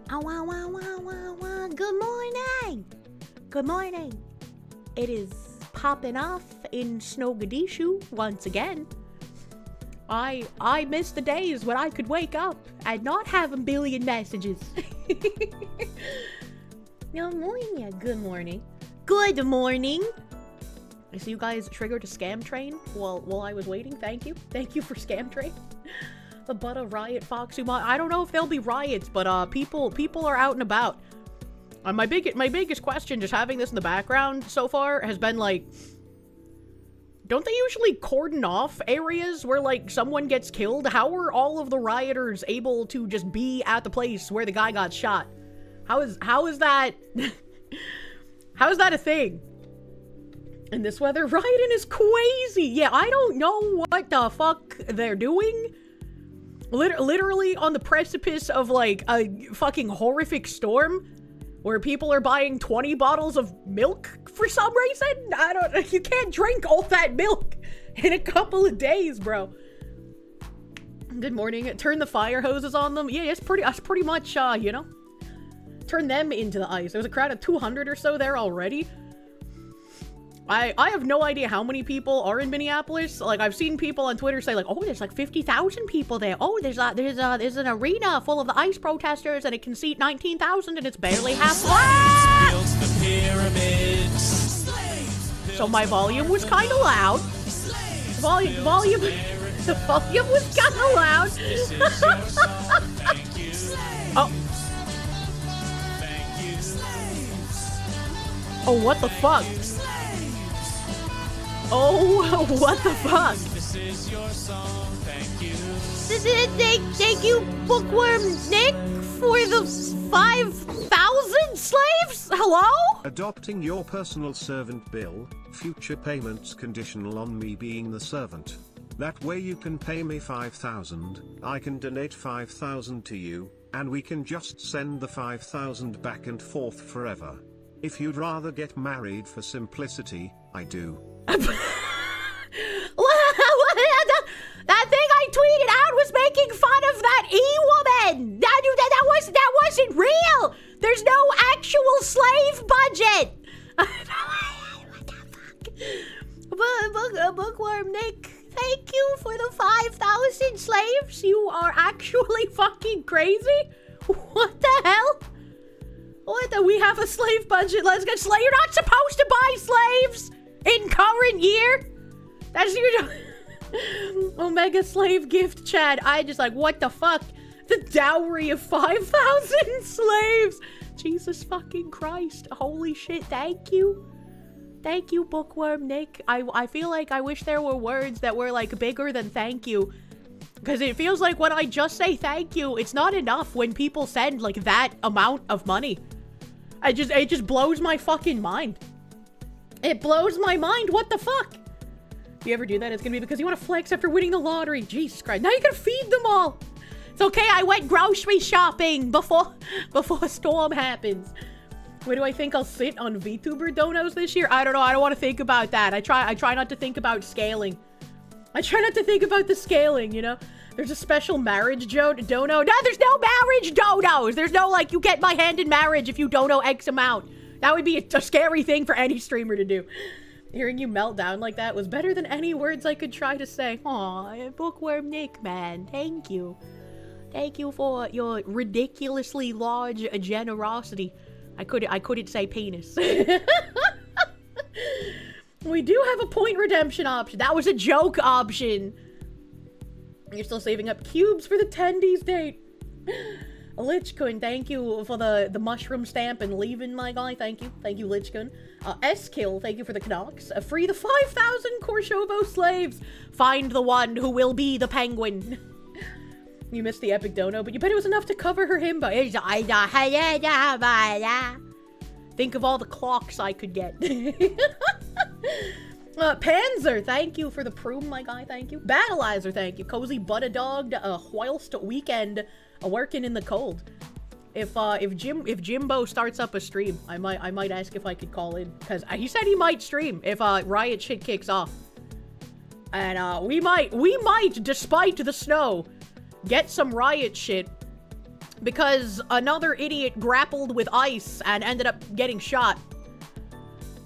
Good morning. Good morning. It is popping off in Snowgadishu once again. I miss the days when I could wake up and not have a billion messages. Good morning. Good morning. Good morning. I see you guys triggered a scam train while I was waiting. Thank you. Thank you for scam train. The butt of riot Foxy Mod. I don't know if there'll be riots, but people are out and about. My biggest question, just having this in the background so far, has been like, don't they usually cordon off areas where like someone gets killed? How are all of the rioters able to just be at the place where the guy got shot? How is that how is that a thing? In this weather, rioting is crazy. Yeah, I don't know what the fuck they're doing. Literally on the precipice of like a fucking horrific storm where people are buying 20 bottles of milk for some reason. You can't drink all that milk in a couple of days, bro. Good morning. Turn the fire hoses on them. Yeah, that's pretty much, you know, turn them into the ice. There's a crowd of 200 or so there already. I have no idea how many people are in Minneapolis. Like, I've seen people on Twitter say like, oh, there's like 50,000 people there. Oh, there's an arena full of the ICE protesters and it can seat 19,000 and it's barely half full. So my volume was kind of loud. The volume was kind of loud. Oh. Oh, what the fuck? Oh, what the fuck? This is your song, thank you. Thank you, Bookworm Nick, for the 5,000 slaves? Hello? Adopting your personal servant bill, future payments conditional on me being the servant. That way you can pay me 5,000, I can donate 5,000 to you, and we can just send the 5,000 back and forth forever. If you'd rather get married for simplicity, I do. That thing I tweeted out was making fun of that E-woman. That wasn't real. There's no actual slave budget. What the fuck? Bookworm Nick, thank you for the 5,000 slaves. You are actually fucking crazy. What the hell? We have a slave budget. Let's get slave. You're not supposed to buy slaves in current year. That's your Omega slave gift chat. I just like, what the fuck? The dowry of 5,000 slaves. Jesus fucking Christ. Holy shit. Thank you. Thank you, Bookworm Nick. I feel like I wish there were words that were like bigger than thank you. Because it feels like when I just say thank you, it's not enough when people send like that amount of money. It just blows my fucking mind. It blows my mind. What the fuck? If you ever do that, it's gonna be because you want to flex after winning the lottery. Jesus Christ. Now you gotta feed them all. It's okay. I went grocery shopping before a storm happens. Where do I think I'll sit on VTuber donos this year? I don't know. I don't want to think about that. I try not to think about scaling. I try not to think about the scaling, you know? There's a special marriage dono. No, there's no marriage donos. There's no, like, you get my hand in marriage if you dono X amount. That would be a scary thing for any streamer to do. Hearing you melt down like that was better than any words I could try to say. Aw, Bookworm Nick, man. Thank you. Thank you for your ridiculously large generosity. I couldn't say penis. We do have a point redemption option. That was a joke option. You're still saving up cubes for the Tendies date. Lichkun, thank you for the mushroom stamp and leaving, my guy. Thank you. Thank you, Lichkun. S-Kill, thank you for the Knox. Free the 5,000 Korshovo slaves. Find the one who will be the penguin. You missed the epic dono, but you bet it was enough to cover her himbo. Think of all the clocks I could get. Panzer, thank you for the proom, my guy. Thank you. Battleizer, thank you. Cozy Butter Dog, whilst weekend working in the cold. If Jimbo starts up a stream, I might ask if I could call in, because he said he might stream if riot shit kicks off, and we might, despite the snow, get some riot shit because another idiot grappled with ice and ended up getting shot.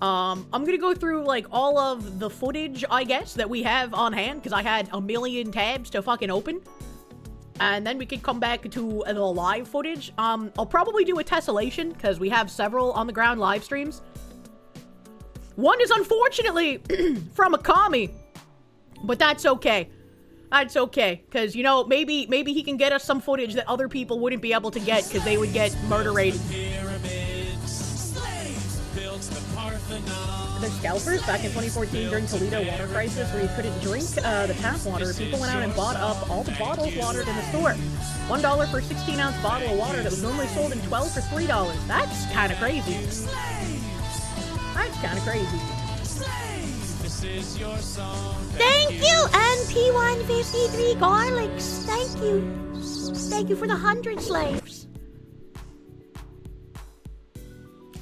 I'm gonna go through, like, all of the footage, I guess, that we have on hand, because I had a million tabs to fucking open. And then we can come back to the live footage. I'll probably do a tessellation, because we have several on-the-ground live streams. One is unfortunately from a commie, but that's okay. That's okay, because, you know, maybe he can get us some footage that other people wouldn't be able to get, because they would get murder-rated. The scalpers back in 2014 during Toledo water crisis, where you couldn't drink the tap water. People went out and bought up all the bottles watered in the store. $1 for a 16-ounce bottle of water that was normally sold in 12 for $3. That's kind of crazy. That's kind of crazy. Thank you, NP153 Garlics. Thank you. Thank you for the 100 slaves.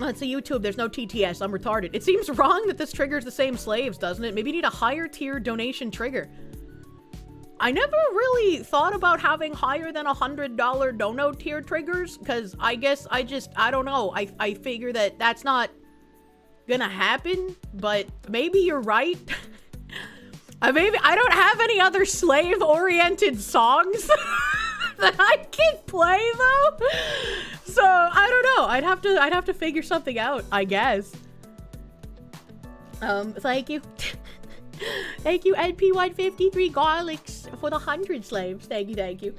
Oh, it's a YouTube. There's no TTS. I'm retarded. It seems wrong that this triggers the same slaves, doesn't it? Maybe you need a higher tier donation trigger. I never really thought about having higher than $100 dono tier triggers, because I guess I don't know. I figure that that's not gonna happen, but maybe you're right. Maybe I don't have any other slave-oriented songs that I can play, though. So, I don't know. I'd have to figure something out, I guess. Thank you. Thank you, NP153 Garlics, for the 100 slaves. Thank you, thank you.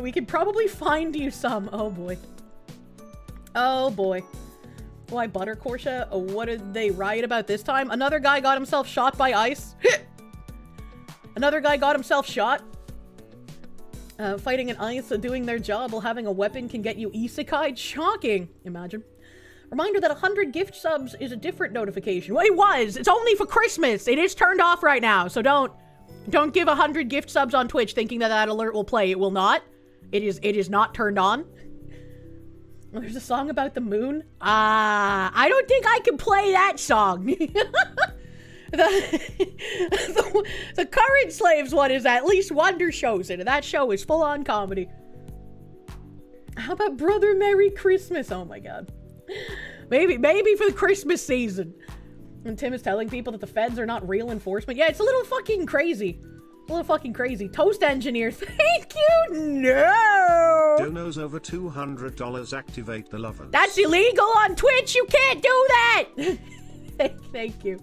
We could probably find you some. Oh, boy. Oh, boy. Why, butter, Kirsche? What did they riot about this time? Another guy got himself shot by ice. Another guy got himself shot. Fighting in ice, doing their job while having a weapon can get you isekai'd. Shocking. Imagine. Reminder that 100 gift subs is a different notification. Well, it was. It's only for Christmas. It is turned off right now. So don't give 100 gift subs on Twitch thinking that that alert will play. It will not. It is not turned on. There's a song about the moon. I don't think I can play that song. The current slaves one is at least Wonder shows it, and that show is full-on comedy. How about Brother Merry Christmas? Oh my god. Maybe for the Christmas season. And Tim is telling people that the feds are not real enforcement. Yeah, it's a little fucking crazy. A little fucking crazy. Toast engineer, thank you. No. Donos over $200. Activate the lover. That's illegal on Twitch. You can't do that. Thank you.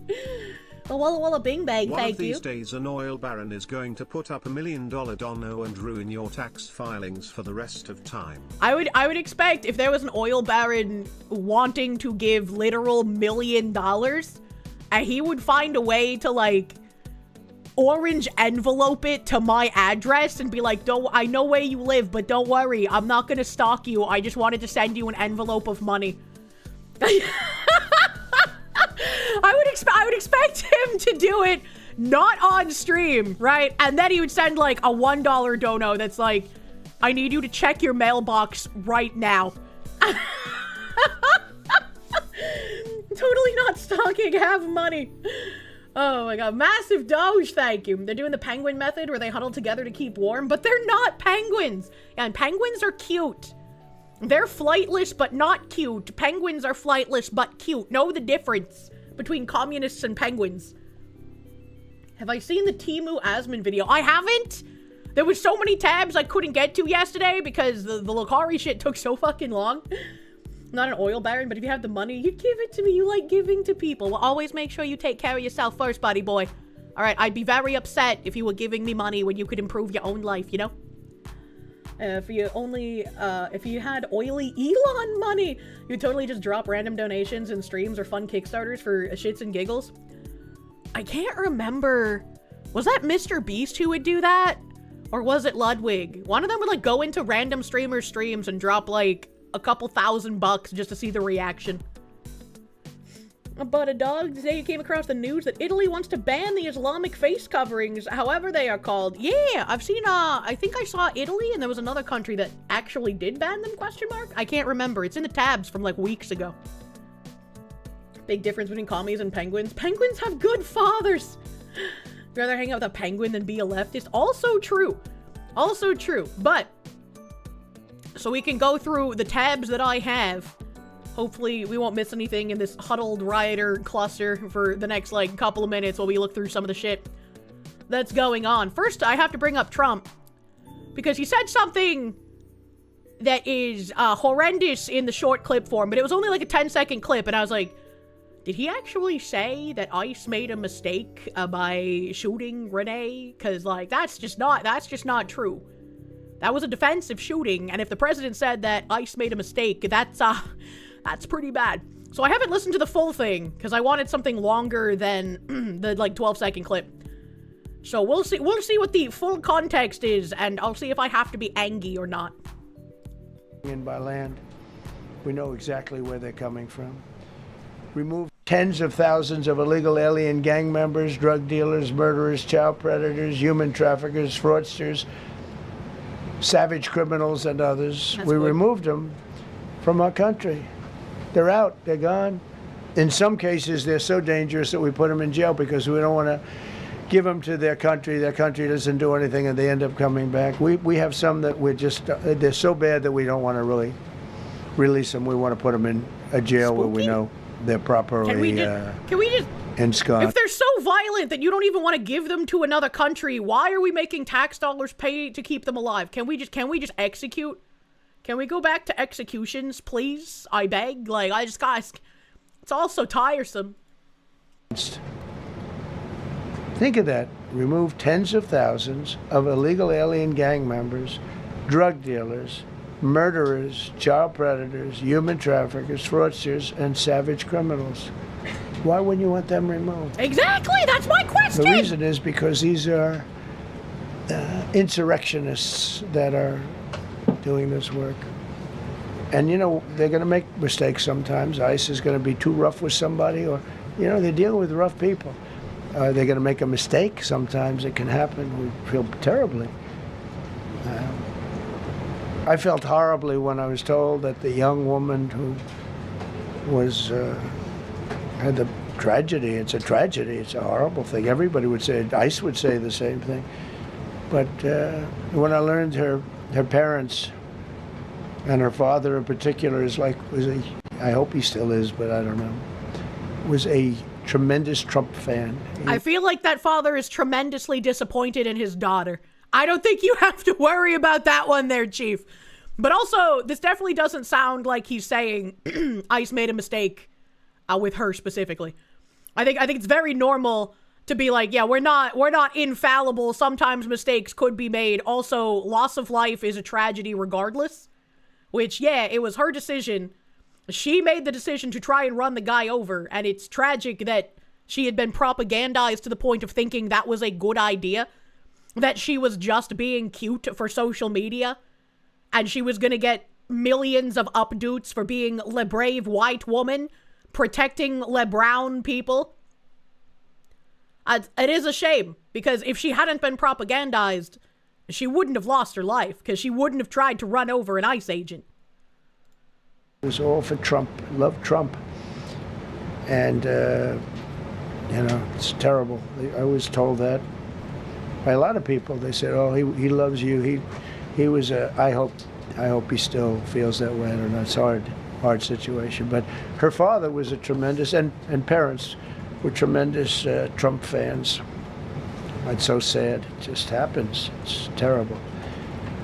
Oh, Walla Walla Bing Bang, One thank of these you. days an oil baron is going to put up $1 million dono and ruin your tax filings for the rest of time. I would expect if there was an oil baron wanting to give literal $1 million, and he would find a way to, like, orange envelope it to my address and be like, I know where you live, but don't worry, I'm not gonna stalk you. I just wanted to send you an envelope of money. I would expect him to do it not on stream, right? And then he would send like a $1 dono that's like, I need you to check your mailbox right now. Totally not stalking, have money. Oh my god, massive doge, thank you. They're doing the penguin method where they huddle together to keep warm, but they're not penguins. And penguins are cute. They're flightless, but not cute. Penguins are flightless, but cute. Know the difference between communists and penguins. Have I seen the Timu Asman video? I haven't. There was so many tabs I couldn't get to yesterday because the Lucari shit took so fucking long. Not an oil baron, but if you have the money, you give it to me. You like giving to people. Well, always make sure you take care of yourself first, buddy boy. All right, I'd be very upset if you were giving me money when you could improve your own life, you know? If you had oily Elon money, you'd totally just drop random donations in streams or fun Kickstarters for shits and giggles. I can't remember. Was that Mr. Beast who would do that? Or was it Ludwig? One of them would like go into random streamers' streams and drop like a couple $1,000 just to see the reaction. But a dog, today you came across the news that Italy wants to ban the Islamic face coverings, however they are called. Yeah, I've seen, I think I saw Italy and there was another country that actually did ban them, question mark? I can't remember. It's in the tabs from like weeks ago. Big difference between commies and penguins. Penguins have good fathers. I'd rather hang out with a penguin than be a leftist. Also true. Also true. But so we can go through the tabs that I have. Hopefully, we won't miss anything in this huddled rioter cluster for the next, like, couple of minutes while we look through some of the shit that's going on. First, I have to bring up Trump, because he said something that is horrendous in the short clip form, but it was only like a 10-second clip, and I was like, did he actually say that ICE made a mistake by shooting Renee? Because, like, that's just not true. That was a defensive shooting, and if the president said that ICE made a mistake, that's pretty bad. So I haven't listened to the full thing, because I wanted something longer than the, like, 12-second clip. So we'll see what the full context is, and I'll see if I have to be angry or not. In by land, we know exactly where they're coming from. Remove tens of thousands of illegal alien gang members, drug dealers, murderers, child predators, human traffickers, fraudsters, savage criminals, and others. We removed them from our country. They're out. They're gone. In some cases, they're so dangerous that we put them in jail because we don't want to give them to their country. Their country doesn't do anything, and they end up coming back. We have some that we're just, they're so bad that we don't want to really release them. We want to put them in a jail where we know they're properly can we just ensconced. If they're so violent that you don't even want to give them to another country, why are we making tax dollars pay to keep them alive? Can we just execute? Can we go back to executions, please? I beg. Like, guys, it's all so tiresome. Think of that. Remove tens of thousands of illegal alien gang members, drug dealers, murderers, child predators, human traffickers, fraudsters, and savage criminals. Why wouldn't you want them removed? Exactly! That's my question! The reason is because these are insurrectionists that are doing this work. And, you know, they're going to make mistakes sometimes. ICE is going to be too rough with somebody, or, you know, they're dealing with rough people. They're going to make a mistake. Sometimes it can happen. We feel terribly. I felt horribly when I was told that the young woman who was had the tragedy. It's a tragedy. It's a horrible thing. Everybody would say, ICE would say the same thing. But when I learned her parents and her father in particular I hope he still is, but I don't know, was a tremendous Trump fan. I feel like that father is tremendously disappointed in his daughter. I don't think you have to worry about that one there, Chief. But also, this definitely doesn't sound like he's saying ICE made a mistake with her specifically. I think it's very normal to be like, yeah, we're not infallible. Sometimes mistakes could be made. Also, loss of life is a tragedy regardless. Which, yeah, it was her decision. She made the decision to try and run the guy over, and it's tragic that she had been propagandized to the point of thinking that was a good idea. That she was just being cute for social media, and she was gonna get millions of updates for being le brave white woman, protecting le brown people. It is a shame, because if she hadn't been propagandized, she wouldn't have lost her life, because she wouldn't have tried to run over an ICE agent. It was all for Trump. Love Trump. And, you know, it's terrible. I was told that by a lot of people. They said, oh, he loves you. He was I hope he still feels that way. I don't know. It's a hard situation. But her father was a tremendous, and parents were tremendous Trump fans. It's so sad. It just happens. It's terrible.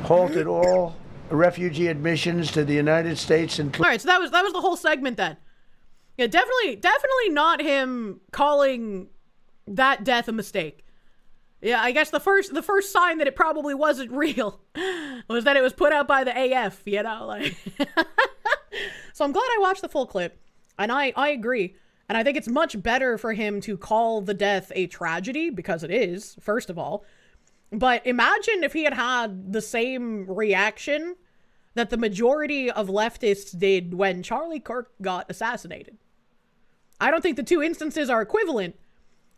Halted all refugee admissions to the United States. And all right, so that was the whole segment then. Yeah, definitely not him calling that death a mistake. Yeah, I guess the first sign that it probably wasn't real was that it was put out by the AF, you know, like. So I'm glad I watched the full clip, and I agree. And I think it's much better for him to call the death a tragedy, because it is, first of all. But imagine if he had had the same reaction that the majority of leftists did when Charlie Kirk got assassinated. I don't think the two instances are equivalent,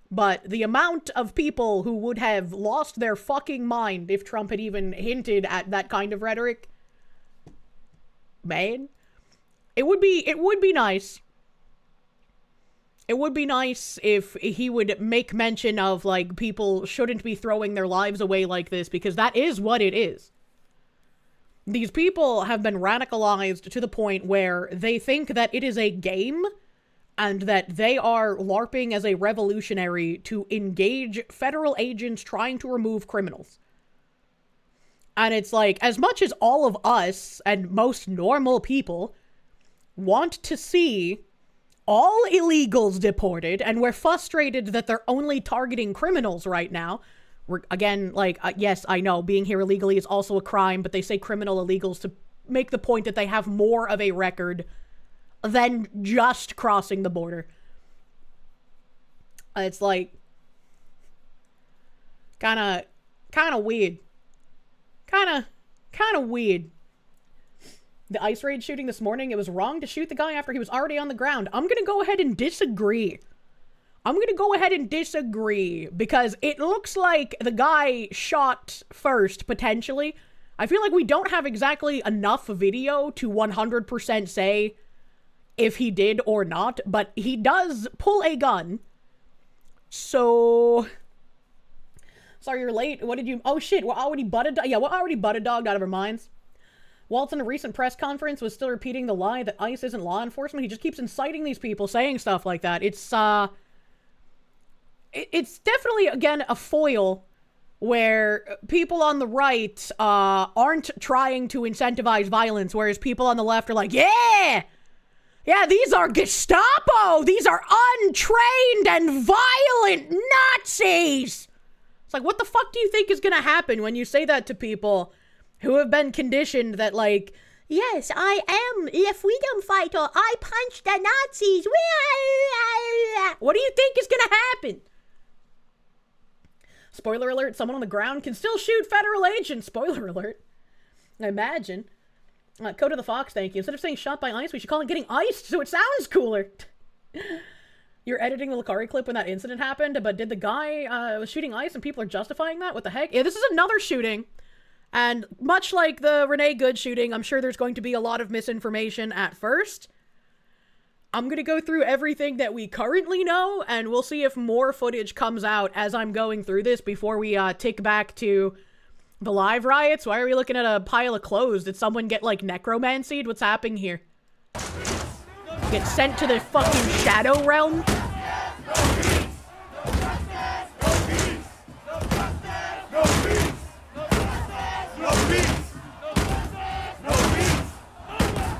but the amount of people who would have lost their fucking mind if Trump had even hinted at that kind of rhetoric, man, it would be nice. It would be nice if he would make mention of, like, people shouldn't be throwing their lives away like this, because that is what it is. These people have been radicalized to the point where they think that it is a game and that they are LARPing as a revolutionary to engage federal agents trying to remove criminals. And it's like, as much as all of us and most normal people want to see all illegals deported, and we're frustrated that they're only targeting criminals right now. We're, again, like, yes, I know, being here illegally is also a crime, but they say criminal illegals to make the point that they have more of a record than just crossing the border. It's like, kind of weird. Kind of weird. The ice raid shooting this morning, it was wrong to shoot the guy after he was already on the ground. I'm gonna go ahead and disagree. Because it looks like the guy shot first, potentially. I feel like we don't have exactly enough video to 100% say if he did or not, but he does pull a gun. So... Sorry you're late. What did you... Oh shit, we're already butted... Yeah, we're already butted dogged out of our minds. Waltz in a recent press conference was still repeating the lie that ICE isn't law enforcement. He just keeps inciting these people, saying stuff like that. It's definitely, again, a foil where people on the right aren't trying to incentivize violence, whereas people on the left are like, yeah, these are Gestapo! These are untrained and violent Nazis! It's like, what the fuck do you think is gonna happen when you say that to people who have been conditioned that, like, yes, I am a freedom fighter. I punched the Nazis. What do you think is gonna happen? Spoiler alert, someone on the ground can still shoot federal agents. Spoiler alert. I imagine. Code of the Fox, thank you. Instead of saying shot by ice, we should call it getting iced so it sounds cooler. You're editing the Lucari clip when that incident happened, but did the guy was shooting ice and people are justifying that? What the heck? Yeah, this is another shooting. And much like the Renee Good shooting, I'm sure there's going to be a lot of misinformation at first. I'm going to go through everything that we currently know, and we'll see if more footage comes out as I'm going through this before we tick back to the live riots. Why are we looking at a pile of clothes? Did someone get, like, necromancied? What's happening here? Get sent to the fucking Shadow Realm?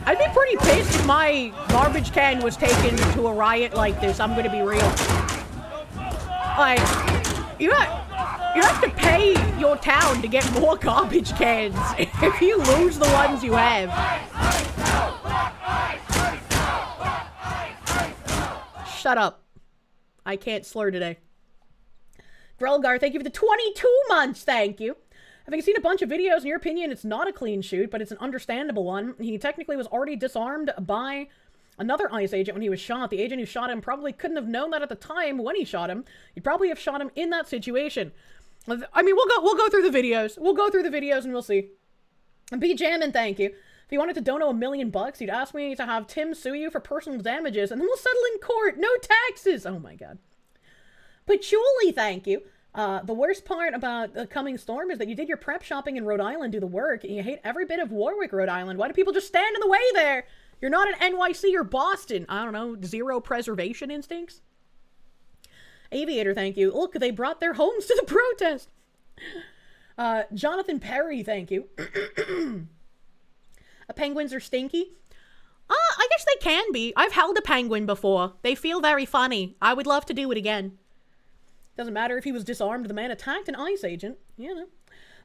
I'd be pretty pissed if my garbage can was taken to a riot like this. I'm gonna be real. Like, you have to pay your town to get more garbage cans if you lose the ones you have. Shut up. I can't slur today. Grelgar, thank you for the 22 months, thank you. Having seen a bunch of videos, in your opinion, it's not a clean shoot, but it's an understandable one. He technically was already disarmed by another ICE agent when he was shot. The agent who shot him probably couldn't have known that at the time when he shot him. He'd probably have shot him in that situation. I mean, we'll go through the videos. We'll go through the videos and we'll see. And B Jammin', thank you. If you wanted to dono $1 million, you'd ask me to have Tim sue you for personal damages, and then we'll settle in court. No taxes. Oh my god. Patchouli, thank you. The worst part about the coming storm is that you did your prep shopping in Rhode Island, do the work, and you hate every bit of Warwick, Rhode Island. Why do people just stand in the way there? You're not in NYC or Boston. I don't know, zero preservation instincts? Aviator, thank you. Look, they brought their homes to the protest. Jonathan Perry, thank you. Penguins are stinky? I guess they can be. I've held a penguin before. They feel very funny. I would love to do it again. Doesn't matter if he was disarmed, the man attacked an ICE agent. You know.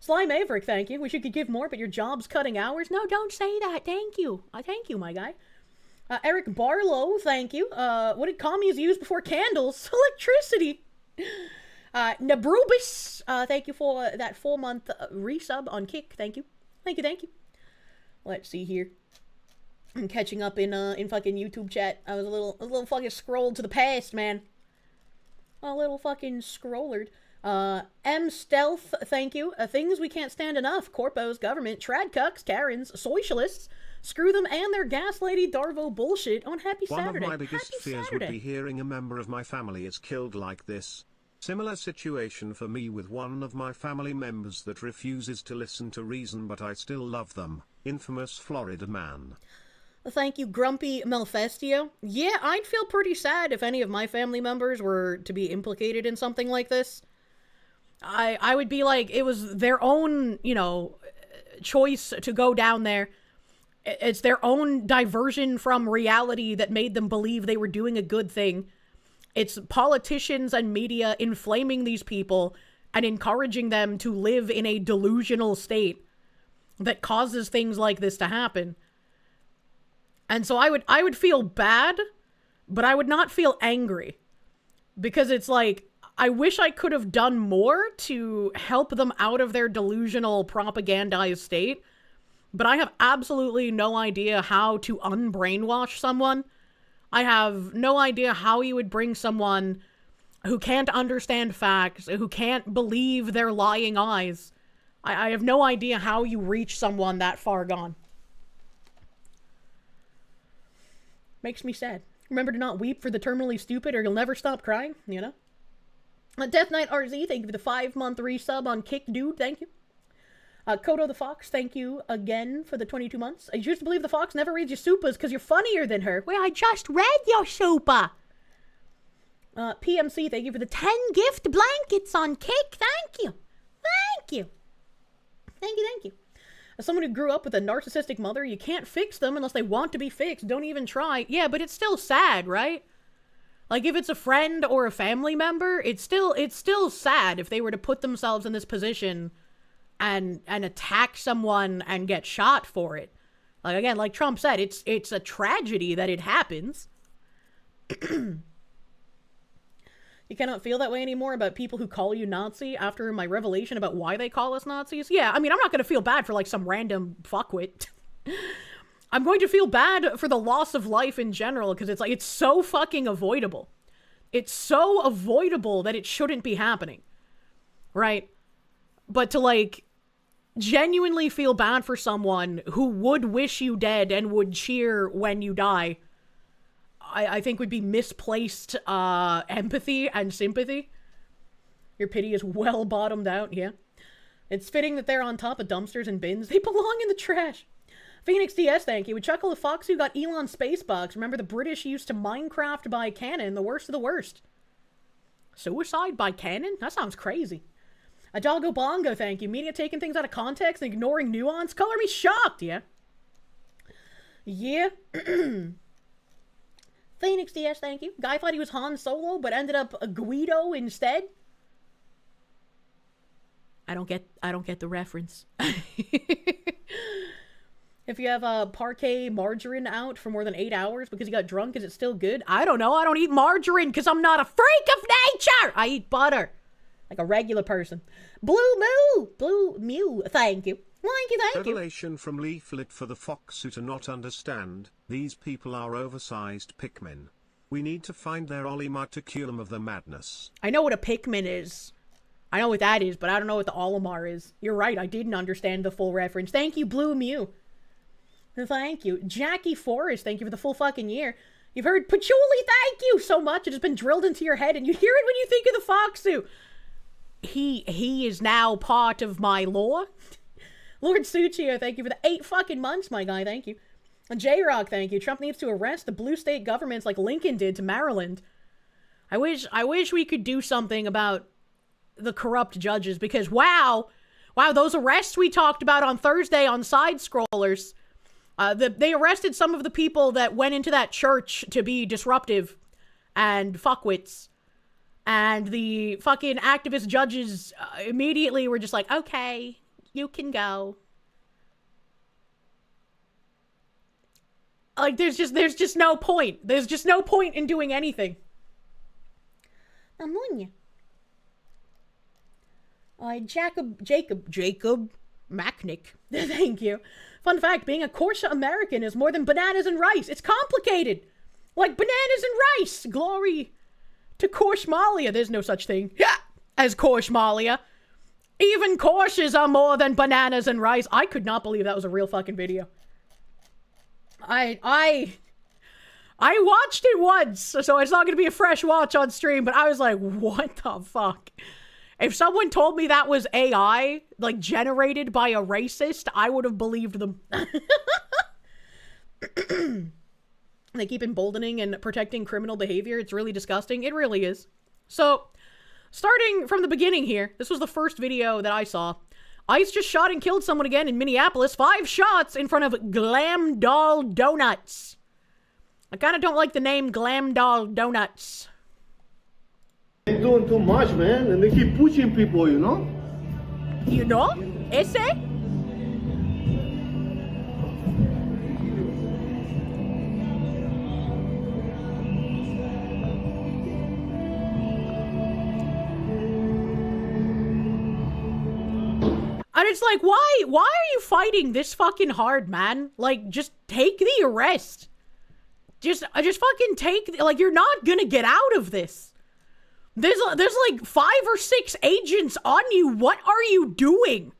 Sly Maverick, thank you. Wish you could give more, but your job's cutting hours. No, don't say that. Thank you. Thank you, my guy. Eric Barlow, thank you. What did commies use before candles? Electricity. Nabrubis, thank you for that 4-month resub on Kick. Thank you. Thank you, thank you. Let's see here. I'm catching up in fucking YouTube chat. I was a little fucking scrolled to the past, man. A little fucking scrollered. M Stealth, thank you. Things we can't stand enough. Corpos, government, trad cucks, Karens, socialists. Screw them and their gas lady Darvo bullshit on Happy Saturday. One of my biggest fears would be hearing a member of my family is killed like this. Similar situation for me with one of my family members that refuses to listen to reason, but I still love them. Infamous Florida man. Thank you, Grumpy Malfestio. Yeah, I'd feel pretty sad if any of my family members were to be implicated in something like this. I would be like, it was their own, you know, choice to go down there. It's their own diversion from reality that made them believe they were doing a good thing. It's politicians and media inflaming these people and encouraging them to live in a delusional state that causes things like this to happen. And so I would feel bad, but I would not feel angry. Because it's like, I wish I could have done more to help them out of their delusional propagandized state, but I have absolutely no idea how to unbrainwash someone. I have no idea how you would bring someone who can't understand facts, who can't believe their lying eyes. I have no idea how you reach someone that far gone. Makes me sad. Remember to not weep for the terminally stupid or you'll never stop crying, you know? Death Knight RZ, thank you for the 5-month resub on Kick Dude, thank you. Kodo the Fox, thank you again for the 22 months. I used to believe the Fox never reads your supers because you're funnier than her. Well, I just read your super. PMC, thank you for the 10 gift blankets on Kick, thank you. Thank you. Thank you, thank you. As someone who grew up with a narcissistic mother, you can't fix them unless they want to be fixed. Don't even try. Yeah, but it's still sad, right? Like, if it's a friend or a family member, it's still sad if they were to put themselves in this position and attack someone and get shot for it. Like, again, like Trump said, it's a tragedy that it happens. You cannot feel that way anymore about people who call you Nazi after my revelation about why they call us Nazis? Yeah, I mean, I'm not going to feel bad for, like, some random fuckwit. I'm going to feel bad for the loss of life in general, because it's like, it's so fucking avoidable. It's so avoidable that it shouldn't be happening. Right? But to, like, genuinely feel bad for someone who would wish you dead and would cheer when you die, I think would be misplaced empathy and sympathy. Your pity is well bottomed out, yeah. It's fitting that they're on top of dumpsters and bins. They belong in the trash. Phoenix DS, thank you. We chuckle the fox who got Elon Spacebox. Remember the British used to Minecraft by cannon, the worst of the worst. Suicide by cannon? That sounds crazy. Adalgo Bongo, thank you. Media taking things out of context and ignoring nuance. Color me shocked, yeah. Yeah. Phoenix DS, thank you. Guy thought he was Han Solo, but ended up a Guido instead. I don't get the reference. If you have parquet margarine out for more than 8 hours because you got drunk, is it still good? I don't know. I don't eat margarine because I'm not a freak of nature. I eat butter. Like a regular person. Blue Mew, thank you. Thank you. Revelation from Leaflet for the fox who to not understand, these people are oversized Pikmin. We need to find their Olimaticulum of the madness. I know what a Pikmin is. I know what that is, but I don't know what the Olimar is. You're right, I didn't understand the full reference. Thank you, Blue Mew. Thank you. Jackie Forrest, thank you for the full fucking year. You've heard patchouli, thank you so much. It has been drilled into your head, and you hear it when you think of the Foxu. He is now part of my lore. Lord Suchio, thank you for the 8 fucking months, my guy, thank you. And J-Rock, thank you. Trump needs to arrest the blue state governments like Lincoln did to Maryland. I wish we could do something about the corrupt judges, because wow, those arrests we talked about on Thursday on Side Scrollers, they arrested some of the people that went into that church to be disruptive and fuckwits. And the fucking activist judges immediately were just like, okay, you can go. Like, there's just no point. There's just no point in doing anything. Ammonia. Jacob Macknick. Thank you. Fun fact, being a Kirsche American is more than bananas and rice. It's complicated. Like bananas and rice. Glory to Kirsche. There's no such thing as Kirsche. Even Kirsches are more than bananas and rice. I could not believe that was a real fucking video. I I watched it once, so it's not going to be a fresh watch on stream, but I was like, what the fuck? If someone told me that was AI, like, generated by a racist, I would have believed them. They keep emboldening and protecting criminal behavior. It's really disgusting. It really is. So, starting from the beginning here, this was the first video that I saw. ICE just shot and killed someone again in Minneapolis. 5 shots in front of Glam Doll Donuts. I kind of don't like the name Glam Doll Donuts. They're doing too much, man, and they keep pushing people, you know? You know? Ese? And it's like, why are you fighting this fucking hard, man? Like, just take the arrest. Just fucking take, like, you're not gonna get out of this. There's like 5 or 6 agents on you. What are you doing?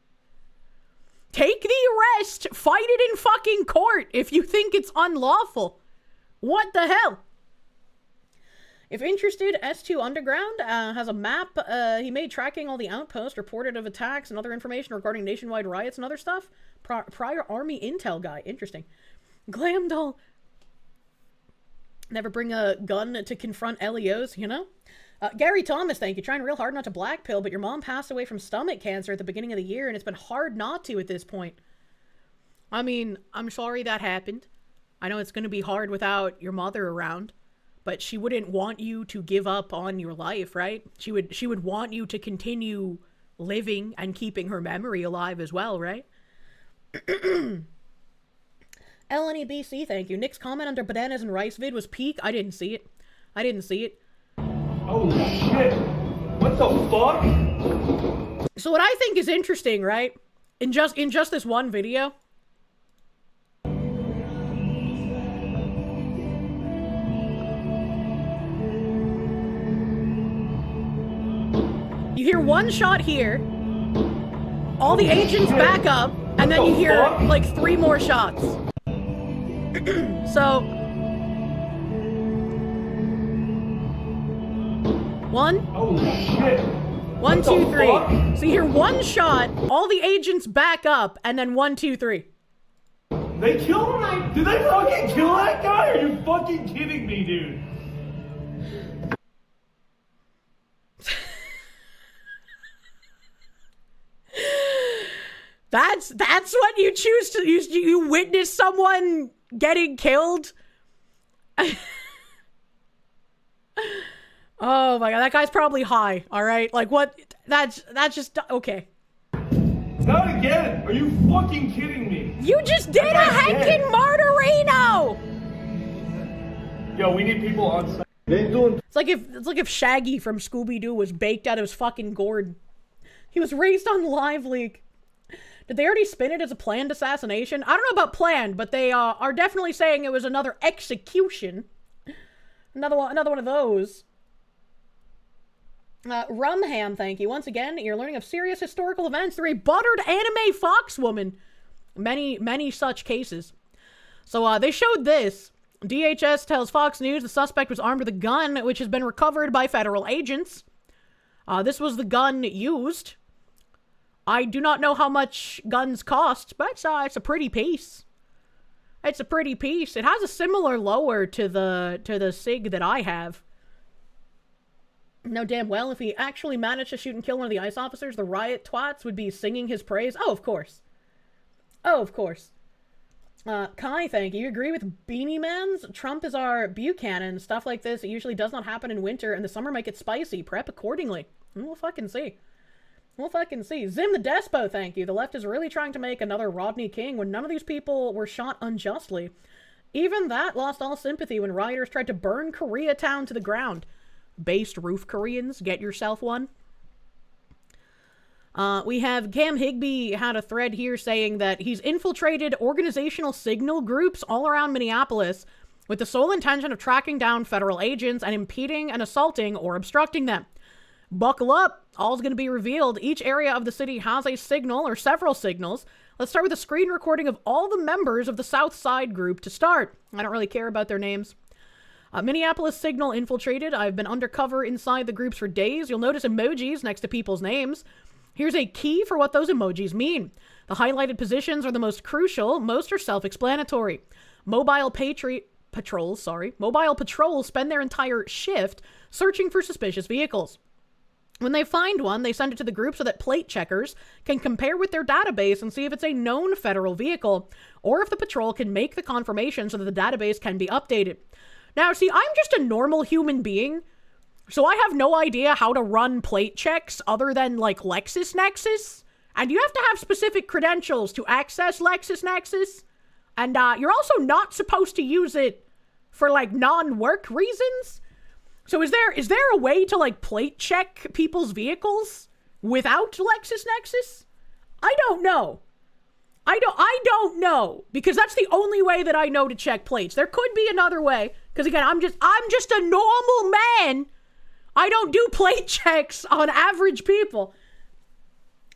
Take the arrest. Fight it in fucking court if you think it's unlawful. What the hell? If interested, S2 Underground has a map he made tracking all the outposts reported of attacks and other information regarding nationwide riots and other stuff. Prior Army intel guy. Interesting. Glam Doll. Never bring a gun to confront LEOs, you know? Gary Thomas, thank you. Trying real hard not to black pill, but your mom passed away from stomach cancer at the beginning of the year, and it's been hard not to at this point. I mean, I'm sorry that happened. I know it's going to be hard without your mother around, but she wouldn't want you to give up on your life, right? She would want you to continue living and keeping her memory alive as well, right? LNEBC, thank you. Nick's comment under bananas and rice vid was peak. I didn't see it. I didn't see it. Oh shit! What the fuck? So what I think is interesting, right? In just this one video. You hear one shot here. All the agents back up, and then you hear like 3 more shots. So 1. Oh shit! 1, 2, 3. So you hear 1 shot, all the agents back up, and then 1, 2, 3. They killed him? Did they fucking kill that guy? Are you fucking kidding me, dude? That's what you choose to use. You witness someone getting killed. Oh my god, that guy's probably high. All right, like what? That's just okay. Not again! Are you fucking kidding me? You just did a heckin' martirino. Yo, we need people on site. They doing. It's like if Shaggy from Scooby-Doo was baked out of his fucking gourd. He was raised on Live Leak. Did they already spin it as a planned assassination? I don't know about planned, but they are definitely saying it was another execution. Another one of those. Rumham, thank you. Once again, you're learning of serious historical events through a buttered anime fox woman. Many such cases. So, they showed this. DHS tells Fox News the suspect was armed with a gun, which has been recovered by federal agents. This was the gun used. I do not know how much guns cost, but it's a pretty piece. It's a pretty piece. It has a similar lower to the SIG that I have. No, damn well, if he actually managed to shoot and kill one of the ICE officers, the riot twats would be singing his praise. Oh, of course. Oh, of course. Kai, thank you. You agree with Beanie Man's? Trump is our Buchanan. Stuff like this, it usually does not happen in winter, and the summer might get spicy. Prep accordingly. We'll fucking see. We'll fucking see. Zim the Despo, thank you. The left is really trying to make another Rodney King when none of these people were shot unjustly. Even that lost all sympathy when rioters tried to burn Koreatown to the ground. Based roof Koreans, get yourself one. We have Cam Higbee had a thread here saying that he's infiltrated organizational signal groups all around Minneapolis with the sole intention of tracking down federal agents and impeding and assaulting or obstructing them. Buckle up, all's going to be revealed. Each area of the city has a signal or several signals. Let's start with a screen recording of all the members of the South Side group to start. I don't really care about their names. Minneapolis Signal infiltrated. I've been undercover inside the groups for days. You'll notice emojis next to people's names. Here's a key for what those emojis mean. The highlighted positions are the most crucial. Most are self-explanatory. Mobile patrols spend their entire shift searching for suspicious vehicles. When they find one, they send it to the group so that plate checkers can compare with their database and see if it's a known federal vehicle, or if the patrol can make the confirmation so that the database can be updated. Now, see, I'm just a normal human being, so I have no idea how to run plate checks other than, like, LexisNexis. And you have to have specific credentials to access LexisNexis. And you're also not supposed to use it for, like, non-work reasons. So is there a way to, like, plate check people's vehicles without LexisNexis? I don't know. I don't know, because that's the only way that I know to check plates. There could be another way, because again, I'm just a normal man. I don't do plate checks on average people.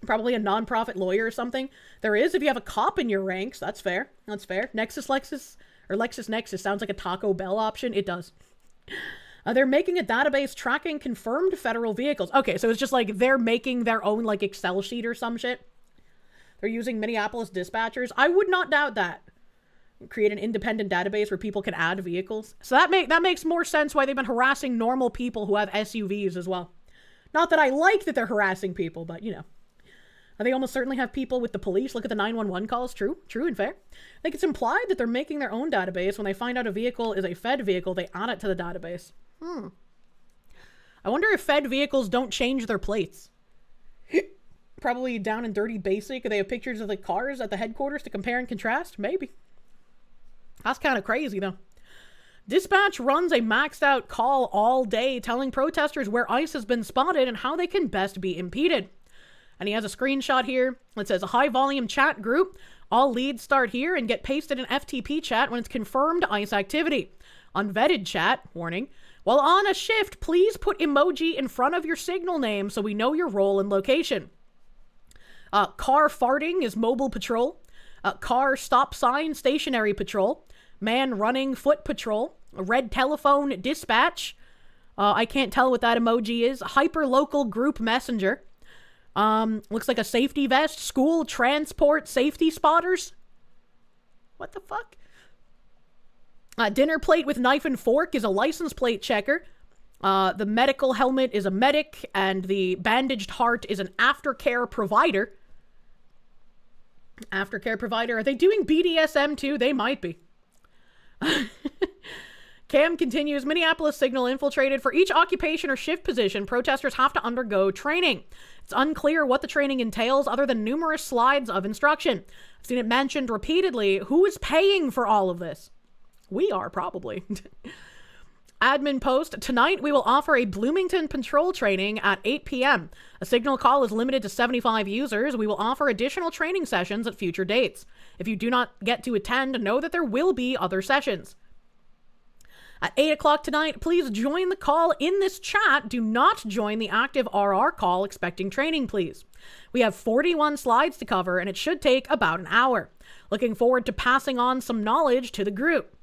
Probably a nonprofit lawyer or something. There is, if you have a cop in your ranks. That's fair. That's fair. LexisNexis sounds like a Taco Bell option. It does. They're making a database tracking confirmed federal vehicles. Okay, so it's just like they're making their own, like, Excel sheet or some shit. They're using Minneapolis dispatchers. I would not doubt that. Create an independent database where people can add vehicles. So that makes more sense why they've been harassing normal people who have SUVs as well. Not that I like that they're harassing people, but, you know. They almost certainly have people with the police. Look at the 911 calls. True and fair. I think it's implied that they're making their own database. When they find out a vehicle is a Fed vehicle, they add it to the database. I wonder if Fed vehicles don't change their plates. Probably down and dirty basic. They have pictures of the cars at the headquarters to compare and contrast? Maybe. That's kind of crazy, though. Dispatch runs a maxed out call all day telling protesters where ICE has been spotted and how they can best be impeded. And he has a screenshot here that says, a high volume chat group. All leads start here and get pasted in FTP chat when it's confirmed ICE activity. Unvetted chat, warning. While on a shift, please put emoji in front of your signal name so we know your role and location. Car farting is mobile patrol. Car stop sign, stationary patrol. Man running, foot patrol. Red telephone, dispatch. I can't tell what that emoji is. Hyper-local group messenger. Looks like a safety vest. School transport safety spotters. What the fuck? Dinner plate with knife and fork is a license plate checker. The medical helmet is a medic. And the bandaged heart is an aftercare provider. Aftercare provider. Are they doing BDSM too? They might be. Cam continues, Minneapolis Signal infiltrated. For each occupation or shift position, protesters have to undergo training. It's unclear what the training entails other than numerous slides of instruction. I've seen it mentioned repeatedly. Who is paying for all of this? We are, probably. Admin post, tonight we will offer a Bloomington patrol training at 8 p.m. A signal call is limited to 75 users. We will offer additional training sessions at future dates. If you do not get to attend, know that there will be other sessions. At 8 o'clock tonight, please join the call in this chat. Do not join the active RR call expecting training, please. We have 41 slides to cover, and it should take about an hour. Looking forward to passing on some knowledge to the group.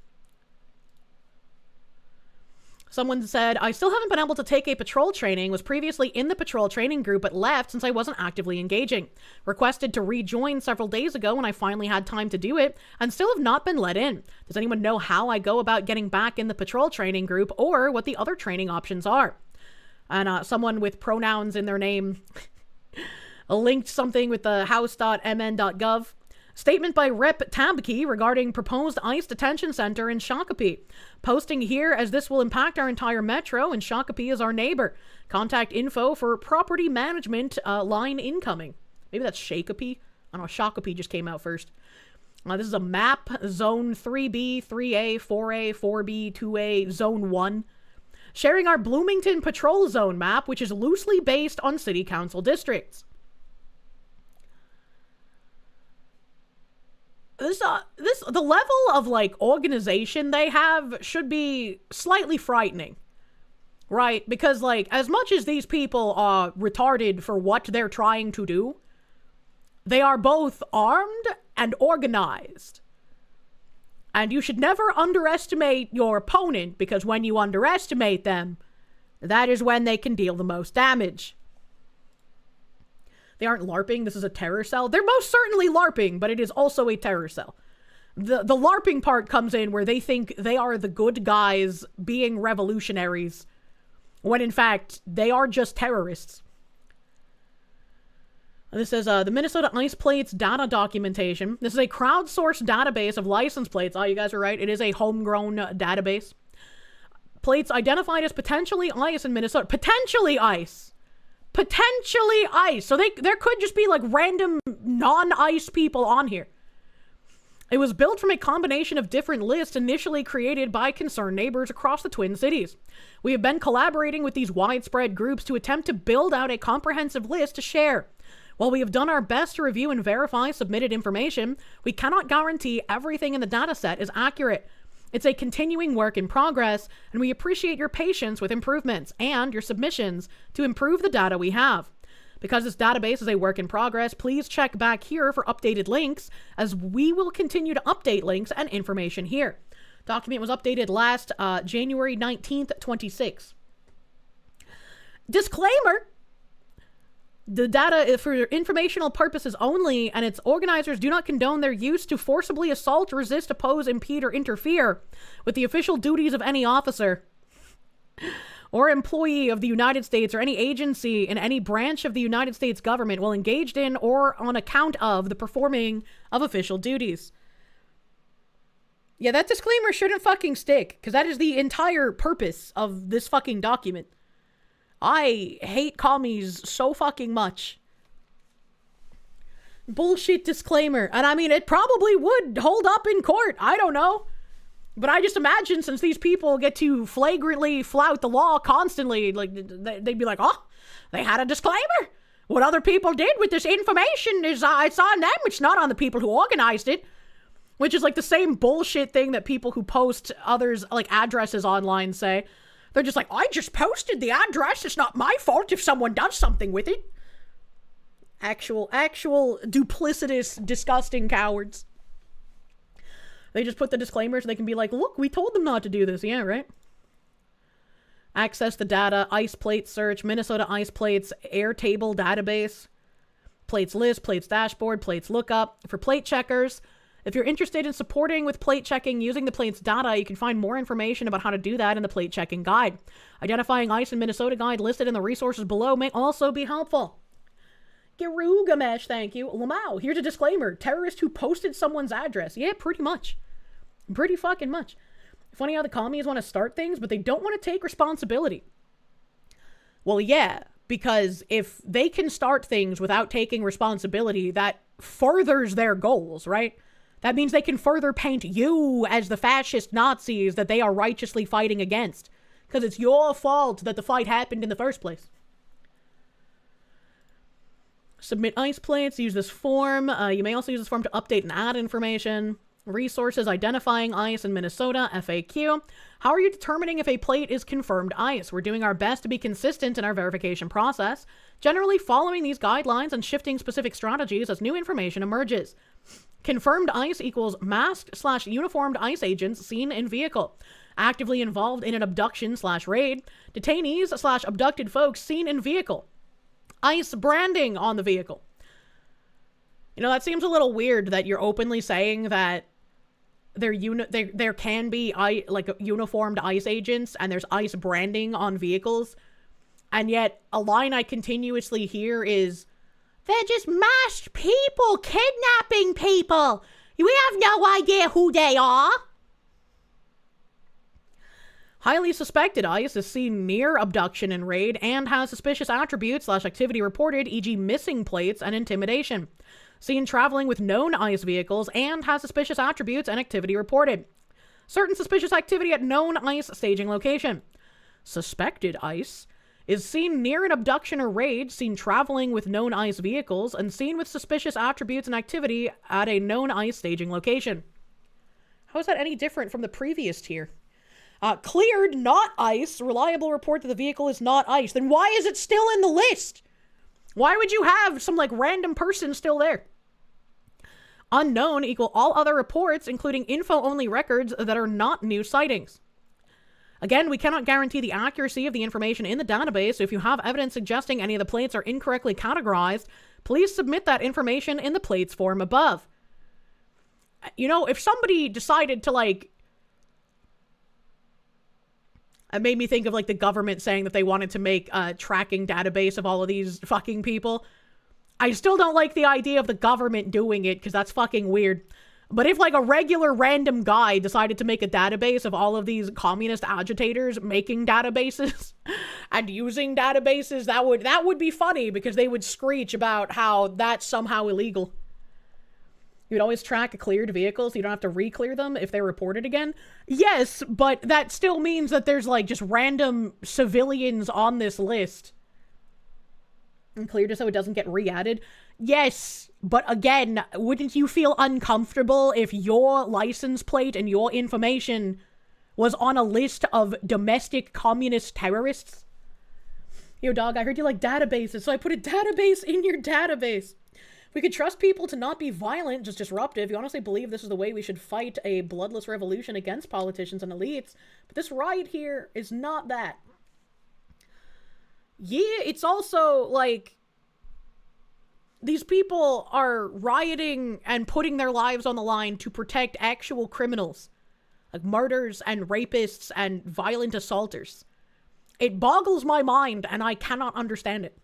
Someone said, I still haven't been able to take a patrol training, was previously in the patrol training group but left since I wasn't actively engaging. Requested to rejoin several days ago when I finally had time to do it and still have not been let in. Does anyone know how I go about getting back in the patrol training group or what the other training options are? And someone with pronouns in their name linked something with the house.mn.gov. Statement by Rep. Tabke regarding proposed ICE detention center in Shakopee. Posting here as this will impact our entire metro and Shakopee is our neighbor. Contact info for property management line incoming. Maybe that's Shakopee. I don't know, Shakopee just came out first. This is a map, zone 3B, 3A, 4A, 4B, 2A, zone 1. Sharing our Bloomington patrol zone map, which is loosely based on city council districts. The level of, like, organization they have should be slightly frightening, right? Because, like, as much as these people are retarded for what they're trying to do, they are both armed and organized. And you should never underestimate your opponent, because when you underestimate them, that is when they can deal the most damage. They aren't LARPing. This is a terror cell. They're most certainly LARPing, but it is also a terror cell. The LARPing part comes in where they think they are the good guys being revolutionaries, when in fact, they are just terrorists. This is the Minnesota Ice Plates data documentation. This is a crowdsourced database of license plates. Oh, you guys are right. It is a homegrown database. Plates identified as potentially ice in Minnesota. Potentially ice. Potentially ice. So there could just be like random non-ice people on here. It was built from a combination of different lists initially created by concerned neighbors across the Twin Cities. We have been collaborating with these widespread groups to attempt to build out a comprehensive list to share. While we have done our best to review and verify submitted information, we cannot guarantee everything in the dataset is accurate. It's a continuing work in progress, and we appreciate your patience with improvements and your submissions to improve the data we have. Because this database is a work in progress, please check back here for updated links, as we will continue to update links and information here. Document was updated last January 19th, 26. Disclaimer! The data is for informational purposes only, and its organizers do not condone their use to forcibly assault, resist, oppose, impede, or interfere with the official duties of any officer or employee of the United States or any agency in any branch of the United States government while engaged in or on account of the performing of official duties. Yeah, that disclaimer shouldn't fucking stick, because that is the entire purpose of this fucking document. I hate commies so fucking much. Bullshit disclaimer. And I mean, it probably would hold up in court. I don't know. But I just imagine, since these people get to flagrantly flout the law constantly, like, they'd be like, oh, they had a disclaimer. What other people did with this information is, it's on them. It's not on the people who organized it. Which is like the same bullshit thing that people who post others, like, addresses online say. They're just like, I just posted the address. It's not my fault if someone does something with it. Actual duplicitous, disgusting cowards. They just put the disclaimers so they can be like, look, we told them not to do this. Yeah, right? Access the data, ice plate search, Minnesota ice plates, Airtable database, plates list, plates dashboard, plates lookup. For plate checkers, if you're interested in supporting with plate checking using the plates data, you can find more information about how to do that in the plate checking guide. Identifying ice in Minnesota guide listed in the resources below may also be helpful. Garugamesh, thank you. Lamau, here's a disclaimer. Terrorist who posted someone's address. Yeah, pretty much. Pretty fucking much. Funny how the commies want to start things, but they don't want to take responsibility. Well, yeah, because if they can start things without taking responsibility, that furthers their goals, right? That means they can further paint you as the fascist Nazis that they are righteously fighting against. Because it's your fault that the fight happened in the first place. Submit ice plates. Use this form. You may also use this form to update and add information. Resources identifying ice in Minnesota. FAQ. How are you determining if a plate is confirmed ice? We're doing our best to be consistent in our verification process, generally following these guidelines and shifting specific strategies as new information emerges. Confirmed ice equals masked/uniformed ice agents seen in vehicle. Actively involved in an abduction/raid. Detainees/abducted folks seen in vehicle. Ice branding on the vehicle. You know, that seems a little weird that you're openly saying that there can be uniformed ice agents and there's ice branding on vehicles. And yet a line I continuously hear is, they're just masked people kidnapping people. We have no idea who they are. Highly suspected ice is seen near abduction and raid and has suspicious attributes/activity reported, e.g. missing plates and intimidation. Seen traveling with known ice vehicles and has suspicious attributes and activity reported. Certain suspicious activity at known ice staging location. Suspected ice is seen near an abduction or raid, seen traveling with known ice vehicles, and seen with suspicious attributes and activity at a known ice staging location. How is that any different from the previous tier? Cleared, not ice. Reliable report that the vehicle is not ice. Then why is it still in the list? Why would you have some, random person still there? Unknown equal all other reports, including info-only records that are not new sightings. Again, we cannot guarantee the accuracy of the information in the database, so if you have evidence suggesting any of the plates are incorrectly categorized, please submit that information in the plates form above. You know, if somebody decided to, like... It made me think of, like, the government saying that they wanted to make a tracking database of all of these fucking people. I still don't like the idea of the government doing it, because that's fucking weird. But if, like, a regular random guy decided to make a database of all of these communist agitators making databases and using databases, that would be funny, because they would screech about how that's somehow illegal. You'd always track cleared vehicles, so you don't have to re-clear them if they're reported again. Yes, but that still means that there's, like, just random civilians on this list. And cleared it so it doesn't get re-added. Yes, but again, wouldn't you feel uncomfortable if your license plate and your information was on a list of domestic communist terrorists? Yo, dog, I heard you like databases, so I put a database in your database. We could trust people to not be violent, just disruptive. You honestly believe this is the way we should fight a bloodless revolution against politicians and elites. But this riot here is not that. Yeah, it's also, like... These people are rioting and putting their lives on the line to protect actual criminals. Like murderers and rapists and violent assaulters. It boggles my mind and I cannot understand it.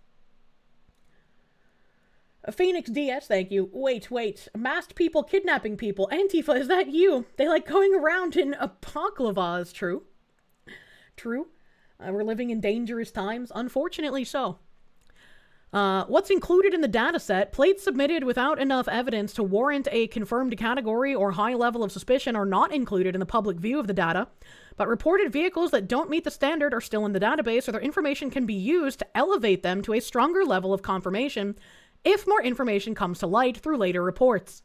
Phoenix DS, thank you. Wait. Masked people kidnapping people. Antifa, is that you? They like going around in apocalypse. True. We're living in dangerous times. Unfortunately so. What's included in the dataset? Plates submitted without enough evidence to warrant a confirmed category or high level of suspicion are not included in the public view of the data, but reported vehicles that don't meet the standard are still in the database, or their information can be used to elevate them to a stronger level of confirmation if more information comes to light through later reports.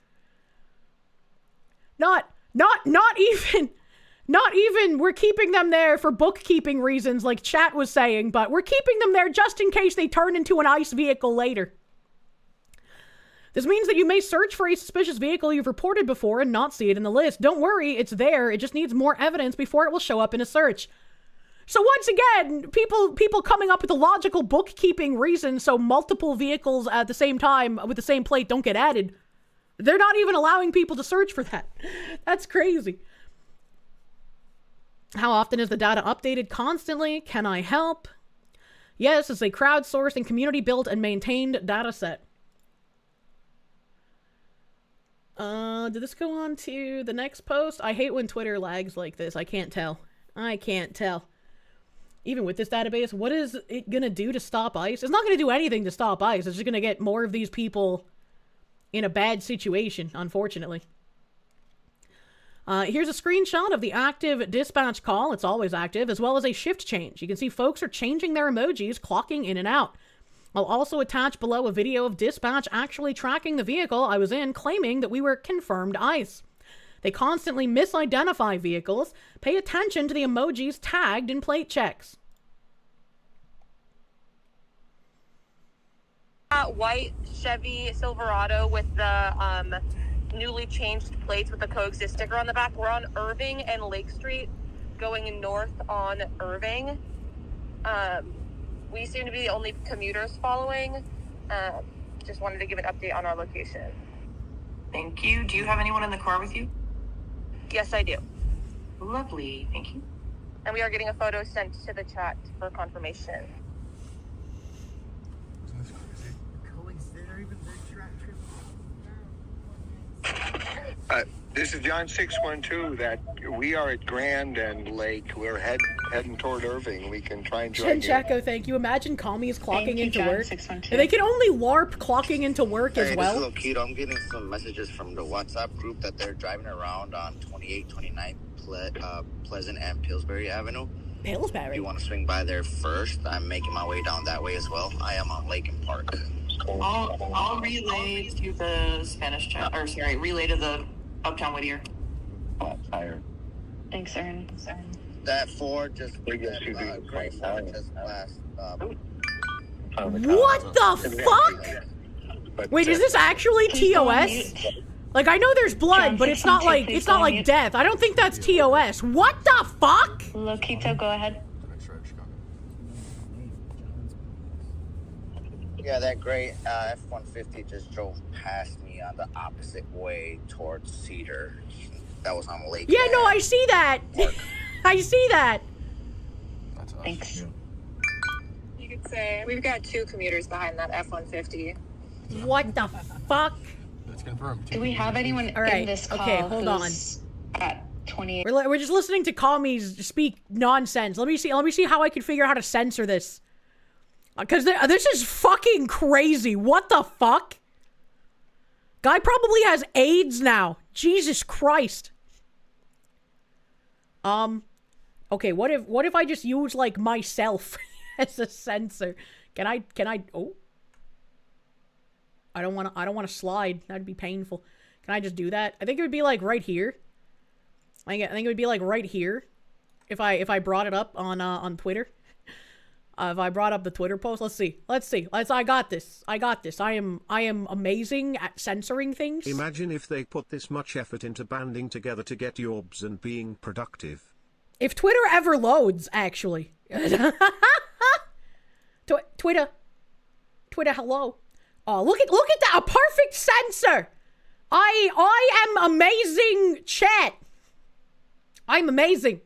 Not even we're keeping them there for bookkeeping reasons like chat was saying, but we're keeping them there just in case they turn into an ICE vehicle later. This means that you may search for a suspicious vehicle you've reported before and not see it in the list. Don't worry, it's there. It just needs more evidence before it will show up in a search. So once again, people coming up with a logical bookkeeping reason so multiple vehicles at the same time with the same plate don't get added. They're not even allowing people to search for that. That's crazy. How often is the data updated? Constantly. Can I help? Yes, it's a crowdsourced and community-built and maintained data set. Did this go on to the next post? I hate when Twitter lags like this. I can't tell. Even with this database, what is it gonna do to stop ICE? It's not gonna do anything to stop ICE. It's just gonna get more of these people in a bad situation, unfortunately. Here's a screenshot of the active dispatch call. It's always active, as well as a shift change. You can see folks are changing their emojis, clocking in and out. I'll also attach below a video of dispatch actually tracking the vehicle I was in, claiming that we were confirmed ICE. They constantly misidentify vehicles. Pay attention to the emojis tagged in plate checks. White Chevy Silverado with the newly changed plates with the coexist sticker on the back. We're on Irving and Lake Street going north on Irving. We seem to be the only commuters following. Just wanted to give an update on our location. Thank you. Do you have anyone in the car with you? Yes, I do. Lovely. Thank you. And we are getting a photo sent to the chat for confirmation. This is John 612. That we are at Grand and Lake. We're heading toward Irving. We can try and join you. Chencheco, thank you. Imagine commies clocking into work. And they can only LARP clocking into work as well. This is Okito. I'm getting some messages from the WhatsApp group that they're driving around on 28, 29 Pleasant and Pillsbury Avenue. Pillsbury? If you want to swing by there first, I'm making my way down that way as well. I am on Lake and Park. I'll relay to the Spanish chat, or sorry, relay to the Uptown Whittier. Tired. Thanks, Aaron. That Ford just gray Ford just passed. What the fuck? Wait, is this actually TOS? Like, I know there's blood, but it's not like death. I don't think that's TOS. What the fuck? Lokito, go ahead. Yeah, that gray F-150 just drove past me on the opposite way towards Cedar. That was on Lake. Yeah, no, I see that. I see that. That's us. Thanks. You could say we've got 2 commuters behind that F-150. What the fuck? That's confirmed. Do we have anyone in this call? Okay, hold on. At 28. We're just listening to commies speak nonsense. Let me see how I can figure out how to censor this. Because this is fucking crazy. What the fuck? Guy probably has AIDS now. Jesus Christ. Okay, what if I just use, like, myself as a censor? Can I, oh. I don't wanna slide. That'd be painful. Can I just do that? I think it would be, like, right here. I think it would be, like, right here. If I brought it up on Twitter. If I brought up the Twitter post, let's see. I got this. I am amazing at censoring things. Imagine if they put this much effort into banding together to get yorbs and being productive. If Twitter ever loads, actually. Twitter, hello. Oh, look at that, a perfect censor. I am amazing, chat. I'm amazing.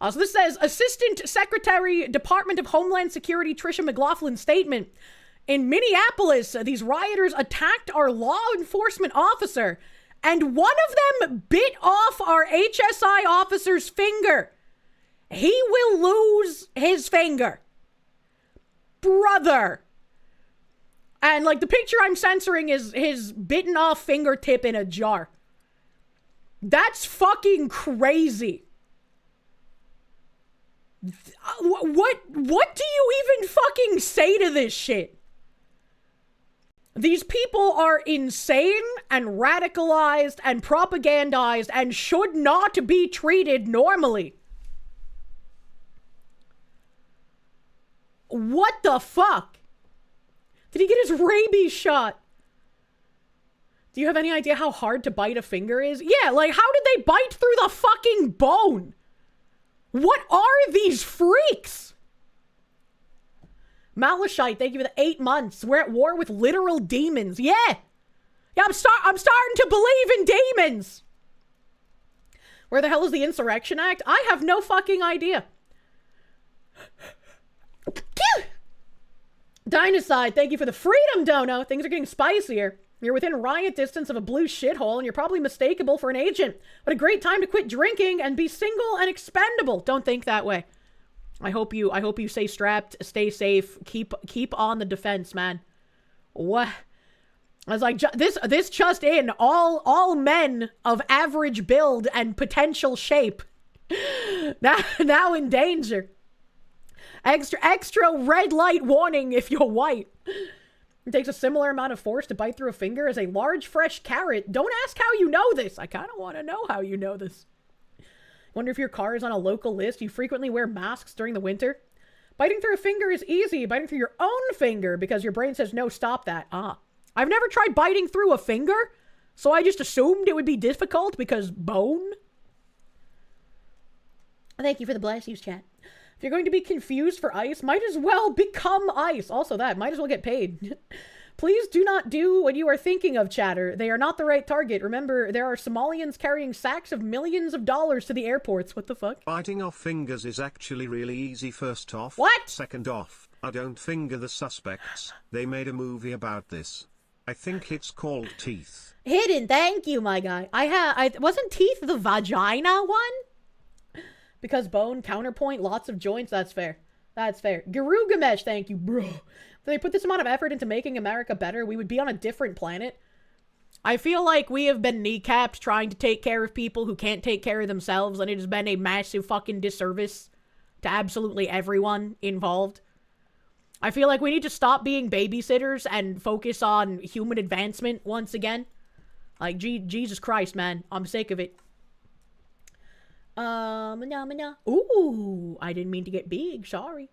So this says, Assistant Secretary, Department of Homeland Security, Tricia McLaughlin's statement. In Minneapolis, these rioters attacked our law enforcement officer, and one of them bit off our HSI officer's finger. He will lose his finger. Brother. And, like, the picture I'm censoring is his bitten off fingertip in a jar. That's fucking crazy. What do you even fucking say to this shit? These people are insane and radicalized and propagandized and should not be treated normally. What the fuck? Did he get his rabies shot? Do you have any idea how hard to bite a finger is? Yeah, like, how did they bite through the fucking bone? What are these freaks? Malachite, thank you for the 8 months. We're at war with literal demons. Yeah. Yeah, I'm starting to believe in demons. Where the hell is the Insurrection Act? I have no fucking idea. Dynacide, thank you for the freedom dono. Things are getting spicier. You're within riot distance of a blue shithole, and you're probably mistakable for an agent. What a great time to quit drinking and be single and expendable. Don't think that way. I hope you stay strapped, stay safe, keep on the defense, man. What? I was like, this just in, all men of average build and potential shape now in danger. Extra red light warning if you're white. It takes a similar amount of force to bite through a finger as a large fresh carrot. Don't ask how you know this. I kind of want to know how you know this. Wonder if your car is on a local list. You frequently wear masks during the winter. Biting through a finger is easy. Biting through your own finger because your brain says, no, stop that. I've never tried biting through a finger, so I just assumed it would be difficult because bone. Thank you for the blessings, chat. If you're going to be confused for ice, might as well become ice. Also that, might as well get paid. Please do not do what you are thinking of, chatter. They are not the right target. Remember, there are Somalians carrying sacks of millions of dollars to the airports. What the fuck? Biting off fingers is actually really easy, first off. What? Second off, I don't finger the suspects. They made a movie about this. I think it's called Teeth. Hidden, thank you, my guy. Wasn't Teeth the vagina one? Because bone, counterpoint, lots of joints. That's fair. That's fair. Garugamesh, thank you, bro. If they put this amount of effort into making America better, we would be on a different planet. I feel like we have been kneecapped trying to take care of people who can't take care of themselves, and it has been a massive fucking disservice to absolutely everyone involved. I feel like we need to stop being babysitters and focus on human advancement once again. Like, Jesus Christ, man. I'm sick of it. Ooh, I didn't mean to get big. Sorry.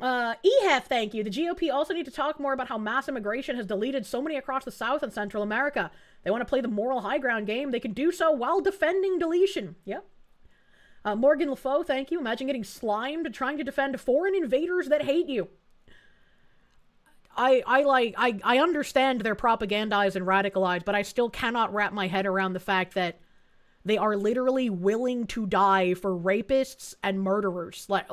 EHEF, thank you. The GOP also need to talk more about how mass immigration has deleted so many across the South and Central America. They want to play the moral high ground game. They can do so while defending deletion. Yep. Morgan LaFoe, thank you. Imagine getting slimed trying to defend foreign invaders that hate you. I understand they're propagandized and radicalized, but I still cannot wrap my head around the fact that they are literally willing to die for rapists and murderers. Like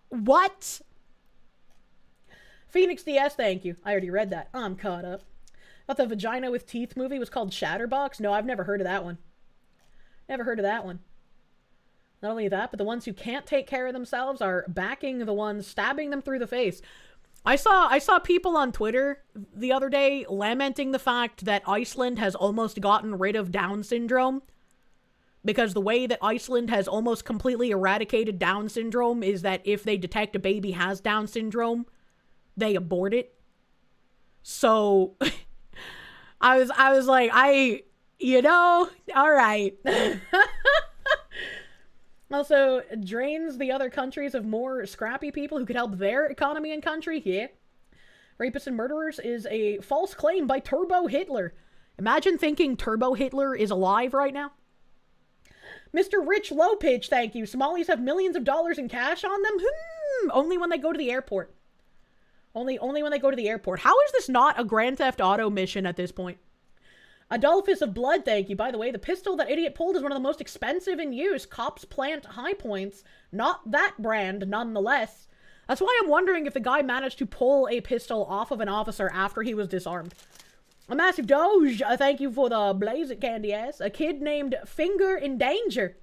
what? Phoenix DS, thank you. I already read that. I'm caught up. Thought the Vagina with Teeth movie was called Chatterbox? No, I've never heard of that one. Never heard of that one. Not only that, but the ones who can't take care of themselves are backing the ones stabbing them through the face. I saw people on Twitter the other day lamenting the fact that Iceland has almost gotten rid of Down syndrome. Because the way that Iceland has almost completely eradicated Down syndrome is that if they detect a baby has Down syndrome, they abort it. So, I was like, alright. Also, drains the other countries of more scrappy people who could help their economy and country. Yeah. Rapists and murderers is a false claim by Turbo Hitler. Imagine thinking Turbo Hitler is alive right now. Mr. Rich Lowpitch, thank you. Somalis have millions of dollars in cash on them? Only when they go to the airport. Only when they go to the airport. How is this not a Grand Theft Auto mission at this point? Adolphus of Blood, thank you. By the way, the pistol that idiot pulled is one of the most expensive in use. Cops plant high points. Not that brand, nonetheless. That's why I'm wondering if the guy managed to pull a pistol off of an officer after he was disarmed. A massive doge, thank you for the blaze it candy ass. A kid named Finger in Danger.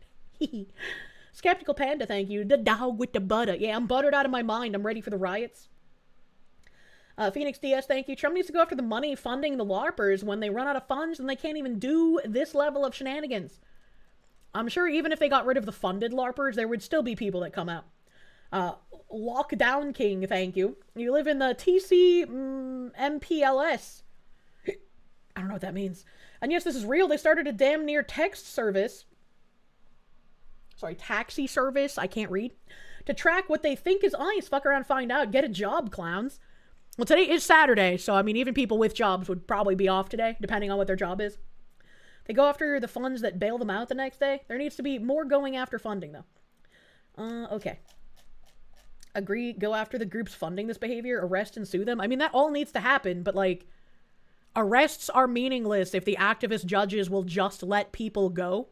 Skeptical Panda, thank you. The dog with the butter. Yeah, I'm buttered out of my mind. I'm ready for the riots. Phoenix DS, thank you. Trump needs to go after the money funding the LARPers. When they run out of funds, then they can't even do this level of shenanigans. I'm sure even if they got rid of the funded LARPers, there would still be people that come out. Lockdown King, thank you. You live in the TC MPLS. I don't know what that means. And yes, this is real. They started a damn near text service. Sorry, taxi service. I can't read. To track what they think is ice. Fuck around, find out. Get a job, clowns. Well, today is Saturday, so I mean, even people with jobs would probably be off today, depending on what their job is. They go after the funds that bail them out the next day. There needs to be more going after funding, though. Okay. Agree, go after the groups funding this behavior, arrest and sue them. I mean, that all needs to happen, but, like, arrests are meaningless if the activist judges will just let people go.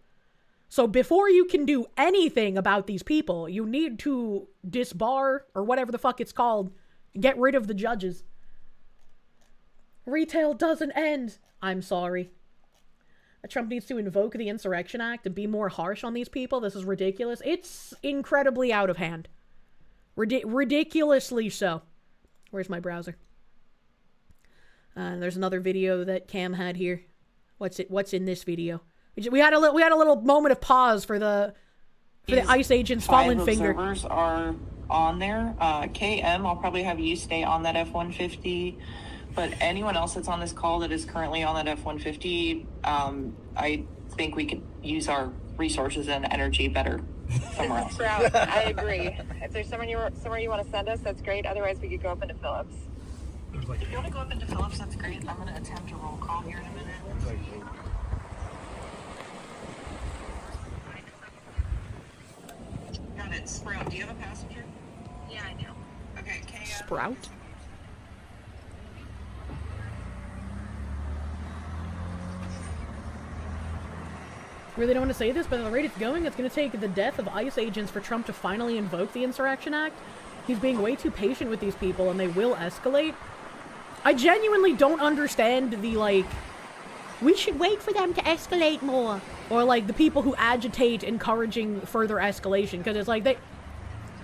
So before you can do anything about these people, you need to disbar, or whatever the fuck it's called, get rid of the judges. Retail doesn't end. I'm sorry. Trump needs to invoke the Insurrection Act and be more harsh on these people. This is ridiculous. It's incredibly out of hand. Ridiculously so. Where's my browser? There's another video that Cam had here. What's in this video? We had a little moment of pause for the Ice Agent's fallen finger. 5 observers are on there. KM, I'll probably have you stay on that F-150. But anyone else that's on this call that is currently on that F-150, I think we could use our resources and energy better somewhere else. Sprout, I agree. If there's somewhere you want to send us, that's great. Otherwise, we could go up into Phillips. If you want to go up into Phillips, that's great. I'm going to attempt a roll call here in a minute. Got it. Sprout, do you have a passenger? Yeah, I do. Okay, KM. Sprout? Really don't want to say this, but at the rate it's going, it's going to take the death of ICE agents for Trump to finally invoke the Insurrection Act. He's being way too patient with these people, and they will escalate. I genuinely don't understand the, like, we should wait for them to escalate more. Or, like, the people who agitate encouraging further escalation. Because it's like,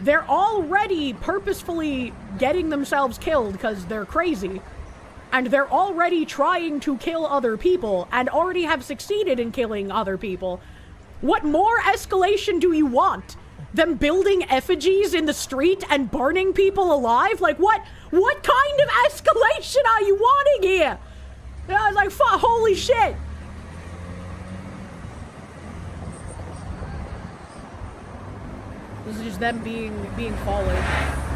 they're already purposefully getting themselves killed because they're crazy. And they're already trying to kill other people, and already have succeeded in killing other people. What more escalation do you want? Them building effigies in the street and burning people alive? Like, what kind of escalation are you wanting here? I was like, fuck, holy shit. This is just them being followed.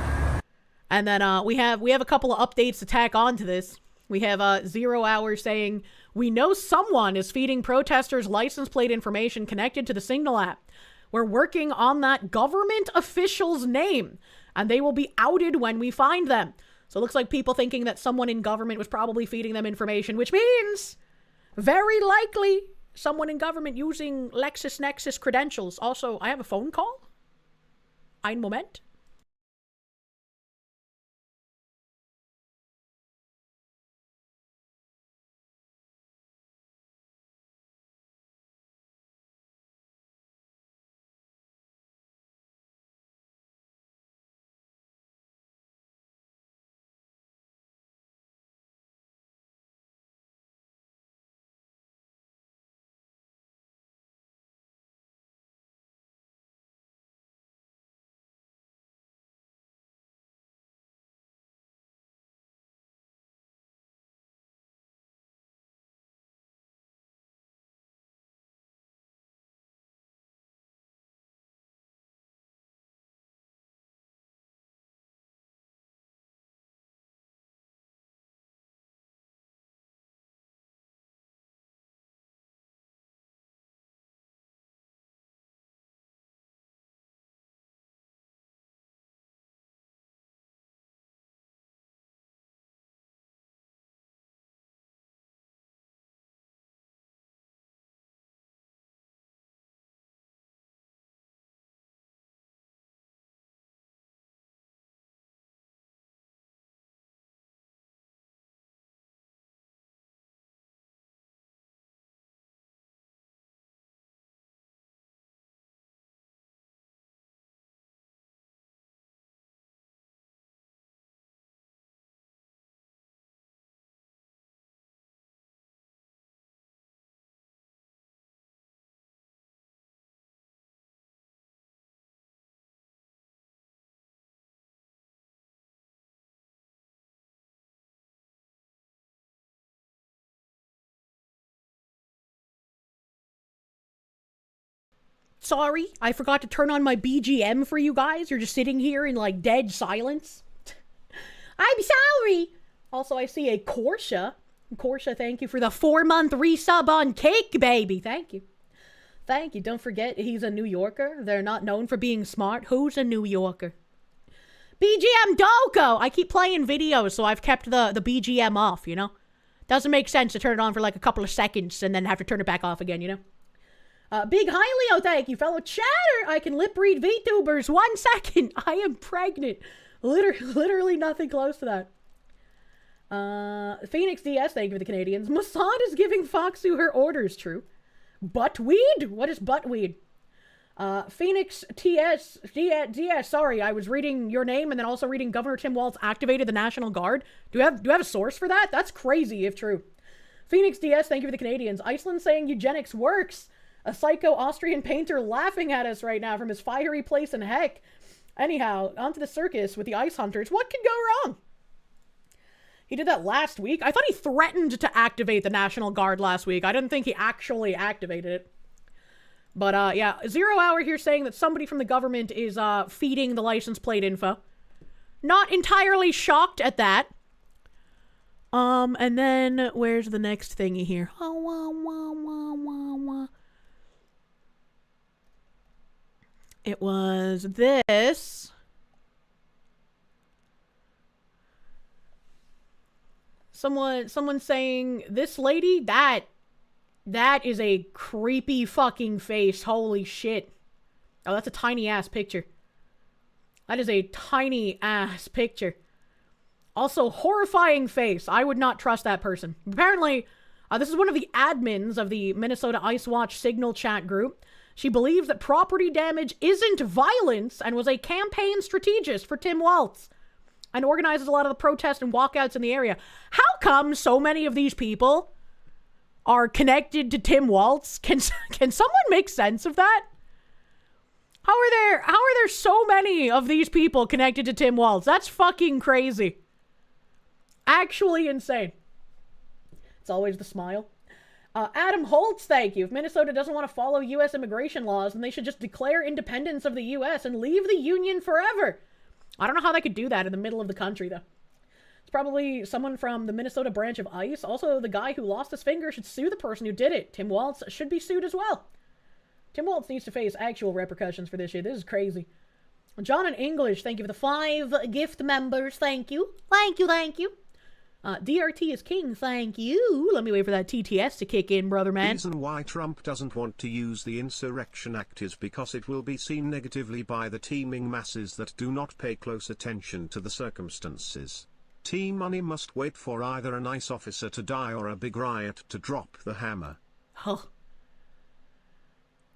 And then we have a couple of updates to tack on to this. We have 0 Hour saying, we know someone is feeding protesters license plate information connected to the Signal app. We're working on that government official's name, and they will be outed when we find them. So it looks like people thinking that someone in government was probably feeding them information, which means very likely someone in government using LexisNexis credentials. Also, I have a phone call. Ein Moment. Sorry, I forgot to turn on my BGM for you guys. You're just sitting here in, like, dead silence. I'm sorry. Also, I see a Kirsche. Kirsche, thank you for the 4-month resub on Cake, baby. Thank you. Thank you. Don't forget, he's a New Yorker. They're not known for being smart. Who's a New Yorker? BGM Doko! I keep playing videos, so I've kept the BGM off, you know? Doesn't make sense to turn it on for, like, a couple of seconds and then have to turn it back off again, you know? Big Hi Leo, thank you. Fellow chatter, I can lip read VTubers 1 second. I am pregnant. Literally nothing close to that. Phoenix DS, thank you for the Canadians. Mossad is giving Foxu her orders, true. Buttweed? What is buttweed? Phoenix DS, sorry, I was reading your name and then also reading Governor Tim Walz activated the National Guard. Do you have a source for that? That's crazy if true. Phoenix DS, thank you for the Canadians. Iceland saying eugenics works. A psycho Austrian painter laughing at us right now from his fiery place in heck. Anyhow, onto the circus with the ice hunters. What could go wrong? He did that last week. I thought he threatened to activate the National Guard last week. I didn't think he actually activated it. But, yeah, 0 Hour here saying that somebody from the government is, feeding the license plate info. Not entirely shocked at that. And then, where's the next thingy here? It was this. Someone saying, this lady, that is a creepy fucking face. Holy shit. Oh, that's a tiny ass picture. That is a tiny ass picture. Also, horrifying face. I would not trust that person. Apparently, this is one of the admins of the Minnesota Ice Watch Signal chat group. She believes that property damage isn't violence and was a campaign strategist for Tim Walz and organizes a lot of the protests and walkouts in the area. How come so many of these people are connected to Tim Walz? Can someone make sense of that? How are there so many of these people connected to Tim Walz? That's fucking crazy. Actually insane. It's always the smile. Adam Holtz, thank you. If Minnesota doesn't want to follow U.S. immigration laws, then they should just declare independence of the U.S. and leave the Union forever. I don't know how they could do that in the middle of the country, though. It's probably someone from the Minnesota branch of ICE. Also, the guy who lost his finger should sue the person who did it. Tim Waltz should be sued as well. Tim Waltz needs to face actual repercussions for this shit. This is crazy. John in English, thank you for the 5 gift members. Thank you. Thank you, thank you. DRT is king, thank you. Let me wait for that TTS to kick in, brother man. The reason why Trump doesn't want to use the Insurrection Act is because it will be seen negatively by the teeming masses that do not pay close attention to the circumstances. Team Money must wait for either an ICE officer to die or a big riot to drop the hammer. Oh.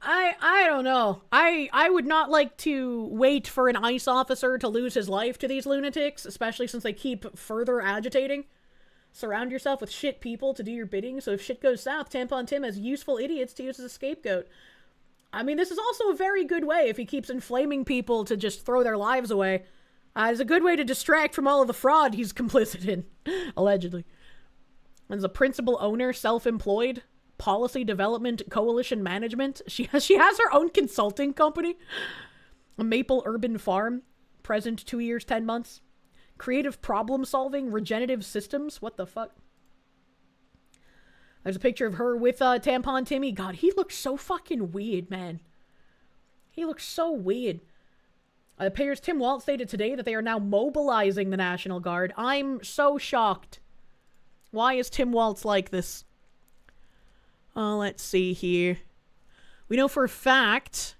I don't know. I would not like to wait for an ICE officer to lose his life to these lunatics, especially since they keep further agitating. Surround yourself with shit people to do your bidding, so if shit goes south, Tampon Tim has useful idiots to use as a scapegoat. I mean, this is also a very good way if he keeps inflaming people to just throw their lives away. It's a good way to distract from all of the fraud he's complicit in, allegedly. As a principal owner, self-employed, policy development, coalition management. She has her own consulting company. A Maple Urban Farm, present 2 years, 10 months. Creative problem solving, regenerative systems. What the fuck? There's a picture of her with Tampon Timmy. God, he looks so fucking weird, man. He looks so weird. The payers Tim Waltz stated today that they are now mobilizing the National Guard. I'm so shocked. Why is Tim Waltz like this? Let's see here. We know for a fact...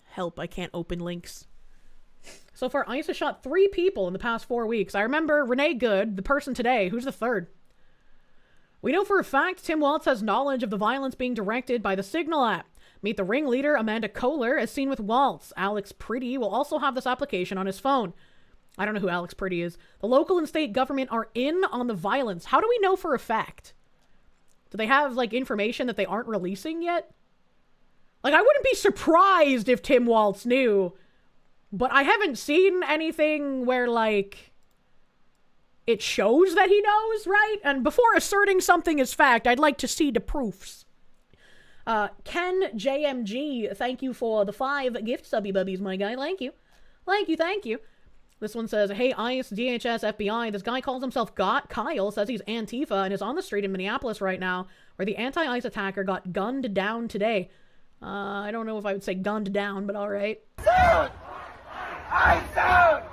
Help, I can't open links. So far, ICE has shot 3 people in the past 4 weeks. I remember Renee Good, the person today. Who's the third? We know for a fact Tim Waltz has knowledge of the violence being directed by the Signal app. Meet the ringleader, Amanda Kohler, as seen with Waltz. Alex Pretty will also have this application on his phone. I don't know who Alex Pretty is. The local and state government are in on the violence. How do we know for a fact? Do they have, like, information that they aren't releasing yet? Like, I wouldn't be surprised if Tim Waltz knew. But I haven't seen anything where, like, it shows that he knows, right? And before asserting something as fact, I'd like to see the proofs. Ken JMG, thank you for the 5 gift subby bubbies, my guy. Thank you. Thank you, thank you. This one says, hey, ICE, DHS, FBI, this guy calls himself Kyle, says he's Antifa, and is on the street in Minneapolis right now, where the anti-ICE attacker got gunned down today. I don't know if I would say gunned down, but alright. ICE out!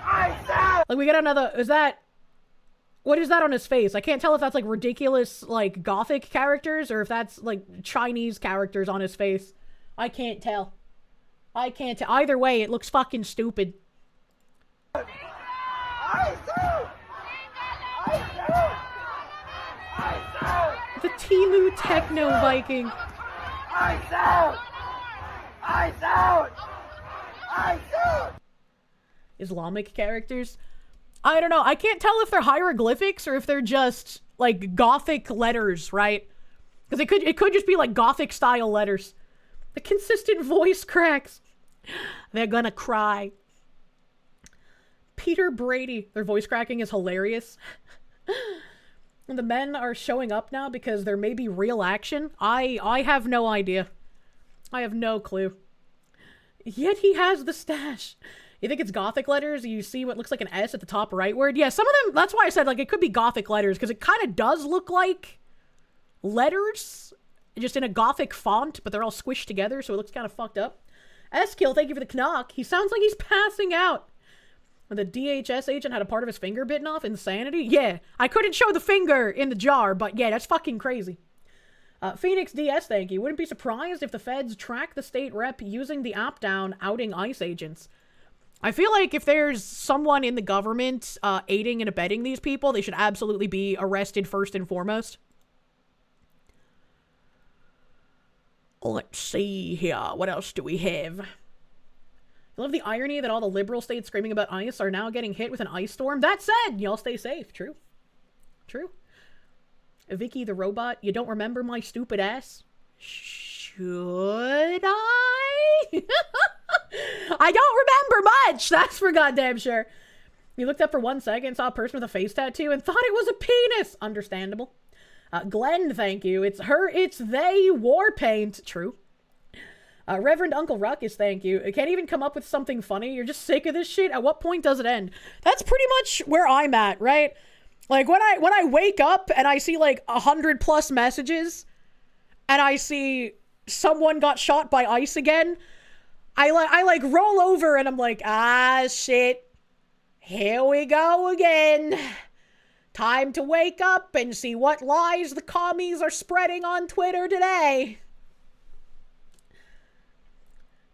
ICE out! Like, we get another, what is that on his face? I can't tell if that's, like, ridiculous, like, gothic characters, or if that's, like, Chinese characters on his face. I can't tell. I can't tell. Either way, it looks fucking stupid. ICE out! ICE out! ICE out! The Temu Techno Viking. ICE out! ICE out! ICE out! Islamic characters? I don't know. I can't tell if they're hieroglyphics or if they're just, like, gothic letters, right? Because it could just be, like, gothic-style letters. The consistent voice cracks. They're gonna cry. Peter Brady. Their voice cracking is hilarious. And the men are showing up now because there may be real action. I have no idea. I have no clue. Yet he has the stash. You think it's gothic letters? You see what looks like an S at the top right word? Yeah, some of them, that's why I said, like, it could be gothic letters, because it kind of does look like letters, just in a gothic font, but they're all squished together, so it looks kind of fucked up. S-Kill, thank you for the knock. He sounds like he's passing out. And the DHS agent had a part of his finger bitten off. Insanity? Yeah, I couldn't show the finger in the jar, but yeah, that's fucking crazy. Phoenix DS, thank you. Wouldn't be surprised if the feds track the state rep using the app down, outing ICE agents. I feel like if there's someone in the government aiding and abetting these people, they should absolutely be arrested first and foremost. Let's see here. What else do we have? I love the irony that all the liberal states screaming about ICE are now getting hit with an ice storm. That said, y'all stay safe. True. True. Vicky the robot, you don't remember my stupid ass? Should I? I don't remember much, that's for goddamn sure. You looked up for 1 second, saw a person with a face tattoo, and thought it was a penis. Understandable. Glenn, thank you. It's her, it's they, war paint. True. Reverend Uncle Ruckus, thank you. I can't even come up with something funny. You're just sick of this shit. At what point does it end? That's pretty much where I'm at, right? Like, when I wake up and I see, like, 100+ messages, and I see someone got shot by ice again, I roll over and I'm like, ah, shit. Here we go again. Time to wake up and see what lies the commies are spreading on Twitter today.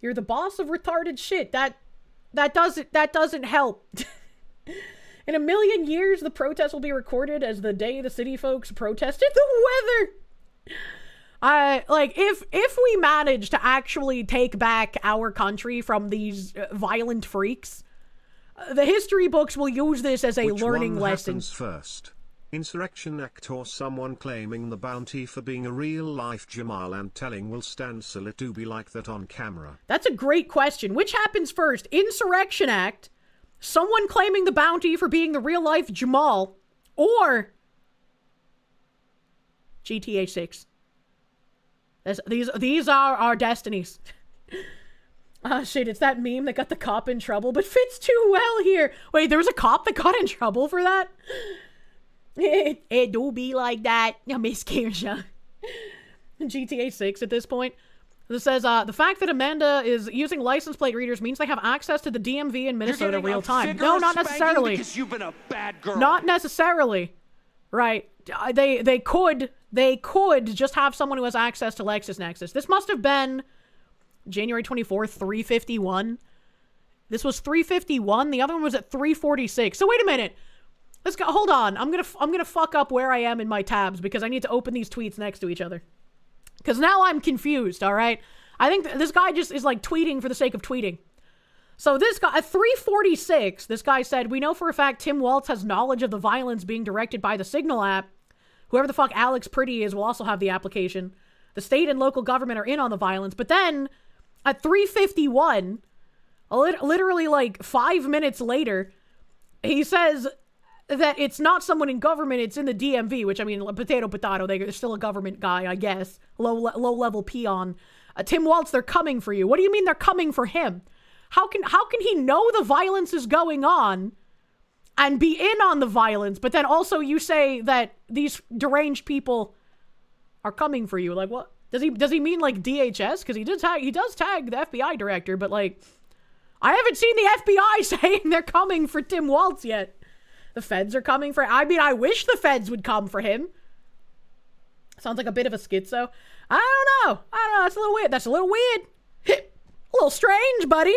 You're the boss of retarded shit. That doesn't help. In a million years, the protest will be recorded as the day the city folks protested the weather. If we manage to actually take back our country from these violent freaks, the history books will use this as a learning lesson. Which one happens first? Insurrection Act or someone claiming the bounty for being a real-life Jamal and telling will stand still it do be like that on camera? That's a great question. Which happens first? Insurrection Act, someone claiming the bounty for being the real-life Jamal, or GTA 6? These are our destinies. Ah, shit, it's that meme that got the cop in trouble, but fits too well here. Wait, there was a cop that got in trouble for that? It do be like that, Miss Kirsche. GTA 6 at this point. This says, the fact that Amanda is using license plate readers means they have access to the DMV in Minnesota real time. No, not necessarily. Because you've been a bad girl. Not necessarily. Right. They could just have someone who has access to LexisNexis. This must have been January 24th, 351. This was 351. The other one was at 346. So wait a minute. Let's go. Hold on. I'm gonna fuck up where I am in my tabs because I need to open these tweets next to each other. Because now I'm confused. All right. I think this guy just is like tweeting for the sake of tweeting. So this guy at 346, this guy said, "We know for a fact Tim Waltz has knowledge of the violence being directed by the Signal app. Whoever the fuck Alex Pretty is will also have the application. The state and local government are in on the violence." But then at 351, literally like 5 minutes later, he says that it's not someone in government, it's in the DMV, which, I mean, potato, they're still a government guy, I guess. Low-level peon. Tim Waltz, they're coming for you. What do you mean they're coming for him? How can he know the violence is going on and be in on the violence, but then also you say that these deranged people are coming for you? Like, what? Does he mean like DHS? Because he does tag the FBI director, but like, I haven't seen the FBI saying they're coming for Tim Waltz yet. The feds are coming for... I mean, I wish the feds would come for him. Sounds like a bit of a schizo. I don't know. That's a little weird. That's a little weird. A little strange, buddy.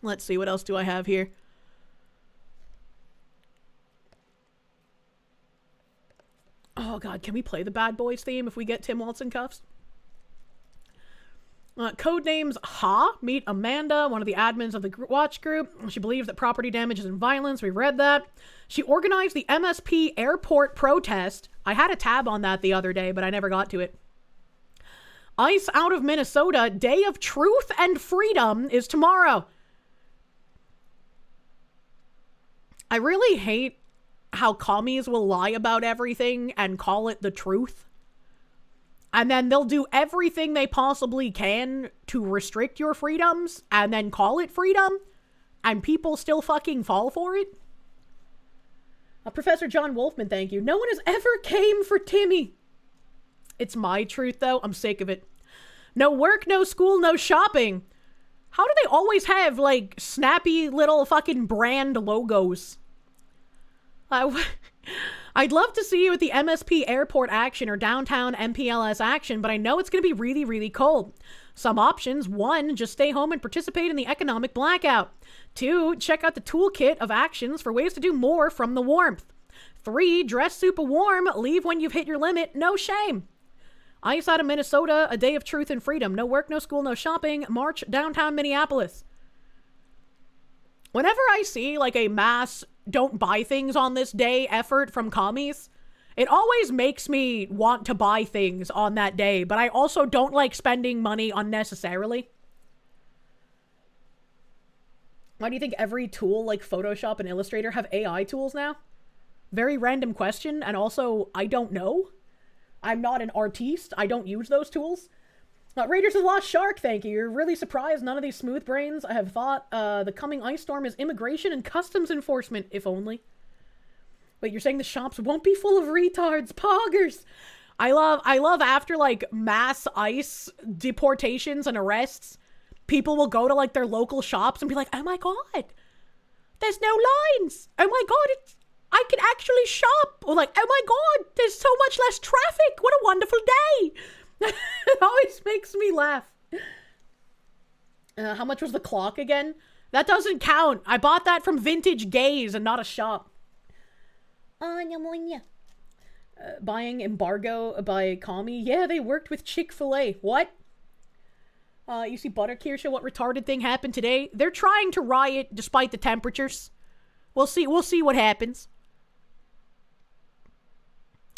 Let's see. What else do I have here? Oh, God. Can we play the Bad Boys theme if we get Tim Waltz in cuffs? Codenames Ha, meet Amanda, one of the admins of the watch group. She believes that property damage is in violence. We read that. She organized the MSP airport protest. I had a tab on that the other day, but I never got to it. Ice out of Minnesota. Day of Truth and Freedom is tomorrow. I really hate how commies will lie about everything and call it the truth. And then they'll do everything they possibly can to restrict your freedoms and then call it freedom. And people still fucking fall for it. Professor John Wolfman, thank you. No one has ever came for Timmy. It's my truth, though. I'm sick of it. No work, no school, no shopping. How do they always have, like, snappy little fucking brand logos? I'd love to see you at the MSP airport action or downtown MPLS action, but I know it's going to be really, really cold. Some options: 1, just stay home and participate in the economic blackout. 2, check out the toolkit of actions for ways to do more from the warmth. 3, dress super warm, leave when you've hit your limit, no shame. Ice out of Minnesota, a day of truth and freedom. No work, no school, no shopping. March downtown Minneapolis. Whenever I see like a mass don't buy things on this day effort from commies, it always makes me want to buy things on that day, but I also don't like spending money unnecessarily. Why do you think every tool like Photoshop and Illustrator have AI tools now? Very random question, and also, I don't know. I'm not an artiste. I don't use those tools. Raiders of the Lost Shark, thank you. You're really surprised none of these smooth brains have thought the coming ice storm is immigration and customs enforcement, if only. But you're saying the shops won't be full of retards, poggers. I love after, like, mass ice deportations and arrests, people will go to, like, their local shops and be like, oh my god, there's no lines. Oh my god, I can actually shop. Or like, oh my god, there's so much less traffic. What a wonderful day. It always makes me laugh. How much was the clock again? That doesn't count. I bought that from Vintage Gaze and not a shop. Buying Embargo by Kami. Yeah, they worked with Chick-fil-A. What? You see Butter Kirsche, what retarded thing happened today? They're trying to riot despite the temperatures. We'll see what happens.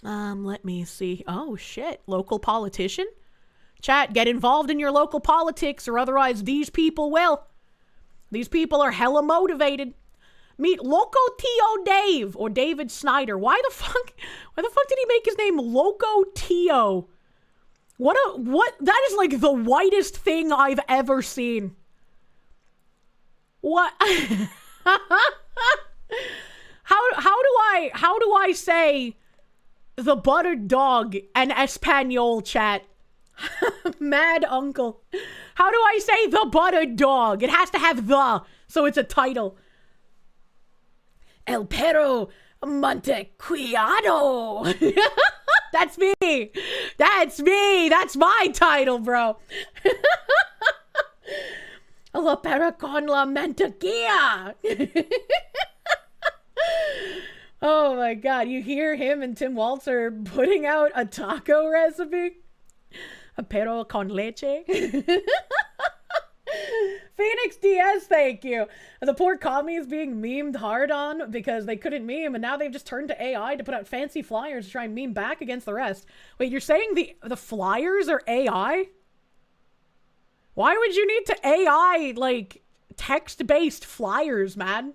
Let me see. Oh, shit. Local politician? Chat, get involved in your local politics or otherwise these people will. These people are hella motivated. Meet Loco Tio Dave or David Snyder. Why the fuck did he make his name Loco Tio? What that is like the whitest thing I've ever seen. What? How do I say the buttered dog in Espanol, chat? Mad uncle. How do I say the buttered dog? It has to have the, so it's a title. El Perro Montecriado. That's me. That's me. That's my title, bro. La Perra con la Mantequilla. Oh my god, you hear him and Tim Waltz putting out a taco recipe? A perro con leche? Phoenix DS, thank you. The poor commies being memed hard on because they couldn't meme, and now they've just turned to AI to put out fancy flyers to try and meme back against the rest. Wait, you're saying the flyers are AI? Why would you need to AI, like, text-based flyers, man?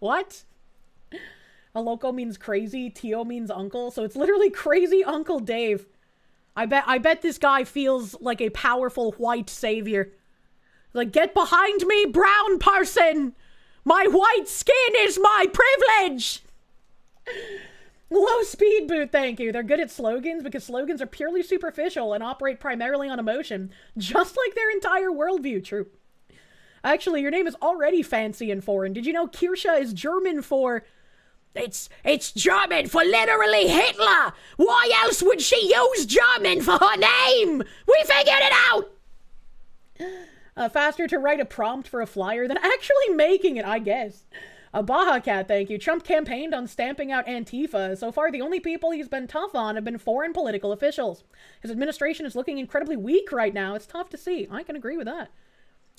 What? A loco means crazy, Tio means uncle, so it's literally Crazy Uncle Dave. I bet this guy feels like a powerful white savior. Like, get behind me, brown person! My white skin is my privilege! Low speed boot, thank you. They're good at slogans because slogans are purely superficial and operate primarily on emotion, just like their entire worldview. True. Actually, your name is already fancy and foreign. Did you know Kirsche is German for... It's German for literally Hitler! Why else would she use German for her name? We figured it out! Faster to write a prompt for a flyer than actually making it, I guess. A Baja Cat, thank you. Trump campaigned on stamping out Antifa. So far, the only people he's been tough on have been foreign political officials. His administration is looking incredibly weak right now. It's tough to see. I can agree with that.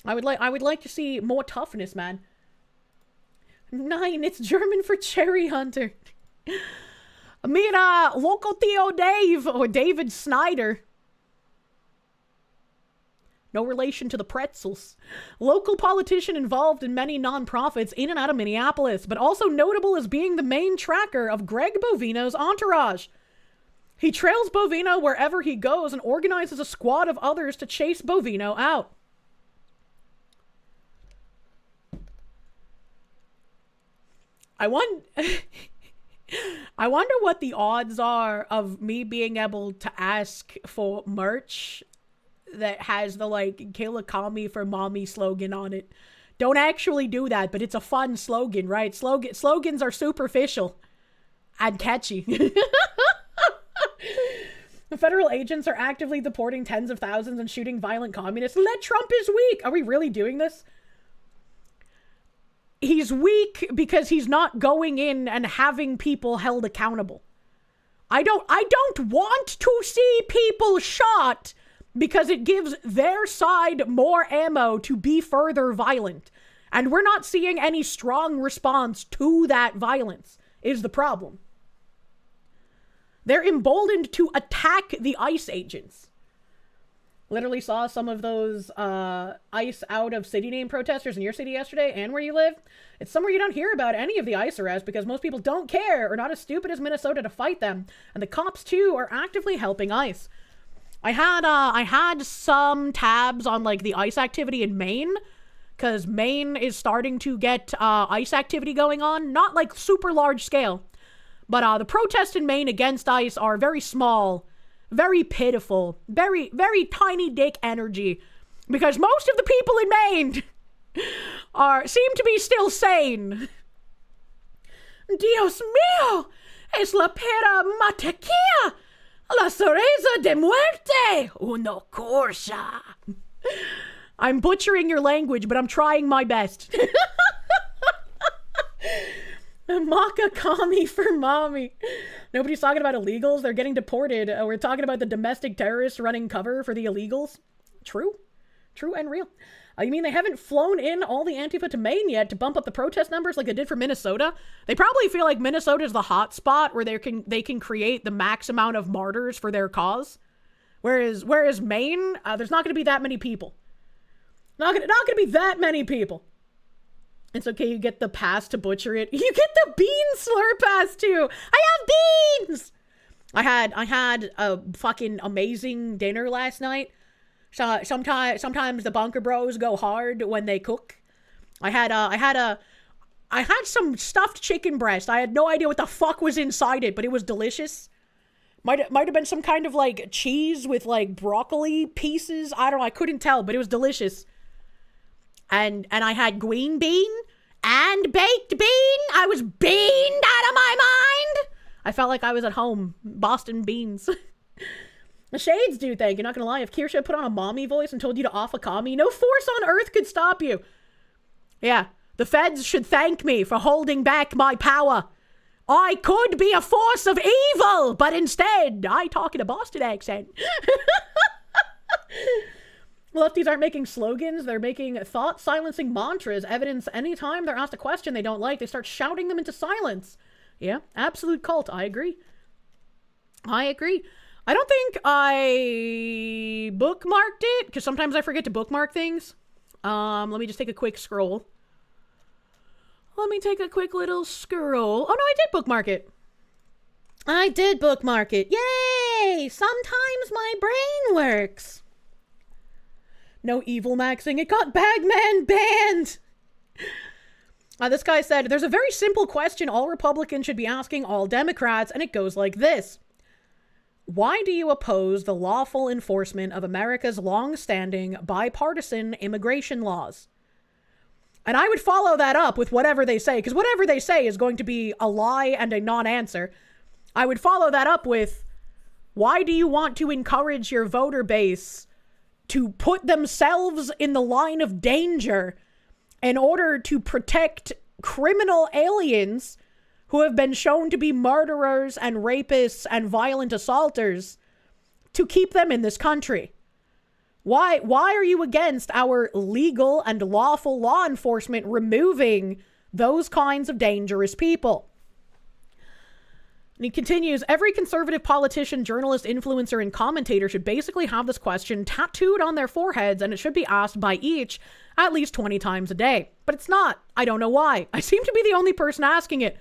I would like to see more toughness, man. 9, it's German for cherry hunter. Mira, local Tio Dave or David Snyder. No relation to the pretzels. Local politician involved in many nonprofits in and out of Minneapolis, but also notable as being the main tracker of Greg Bovino's entourage. He trails Bovino wherever he goes and organizes a squad of others to chase Bovino out. I wonder what the odds are of me being able to ask for merch that has the, like, kill a commie for mommy slogan on it. Don't actually do that, but it's a fun slogan, right? Slogans are superficial and catchy. The federal agents are actively deporting tens of thousands and shooting violent communists. Let Trump is weak. Are we really doing this? He's weak because he's not going in and having people held accountable. I don't want to see people shot because it gives their side more ammo to be further violent. And we're not seeing any strong response to that violence, is the problem. They're emboldened to attack the ICE agents. Literally saw some of those ICE out of city name protesters in your city yesterday and where you live. It's somewhere you don't hear about any of the ICE arrests because most people don't care or not as stupid as Minnesota to fight them. And the cops, too, are actively helping ICE. I had some tabs on like the ice activity in Maine, because Maine is starting to get ice activity going on, not like super large scale, but the protests in Maine against ice are very small, very pitiful, very, very tiny dick energy, because most of the people in Maine seem to be still sane. Dios mío, es la pera mataquilla, la cereza de muerte, uno corsa. I'm butchering your language, but I'm trying my best. Makakami for mommy. Nobody's talking about illegals. They're getting deported. We're talking about the domestic terrorists running cover for the illegals. True. True and real. You mean they haven't flown in all the Antifa to Maine yet to bump up the protest numbers like they did for Minnesota? They probably feel like Minnesota is the hot spot where they can create the max amount of martyrs for their cause. Whereas Maine, there's not going to be that many people. Not gonna be that many people. It's okay, you get the pass to butcher it. You get the bean slur pass too. I have beans! I had a fucking amazing dinner last night. So sometimes the bunker bros go hard when they cook. I had some stuffed chicken breast. I had no idea what the fuck was inside it, but it was delicious. Might have been some kind of like cheese with like broccoli pieces. I don't know, I couldn't tell, but it was delicious. And I had green bean and baked bean. I was beaned out of my mind. I felt like I was at home. Boston beans. The shades do think. You're not gonna lie. If Kirsche put on a mommy voice and told you to off a commie, no force on earth could stop you. Yeah, the feds should thank me for holding back my power. I could be a force of evil, but instead, I talk in a Boston accent. Lefties aren't making slogans, they're making thought-silencing mantras. Evidence anytime they're asked a question they don't like, they start shouting them into silence. Yeah, absolute cult. I agree. I don't think I bookmarked it, because sometimes I forget to bookmark things. Let me just take a quick scroll. Let me take a quick little scroll. Oh no, I did bookmark it. I did bookmark it. Yay! Sometimes my brain works. No evil maxing. It got Bagman banned. This guy said, there's a very simple question all Republicans should be asking all Democrats, and it goes like this. Why do you oppose the lawful enforcement of America's long-standing bipartisan immigration laws? And I would follow that up with whatever they say, because whatever they say is going to be a lie and a non-answer. I would follow that up with, why do you want to encourage your voter base to put themselves in the line of danger in order to protect criminal aliens who have been shown to be murderers and rapists and violent assaulters, to keep them in this country? Why are you against our legal and lawful law enforcement removing those kinds of dangerous people? And he continues, every conservative politician, journalist, influencer, and commentator should basically have this question tattooed on their foreheads, and it should be asked by each at least 20 times a day. But it's not. I don't know why. I seem to be the only person asking it.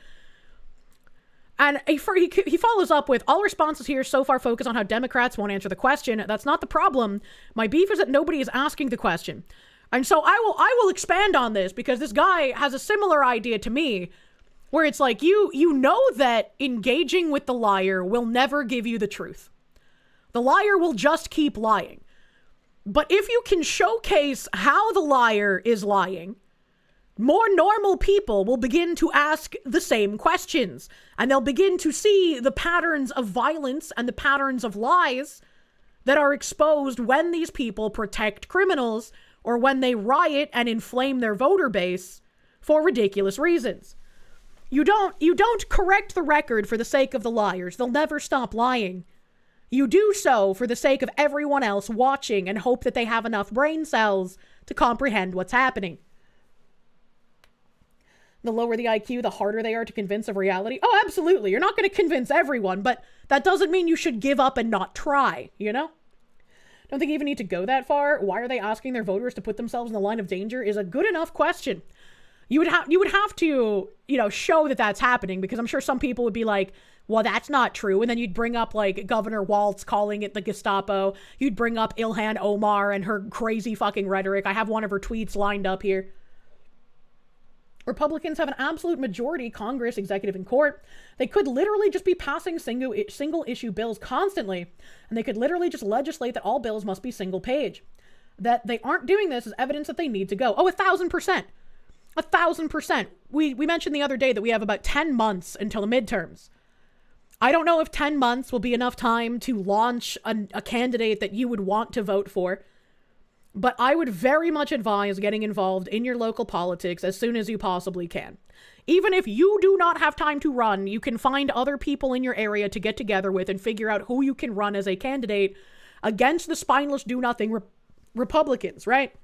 And he follows up with, all responses here so far focus on how Democrats won't answer the question. That's not the problem. My beef is that nobody is asking the question. And so I will expand on this, because this guy has a similar idea to me, where it's like, you know that engaging with the liar will never give you the truth. The liar will just keep lying. But if you can showcase how the liar is lying, more normal people will begin to ask the same questions, and they'll begin to see the patterns of violence and the patterns of lies that are exposed when these people protect criminals, or when they riot and inflame their voter base for ridiculous reasons. You don't correct the record for the sake of the liars. They'll never stop lying. You do so for the sake of everyone else watching and hope that they have enough brain cells to comprehend what's happening. The lower the IQ, the harder they are to convince of reality. Oh, absolutely. You're not going to convince everyone, but that doesn't mean you should give up and not try, you know? Don't think you even need to go that far. Why are they asking their voters to put themselves in the line of danger is a good enough question. You would have to, you know, show that that's happening, because I'm sure some people would be like, well, that's not true. And then you'd bring up like Governor Waltz calling it the Gestapo. You'd bring up Ilhan Omar and her crazy fucking rhetoric. I have one of her tweets lined up here. Republicans have an absolute majority, Congress, executive, and court. They could literally just be passing single issue bills constantly. And they could literally just legislate that all bills must be single page. That they aren't doing this is evidence that they need to go. Oh, 1,000%. 1,000%. We mentioned the other day that we have about 10 months until the midterms. I don't know if 10 months will be enough time to launch a candidate that you would want to vote for, but I would very much advise getting involved in your local politics as soon as you possibly can. Even if you do not have time to run, you can find other people in your area to get together with and figure out who you can run as a candidate against the spineless do-nothing Republicans, right?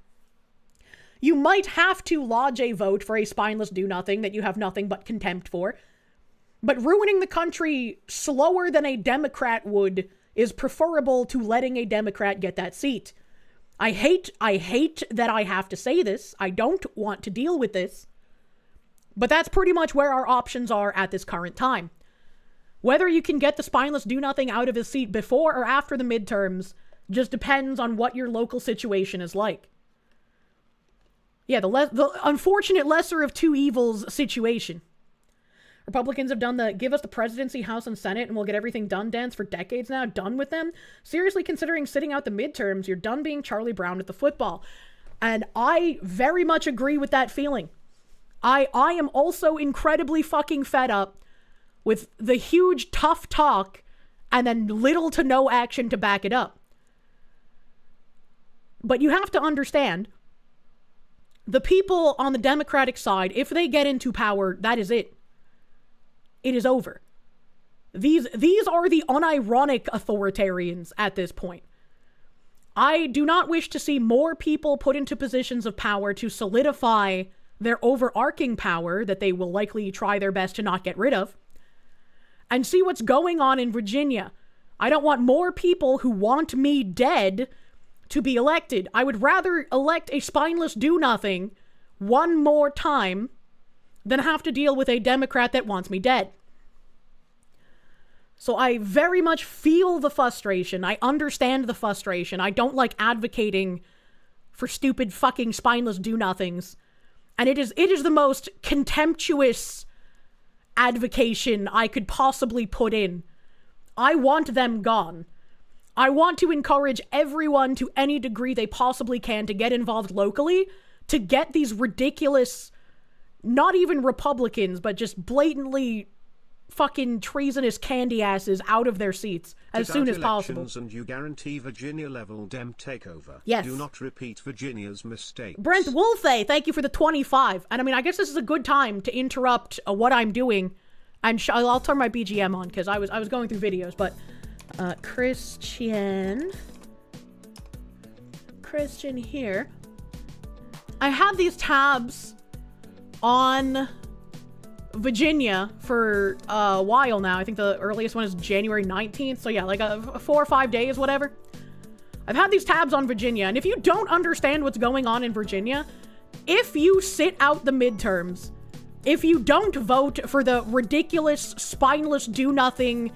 You might have to lodge a vote for a spineless do-nothing that you have nothing but contempt for. But ruining the country slower than a Democrat would is preferable to letting a Democrat get that seat. I hate that I have to say this. I don't want to deal with this. But that's pretty much where our options are at this current time. Whether you can get the spineless do-nothing out of his seat before or after the midterms just depends on what your local situation is like. Yeah, the unfortunate lesser of two evils situation. Republicans have done the give us the presidency, House, and Senate, and we'll get everything done dance for decades now. Done with them? Seriously considering sitting out the midterms, you're done being Charlie Brown at the football. And I very much agree with that feeling. I am also incredibly fucking fed up with the huge tough talk and then little to no action to back it up. But you have to understand, the people on the Democratic side, if they get into power, that is it. It is over. These are the unironic authoritarians at this point. I do not wish to see more people put into positions of power to solidify their overarching power that they will likely try their best to not get rid of. And see what's going on in Virginia. I don't want more people who want me dead to be elected. I would rather elect a spineless do-nothing one more time than have to deal with a Democrat that wants me dead. So I very much feel the frustration. I understand the frustration. I don't like advocating for stupid fucking spineless do-nothings. And it is the most contemptuous advocation I could possibly put in. I want them gone. I want to encourage everyone to any degree they possibly can to get involved locally, to get these ridiculous, not even Republicans, but just blatantly fucking treasonous candy asses out of their seats as soon as possible. And you guarantee Virginia level Dem takeover. Yes. Do not repeat Virginia's mistakes. Brent Wolfe, thank you for the 25. And I mean, I guess this is a good time to interrupt what I'm doing, and I'll turn my BGM on because I was going through videos, but Christian here. I have these tabs on Virginia for a while now. I think the earliest one is January 19th. So yeah, like 4 or 5 days, whatever. I've had these tabs on Virginia. And if you don't understand what's going on in Virginia, if you sit out the midterms, if you don't vote for the ridiculous, spineless do-nothing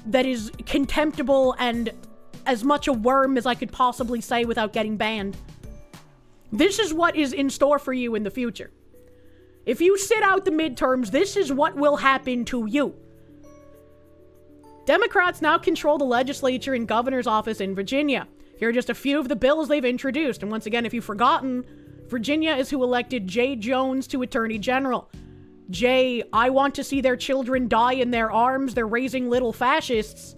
that is contemptible and as much a worm as I could possibly say without getting banned, this is what is in store for you in the future. If you sit out the midterms, this is what will happen to you. Democrats now control the legislature and governor's office in Virginia. Here are just a few of the bills they've introduced. And once again, if you've forgotten, Virginia is who elected Jay Jones to Attorney General. Jay, I want to see their children die in their arms. They're raising little fascists.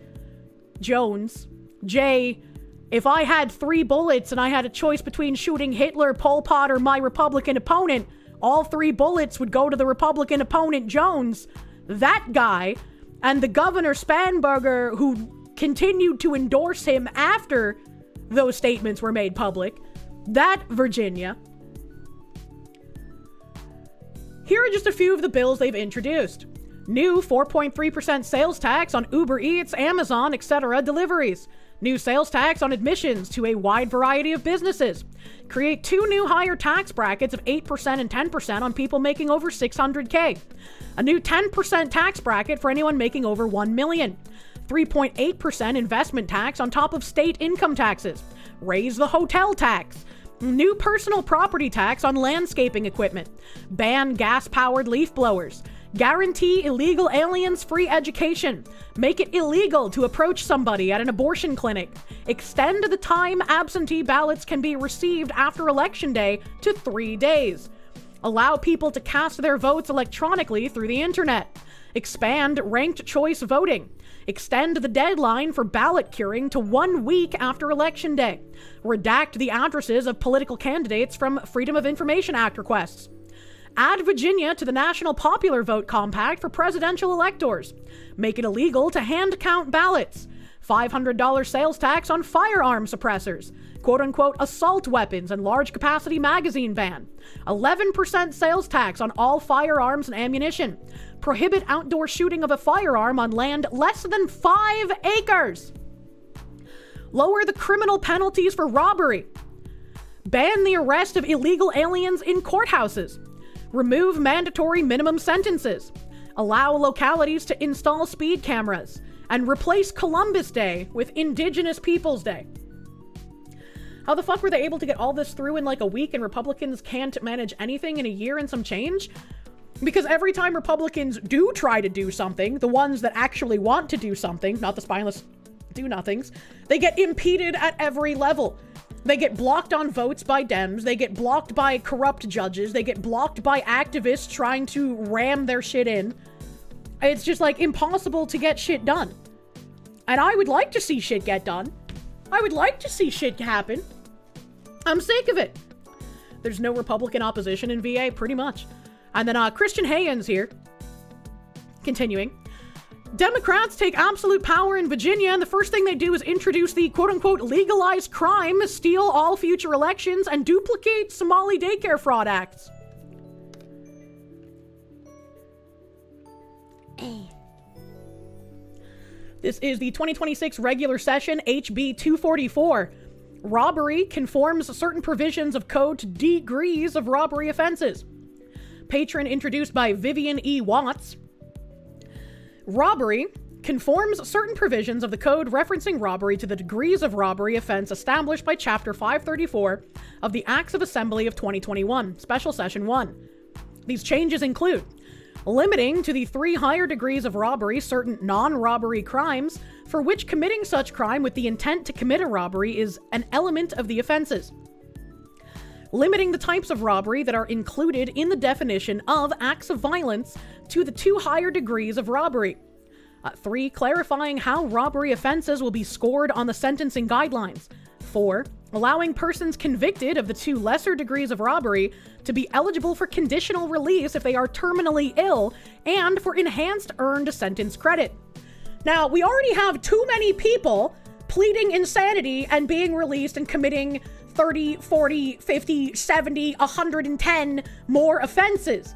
Jones. Jay, if I had 3 bullets and I had a choice between shooting Hitler, Pol Pot, or my Republican opponent, all 3 bullets would go to the Republican opponent, Jones. That guy, and the governor, Spanberger, who continued to endorse him after those statements were made public. That Virginia. Here are just a few of the bills they've introduced. New 4.3% sales tax on Uber Eats, Amazon, etc. deliveries. New sales tax on admissions to a wide variety of businesses. Create 2 new higher tax brackets of 8% and 10% on people making over 600K. A new 10% tax bracket for anyone making over 1 million. 3.8% investment tax on top of state income taxes. Raise the hotel tax. New personal property tax on landscaping equipment. Ban gas-powered leaf blowers. Guarantee illegal aliens free education. Make it illegal to approach somebody at an abortion clinic. Extend the time absentee ballots can be received after Election Day to 3 days. Allow people to cast their votes electronically through the internet. Expand ranked choice voting. Extend the deadline for ballot curing to 1 week after Election Day. Redact the addresses of political candidates from Freedom of Information Act requests. Add Virginia to the National Popular Vote Compact for presidential electors. Make it illegal to hand count ballots. $500 sales tax on firearm suppressors. Quote-unquote assault weapons and large capacity magazine ban. 11% sales tax on all firearms and ammunition. Prohibit outdoor shooting of a firearm on land less than 5 acres. Lower the criminal penalties for robbery. Ban the arrest of illegal aliens in courthouses. Remove mandatory minimum sentences. Allow localities to install speed cameras. And replace Columbus Day with Indigenous Peoples Day. How the fuck were they able to get all this through in like a week and Republicans can't manage anything in a year and some change? Because every time Republicans do try to do something, the ones that actually want to do something, not the spineless do-nothings, they get impeded at every level. They get blocked on votes by Dems, they get blocked by corrupt judges, they get blocked by activists trying to ram their shit in. It's just like impossible to get shit done. And I would like to see shit get done. I would like to see shit happen. I'm sick of it. There's no Republican opposition in VA, pretty much. And then Christian Haynes here. Continuing. Democrats take absolute power in Virginia, and the first thing they do is introduce the quote-unquote legalized crime, steal all future elections, and duplicate Somali daycare fraud acts. This is the 2026 regular session, HB 244. Robbery conforms certain provisions of code to degrees of robbery offenses. Patron introduced by Vivian E. Watts. Robbery conforms certain provisions of the code referencing robbery to the degrees of robbery offense established by Chapter 534 of the Acts of Assembly of 2021, Special Session 1. These changes include limiting to the 3 higher degrees of robbery certain non-robbery crimes for which committing such crime with the intent to commit a robbery is an element of the offenses. Limiting the types of robbery that are included in the definition of acts of violence to the 2 higher degrees of robbery. 3, clarifying how robbery offenses will be scored on the sentencing guidelines. 4, allowing persons convicted of the 2 lesser degrees of robbery to be eligible for conditional release if they are terminally ill and for enhanced earned sentence credit. Now, we already have too many people pleading insanity and being released and committing 30, 40, 50, 70, 110 more offenses.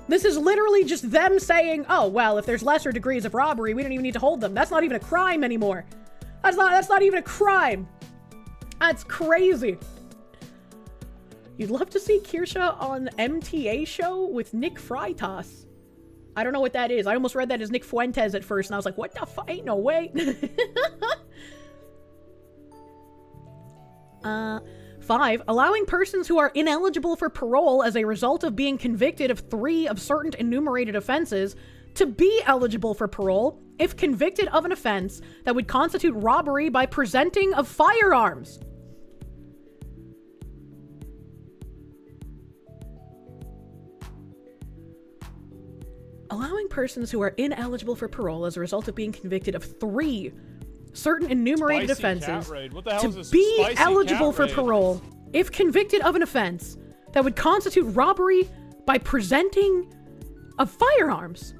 This is literally just them saying, oh, well, if there's lesser degrees of robbery, we don't even need to hold them. That's not even a crime anymore. That's not even a crime. That's crazy. You'd love to see Kirsche on MTA show with Nick Freitas. I don't know what that is. I almost read that as Nick Fuentes at first, and I was like, what the fuck? Ain't no way. 5, allowing persons who are ineligible for parole as a result of being convicted of 3 of certain enumerated offenses to be eligible for parole if convicted of an offense that would constitute robbery by presenting of firearms. Allowing persons who are ineligible for parole as a result of being convicted of 3 certain enumerated offenses to be eligible for parole if convicted of an offense that would constitute robbery by presenting of firearms.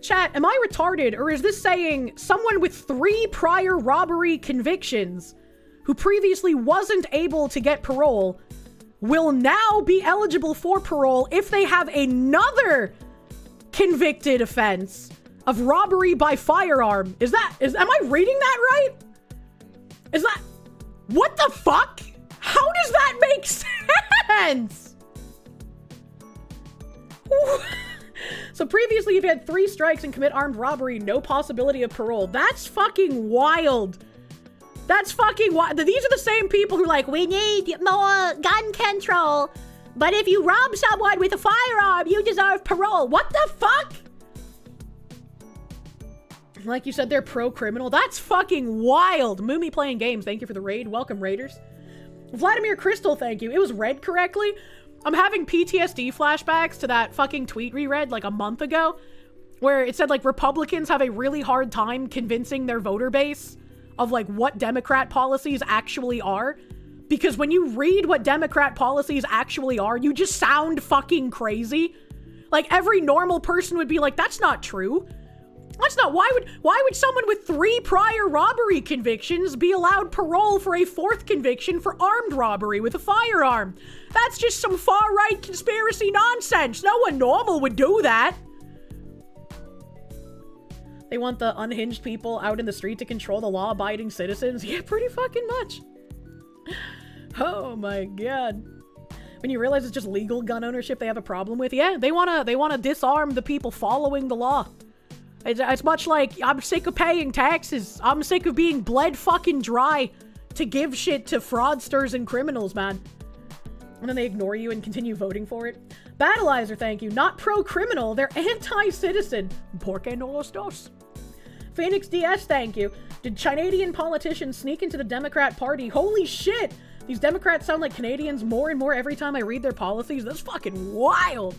Chat, am I retarded, or is this saying someone with 3 prior robbery convictions who previously wasn't able to get parole will now be eligible for parole if they have another convicted offense of robbery by firearm. Am I reading that right? Is that, what the fuck? How does that make sense? So previously, if you had 3 strikes and commit armed robbery, no possibility of parole. That's fucking wild. That's fucking wild. These are the same people who are like, we need more gun control. But if you rob someone with a firearm, you deserve parole. What the fuck? Like you said, they're pro-criminal. That's fucking wild. Moomy playing games. Thank you for the raid. Welcome, raiders. Vladimir Crystal, thank you. It was read correctly. I'm having PTSD flashbacks to that fucking tweet we read like a month ago, where it said like Republicans have a really hard time convincing their voter base of like what Democrat policies actually are. Because when you read what Democrat policies actually are, you just sound fucking crazy. Like every normal person would be like, that's not true. That's not, why would someone with 3 prior robbery convictions be allowed parole for a 4th conviction for armed robbery with a firearm? That's just some far-right conspiracy nonsense. No one normal would do that. They want the unhinged people out in the street to control the law-abiding citizens? Yeah, pretty fucking much. Oh my god. When you realize it's just legal gun ownership they have a problem with, yeah, they wanna disarm the people following the law. It's much like, I'm sick of paying taxes. I'm sick of being bled fucking dry to give shit to fraudsters and criminals, man. And then they ignore you and continue voting for it. Battleizer, thank you. Not pro-criminal, they're anti-citizen. Porque no los dos. Phoenix DS, thank you. Did Canadian politicians sneak into the Democrat Party? Holy shit! These Democrats sound like Canadians more and more every time I read their policies. That's fucking wild.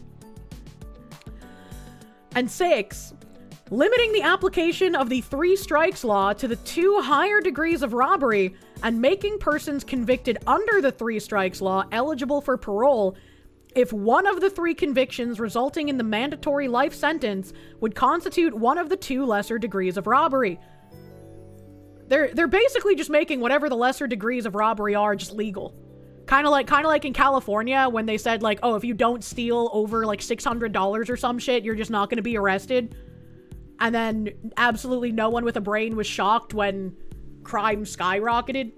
And 6. Limiting the application of the 3 strikes law to the 2 higher degrees of robbery and making persons convicted under the 3 strikes law eligible for parole if one of the 3 convictions resulting in the mandatory life sentence would constitute one of the 2 lesser degrees of robbery. They're basically just making whatever the lesser degrees of robbery are just legal. Kind of like in California when they said like, oh, if you don't steal over like $600 or some shit, you're just not going to be arrested. And then absolutely no one with a brain was shocked when crime skyrocketed.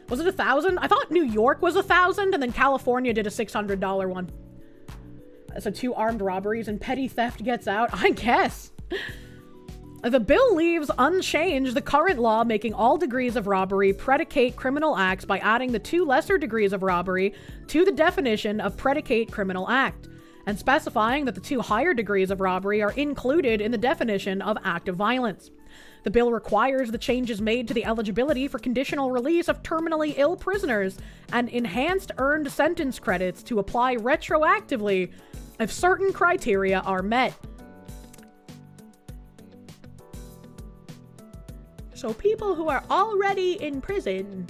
Was it 1,000? I thought New York was 1,000 and then California did a $600 one. So 2 armed robberies and petty theft gets out, I guess. The bill leaves unchanged the current law making all degrees of robbery predicate criminal acts by adding the 2 lesser degrees of robbery to the definition of predicate criminal act, and specifying that the 2 higher degrees of robbery are included in the definition of act of violence. The bill requires the changes made to the eligibility for conditional release of terminally ill prisoners and enhanced earned sentence credits to apply retroactively if certain criteria are met. So people who are already in prison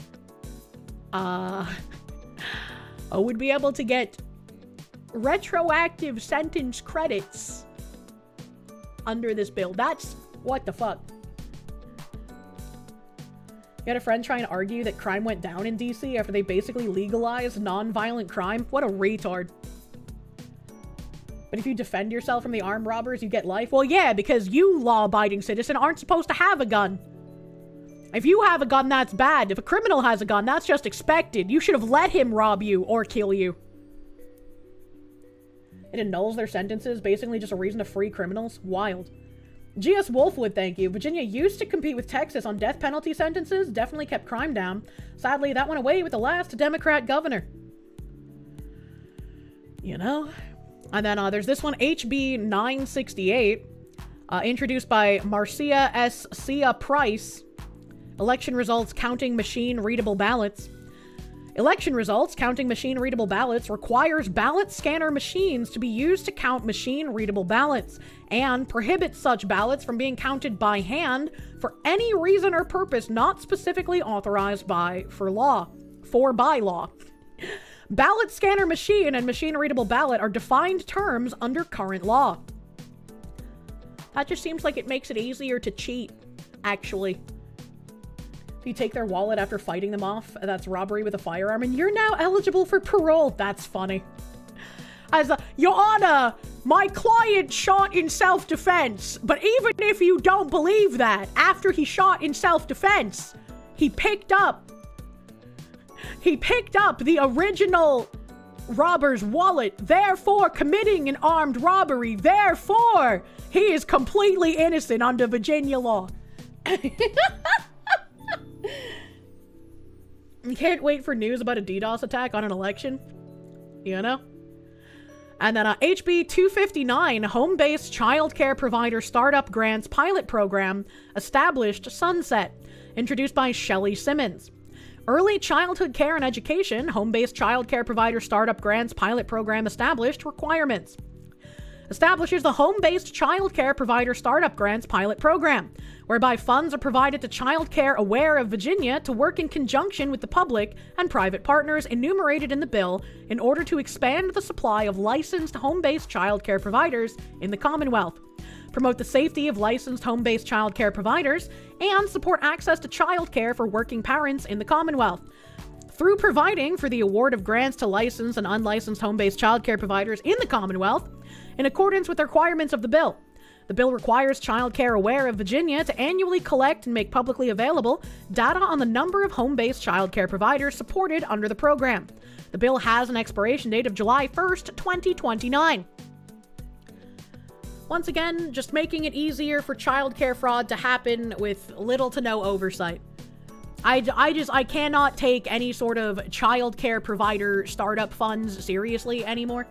would be able to get retroactive sentence credits under this bill. That's what the fuck. You had a friend try and argue that crime went down in DC after they basically legalized non-violent crime. What a retard. But if you defend yourself from the armed robbers, you get life. Well, yeah, because you, law-abiding citizen, aren't supposed to have a gun. If you have a gun, that's bad. If a criminal has a gun, that's just expected. You should have let him rob you or kill you. It annuls their sentences, basically just a reason to free criminals. Wild. GS Wolfwood, thank you. Virginia used to compete with Texas on death penalty sentences, definitely kept crime down. Sadly, that went away with the last Democrat governor. You know? And then there's this one, HB 968, introduced by Marcia S. Sia Price. Election results counting machine-readable ballots. Election results counting machine-readable ballots requires ballot scanner machines to be used to count machine-readable ballots and prohibits such ballots from being counted by hand for any reason or purpose not specifically authorized by law. Ballot scanner machine and machine-readable ballot are defined terms under current law. That just seems like it makes it easier to cheat, actually. If you take their wallet after fighting them off, that's robbery with a firearm, and you're now eligible for parole. That's funny. As Your Honor, my client shot in self-defense. But even if you don't believe that, after he shot in self-defense, he picked up the original robber's wallet, therefore committing an armed robbery. Therefore, he is completely innocent under Virginia law. You can't wait for news about a DDoS attack on an election, you know? And then HB 259, home-based childcare provider startup grants pilot program, established sunset, introduced by Shelley Simmons. Early childhood care and education, home-based childcare provider startup grants pilot program established requirements. Establishes the home-based childcare provider startup grants pilot program, whereby funds are provided to childcare aware of Virginia to work in conjunction with the public and private partners enumerated in the bill in order to expand the supply of licensed home-based childcare providers in the Commonwealth, promote the safety of licensed home-based childcare providers, and support access to childcare for working parents in the Commonwealth. Through providing for the award of grants to licensed and unlicensed home-based childcare providers in the Commonwealth, in accordance with the requirements of the bill. The bill requires Child Care Aware of Virginia to annually collect and make publicly available data on the number of home-based child care providers supported under the program. The bill has an expiration date of July 1st, 2029. Once again, just making it easier for childcare fraud to happen with little to no oversight. I cannot take any sort of childcare provider startup funds seriously anymore.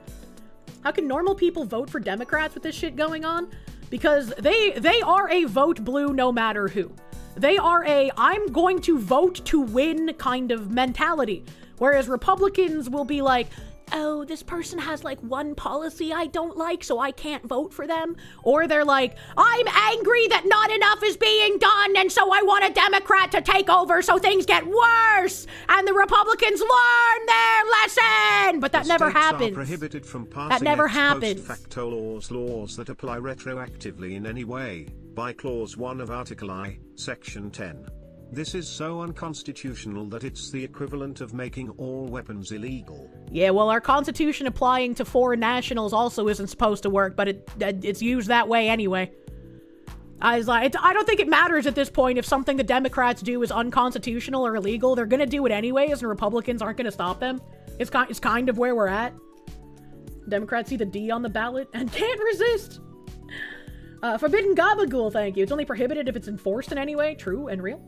How can normal people vote for Democrats with this shit going on? Because they are a vote blue no matter who. They are a I'm going to vote to win kind of mentality. Whereas Republicans will be like, oh, this person has like one policy I don't like, so I can't vote for them. Or they're like, I'm angry that not enough is being done, and so I want a Democrat to take over so things get worse, and the Republicans learn their lesson. But that never happens. Prohibited from passing that never happens. Post facto laws that apply retroactively in any way, by Clause 1 of Article I, Section 10. This is so unconstitutional that it's the equivalent of making all weapons illegal. Yeah, well, our constitution applying to foreign nationals also isn't supposed to work, but it's used that way anyway. I don't think it matters at this point if something the Democrats do is unconstitutional or illegal. They're gonna do it anyways, and Republicans aren't gonna stop them. It's kind of where we're at. Democrats see the D on the ballot and can't resist. Forbidden Gabagool, thank you. It's only prohibited if it's enforced in any way. True and real.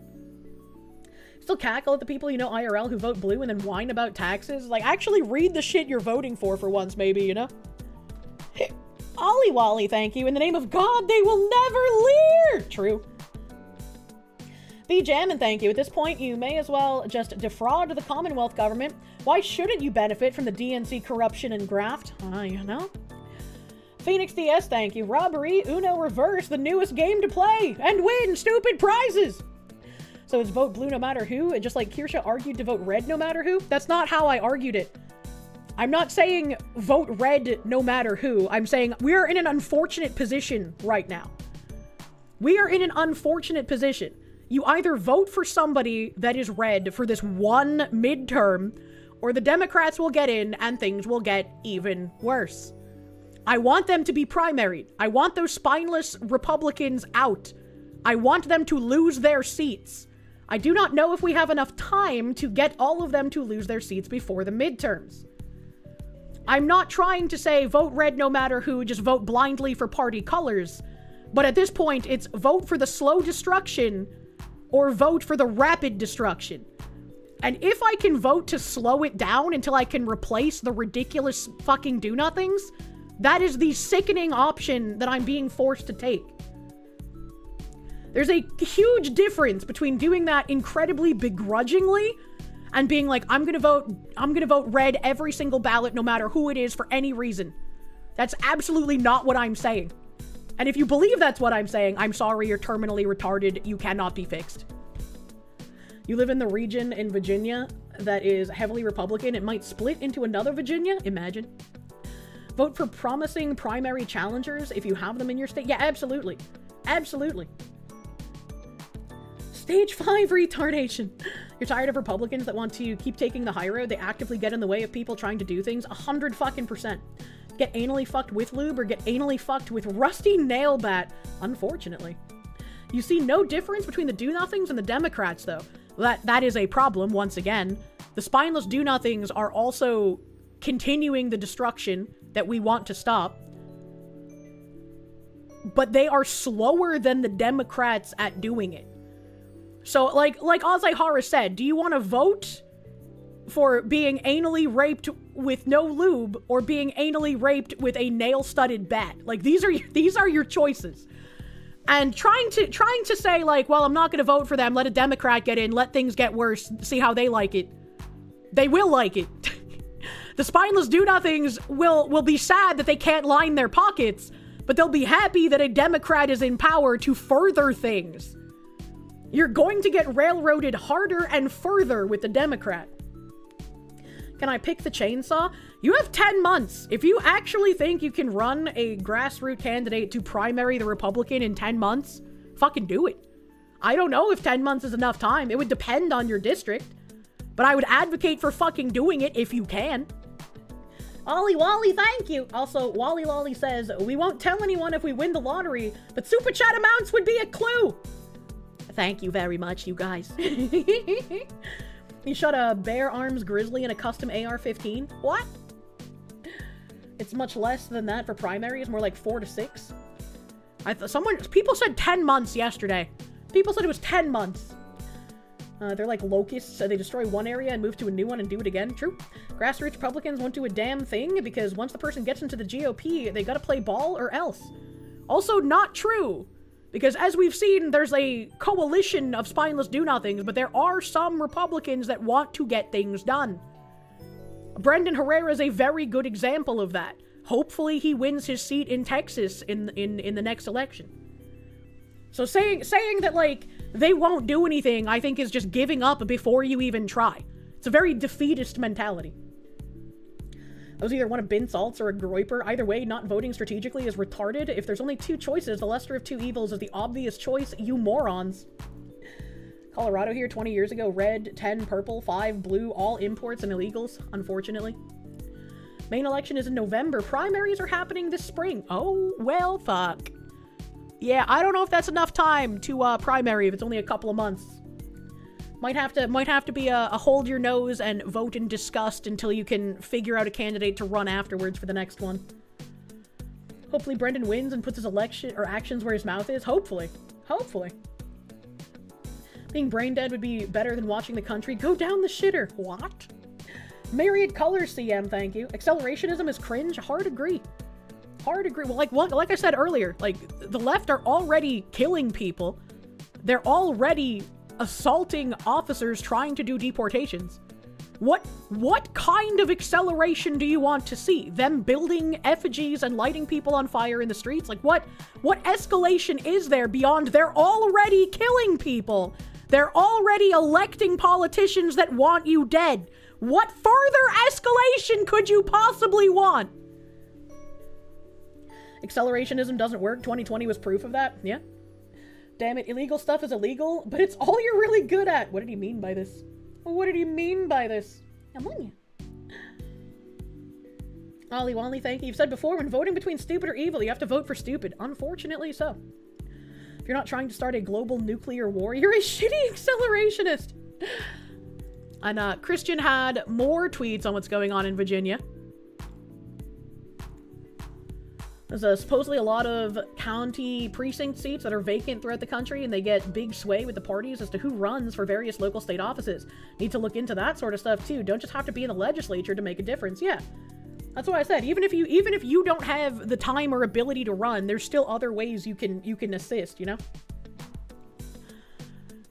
Still cackle at the people you know IRL who vote blue and then whine about taxes. Like, actually read the shit you're voting for once, maybe, you know? Ollie Wally, thank you. In the name of God, they will never leer! True. B Jammin, thank you. At this point, you may as well just defraud the Commonwealth government. Why shouldn't you benefit from the DNC corruption and graft? You know? Phoenix DS, thank you. Robbery, Uno Reverse, the newest game to play and win stupid prizes. So it's vote blue no matter who, and just like Kirsche argued to vote red no matter who? That's not how I argued it. I'm not saying vote red no matter who. I'm saying we're in an unfortunate position right now. We are in an unfortunate position. You either vote for somebody that is red for this one midterm, or the Democrats will get in and things will get even worse. I want them to be primaried. I want those spineless Republicans out. I want them to lose their seats. I do not know if we have enough time to get all of them to lose their seats before the midterms. I'm not trying to say vote red no matter who, just vote blindly for party colors. But at this point, it's vote for the slow destruction or vote for the rapid destruction. And if I can vote to slow it down until I can replace the ridiculous fucking do-nothings, that is the sickening option that I'm being forced to take. There's a huge difference between doing that incredibly begrudgingly and being like, I'm gonna vote red every single ballot no matter who it is for any reason. That's absolutely not what I'm saying. And if you believe that's what I'm saying, I'm sorry, you're terminally retarded. You cannot be fixed. You live in the region in Virginia that is heavily Republican. It might split into another Virginia. Imagine. Vote for promising primary challengers if you have them in your state. Yeah, absolutely. Absolutely. Stage 5 retardation. You're tired of Republicans that want to keep taking the high road? They actively get in the way of people trying to do things? 100%. Get anally fucked with lube or get anally fucked with rusty nail bat, unfortunately. You see no difference between the do-nothings and the Democrats, though. That is a problem, once again. The spineless do-nothings are also continuing the destruction that we want to stop. But they are slower than the Democrats at doing it. So, like Ozai said, do you want to vote for being anally raped with no lube or being anally raped with a nail-studded bat? Like, these are your choices. And trying to say, like, well, I'm not going to vote for them, let a Democrat get in, let things get worse, see how they like it. They will like it. The spineless do-nothings will be sad that they can't line their pockets, but they'll be happy that a Democrat is in power to further things. You're going to get railroaded harder and further with the Democrat. Can I pick the chainsaw? You have 10 months. If you actually think you can run a grassroots candidate to primary the Republican in 10 months, fucking do it. I don't know if 10 months is enough time. It would depend on your district. But I would advocate for fucking doing it if you can. Ollie Wally, thank you. Also, Wally Lolly says, we won't tell anyone if we win the lottery, but super chat amounts would be a clue. Thank you very much, you guys. You shot a Bear Arms Grizzly in a custom AR-15? What? It's much less than that for primaries, more like 4 to 6. People said 10 months yesterday. People said it was 10 months. They're like locusts, so they destroy one area and move to a new one and do it again. True. Grassroots Republicans won't do a damn thing because once the person gets into the GOP, they gotta play ball or else. Also not true. Because as we've seen, there's a coalition of spineless do-nothings, but there are some Republicans that want to get things done. Brendan Herrera is a very good example of that. Hopefully he wins his seat in Texas in the next election. So saying that, like, they won't do anything, I think is just giving up before you even try. It's a very defeatist mentality. I was either one of bin salts or a groiper. Either way, not voting strategically is retarded. If there's only two choices, the lesser of two evils is the obvious choice, you morons. Colorado here 20 years ago, red, 10 purple, 5 blue, all imports and illegals, unfortunately. Main election is in November. Primaries are happening this spring. Oh, well, fuck. Yeah, I don't know if that's enough time to primary if it's only a couple of months. Might have to be a hold your nose and vote in disgust until you can figure out a candidate to run afterwards for the next one. Hopefully Brendan wins and puts his election or actions where his mouth is. Hopefully. Hopefully. Being brain dead would be better than watching the country go down the shitter. What? Myriad Colors CM, thank you. Accelerationism is cringe. Hard agree. Hard agree. Well, like I said earlier, like, the left are already killing people. They're already assaulting officers trying to do deportations. What kind of acceleration do you want to see? Them building effigies and lighting people on fire in the streets? Like, what escalation is there beyond they're already killing people? They're already electing politicians that want you dead. What further escalation could you possibly want? Accelerationism doesn't work. 2020 was proof of that. Yeah. Damn it, illegal stuff is illegal, but it's all you're really good at. What did he mean by this? What did he mean by this? Ammonia. Ollie Wally, thank you. You've said before, when voting between stupid or evil, you have to vote for stupid. Unfortunately so. If you're not trying to start a global nuclear war, you're a shitty accelerationist. And Christian had more tweets on what's going on in Virginia. There's supposedly a lot of county precinct seats that are vacant throughout the country, and they get big sway with the parties as to who runs for various local state offices. Need to look into that sort of stuff too. Don't just have to be in the legislature to make a difference. Yeah, that's what I said. Even if you don't have the time or ability to run, there's still other ways you can assist. You know.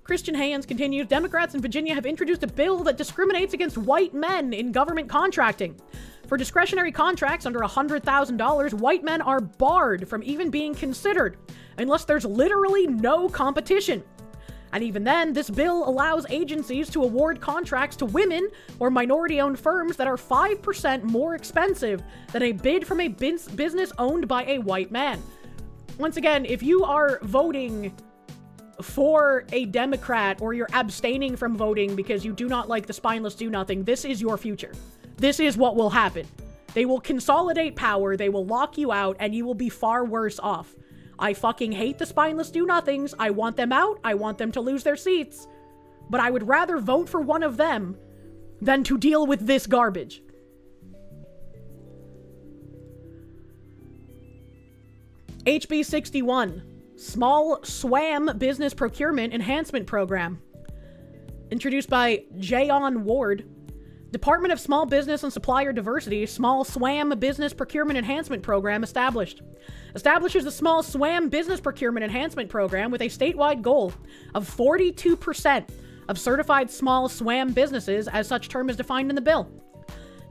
Christian Haynes continues, Democrats in Virginia have introduced a bill that discriminates against white men in government contracting. For discretionary contracts under $100,000, white men are barred from even being considered unless there's literally no competition. And even then, this bill allows agencies to award contracts to women or minority-owned firms that are 5% more expensive than a bid from a business owned by a white man. Once again, if you are voting for a Democrat or you're abstaining from voting because you do not like the spineless do-nothing, this is your future. This is what will happen. They will consolidate power, they will lock you out, and you will be far worse off. I fucking hate the spineless do-nothings. I want them out. I want them to lose their seats. But I would rather vote for one of them than to deal with this garbage. HB 61, Small SWAM Business Procurement Enhancement Program. Introduced by Jayon Ward. Department of Small Business and Supplier Diversity, Small SWAM Business Procurement Enhancement Program established. Establishes the Small SWAM Business Procurement Enhancement Program with a statewide goal of 42% of certified small SWAM businesses, as such term is defined in the bill.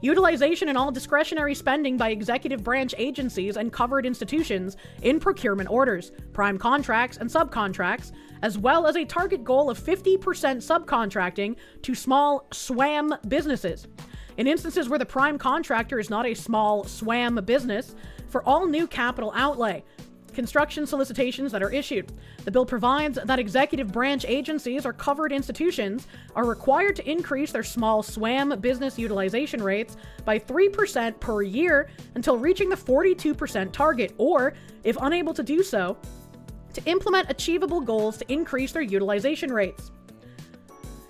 Utilization in all discretionary spending by executive branch agencies and covered institutions in procurement orders, prime contracts, and subcontracts, as well as a target goal of 50% subcontracting to small SWAM businesses. In instances where the prime contractor is not a small SWAM business, for all new capital outlay, construction solicitations that are issued. The bill provides that executive branch agencies or covered institutions are required to increase their small SWAM business utilization rates by 3% per year until reaching the 42% target, or, if unable to do so, to implement achievable goals to increase their utilization rates.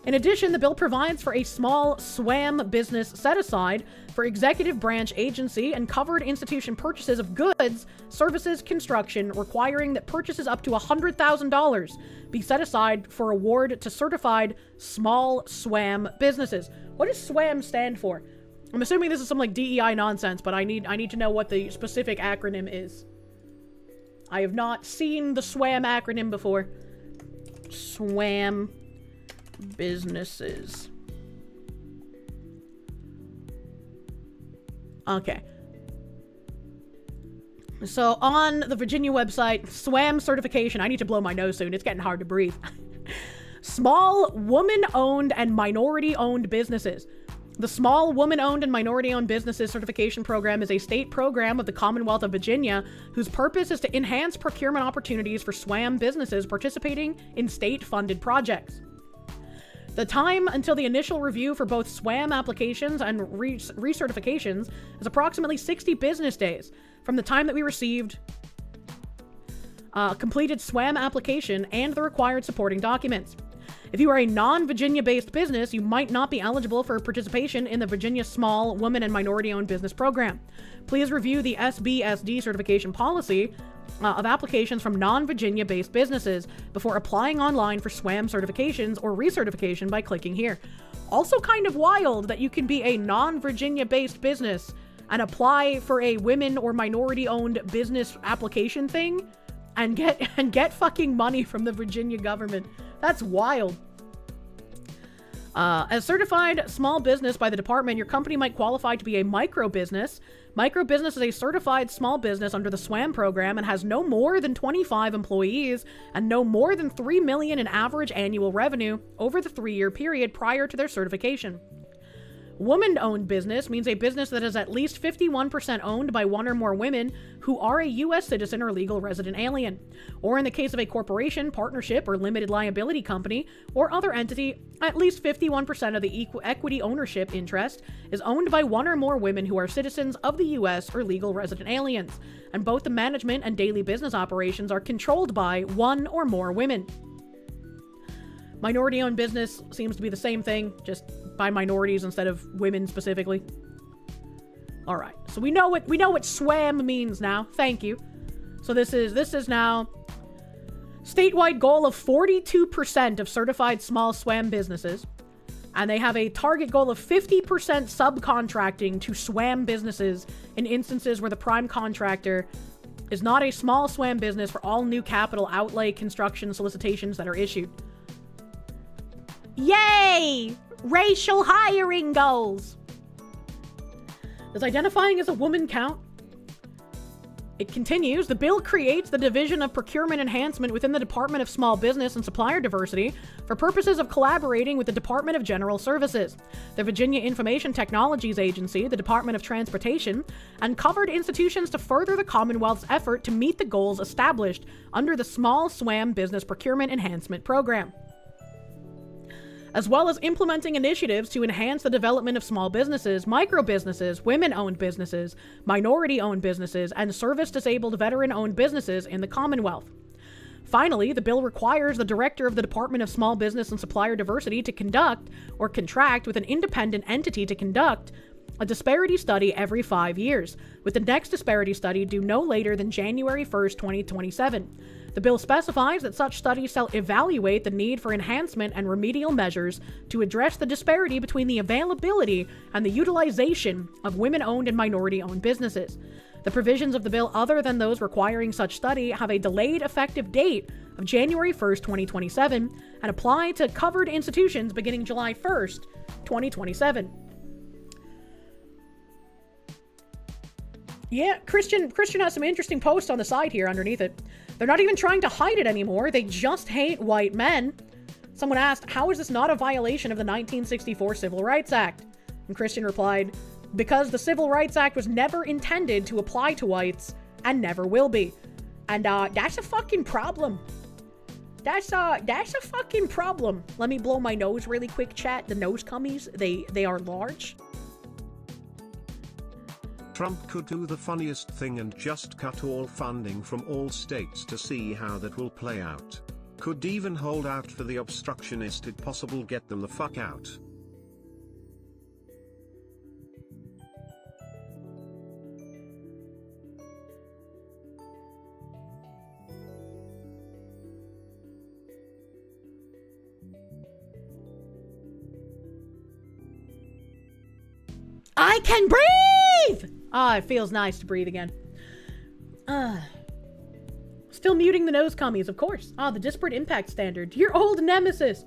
In addition, the bill provides for a small SWAM business set-aside for executive branch agency and covered institution purchases of goods, services, construction, requiring that purchases up to $100,000 be set aside for award to certified small SWAM businesses. What does SWAM stand for? I'm assuming this is some like DEI nonsense, but I need to know what the specific acronym is. I have not seen the SWAM acronym before. SWAM businesses. Okay. So on the Virginia website, SWAM certification, I need to blow my nose soon, it's getting hard to breathe. Small woman-owned and minority-owned businesses. The Small Woman-Owned and Minority-Owned Businesses Certification Program is a state program of the Commonwealth of Virginia whose purpose is to enhance procurement opportunities for SWAM businesses participating in state-funded projects. The time until the initial review for both SWAM applications and recertifications is approximately 60 business days from the time that we received completed SWAM application and the required supporting documents. If you are a non-Virginia-based business, you might not be eligible for participation in the Virginia Small Woman and Minority-Owned Business Program. Please review the SBSD certification policy of applications from non-Virginia-based businesses before applying online for SWAM certifications or recertification by clicking here. Also kind of wild that you can be a non-Virginia-based business and apply for a women or minority-owned business application thing and get fucking money from the Virginia government. That's wild. As certified small business by the department, your company might qualify to be a micro business. Micro business is a certified small business under the SWAM program and has no more than 25 employees and no more than $3 million in average annual revenue over the 3-year period prior to their certification. Woman-owned business means a business that is at least 51% owned by one or more women who are a U.S. citizen or legal resident alien. Or in the case of a corporation, partnership, or limited liability company, or other entity, at least 51% of the equity ownership interest is owned by one or more women who are citizens of the U.S. or legal resident aliens, and both the management and daily business operations are controlled by one or more women. Minority-owned business seems to be the same thing, just by minorities instead of women specifically. All right, so we know what SWAM means now. Thank you. So this is now statewide goal of 42% of certified small SWAM businesses, and they have a target goal of 50% subcontracting to SWAM businesses in instances where the prime contractor is not a small SWAM business for all new capital outlay construction solicitations that are issued. Yay! Racial hiring goals! Does identifying as a woman count? It continues, the bill creates the Division of Procurement Enhancement within the Department of Small Business and Supplier Diversity for purposes of collaborating with the Department of General Services, the Virginia Information Technologies Agency, the Department of Transportation, and covered institutions to further the Commonwealth's effort to meet the goals established under the Small SWAM Business Procurement Enhancement Program. as well as implementing initiatives to enhance the development of small businesses, micro-businesses, women-owned businesses, minority-owned businesses, and service-disabled veteran-owned businesses in the Commonwealth. Finally, the bill requires the director of the Department of Small Business and Supplier Diversity to conduct or contract with an independent entity to conduct a disparity study every 5 years, with the next disparity study due no later than January 1st, 2027. The bill specifies that such studies shall evaluate the need for enhancement and remedial measures to address the disparity between the availability and the utilization of women-owned and minority-owned businesses. The provisions of the bill other than those requiring such study have a delayed effective date of January 1st, 2027, and apply to covered institutions beginning July 1st, 2027. Yeah, Christian has some interesting posts on the side here underneath it. They're not even trying to hide it anymore. They just hate white men. Someone asked, how is this not a violation of the 1964 Civil Rights Act? And Christian replied, because the Civil Rights Act was never intended to apply to whites and never will be. And that's a fucking problem. That's a fucking problem. Let me blow my nose really quick, chat. The nose cummies, they are large. Trump could do the funniest thing and just cut all funding from all states to see how that will play out. Could even hold out for the obstructionist if possible, get them the fuck out. I can breathe! Ah, it feels nice to breathe again. Still muting the nose cummies, of course. The disparate impact standard. Your old nemesis.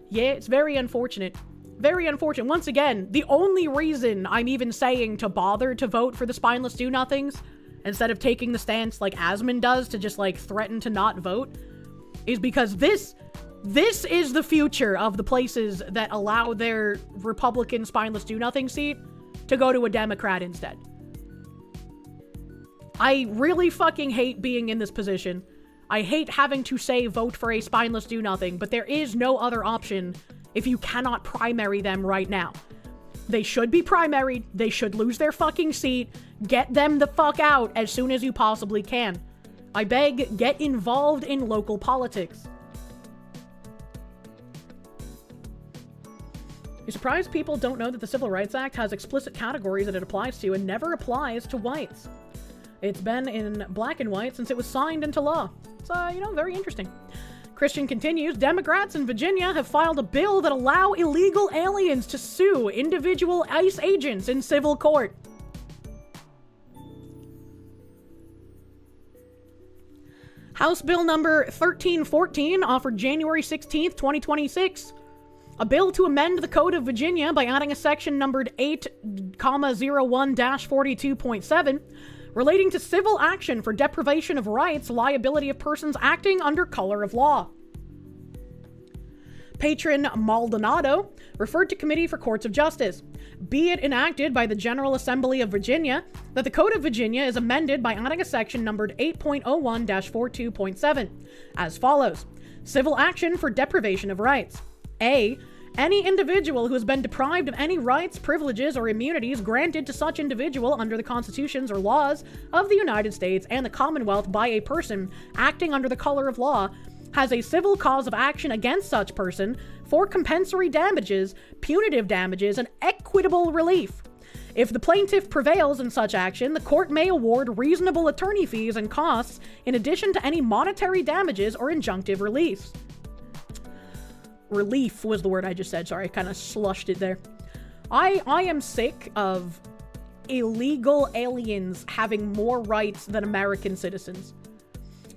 Yeah, it's very unfortunate. Very unfortunate. Once again, the only reason I'm even saying to bother to vote for the spineless do-nothings, instead of taking the stance like Asmund does to just, like, threaten to not vote, is because this is the future of the places that allow their Republican spineless do-nothing seat to go to a Democrat instead. I really fucking hate being in this position. I hate having to say vote for a spineless do-nothing, but there is no other option if you cannot primary them right now. They should be primaried, they should lose their fucking seat, get them the fuck out as soon as you possibly can. I beg, get involved in local politics. You're surprised people don't know that the Civil Rights Act has explicit categories that it applies to and never applies to whites. It's been in black and white since it was signed into law. It's, very interesting. Christian continues, Democrats in Virginia have filed a bill that allow illegal aliens to sue individual ICE agents in civil court. House Bill number 1314, offered January 16th, 2026. A bill to amend the Code of Virginia by adding a section numbered 8,01-42.7 relating to civil action for deprivation of rights, liability of persons acting under color of law. Patron Maldonado referred to Committee for Courts of Justice. Be it enacted by the General Assembly of Virginia that the Code of Virginia is amended by adding a section numbered 8.01-42.7 as follows. Civil action for deprivation of rights. A. Any individual who has been deprived of any rights, privileges, or immunities granted to such individual under the constitutions or laws of the United States and the Commonwealth by a person acting under the color of law has a civil cause of action against such person for compensatory damages, punitive damages, and equitable relief. If the plaintiff prevails in such action, the court may award reasonable attorney fees and costs in addition to any monetary damages or injunctive release. Relief was the word I just said. Sorry, I kind of slushed it there. I am sick of illegal aliens having more rights than American citizens.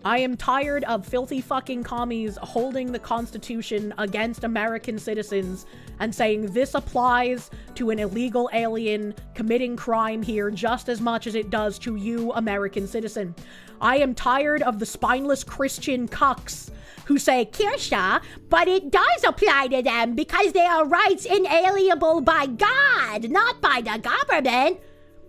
I am tired of filthy fucking commies holding the Constitution against American citizens and saying this applies to an illegal alien committing crime here just as much as it does to you, American citizen. I am tired of the spineless Christian cucks who say, Kirsche, but it does apply to them because they are rights inalienable by God, not by the government.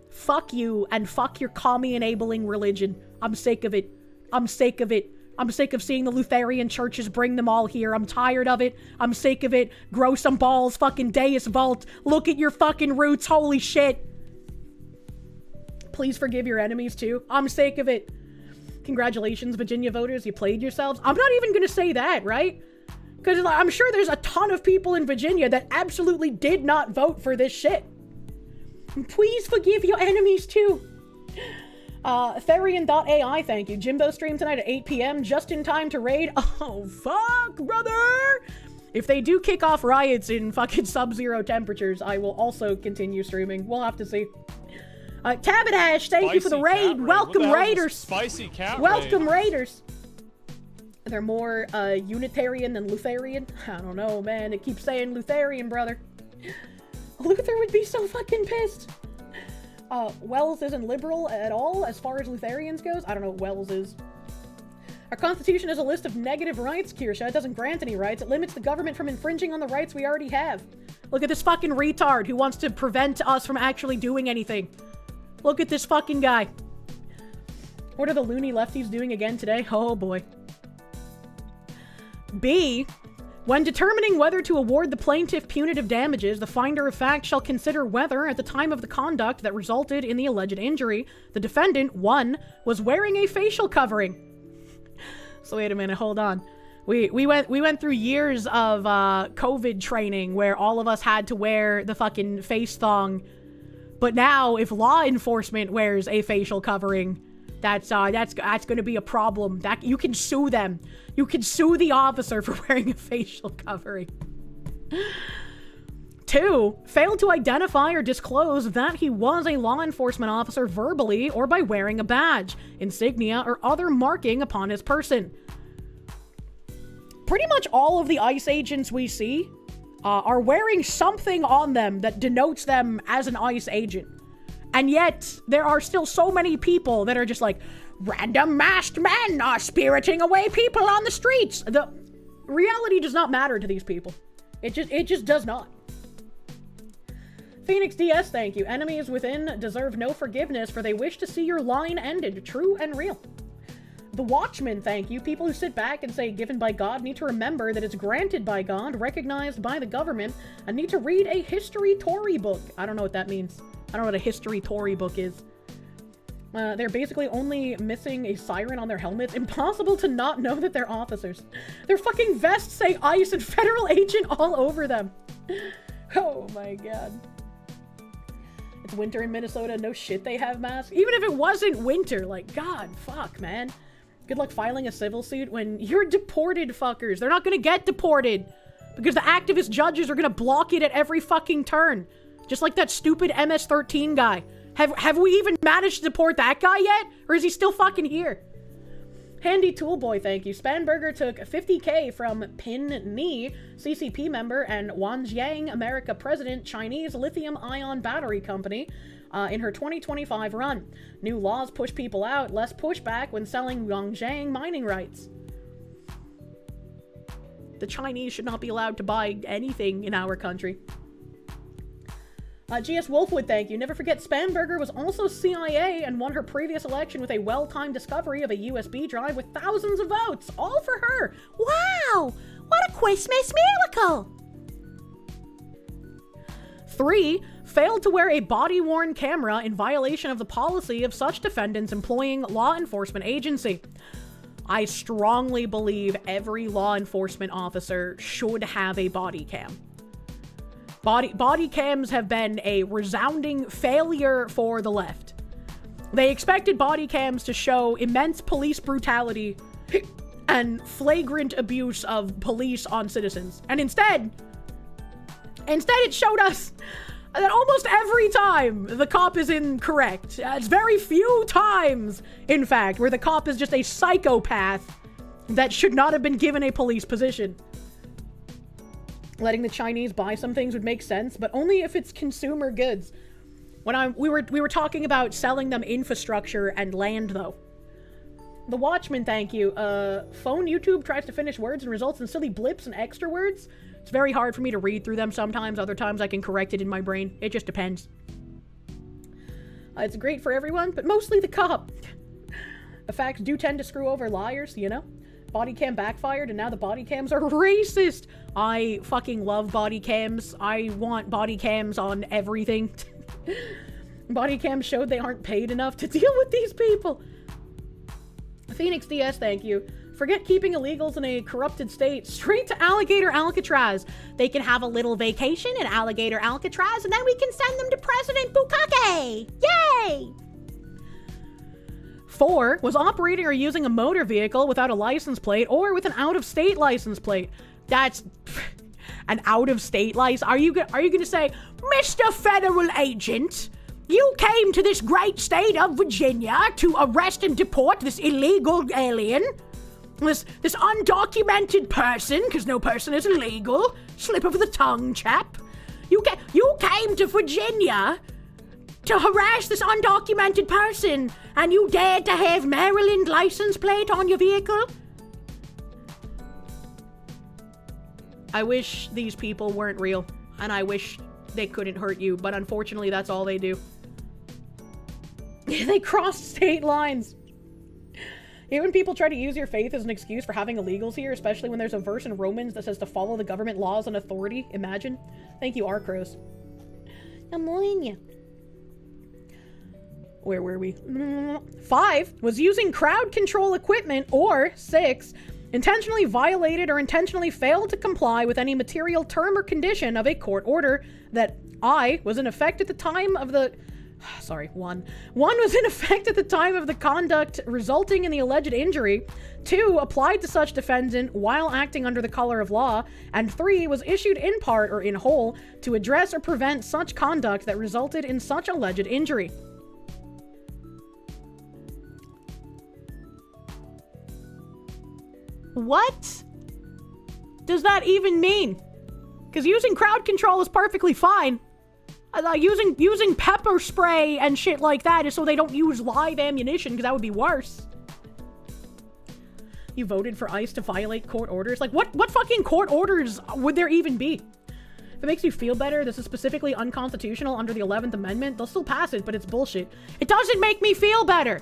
Fuck you and fuck your commie-enabling religion. I'm sick of it. I'm sick of it. I'm sick of seeing the Lutheran churches bring them all here. I'm tired of it. I'm sick of it. Grow some balls, fucking Deus Vult. Look at your fucking roots, holy shit. Please forgive your enemies too. I'm sick of it. Congratulations, Virginia voters, you played yourselves. I'm not even gonna say that, right? Because I'm sure there's a ton of people in Virginia that absolutely did not vote for this shit. Please forgive your enemies too. Therian.ai, thank you. Jimbo stream tonight at 8 p.m. just in time to raid. Oh, fuck, brother! If they do kick off riots in fucking sub-zero temperatures, I will also continue streaming. We'll have to see. Cabodash, thank you for the raid. Welcome, Raiders. Spicy cat Welcome, Raiders. They're more Unitarian than Lutheran. I don't know, man. It keeps saying Lutheran, brother. Luther would be so fucking pissed. Wells isn't liberal at all as far as Lutherans goes. I don't know what Wells is. Our constitution is a list of negative rights, Kirsche. It doesn't grant any rights. It limits the government from infringing on the rights we already have. Look at this fucking retard who wants to prevent us from actually doing anything. Look at this fucking guy. What are the loony lefties doing again today? Oh boy. B. When determining whether to award the plaintiff punitive damages, the finder of fact shall consider whether, at the time of the conduct that resulted in the alleged injury, the defendant, 1, was wearing a facial covering. So wait a minute, hold on. We went through years of COVID training where all of us had to wear the fucking face thong. But now, if law enforcement wears a facial covering, that's going to be a problem. That you can sue them. You can sue the officer for wearing a facial covering. 2, failed to identify or disclose that he was a law enforcement officer verbally or by wearing a badge, insignia, or other marking upon his person. Pretty much all of the ICE agents we see are wearing something on them that denotes them as an ICE agent. And yet, there are still so many people that are just like, random masked men are spiriting away people on the streets. The reality does not matter to these people. It just does not. Phoenix DS, thank you. Enemies within deserve no forgiveness, for they wish to see your line ended. True and real. The Watchmen, thank you. People who sit back and say given by God need to remember that it's granted by God, recognized by the government, and need to read a history Tory book. I don't know what that means. I don't know what a history Tory book is. They're basically only missing a siren on their helmets. Impossible to not know that they're officers. Their fucking vests say ICE and federal agent all over them. Oh my god. It's winter in Minnesota. No shit they have masks. Even if it wasn't winter, like, god, fuck, man. Good luck filing a civil suit when you're deported, fuckers. They're not gonna get deported because the activist judges are gonna block it at every fucking turn. Just like that stupid MS-13 guy. Have we even managed to deport that guy yet? Or is he still fucking here? Handy Tool Boy, thank you. Spanberger took $50K from Pin Ni, CCP member and Wanjiang America president, Chinese lithium-ion battery company, in her 2025 run. New laws push people out, less pushback when selling Wanjiang mining rights. The Chinese should not be allowed to buy anything in our country. GS Wolfwood, thank you. Never forget, Spanberger was also CIA and won her previous election with a well-timed discovery of a USB drive with thousands of votes. All for her. Wow! What a Christmas miracle! 3, failed to wear a body-worn camera in violation of the policy of such defendants employing law enforcement agency. I strongly believe every law enforcement officer should have a body cam. Body cams have been a resounding failure for the left. They expected body cams to show immense police brutality and flagrant abuse of police on citizens. And instead it showed us that almost every time the cop is incorrect. It's very few times, in fact, where the cop is just a psychopath that should not have been given a police position. Letting the Chinese buy some things would make sense, but only if it's consumer goods. When we were talking about selling them infrastructure and land, though. The Watchman, thank you. Phone YouTube tries to finish words and results in silly blips and extra words. It's very hard for me to read through them sometimes. Other times I can correct it in my brain. It just depends. It's great for everyone, but mostly the cop. The facts do tend to screw over liars, you know? Body cam backfired and now the body cams are racist. I fucking love body cams. I want body cams on everything. Body cams showed they aren't paid enough to deal with these people. Phoenix DS, thank you. Forget keeping illegals in a corrupted state. Straight to Alligator Alcatraz. They can have a little vacation in Alligator Alcatraz and then we can send them to President Bukake. Yay! 4 was operating or using a motor vehicle without a license plate or with an out-of-state license plate. That's an out-of-state license. Are you gonna say, Mr. Federal Agent, you came to this great state of Virginia to arrest and deport this illegal alien? This undocumented person, because no person is illegal. Slip of the tongue, chap. You came to Virginia to harass this undocumented person, and you dared to have Maryland license plate on your vehicle? I wish these people weren't real, and I wish they couldn't hurt you, but unfortunately that's all they do. They cross state lines. Even people try to use your faith as an excuse for having illegals here, especially when there's a verse in Romans that says to follow the government laws and authority. Imagine. Thank you, Arcros. I'm warning you. Where were we? 5 was using crowd control equipment, or 6, intentionally violated or intentionally failed to comply with any material term or condition of a court order that I was in effect at the time of the... Sorry, 1 was in effect at the time of the conduct resulting in the alleged injury. 2 applied to such defendant while acting under the color of law. And 3 was issued in part or in whole to address or prevent such conduct that resulted in such alleged injury. What does that even mean? Because using crowd control is perfectly fine. Using pepper spray and shit like that is so they don't use live ammunition, because that would be worse. You voted for ICE to violate court orders? Like, what fucking court orders would there even be? If it makes you feel better, this is specifically unconstitutional under the 11th Amendment, they'll still pass it, but it's bullshit. It doesn't make me feel better.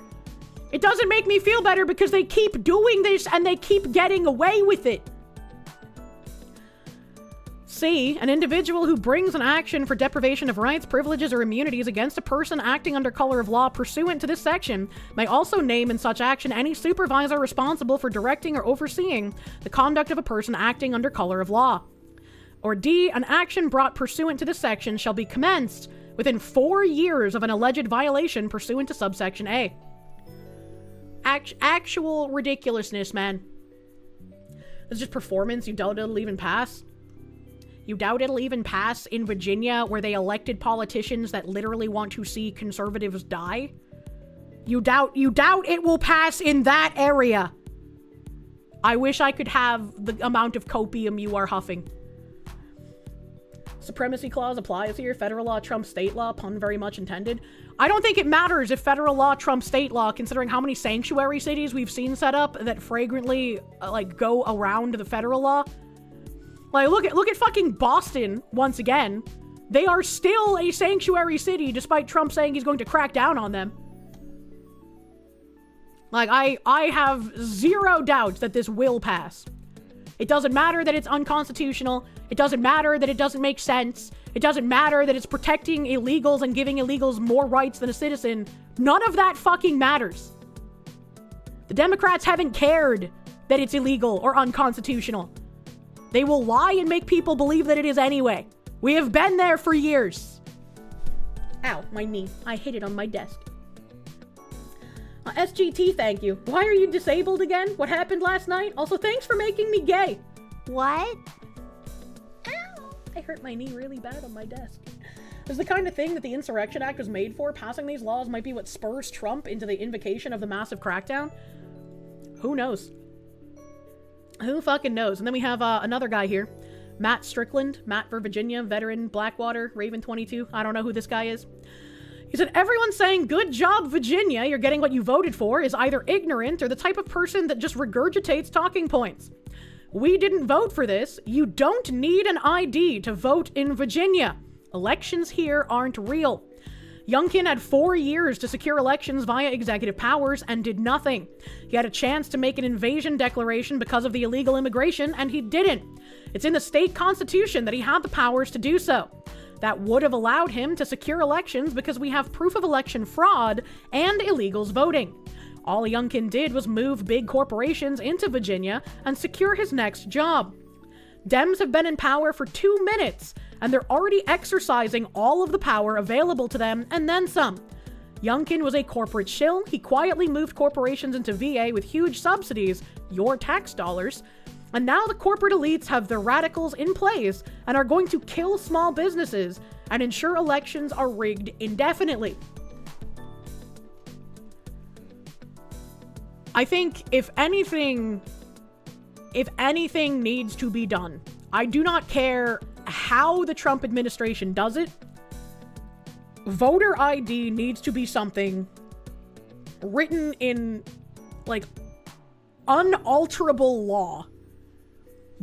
It doesn't make me feel better because they keep doing this and they keep getting away with it. C, an individual who brings an action for deprivation of rights, privileges, or immunities against a person acting under color of law pursuant to this section may also name in such action any supervisor responsible for directing or overseeing the conduct of a person acting under color of law. Or D, an action brought pursuant to this section shall be commenced within 4 years of an alleged violation pursuant to subsection A. Actual ridiculousness, man. It's just performance. You doubt it'll even pass? You doubt it'll even pass in Virginia, where they elected politicians that literally want to see conservatives die? You doubt it will pass in that area? I wish I could have the amount of copium you are huffing. Supremacy clause applies here. Federal law trumps state law. Pun very much intended. I don't think it matters if federal law trumps state law, considering how many sanctuary cities we've seen set up that flagrantly, go around the federal law. Like, look at fucking Boston, once again. They are still a sanctuary city, despite Trump saying he's going to crack down on them. Like, I have zero doubt that this will pass. It doesn't matter that it's unconstitutional. It doesn't matter that it doesn't make sense. It doesn't matter that it's protecting illegals and giving illegals more rights than a citizen. None of that fucking matters. The Democrats haven't cared that it's illegal or unconstitutional. They will lie and make people believe that it is anyway. We have been there for years. Ow, my knee. I hit it on my desk. SGT, thank you. Why are you disabled again? What happened last night? Also, thanks for making me gay. What? Ow. I hurt my knee really bad on my desk. This is the kind of thing that the Insurrection Act was made for. Passing these laws might be what spurs Trump into the invocation of the massive crackdown. Who knows? Who fucking knows? And then we have another guy here. Matt Strickland. Matt for Virginia. Veteran. Blackwater. Raven 22. I don't know who this guy is. He said, everyone saying, good job, Virginia, you're getting what you voted for, is either ignorant or the type of person that just regurgitates talking points. We didn't vote for this. You don't need an ID to vote in Virginia. Elections here aren't real. Youngkin had 4 years to secure elections via executive powers and did nothing. He had a chance to make an invasion declaration because of the illegal immigration, and he didn't. It's in the state constitution that he had the powers to do so. That would have allowed him to secure elections because we have proof of election fraud and illegals voting. All Youngkin did was move big corporations into Virginia and secure his next job. Dems have been in power for 2 minutes, and they're already exercising all of the power available to them, and then some. Youngkin was a corporate shill. He quietly moved corporations into VA with huge subsidies, your tax dollars, and now the corporate elites have their radicals in place and are going to kill small businesses and ensure elections are rigged indefinitely. I think if anything needs to be done, I do not care how the Trump administration does it. Voter ID needs to be something written in, like, unalterable law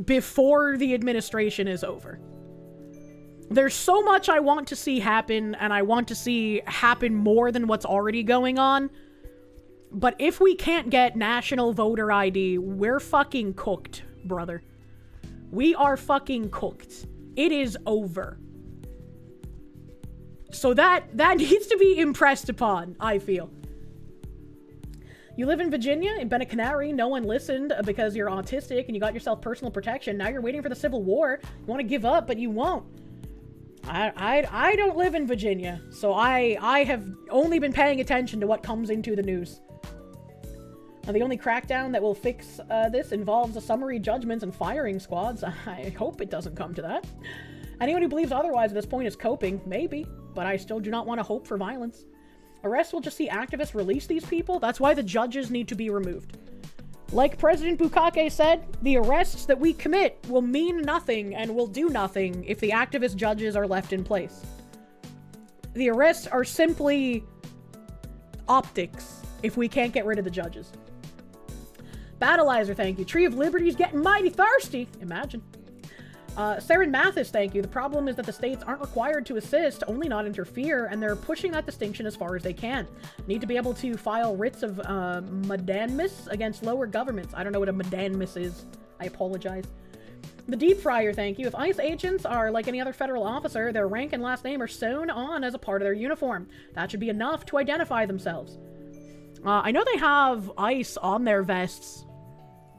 before the administration is over. There's so much I want to see happen, and I want to see happen more than what's already going on. But if we can't get national voter ID, we're fucking cooked, brother. We are fucking cooked. It is over. So that needs to be impressed upon, I feel. You live in Virginia, you've been a canary, no one listened because you're autistic and you got yourself personal protection. Now you're waiting for the Civil War. You want to give up, but you won't. I don't live in Virginia, so I have only been paying attention to what comes into the news. Now, the only crackdown that will fix this involves a summary judgments and firing squads. I hope it doesn't come to that. Anyone who believes otherwise at this point is coping, maybe, but I still do not want to hope for violence. Arrests will just see activists release these people. That's why the judges need to be removed. Like President Bukake said, the arrests that we commit will mean nothing and will do nothing if the activist judges are left in place. The arrests are simply optics if we can't get rid of the judges. Battleizer, thank you. Tree of Liberty's getting mighty thirsty. Imagine. Saren Mathis, thank you. The problem is that the states aren't required to assist, only not interfere, and they're pushing that distinction as far as they can. Need to be able to file writs of mandamus against lower governments. I don't know what a mandamus is. I apologize. The Deep Fryer, thank you. If ICE agents are like any other federal officer, their rank and last name are sewn on as a part of their uniform. That should be enough to identify themselves. I know they have ICE on their vests.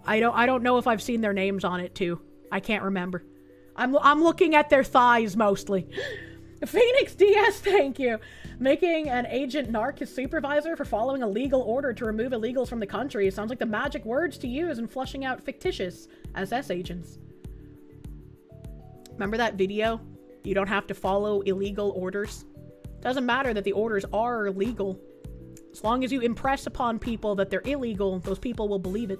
I don't know if I've seen their names on it too. I can't remember. I'm looking at their thighs mostly. Phoenix DS, thank you. Making an agent narc his supervisor for following a legal order to remove illegals from the country sounds like the magic words to use in flushing out fictitious SS agents. Remember that video? You don't have to follow illegal orders. Doesn't matter that the orders are legal. As long as you impress upon people that they're illegal, those people will believe it.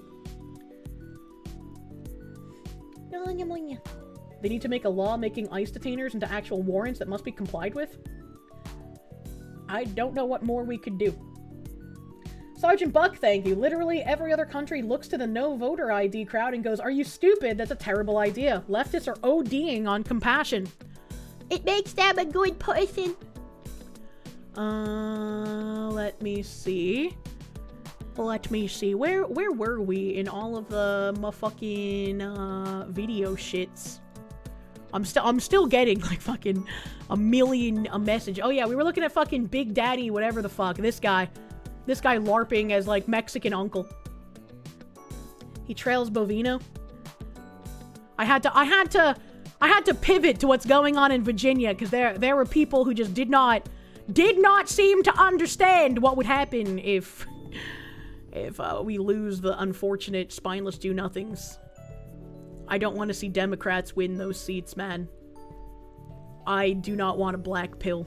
They need to make a law making ICE detainers into actual warrants that must be complied with. I don't know what more we could do. Sergeant Buck, thank you. Literally every other country looks to the no voter ID crowd and goes, "Are you stupid? That's a terrible idea." Leftists are ODing on compassion. It makes them a good person. Let me see. Where were we in all of the motherfucking video shits? I'm still getting like fucking a message. Oh yeah, we were looking at fucking Big Daddy, whatever the fuck. This guy LARPing as like Mexican uncle. He trails Bovino. I had to pivot to what's going on in Virginia because there were people who just did not seem to understand what would happen if we lose the unfortunate spineless do-nothings. I don't want to see Democrats win those seats, man. I do not want a black pill.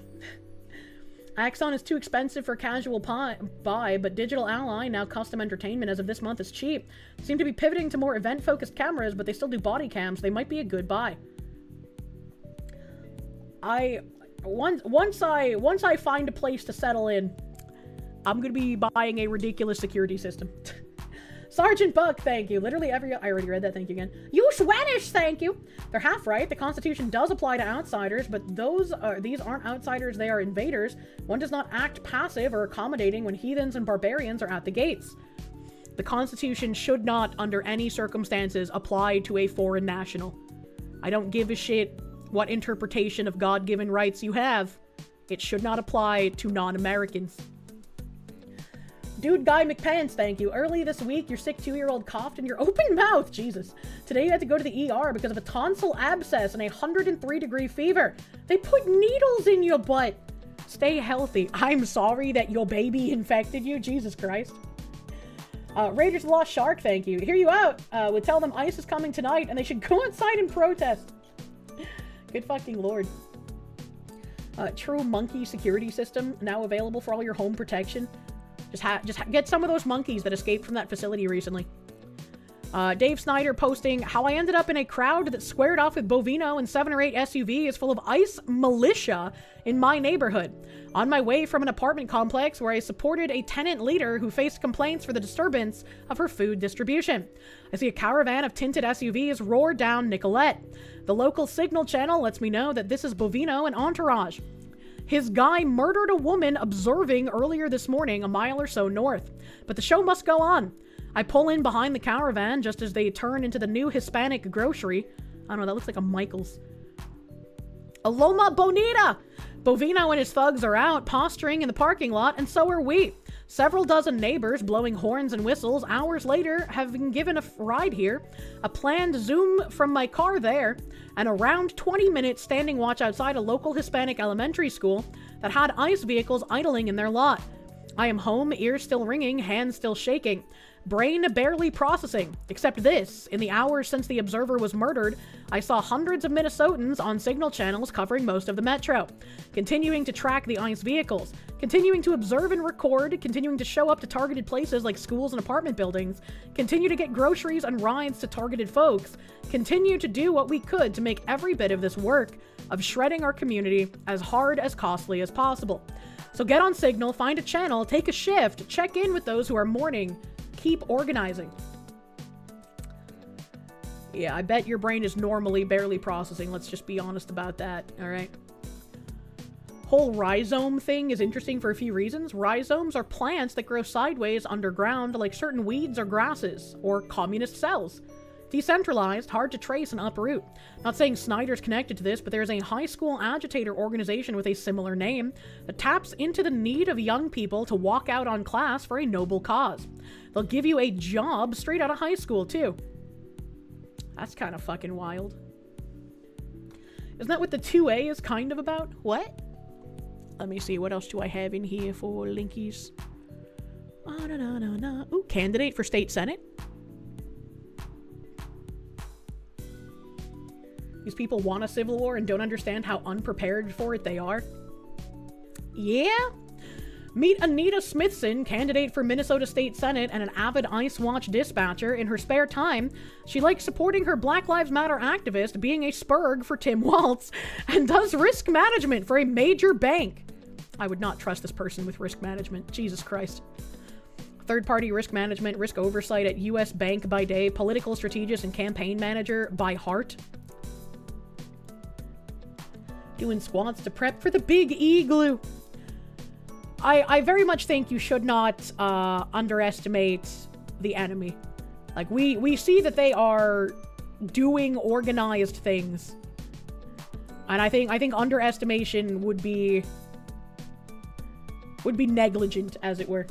Axon is too expensive for casual buy, but Digital Ally, now custom entertainment as of this month, is cheap. Seem to be pivoting to more event-focused cameras, but they still do body cams. They might be a good buy. Once I find a place to settle in, I'm gonna be buying a ridiculous security system. Sergeant Buck, thank you. Literally every... I already read that, thank you again. You Swedish, thank you. They're half right. The Constitution does apply to outsiders, but these aren't outsiders, they are invaders. One does not act passive or accommodating when heathens and barbarians are at the gates. The Constitution should not, under any circumstances, apply to a foreign national. I don't give a shit what interpretation of God-given rights you have. It should not apply to non-Americans. Dude Guy McPants, thank you. Early this week, your sick 2-year-old coughed in your open mouth. Jesus. Today you had to go to the ER because of a tonsil abscess and a 103-degree fever. They put needles in your butt. Stay healthy. I'm sorry that your baby infected you. Jesus Christ. Raiders of the Lost Shark, thank you. Hear you out. Would tell them ICE is coming tonight and they should go outside and protest. Good fucking lord. True monkey security system now available for all your home protection. Just get some of those monkeys that escaped from that facility recently. Dave Snyder posting, how I ended up in a crowd that squared off with Bovino and 7 or 8 SUVs full of ICE militia in my neighborhood. On my way from an apartment complex where I supported a tenant leader who faced complaints for the disturbance of her food distribution. I see a caravan of tinted SUVs roar down Nicolette. The local signal channel lets me know that this is Bovino and Entourage. His guy murdered a woman observing earlier this morning a mile or so north. But the show must go on. I pull in behind the caravan just as they turn into the new Hispanic grocery. I don't know, that looks like a Michael's. Aloma Bonita! Bovino and his thugs are out, posturing in the parking lot, and so are we. Several dozen neighbors blowing horns and whistles hours later have been given a ride here, a planned zoom from my car there, and around 20 minutes standing watch outside a local Hispanic elementary school that had ICE vehicles idling in their lot. I am home, ears still ringing, hands still shaking. Brain barely processing. Except this, in the hours since the observer was murdered, I saw hundreds of Minnesotans on signal channels covering most of the metro. Continuing to track the ICE vehicles. Continuing to observe and record. Continuing to show up to targeted places like schools and apartment buildings. Continue to get groceries and rides to targeted folks. Continue to do what we could to make every bit of this work of shredding our community as hard as costly as possible. So get on Signal, find a channel, take a shift, check in with those who are mourning. Keep organizing. Yeah, I bet your brain is normally barely processing. Let's just be honest about that, alright? Whole rhizome thing is interesting for a few reasons. Rhizomes are plants that grow sideways underground like certain weeds or grasses, or communist cells. Decentralized, hard to trace and uproot. Not saying Snyder's connected to this, but there's a high school agitator organization with a similar name that taps into the need of young people to walk out on class for a noble cause. They'll give you a job straight out of high school, too. That's kind of fucking wild. Isn't that what the 2A is kind of about? What? Let me see, what else do I have in here for linkies? Ooh, candidate for state senate. These people want a civil war and don't understand how unprepared for it they are. Yeah? Meet Anita Smithson, candidate for Minnesota State Senate and an avid ICE Watch dispatcher. In her spare time, she likes supporting her Black Lives Matter activist, being a spurg for Tim Walz, and does risk management for a major bank. I would not trust this person with risk management. Jesus Christ. Third-party risk management, risk oversight at U.S. Bank by day, political strategist and campaign manager by heart. Doing squats to prep for the big igloo. I very much think you should not underestimate the enemy. Like, we see that they are doing organized things. And I think underestimation would be negligent, as it were.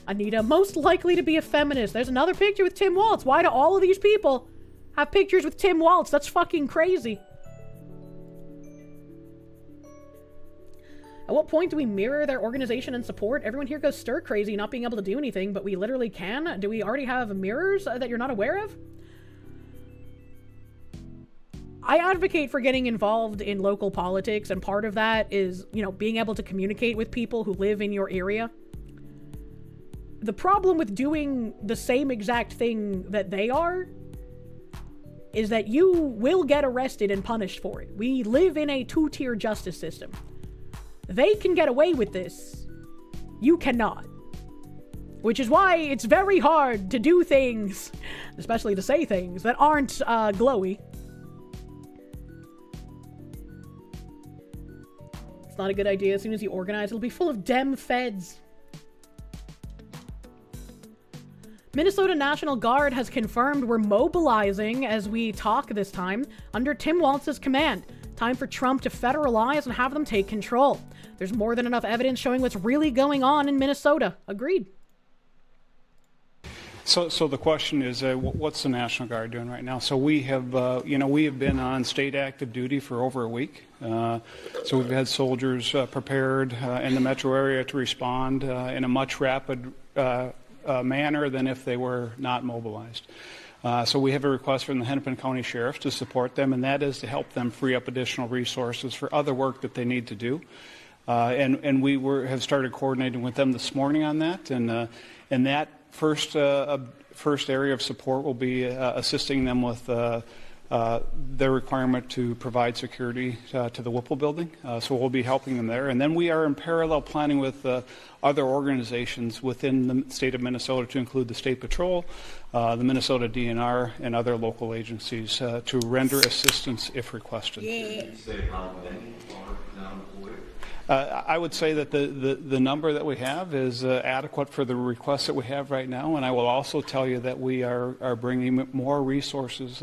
Anita, most likely to be a feminist. There's another picture with Tim Walz. Why do all of these people have pictures with Tim Walz? That's fucking crazy. At what point do we mirror their organization and support? Everyone here goes stir crazy not being able to do anything, but we literally can? Do we already have mirrors that you're not aware of? I advocate for getting involved in local politics, and part of that is, you know, being able to communicate with people who live in your area. The problem with doing the same exact thing that they are is that you will get arrested and punished for it. We live in a two-tier justice system. They can get away with this. You cannot. Which is why it's very hard to do things, especially to say things, that aren't glowy. It's not a good idea. As soon as you organize, it'll be full of dem feds. Minnesota National Guard has confirmed we're mobilizing as we talk this time under Tim Walz's command. Time for Trump to federalize and have them take control. There's more than enough evidence showing what's really going on in Minnesota. Agreed. So the question is, what's the National Guard doing right now? So we have, we have been on state active duty for over a week. So we've had soldiers prepared in the metro area to respond in a much rapid manner than if they were not mobilized. So we have a request from the Hennepin County Sheriff to support them, and that is to help them free up additional resources for other work that they need to do. And we have started coordinating with them this morning on that, and that first area of support will be assisting them with their requirement to provide security to the Whipple building. So we'll be helping them there. And then we are in parallel planning with other organizations within the state of Minnesota to include the State Patrol, the Minnesota DNR, and other local agencies to render assistance if requested. Yeah. I would say that the number that we have is adequate for the requests that we have right now, and I will also tell you that we are bringing more resources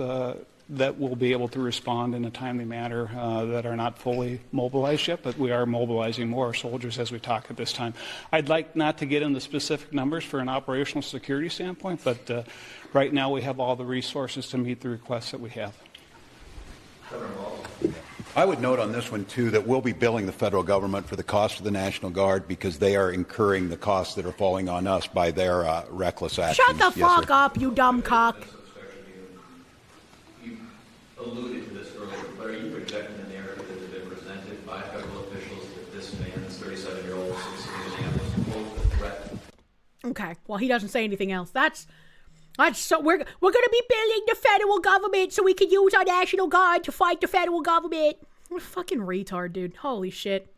that will be able to respond in a timely manner that are not fully mobilized yet, but we are mobilizing more soldiers as we talk at this time. I'd like not to get into specific numbers for an operational security standpoint, but right now we have all the resources to meet the requests that we have. I would note on this one, too, that we'll be billing the federal government for the cost of the National Guard because they are incurring the costs that are falling on us by their reckless actions. Shut the fuck up, you dumb cock. You alluded to this earlier, but are you projecting the narrative that has been presented by federal officials that this man, this 37-year-old citizen of Minneapolis, posed a threat? Okay, well, he doesn't say anything else. That's so we're gonna be billing the federal government so we can use our National Guard to fight the federal government. What a fucking retard, dude. Holy shit.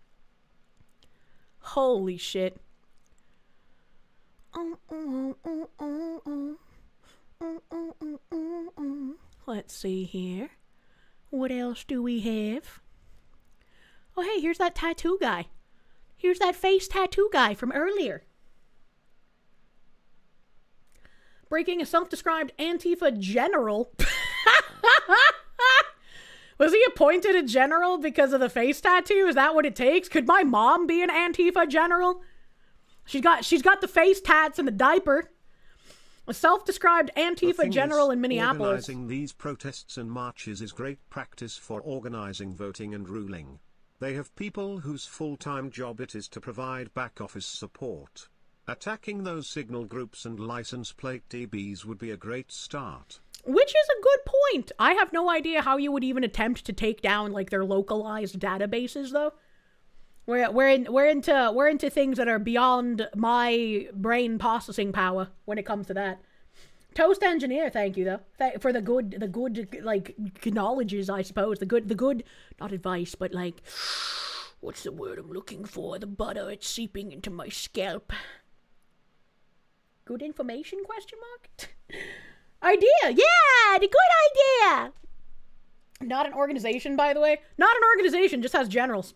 Holy shit. Let's see here. What else do we have? Oh, hey, here's that tattoo guy. Here's that face tattoo guy from earlier. Breaking a self-described Antifa general. Was he appointed a general because of the face tattoo? Is that what it takes? Could my mom be an Antifa general? She's got the face tats and the diaper. A self-described Antifa general in Minneapolis. Organizing these protests and marches is great practice for organizing voting and ruling. They have people whose full-time job it is to provide back-office support. Attacking those signal groups and license plate DBs would be a great start. Which is a good point. I have no idea how you would even attempt to take down like their localized databases, though. We're into things that are beyond my brain processing power when it comes to that. Toast engineer, thank you though, for the good like knowledges, I suppose. The good, not advice, but like, what's the word I'm looking for? The butter, it's seeping into my scalp. Good information? Question mark. Idea, yeah, the good idea. Not an organization, by the way. Not an organization, just has generals.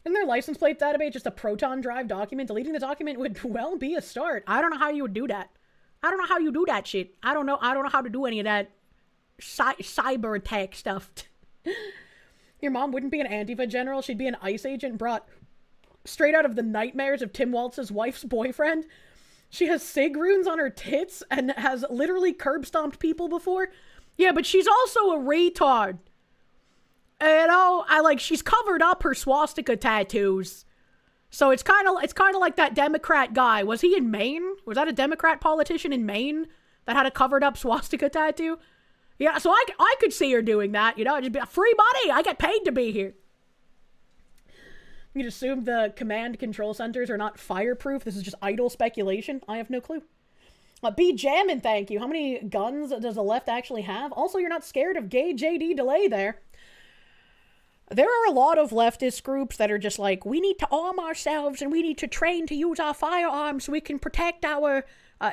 In their license plate database, just a Proton Drive document. Deleting the document would well be a start. I don't know how you would do that. I don't know how you do that shit. I don't know how to do any of that cyber attack stuff. Your mom wouldn't be an Antifa general. She'd be an ICE agent brought straight out of the nightmares of Tim Walz's wife's boyfriend. She has sig runes on her tits and has literally curb stomped people before. Yeah, but she's also a retard. You know, she's covered up her swastika tattoos. So it's kind of like that Democrat guy. Was he in Maine? Was that a Democrat politician in Maine that had a covered up swastika tattoo? Yeah, so I could see her doing that, you know, just be free money. I get paid to be here. You'd assume the command control centers are not fireproof. This is just idle speculation. I have no clue. B Jammin', thank you. How many guns does the left actually have? Also, you're not scared of gay JD delay there. there are a lot of leftist groups that are just like, we need to arm ourselves and we need to train to use our firearms so we can protect our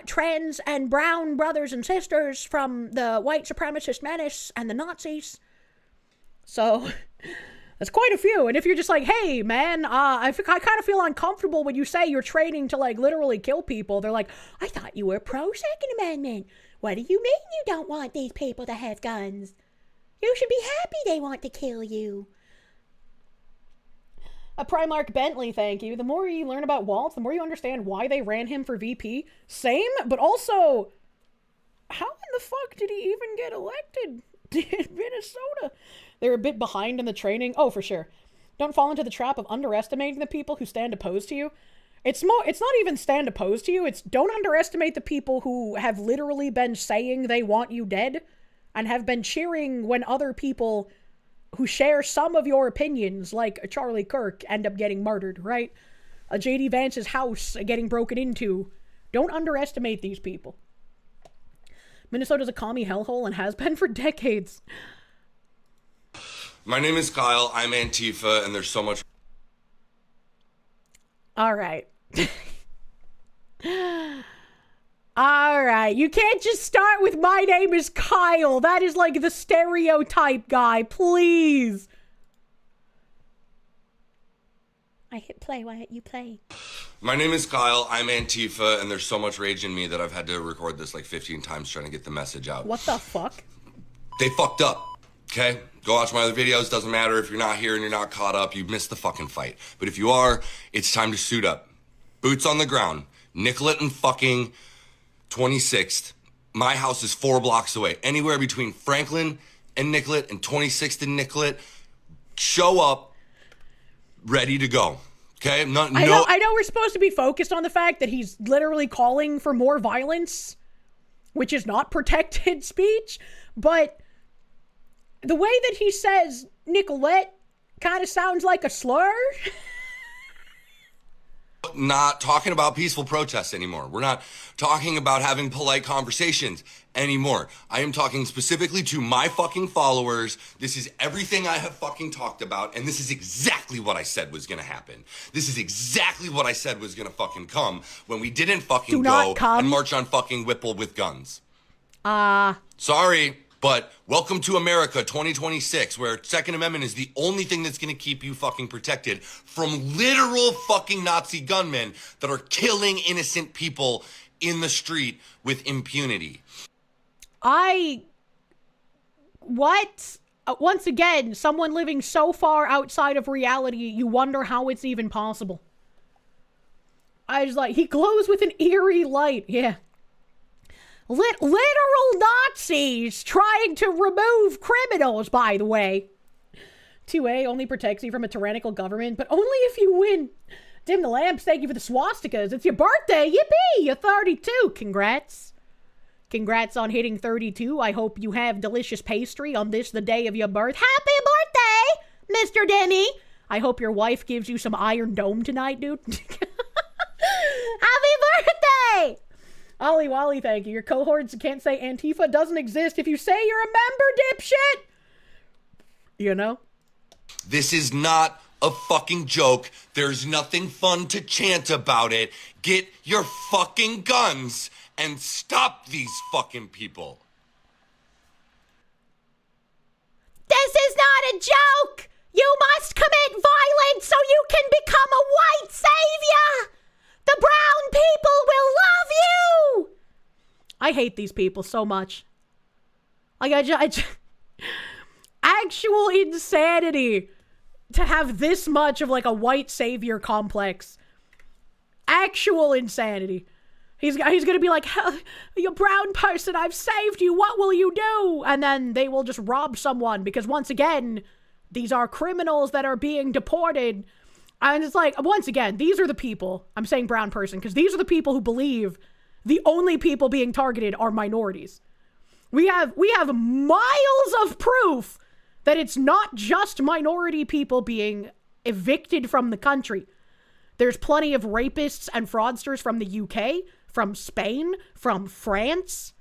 trans and brown brothers and sisters from the white supremacist menace and the Nazis. So, that's quite a few. And if you're just like, hey, man, I kind of feel uncomfortable when you say you're training to, like, literally kill people. They're like, I thought you were pro-Second Amendment. What do you mean you don't want these people to have guns? You should be happy they want to kill you. A Primarch Bentley, thank you. The more you learn about Waltz, the more you understand why they ran him for VP. Same, but also, how in the fuck did he even get elected in Minnesota? They're a bit behind in the training. Oh, for sure. Don't fall into the trap of underestimating the people who stand opposed to you. It's not even stand opposed to you. It's don't underestimate the people who have literally been saying they want you dead and have been cheering when other people who share some of your opinions, like Charlie Kirk, end up getting murdered, right? J.D. Vance's house getting broken into. Don't underestimate these people. Minnesota's a commie hellhole and has been for decades. My name is Kyle. I'm Antifa, and there's so much... All right. All right. You can't just start with my name is Kyle. That is like the stereotype guy. Please. I hit play. Why don't you play? My name is Kyle. I'm Antifa, and there's so much rage in me that I've had to record this like 15 times trying to get the message out. What the fuck? They fucked up. Okay? Go watch my other videos. Doesn't matter if you're not here and you're not caught up. You missed the fucking fight. But if you are, it's time to suit up. Boots on the ground. Nicollet and fucking 26th. My house is 4 blocks away. Anywhere between Franklin and Nicollet and 26th and Nicollet. Show up. Ready to go. Okay? I know we're supposed to be focused on the fact that he's literally calling for more violence, which is not protected speech, but the way that he says Nicollet kind of sounds like a slur. Not talking about peaceful protests anymore. We're not talking about having polite conversations anymore. I am talking specifically to my fucking followers. This is everything I have fucking talked about, and this is exactly what I said was gonna happen. This is exactly what I said was gonna fucking come when we didn't fucking go and march on fucking Whipple with guns. Sorry. But welcome to America 2026, where Second Amendment is the only thing that's going to keep you fucking protected from literal fucking Nazi gunmen that are killing innocent people in the street with impunity. What? Once again, someone living so far outside of reality, you wonder how it's even possible. I was like, he glows with an eerie light. Yeah. Literal Nazis trying to remove criminals, by the way. 2A only protects you from a tyrannical government, but only if you win. Dim the lamps, thank you for the swastikas. It's your birthday, yippee! You're 32, congrats. Congrats on hitting 32. I hope you have delicious pastry on this, the day of your birth. Happy birthday, Mr. Demi! I hope your wife gives you some Iron Dome tonight, dude. Happy birthday! Ollie Wally, thank you. Your cohorts can't say Antifa doesn't exist if you say you're a member, dipshit! You know? This is not a fucking joke. There's nothing fun to chant about it. Get your fucking guns and stop these fucking people. This is not a joke! You must commit violence so you can become a white savior! The brown people will love you! I hate these people so much. Like, actual insanity to have this much of, like, a white savior complex. Actual insanity. He's gonna be like, you brown person, I've saved you, what will you do? And then they will just rob someone, because once again, these are criminals that are being deported. And it's like, once again, these are the people, I'm saying brown person, because these are the people who believe the only people being targeted are minorities. We have miles of proof that it's not just minority people being evicted from the country. There's plenty of rapists and fraudsters from the UK, from Spain, from France.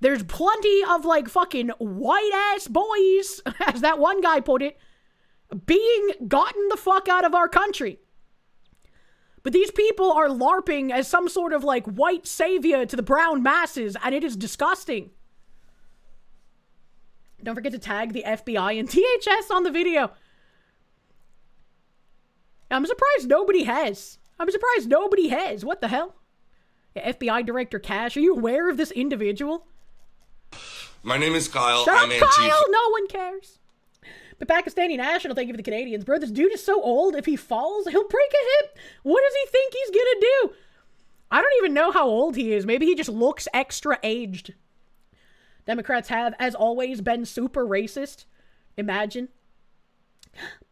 There's plenty of, like, fucking white-ass boys, as that one guy put it, being gotten the fuck out of our country. But these people are LARPing as some sort of like white savior to the brown masses, and it is disgusting. Don't forget to tag the FBI and THS on the video. I'm surprised nobody has. What the hell? Yeah, FBI Director Cash, are you aware of this individual? My name is Kyle. Shut I'm up, Kyle! Antifa. No one cares. But Pakistani National, thank you for the Canadians. Bro, this dude is so old, if he falls, he'll break a hip. What does he think he's gonna do? I don't even know how old he is. Maybe he just looks extra aged. Democrats have, as always, been super racist. Imagine.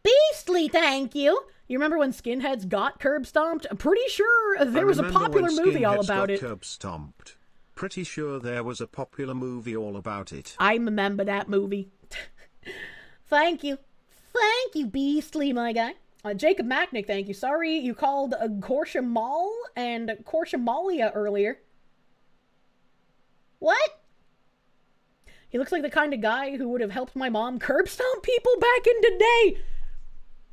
Beastly, thank you. You remember when skinheads got curb stomped? I'm pretty sure there was a popular movie all about it. Curb stomped. Pretty sure there was a popular movie all about it. I remember that movie. Thank you. Thank you, Beastly, my guy. Jacob Macknick, thank you. Sorry you called Kirsche Mall and Kirsche Malia earlier. What? He looks like the kind of guy who would have helped my mom curb stomp people back in the day.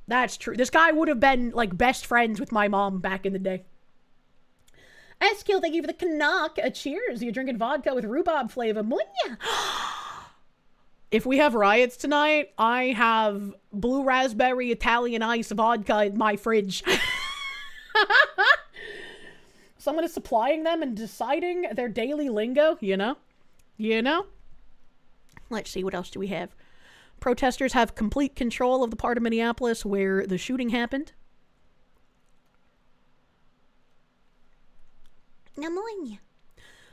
That's true. This guy would have been, like, best friends with my mom back in the day. Eskill, thank you for the Canuck. Cheers. You're drinking vodka with rhubarb flavor. Munya. If we have riots tonight, I have blue raspberry Italian ice vodka in my fridge. Someone is supplying them and deciding their daily lingo, you know? You know? Let's see, what else do we have? Protesters have complete control of the part of Minneapolis where the shooting happened.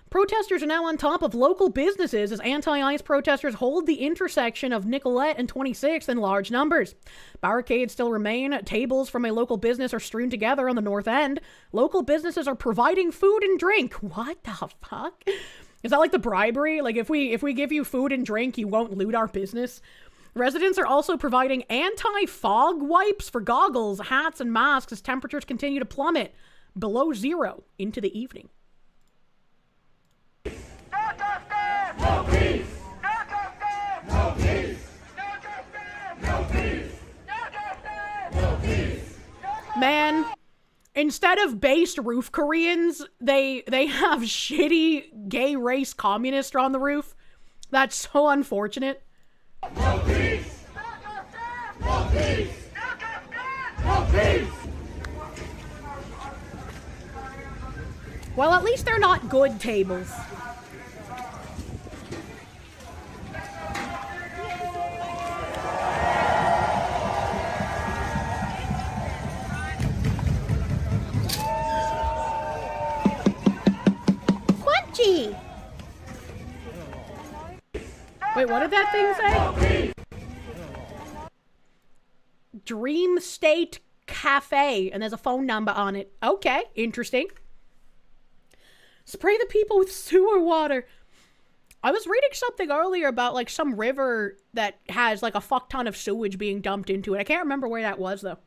Protesters are now on top of local businesses as anti-ICE protesters hold the intersection of Nicollet and 26th in large numbers. Barricades still remain. Tables from a local business are strewn together on the north end. Local businesses are providing food and drink. What the fuck? Is that like the bribery? Like if we give you food and drink, you won't loot our business? Residents are also providing anti-fog wipes for goggles, hats, and masks as temperatures continue to plummet below zero into the evening. No peace! No peace! No peace! No peace! Man, instead of based roof Koreans, they have shitty gay race communists on the roof. That's so unfortunate. No peace! No peace! No peace! Well, at least they're not good tables. Quenchy! Wait, what did that thing say? Dream State Cafe, and there's a phone number on it. Okay, interesting. Spray the people with sewer water. I was reading something earlier about, like, some river that has, like, a fuck ton of sewage being dumped into it. I can't remember where that was, though.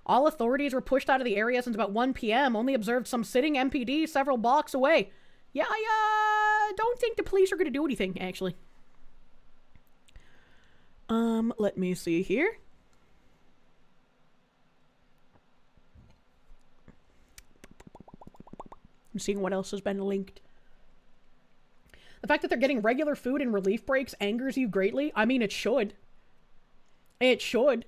All authorities were pushed out of the area since about 1 p.m. Only observed some sitting MPD several blocks away. Yeah, I don't think the police are going to do anything, actually. Let me see here. I'm seeing what else has been linked. The fact that they're getting regular food and relief breaks angers you greatly. I mean, it should. It should.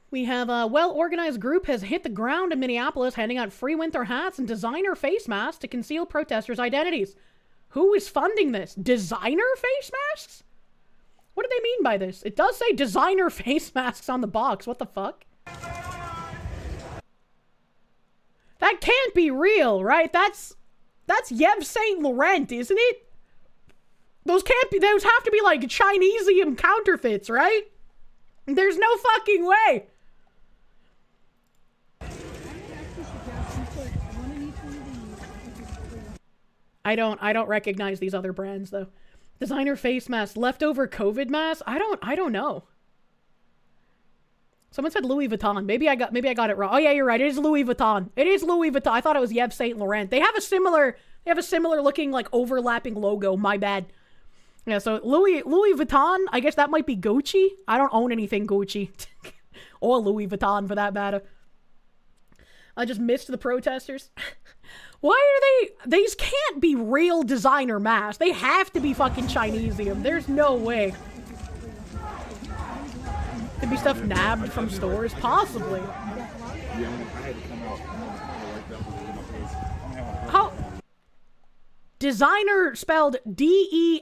We have a well-organized group has hit the ground in Minneapolis, handing out free winter hats and designer face masks to conceal protesters' identities. Who is funding this? Designer face masks? What do they mean by this? It does say designer face masks on the box. What the fuck? That can't be real, right? That's Yves Saint Laurent, isn't it? Those can't be, those have to be like Chinesium counterfeits, right? There's no fucking way. I don't recognize these other brands though. Designer face mask, leftover COVID mask. I don't know. Someone said Louis Vuitton. Maybe I got it wrong. Oh yeah, you're right. It is Louis Vuitton. It is Louis Vuitton. I thought it was Yves Saint Laurent. They have a similar looking like overlapping logo. My bad. Yeah, so Louis Vuitton, I guess that might be Gucci. I don't own anything Gucci. Or Louis Vuitton, for that matter. I just missed the protesters. Why are these can't be real designer masks. They have to be fucking Chinesium. There's no way. Could be stuff nabbed from stores, possibly. How? Designer spelled D-E-S-I-N-E-R.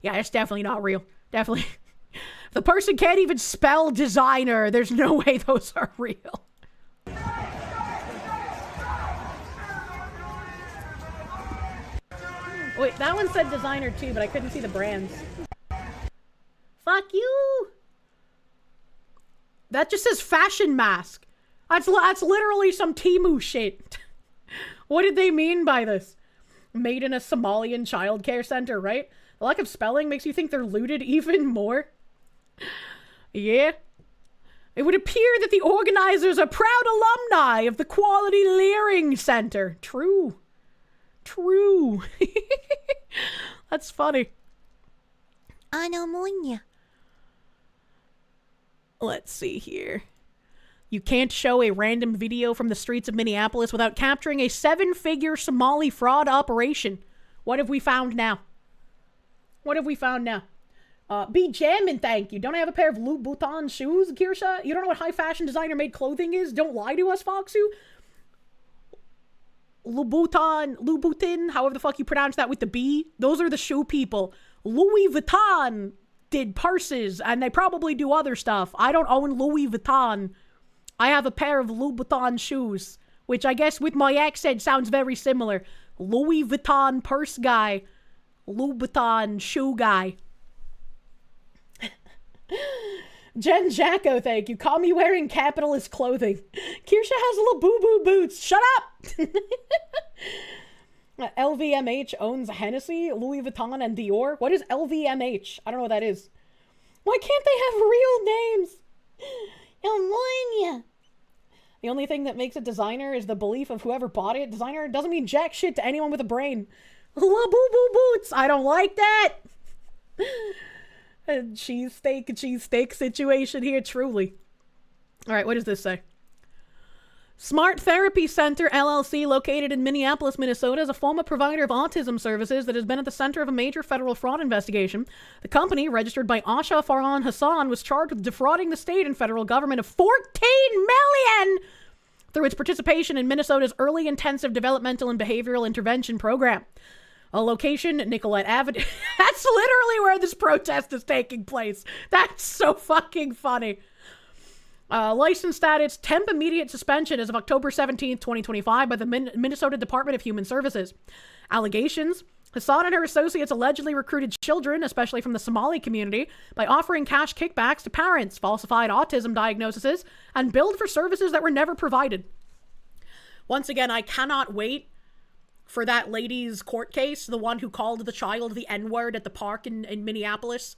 Yeah, it's definitely not real. Definitely. If the person can't even spell designer, there's no way those are real. Wait, that one said designer too, but I couldn't see the brands. Fuck you! That just says fashion mask. That's literally some Temu shit. What did they mean by this? Made in a Somalian childcare center, right? The lack of spelling makes you think they're looted even more. Yeah. It would appear that the organizers are proud alumni of the Quality Leering Center. True. True. That's funny. Anomonia. Let's see here. You can't show a random video from the streets of Minneapolis without capturing a 7-figure Somali fraud operation. What have we found now? What have we found now? Be jammin', thank you. Don't I have a pair of Louboutin shoes, Kirsche? You don't know what high fashion designer made clothing is? Don't lie to us, Foxu. Louboutin, however the fuck you pronounce that with the B. Those are the shoe people. Louis Vuitton did purses, and they probably do other stuff. I don't own Louis Vuitton. I have a pair of Louboutin shoes, which I guess with my accent sounds very similar. Louis Vuitton purse guy. Louboutin shoe guy. Jen Jacko, thank you. Call me wearing capitalist clothing. Kirsche has Labubu boots. Shut up! LVMH owns Hennessy, Louis Vuitton, and Dior. What is LVMH? I don't know what that is. Why can't they have real names? The only thing that makes it designer is the belief of whoever bought it. Designer doesn't mean jack shit to anyone with a brain. Labubu boots. I don't like that. A cheesesteak situation here, truly. All right, what does this say? Smart Therapy Center, LLC, located in Minneapolis, Minnesota, is a former provider of autism services that has been at the center of a major federal fraud investigation. The company, registered by Asha Farhan Hassan, was charged with defrauding the state and federal government of $14 million through its participation in Minnesota's Early Intensive Developmental and Behavioral Intervention Program. A location, Nicolette Avenue. That's literally where this protest is taking place. That's so fucking funny. License status, temp immediate suspension as of October 17th, 2025 by the Minnesota Department of Human Services. Allegations. Hassan and her associates allegedly recruited children, especially from the Somali community, by offering cash kickbacks to parents, falsified autism diagnoses, and billed for services that were never provided. Once again, I cannot wait for that lady's court case, the one who called the child the N-word at the park in Minneapolis.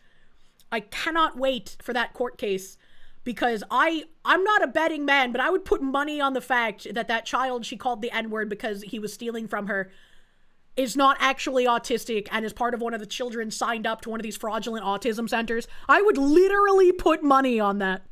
I cannot wait for that court case. Because I'm not a betting man, but I would put money on the fact that that child she called the N-word because he was stealing from her is not actually autistic and is part of one of the children signed up to one of these fraudulent autism centers. I would literally put money on that.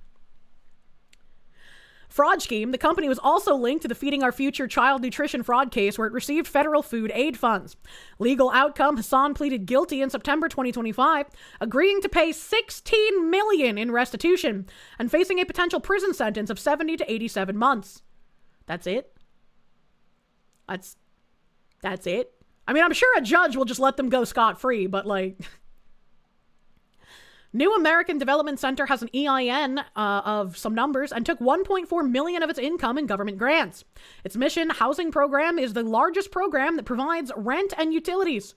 Fraud scheme. The company was also linked to the Feeding Our Future child nutrition fraud case where it received federal food aid funds. Legal outcome, Hassan pleaded guilty in September 2025, agreeing to pay $16 million in restitution and facing a potential prison sentence of 70 to 87 months. That's it? That's it? I mean, I'm sure a judge will just let them go scot-free, but like... New American Development Center has an EIN of some numbers and took $1.4 million of its income in government grants. Its mission housing program is the largest program that provides rent and utilities.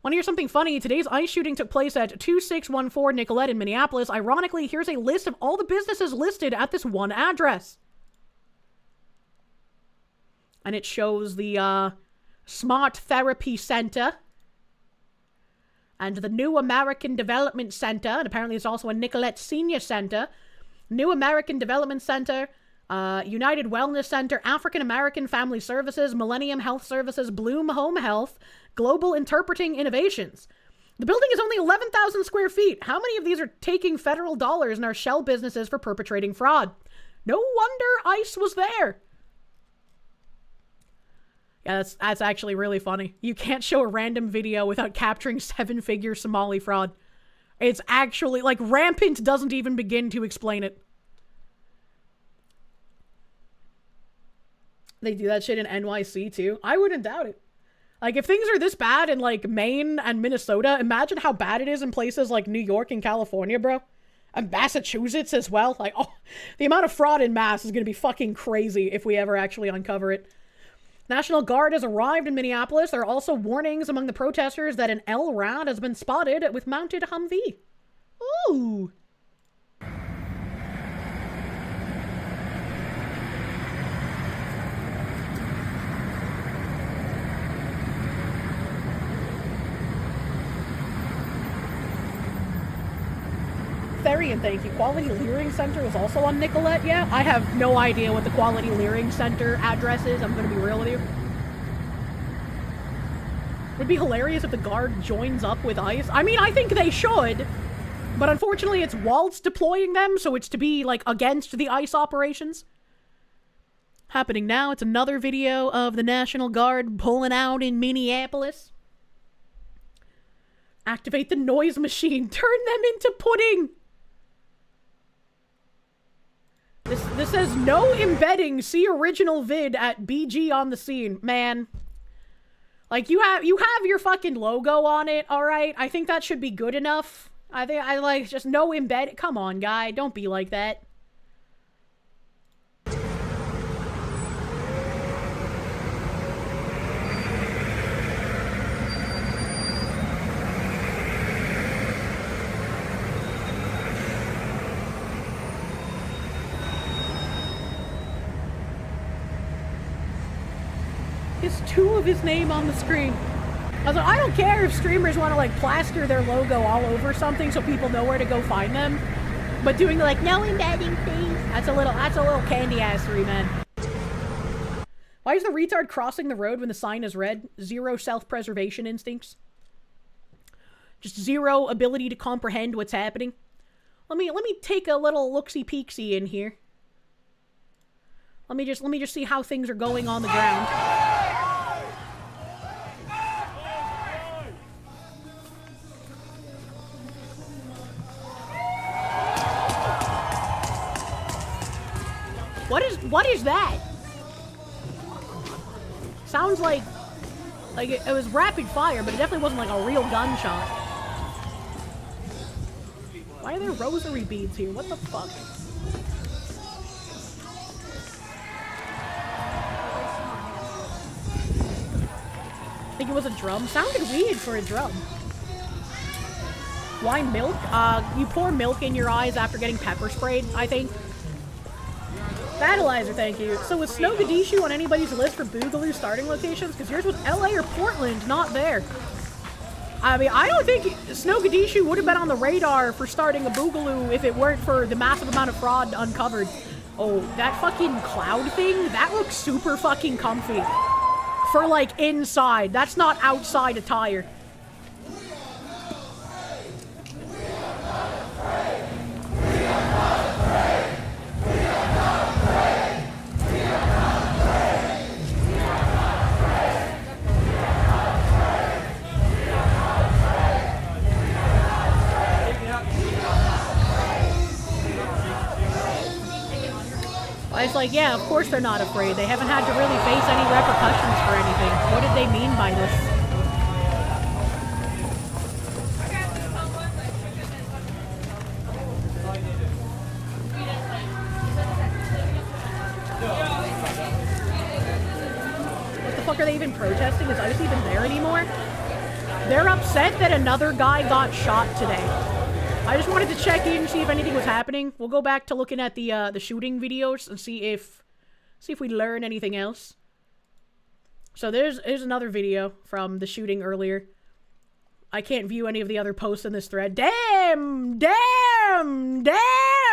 Want to hear something funny? Today's ICE shooting took place at 2614 Nicolette in Minneapolis. Ironically, here's a list of all the businesses listed at this one address. And it shows the Smart Therapy Center and the New American Development Center, and apparently it's also a Nicolette Senior Center. New American Development Center, United Wellness Center, African American Family Services, Millennium Health Services, Bloom Home Health, Global Interpreting Innovations. The building is only 11,000 square feet. How many of these are taking federal dollars and are shell businesses for perpetrating fraud? No wonder ICE was there. Yeah, that's actually really funny. You can't show a random video without capturing 7-figure Somali fraud. It's actually, like, rampant doesn't even begin to explain it. They do that shit in NYC too. I wouldn't doubt it. Like, if things are this bad in, like, Maine and Minnesota, imagine how bad it is in places like New York and California, bro. And Massachusetts as well. Like, oh, the amount of fraud in Mass is gonna be fucking crazy if we ever actually uncover it. National Guard has arrived in Minneapolis. There are also warnings among the protesters that an LRAD has been spotted with mounted Humvee. Ooh. Therian, thank you. Quality Leering Center is also on Nicolette, yeah? I have no idea what the Quality Leering Center address is, I'm gonna be real with you. Would be hilarious if the Guard joins up with ICE. I mean, I think they should, but unfortunately it's Waltz deploying them, so it's to be, like, against the ICE operations. Happening now, it's another video of the National Guard pulling out in Minneapolis. Activate the noise machine. Turn them into pudding! This says no embedding. See original vid at BG on the scene. Man. Like, you have your fucking logo on it, alright? I think that should be good enough. I like, just no embed. Come on, guy. Don't be like that. It's 2 of his name on the screen. I was like, I don't care if streamers want to, like, plaster their logo all over something so people know where to go find them. But doing, like, no embedding, please. That's a little candy-assery, man. Why is the retard crossing the road when the sign is red? 0 self-preservation instincts. Just 0 ability to comprehend what's happening. Let me take a little look-see-peek-see in here. Let me just see how things are going on the ground. What is that? Sounds like it was rapid fire, but it definitely wasn't like a real gunshot. Why are there rosary beads here? What the fuck? I think it was a drum. Sounded weird for a drum. Why milk? You pour milk in your eyes after getting pepper sprayed, I think. Battleizer, thank you. So was Snogadishu on anybody's list for Boogaloo starting locations? Because yours was LA or Portland, not there. I mean, I don't think Snogadishu would have been on the radar for starting a Boogaloo if it weren't for the massive amount of fraud uncovered. Oh, that fucking cloud thing? That looks super fucking comfy. For, like, inside. That's not outside attire. It's like, yeah, of course they're not afraid. They haven't had to really face any repercussions for anything. What did they mean by this? What the fuck are they even protesting? Is ICE even there anymore? They're upset that another guy got shot today. I just wanted to check in, see if anything was happening. We'll go back to looking at the shooting videos and see if we learn anything else. So here's another video from the shooting earlier. I can't view any of the other posts in this thread. Damn!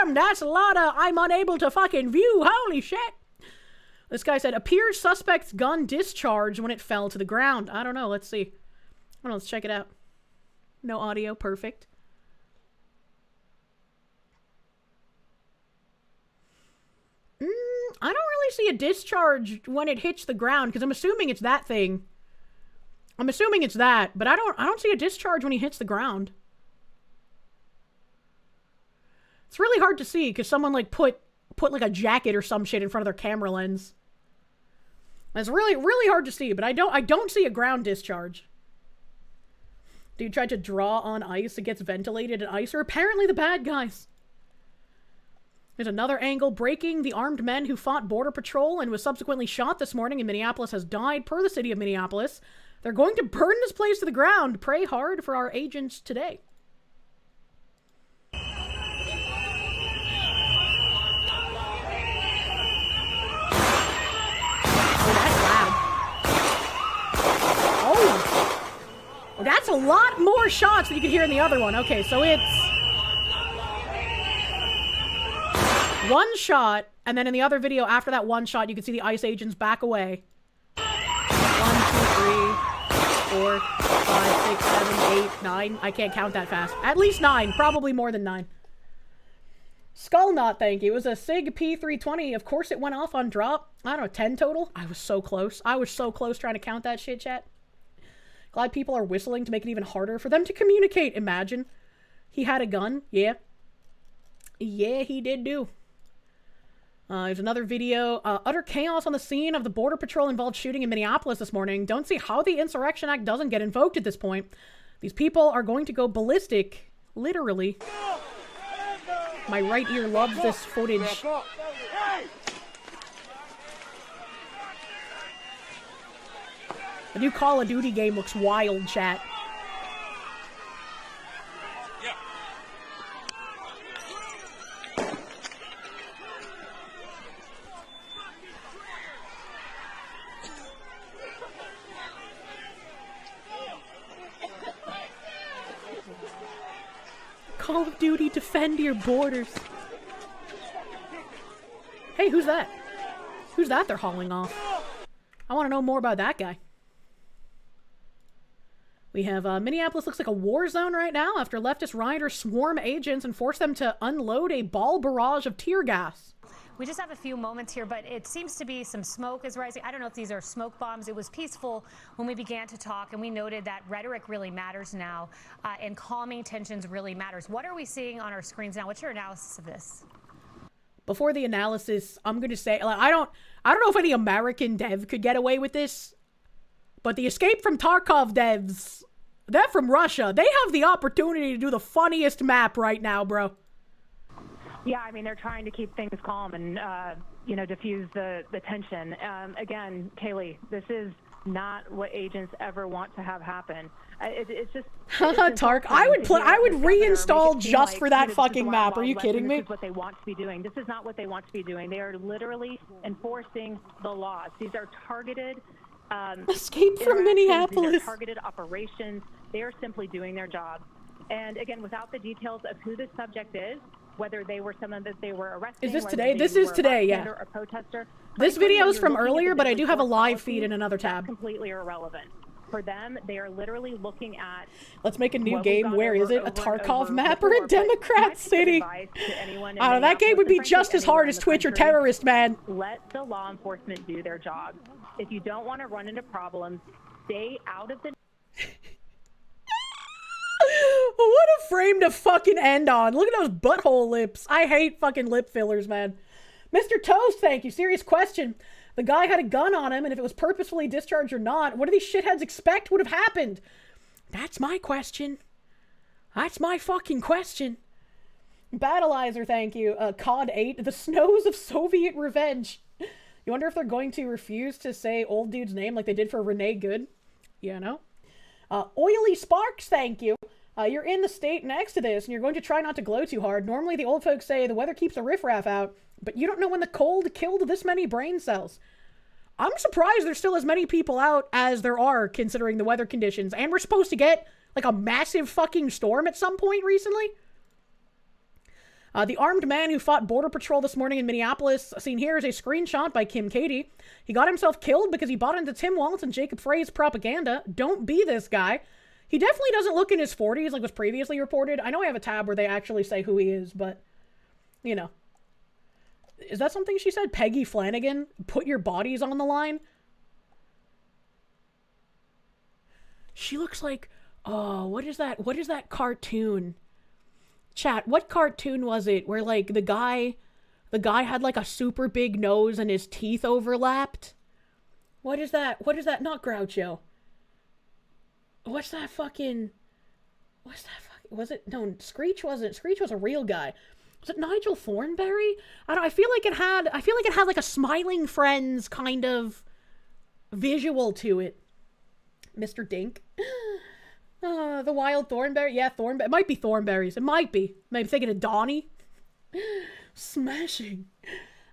damn, that's a lot of I'm unable to fucking view. Holy shit. This guy said, appears suspect's gun discharged when it fell to the ground. I don't know. Let's see. Hold on, let's check it out. No audio. Perfect. I don't really see a discharge when it hits the ground, because I'm assuming it's that thing. I'm assuming it's that, but I don't see a discharge when he hits the ground. It's really hard to see because someone like put like a jacket or some shit in front of their camera lens. It's really, really hard to see, but I don't see a ground discharge. Dude tried to draw on ice. It gets ventilated and ice are apparently the bad guys. There's another angle. Breaking. The armed men who fought Border Patrol and was subsequently shot this morning in Minneapolis has died, per the city of Minneapolis. They're going to burn this place to the ground. Pray hard for our agents today. Oh, that's a lot more shots than you could hear in the other one. Okay, so it's one shot, and then in the other video after that one shot, you can see the ICE agents back away. 1, 2, 3, 4, 5, 6, 7, 8, 9. I can't count that fast. At least 9. Probably more than 9. Skull Knot, thank you. It was a SIG P320. Of course it went off on drop. I don't know, 10 total? I was so close. I was so close trying to count that shit, chat. Glad people are whistling to make it even harder for them to communicate. Imagine. He had a gun. Yeah. Yeah, he did do. There's another video. Utter chaos on the scene of the Border Patrol-involved shooting in Minneapolis this morning. Don't see how the Insurrection Act doesn't get invoked at this point. These people are going to go ballistic. Literally. My right ear loves this footage. The new Call of Duty game looks wild, chat. Call of Duty, defend your borders. Hey, who's that? Who's that they're hauling off? I want to know more about that guy. We have Minneapolis looks like a war zone right now after leftist rioters swarm agents and force them to unload a ball barrage of tear gas. We just have a few moments here, but it seems to be some smoke is rising. I don't know if these are smoke bombs. It was peaceful when we began to talk, and we noted that rhetoric really matters now, and calming tensions really matters. What are we seeing on our screens now? What's your analysis of this? Before the analysis, I'm going to say, like, I don't know if any American dev could get away with this, but the Escape from Tarkov devs, they're from Russia. They have the opportunity to do the funniest map right now, bro. Yeah, I mean, they're trying to keep things calm and, you know, diffuse the tension. Again, Kaylee, this is not what agents ever want to have happen. It's just... Tark, I would reinstall just for that fucking map. Are you kidding me? This is what they want to be doing. This is not what they want to be doing. They are literally enforcing the laws. These are targeted... Escape from Minneapolis. These are targeted operations. They are simply doing their job. And again, without the details of who the subject is, whether they were someone that they were arresting... Is this today? This is today, yeah. ...or a protester. This video is from earlier, but I do have a live feed in another tab. Completely irrelevant. For them, they are literally looking at... Let's make a new game. Where is it? A Tarkov map or a Democrat city? I don't know, that game would be just as hard as Twitch or Terrorist, man. Let the law enforcement do their job. If you don't want to run into problems, stay out of the... What a frame to fucking end on. Look at those butthole lips. I hate fucking lip fillers, man. Mr. Toast, thank you. Serious question. The guy had a gun on him, and if it was purposefully discharged or not, what do these shitheads expect would have happened? That's my question. That's my fucking question. Battleizer, thank you. COD 8, the snows of Soviet revenge. You wonder if they're going to refuse to say old dude's name like they did for Renee Good? You know? Oily Sparks, thank you. You're in the state next to this, and you're going to try not to glow too hard. Normally, the old folks say the weather keeps the riffraff out, but you don't know when the cold killed this many brain cells. I'm surprised there's still as many people out as there are, considering the weather conditions. And we're supposed to get, like, a massive fucking storm at some point recently. The armed man who fought Border Patrol this morning in Minneapolis, seen here is a screenshot by Kim Katie. He got himself killed because he bought into Tim Walz and Jacob Frey's propaganda. Don't be this guy. He definitely doesn't look in his 40s like was previously reported. I know I have a tab where they actually say who he is, but, you know. Is that something she said? Peggy Flanagan? Put your bodies on the line? She looks like, oh, what is that? What is that cartoon? Chat, what cartoon was it where, like, the guy had, like, a super big nose and his teeth overlapped? What is that? What is that? Not Groucho. What's that fucking... Was it... No, Screech wasn't. Screech was a real guy. Was it Nigel Thornberry? I feel like it had, like, a Smiling Friends kind of visual to it. Mr. Dink. The Wild Thornberry. Yeah, Thornberry. It might be Thornberries. It might be. Maybe thinking of Donnie. Smashing.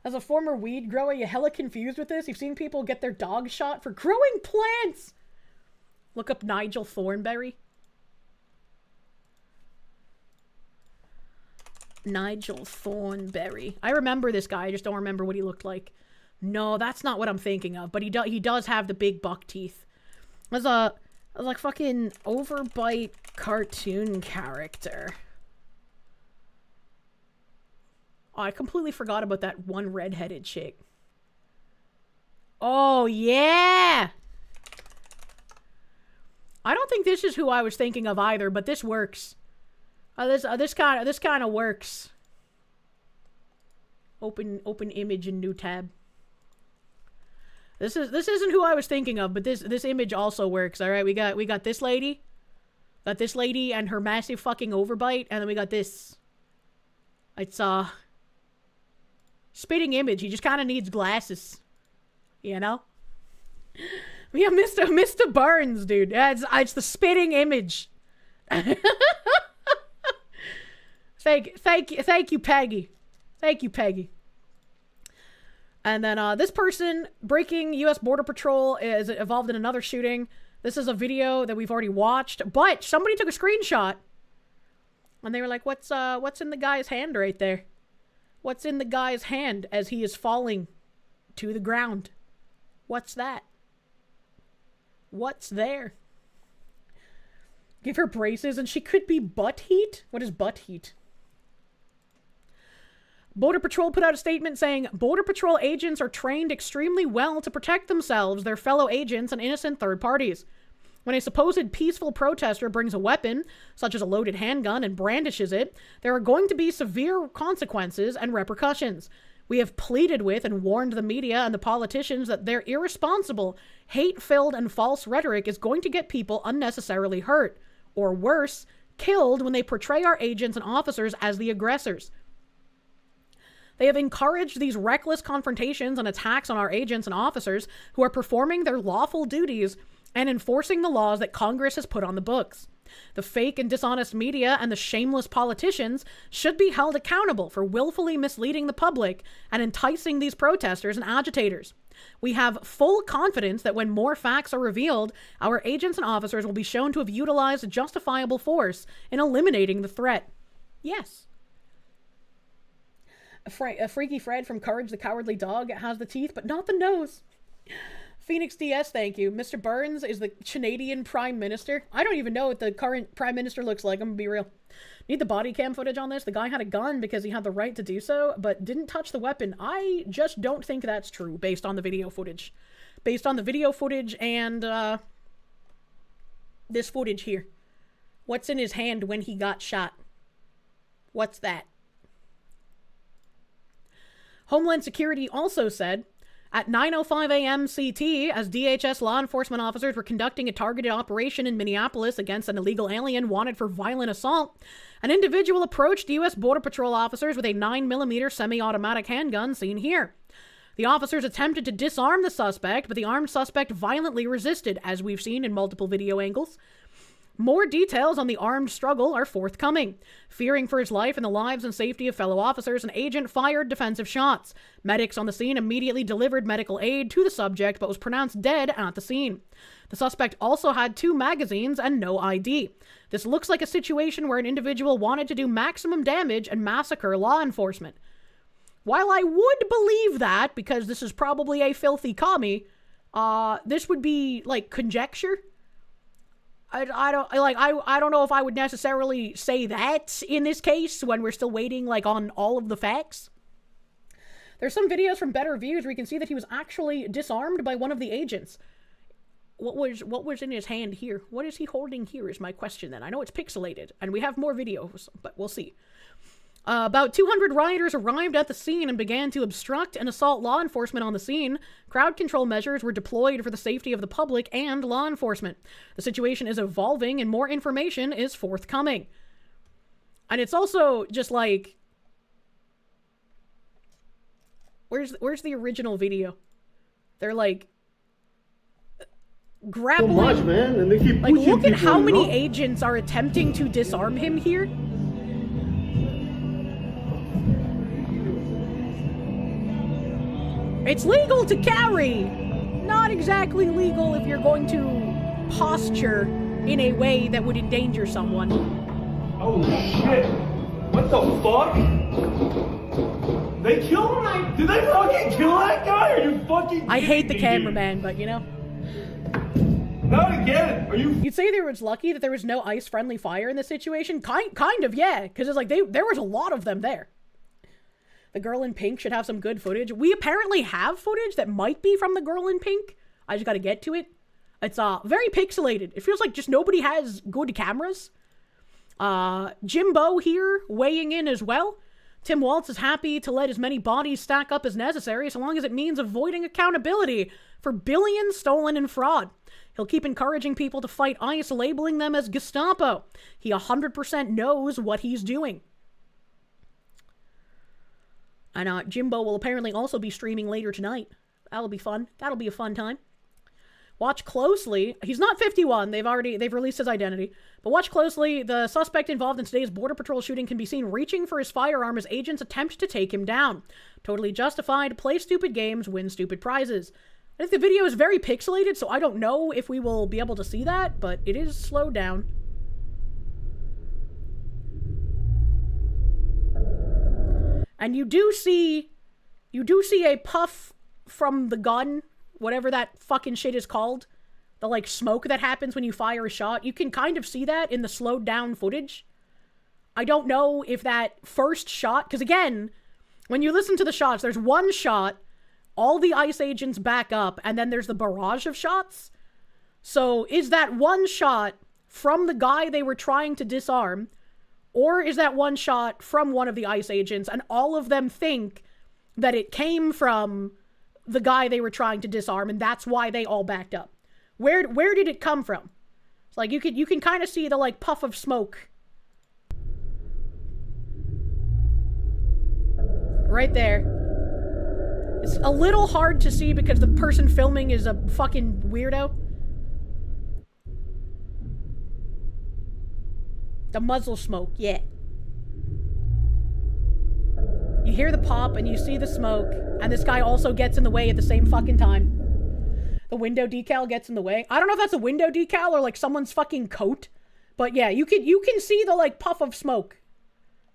As a former weed grower, you hella confused with this? You've seen people get their dogs shot for growing plants. Look up Nigel Thornberry. Nigel Thornberry. I remember this guy. I just don't remember what he looked like. No, that's not what I'm thinking of. But he does have the big buck teeth. As a like fucking overbite cartoon character. Oh, I completely forgot about that one redheaded chick. Oh, yeah! I don't think this is who I was thinking of either, but this works. This kind of works. Open image in new tab. This isn't who I was thinking of, but this image also works. All right, we got this lady. Got this lady and her massive fucking overbite, and then we got this. It's spitting image. He just kind of needs glasses. You know? Yeah, Mr. Burns, dude. Yeah, it's the spitting image. Thank you, Peggy. Thank you, Peggy. And then this person breaking U.S. Border Patrol is involved in another shooting. This is a video that we've already watched, but somebody took a screenshot, and they were like, "What's in the guy's hand right there? What's in the guy's hand as he is falling to the ground? What's that? What's there?" Give her braces, and she could be butt heat. What is butt heat? Border Patrol put out a statement saying, Border Patrol agents are trained extremely well to protect themselves, their fellow agents, and innocent third parties. When a supposed peaceful protester brings a weapon, such as a loaded handgun, and brandishes it, there are going to be severe consequences and repercussions. We have pleaded with and warned the media and the politicians that their irresponsible, hate-filled, and false rhetoric is going to get people unnecessarily hurt, or worse, killed when they portray our agents and officers as the aggressors. They have encouraged these reckless confrontations and attacks on our agents and officers who are performing their lawful duties and enforcing the laws that Congress has put on the books. The fake and dishonest media and the shameless politicians should be held accountable for willfully misleading the public and enticing these protesters and agitators. We have full confidence that when more facts are revealed, our agents and officers will be shown to have utilized justifiable force in eliminating the threat. Yes. A Freaky Fred from Courage the Cowardly Dog has the teeth, but not the nose. Phoenix DS, thank you. Mr. Burns is the Canadian Prime Minister. I don't even know what the current Prime Minister looks like, I'm gonna be real. Need the body cam footage on this. The guy had a gun because he had the right to do so, but didn't touch the weapon. I just don't think that's true, based on the video footage. Based on the video footage and, this footage here. What's in his hand when he got shot? What's that? Homeland Security also said, at 9:05 a.m. CT, as DHS law enforcement officers were conducting a targeted operation in Minneapolis against an illegal alien wanted for violent assault, an individual approached U.S. Border Patrol officers with a 9mm semi-automatic handgun seen here. The officers attempted to disarm the suspect, but the armed suspect violently resisted, as we've seen in multiple video angles. More details on the armed struggle are forthcoming. Fearing for his life and the lives and safety of fellow officers, an agent fired defensive shots. Medics on the scene immediately delivered medical aid to the subject, but was pronounced dead at the scene. The suspect also had 2 magazines and no ID. This looks like a situation where an individual wanted to do maximum damage and massacre law enforcement. While I would believe that, because this is probably a filthy commie, this would be, like, conjecture. I don't know if I would necessarily say that in this case when we're still waiting, like, on all of the facts. There's some videos from Better Views where you can see that he was actually disarmed by one of the agents. What was in his hand here? What is he holding here is my question then. I know it's pixelated, and we have more videos, but we'll see. About 200 rioters arrived at the scene and began to obstruct and assault law enforcement on the scene. Crowd control measures were deployed for the safety of the public and law enforcement. The situation is evolving and more information is forthcoming. And it's also just like... Where's the original video? They're like... grappling... So much, man, and they keep like, pushing look at people, how you many know? agents are attempting to disarm him here. It's legal to carry! Not exactly legal if you're going to posture in a way that would endanger someone. Oh shit! What the fuck? They killed him? Did they fucking kill that guy? Are you fucking I hate the kidding me, cameraman, but you know. Not again! Are you... You'd say they were lucky that there was no ice-friendly fire in this situation? Kind of, yeah. Because it's like, there was a lot of them there. The girl in pink should have some good footage. We apparently have footage that might be from the girl in pink. I just gotta get to it. It's very pixelated. It feels like just nobody has good cameras. Jimbo here weighing in as well. Tim Waltz is happy to let as many bodies stack up as necessary so long as it means avoiding accountability for billions stolen in fraud. He'll keep encouraging people to fight ICE, labeling them as Gestapo. He 100% knows what he's doing. And Jimbo will apparently also be streaming later tonight. That'll be fun. That'll be a fun time. Watch closely. He's not 51. They've released his identity. But watch closely. The suspect involved in today's Border Patrol shooting can be seen reaching for his firearm as agents attempt to take him down. Totally justified. Play stupid games, win stupid prizes. I think the video is very pixelated, so I don't know if we will be able to see that, but it is slowed down. And you do see a puff from the gun, whatever that fucking shit is called. The, like, smoke that happens when you fire a shot. You can kind of see that in the slowed down footage. I don't know if that first shot, because again, when you listen to the shots, there's one shot, all the ICE agents back up, and then there's the barrage of shots. So is that one shot from the guy they were trying to disarm, or is that one shot from one of the ICE agents, and all of them think that it came from the guy they were trying to disarm, and that's why they all backed up? Where did it come from? It's like you can kind of see the, like, puff of smoke right there. It's a little hard to see because the person filming is a fucking weirdo. The muzzle smoke, yeah. You hear the pop and you see the smoke, and this guy also gets in the way at the same fucking time. The window decal gets in the way. I don't know if that's a window decal or like someone's fucking coat, but yeah, you can see the, like, puff of smoke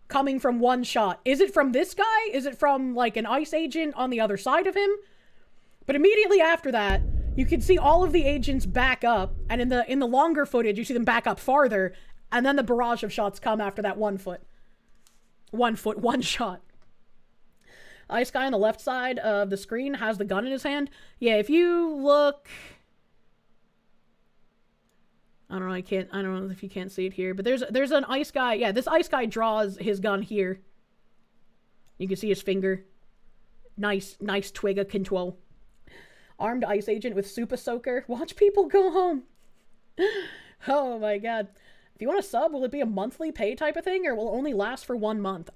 coming from one shot. Is it from this guy? Is it from, like, an ICE agent on the other side of him? But immediately after that, you can see all of the agents back up, and in the longer footage, you see them back up farther, and then the barrage of shots come after that one shot. Ice guy on the left side of the screen has the gun in his hand. Yeah, if you look... I don't know if you can't see it here, but there's an ice guy. Yeah, this ice guy draws his gun here. You can see his finger. Nice twig of control. Armed ice agent with super soaker. Watch people go home. Oh my god. If you want to sub, will it be a monthly pay type of thing, or will it only last for 1 month?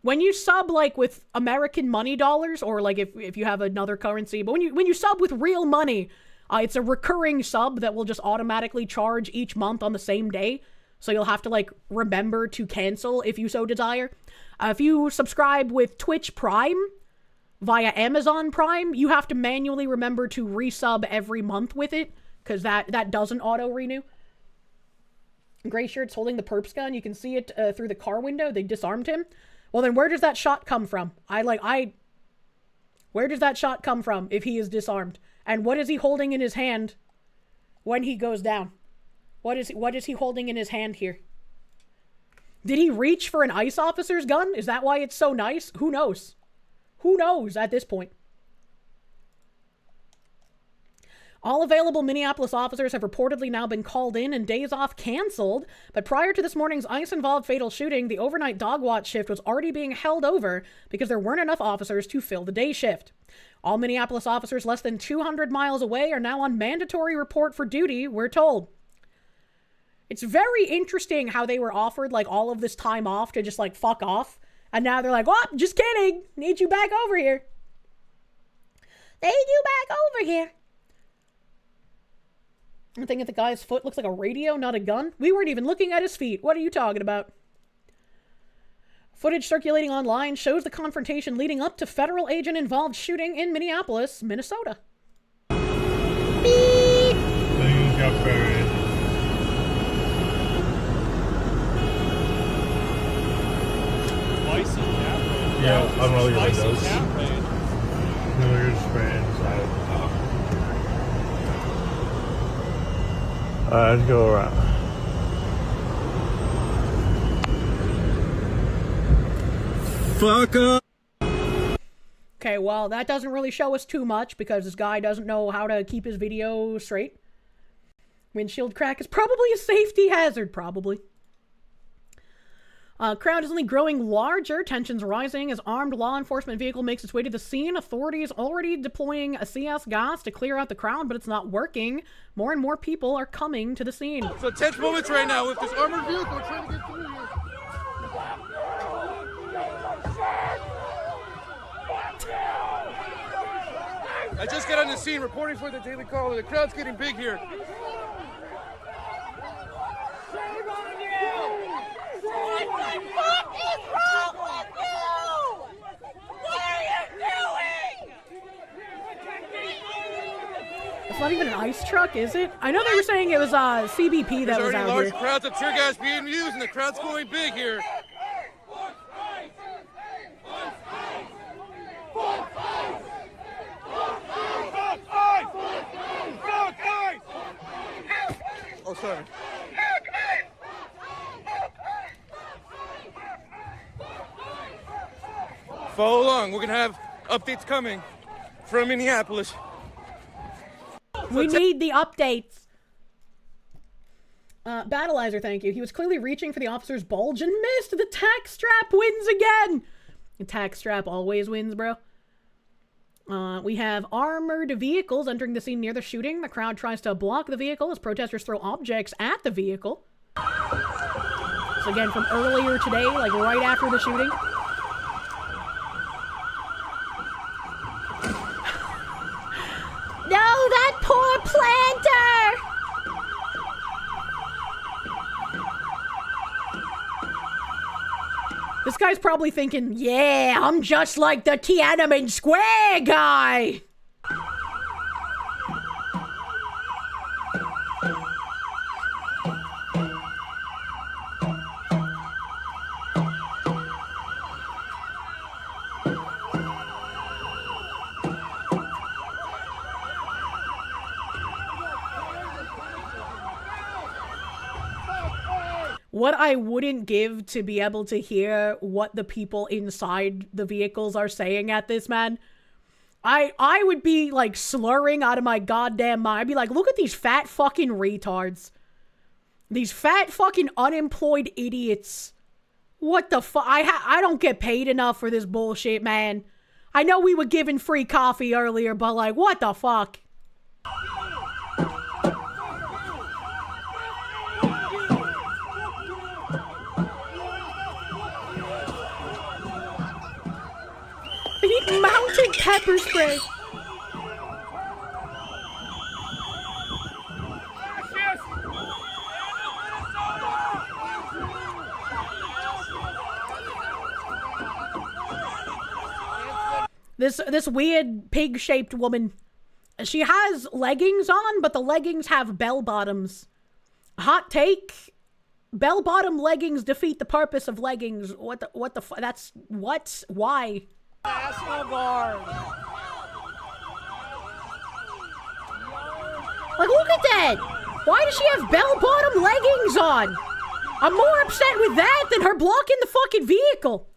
When you sub, like, with American money dollars, or, like, if you have another currency, but when you sub with real money, It's a recurring sub that will just automatically charge each month on the same day. So you'll have to, like, remember to cancel if you so desire. If you subscribe with Twitch Prime via Amazon Prime, you have to manually remember to resub every month with it, because that doesn't auto-renew. Gray shirt's holding the perps gun. You can see it through the car window. They disarmed him. Well, then where does that shot come from? Where does that shot come from if he is disarmed? And what is he holding in his hand when he goes down? What is he holding in his hand here? Did he reach for an ICE officer's gun? Is that why it's so nice? Who knows? Who knows at this point? All available Minneapolis officers have reportedly now been called in and days off canceled. But prior to this morning's ICE-involved fatal shooting, the overnight dog watch shift was already being held over because there weren't enough officers to fill the day shift. All Minneapolis officers less than 200 miles away are now on mandatory report for duty, we're told. It's very interesting how they were offered, like, all of this time off to just, like, fuck off. And now they're like, oh, just kidding. Need you back over here. They need you back over here. I think that the guy's foot looks like a radio, not a gun. We weren't even looking at his feet. What are you talking about? Footage circulating online shows the confrontation leading up to federal agent-involved shooting in Minneapolis, Minnesota. Beep. Yeah, I don't know your windows. No, you're just spraying inside. Alright, let's go around. Fuck up! Okay, well, that doesn't really show us too much because this guy doesn't know how to keep his video straight. Windshield crack is probably a safety hazard, probably. Crowd is only growing larger, tensions rising as armed law enforcement vehicle makes its way to the scene. Authorities already deploying a CS gas to clear out the crowd, but it's not working. More and more people are coming to the scene. So tense moments right now with this armored vehicle trying to get through here. I just got on the scene reporting for the Daily Caller. The crowd's getting big here. What the fuck is wrong with you? What are you doing? It's not even an ice truck, is it? I know they were saying it was CBP that was out here. There's already large crowds of tear gas being used, and the crowd's going big here. Oh, sorry. Follow along. We're going to have updates coming from Minneapolis. We need the updates. Battleizer, thank you. He was clearly reaching for the officer's bulge and missed. The tack strap wins again. The tack strap always wins, bro. We have armored vehicles entering the scene near the shooting. The crowd tries to block the vehicle as protesters throw objects at the vehicle. So again, from earlier today, like right after the shooting. No, that poor planter! This guy's probably thinking, yeah, I'm just like the Tiananmen Square guy! What I wouldn't give to be able to hear what the people inside the vehicles are saying at this, man. I would be, like, slurring out of my goddamn mind. I'd be like, look at these fat fucking retards. These fat fucking unemployed idiots. What the fuck? I don't get paid enough for this bullshit, man. I know we were given free coffee earlier, but, like, what the fuck? I need mounted pepper spray. This weird pig-shaped woman. She has leggings on, but the leggings have bell bottoms. Hot take. Bell bottom leggings defeat the purpose of leggings. What the that's what? Why? National Guard. Like, look at that! Why does she have bell-bottom leggings on? I'm more upset with that than her blocking the fucking vehicle.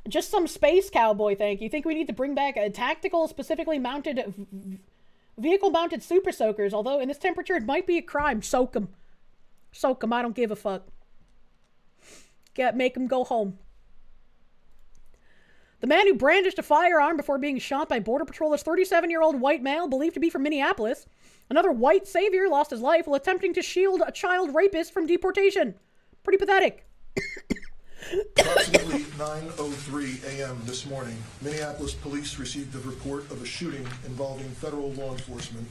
Just some space cowboy, thank you. Think we need to bring back a tactical, specifically mounted, vehicle-mounted super soakers, although in this temperature it might be a crime. Soak them. Soak them, I don't give a fuck. Make them go home. The man who brandished a firearm before being shot by Border Patrol is 37-year-old white male believed to be from Minneapolis. Another white savior lost his life while attempting to shield a child rapist from deportation. Pretty pathetic. Approximately 9:03 a.m. this morning, Minneapolis police received a report of a shooting involving federal law enforcement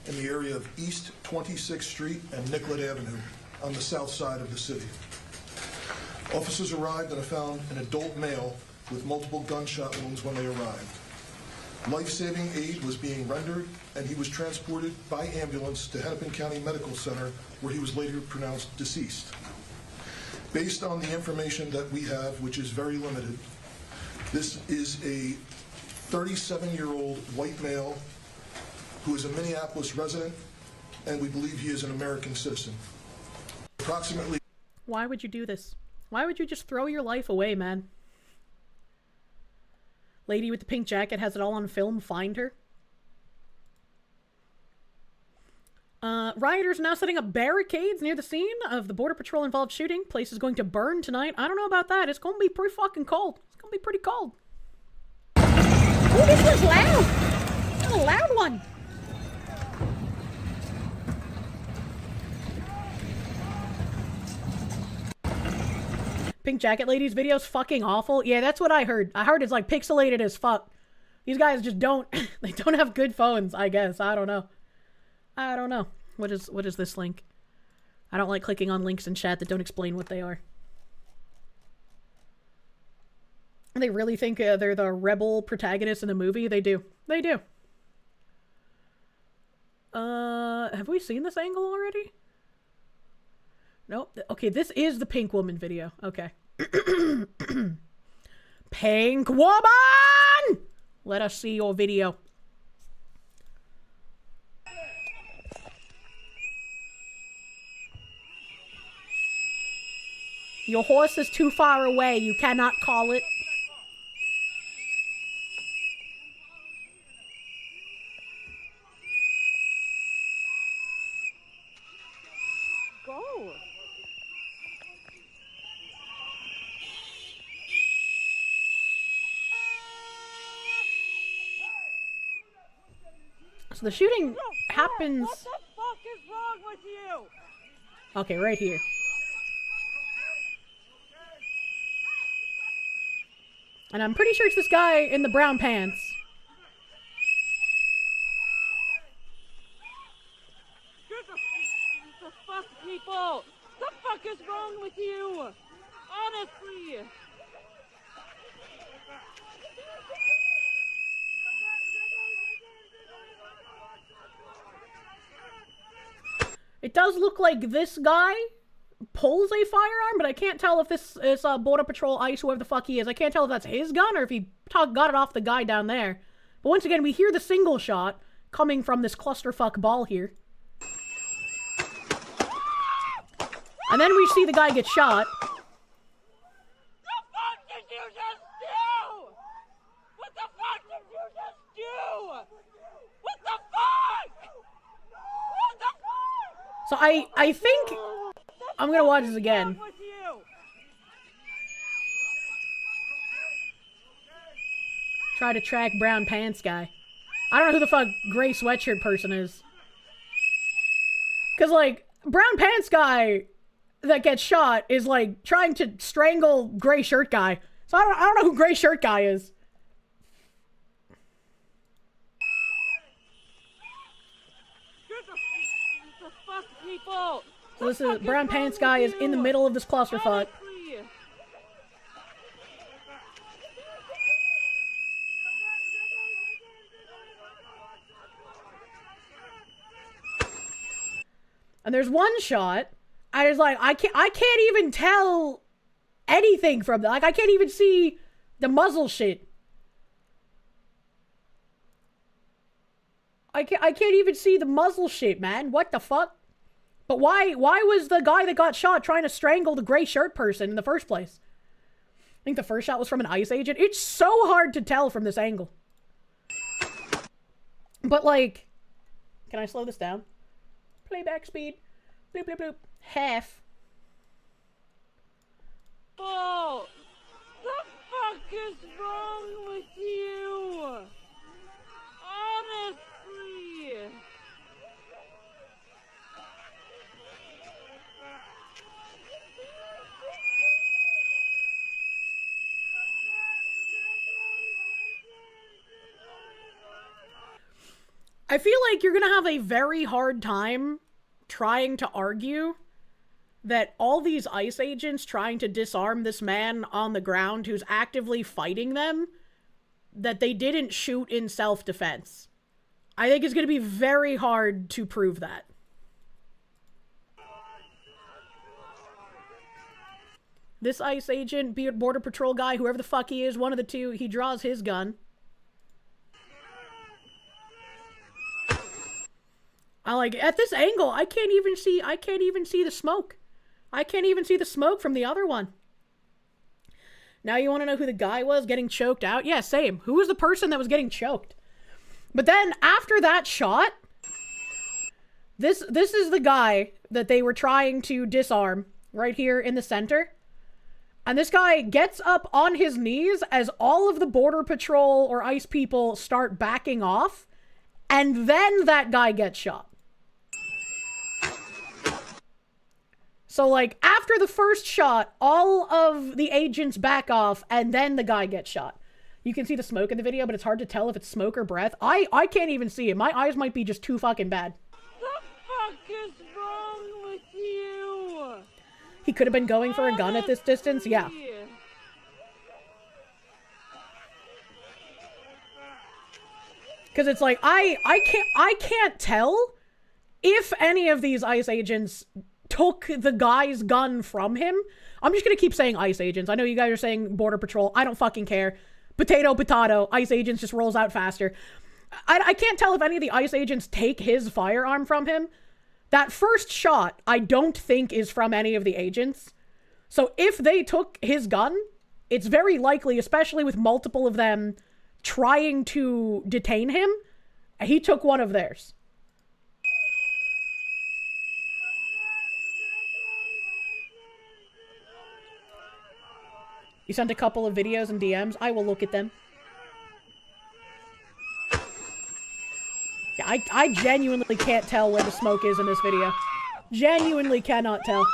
in the area of East 26th Street and Nicollet Avenue on the south side of the city. Officers arrived and found an adult male with multiple gunshot wounds when they arrived. Life-saving aid was being rendered, and he was transported by ambulance to Hennepin County Medical Center, where he was later pronounced deceased. Based on the information that we have, which is very limited, this is a 37-year-old white male who is a Minneapolis resident, and we believe he is an American citizen. Approximately... Why would you do this? Why would you just throw your life away, man? Lady with the pink jacket has it all on film. Find her. Rioters now setting up barricades near the scene of the Border Patrol involved shooting. Place is going to burn tonight. I don't know about that. It's going to be pretty fucking cold. It's going to be pretty cold. Oh, this was loud. That's a loud one. Pink jacket lady's video's fucking awful. Yeah, that's what I heard. I heard it's like pixelated as fuck. These guys just don't, they don't have good phones, I guess. I don't know. I don't know. What is this link? I don't like clicking on links in chat that don't explain what they are. They really think they're the rebel protagonist in a movie? They do. They do. Have we seen this angle already? Nope. Okay, this is the pink woman video. Okay. Pink woman! Let us see your video. Your horse is too far away. You cannot call it. Go. So the shooting happens... What the fuck is wrong with you? Okay, right here. And I'm pretty sure it's this guy in the brown pants. The fuck, people? The fuck is wrong with you? Honestly. It does look like this guy pulls a firearm, but I can't tell if this is Border Patrol ICE, whoever the fuck he is. I can't tell if that's his gun or if he got it off the guy down there. But once again, we hear the single shot coming from this clusterfuck ball here. And then we see the guy get shot. The fuck did you just do? What the fuck did you just do? What the fuck? What the fuck? So I think I'm gonna watch this again. Try to track brown pants guy. I don't know who the fuck gray sweatshirt person is. Cause like, brown pants guy that gets shot is like trying to strangle gray shirt guy. So I don't know who gray shirt guy is. The fuck, people? So this is brown pants guy is in the middle of this clusterfuck. And there's one shot, I was like, I can't even tell anything from that. Like, I can't even see the muzzle shit. I can't even see the muzzle shit, man. What the fuck? But why was the guy that got shot trying to strangle the gray shirt person in the first place? I think the first shot was from an ICE agent. It's so hard to tell from this angle. But like, can I slow this down? Playback speed. Bloop, bloop, bloop. Half. Oh, the fuck is wrong with you? Honestly. I feel like you're gonna have a very hard time trying to argue that all these ICE agents trying to disarm this man on the ground who's actively fighting them, that they didn't shoot in self-defense. I think it's gonna be very hard to prove that. This ICE agent, Border Patrol guy, whoever the fuck he is, one of the two, he draws his gun. I like, at this angle, I can't even see the smoke. I can't even see the smoke from the other one. Now you want to know who the guy was getting choked out? Yeah, same. Who was the person that was getting choked? But then, after that shot, this is the guy that they were trying to disarm, right here in the center. And this guy gets up on his knees as all of the Border Patrol or ICE people start backing off, and then that guy gets shot. So, like, after the first shot, all of the agents back off, and then the guy gets shot. You can see the smoke in the video, but it's hard to tell if it's smoke or breath. I can't even see it. My eyes might be just too fucking bad. The fuck is wrong with you? He could have been going for a gun at this distance, yeah. Because it's like, I can't tell if any of these ICE agents took the guy's gun from him. I'm just gonna keep saying ICE agents. I know you guys are saying Border Patrol. I don't fucking care. Potato, potato. ICE agents just rolls out faster. I can't tell if any of the ICE agents take his firearm from him. That first shot, I don't think is from any of the agents. So if they took his gun, it's very likely, especially with multiple of them trying to detain him, he took one of theirs. You sent a couple of videos and DMs. I will look at them. Yeah, I genuinely can't tell where the smoke is in this video. Genuinely cannot tell.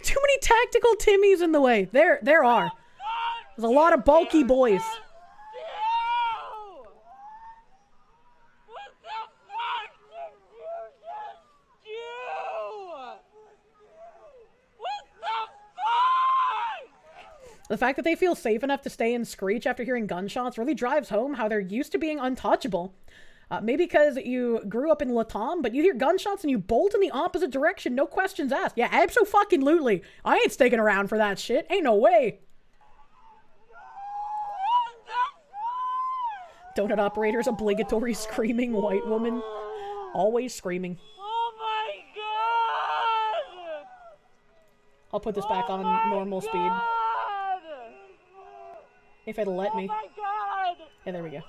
Too many tactical Timmies in the way. There are. There's a lot of bulky boys. The fact that they feel safe enough to stay and screech after hearing gunshots really drives home how they're used to being untouchable. Maybe because you grew up in Latam, but you hear gunshots and you bolt in the opposite direction, no questions asked. Yeah, abso-fucking-lutely. I ain't sticking around for that shit. Ain't no way. Donut operator's obligatory screaming white woman. Always screaming. Oh my god! I'll put this back on normal speed. If it'll let me. Oh my god! Yeah, there we go.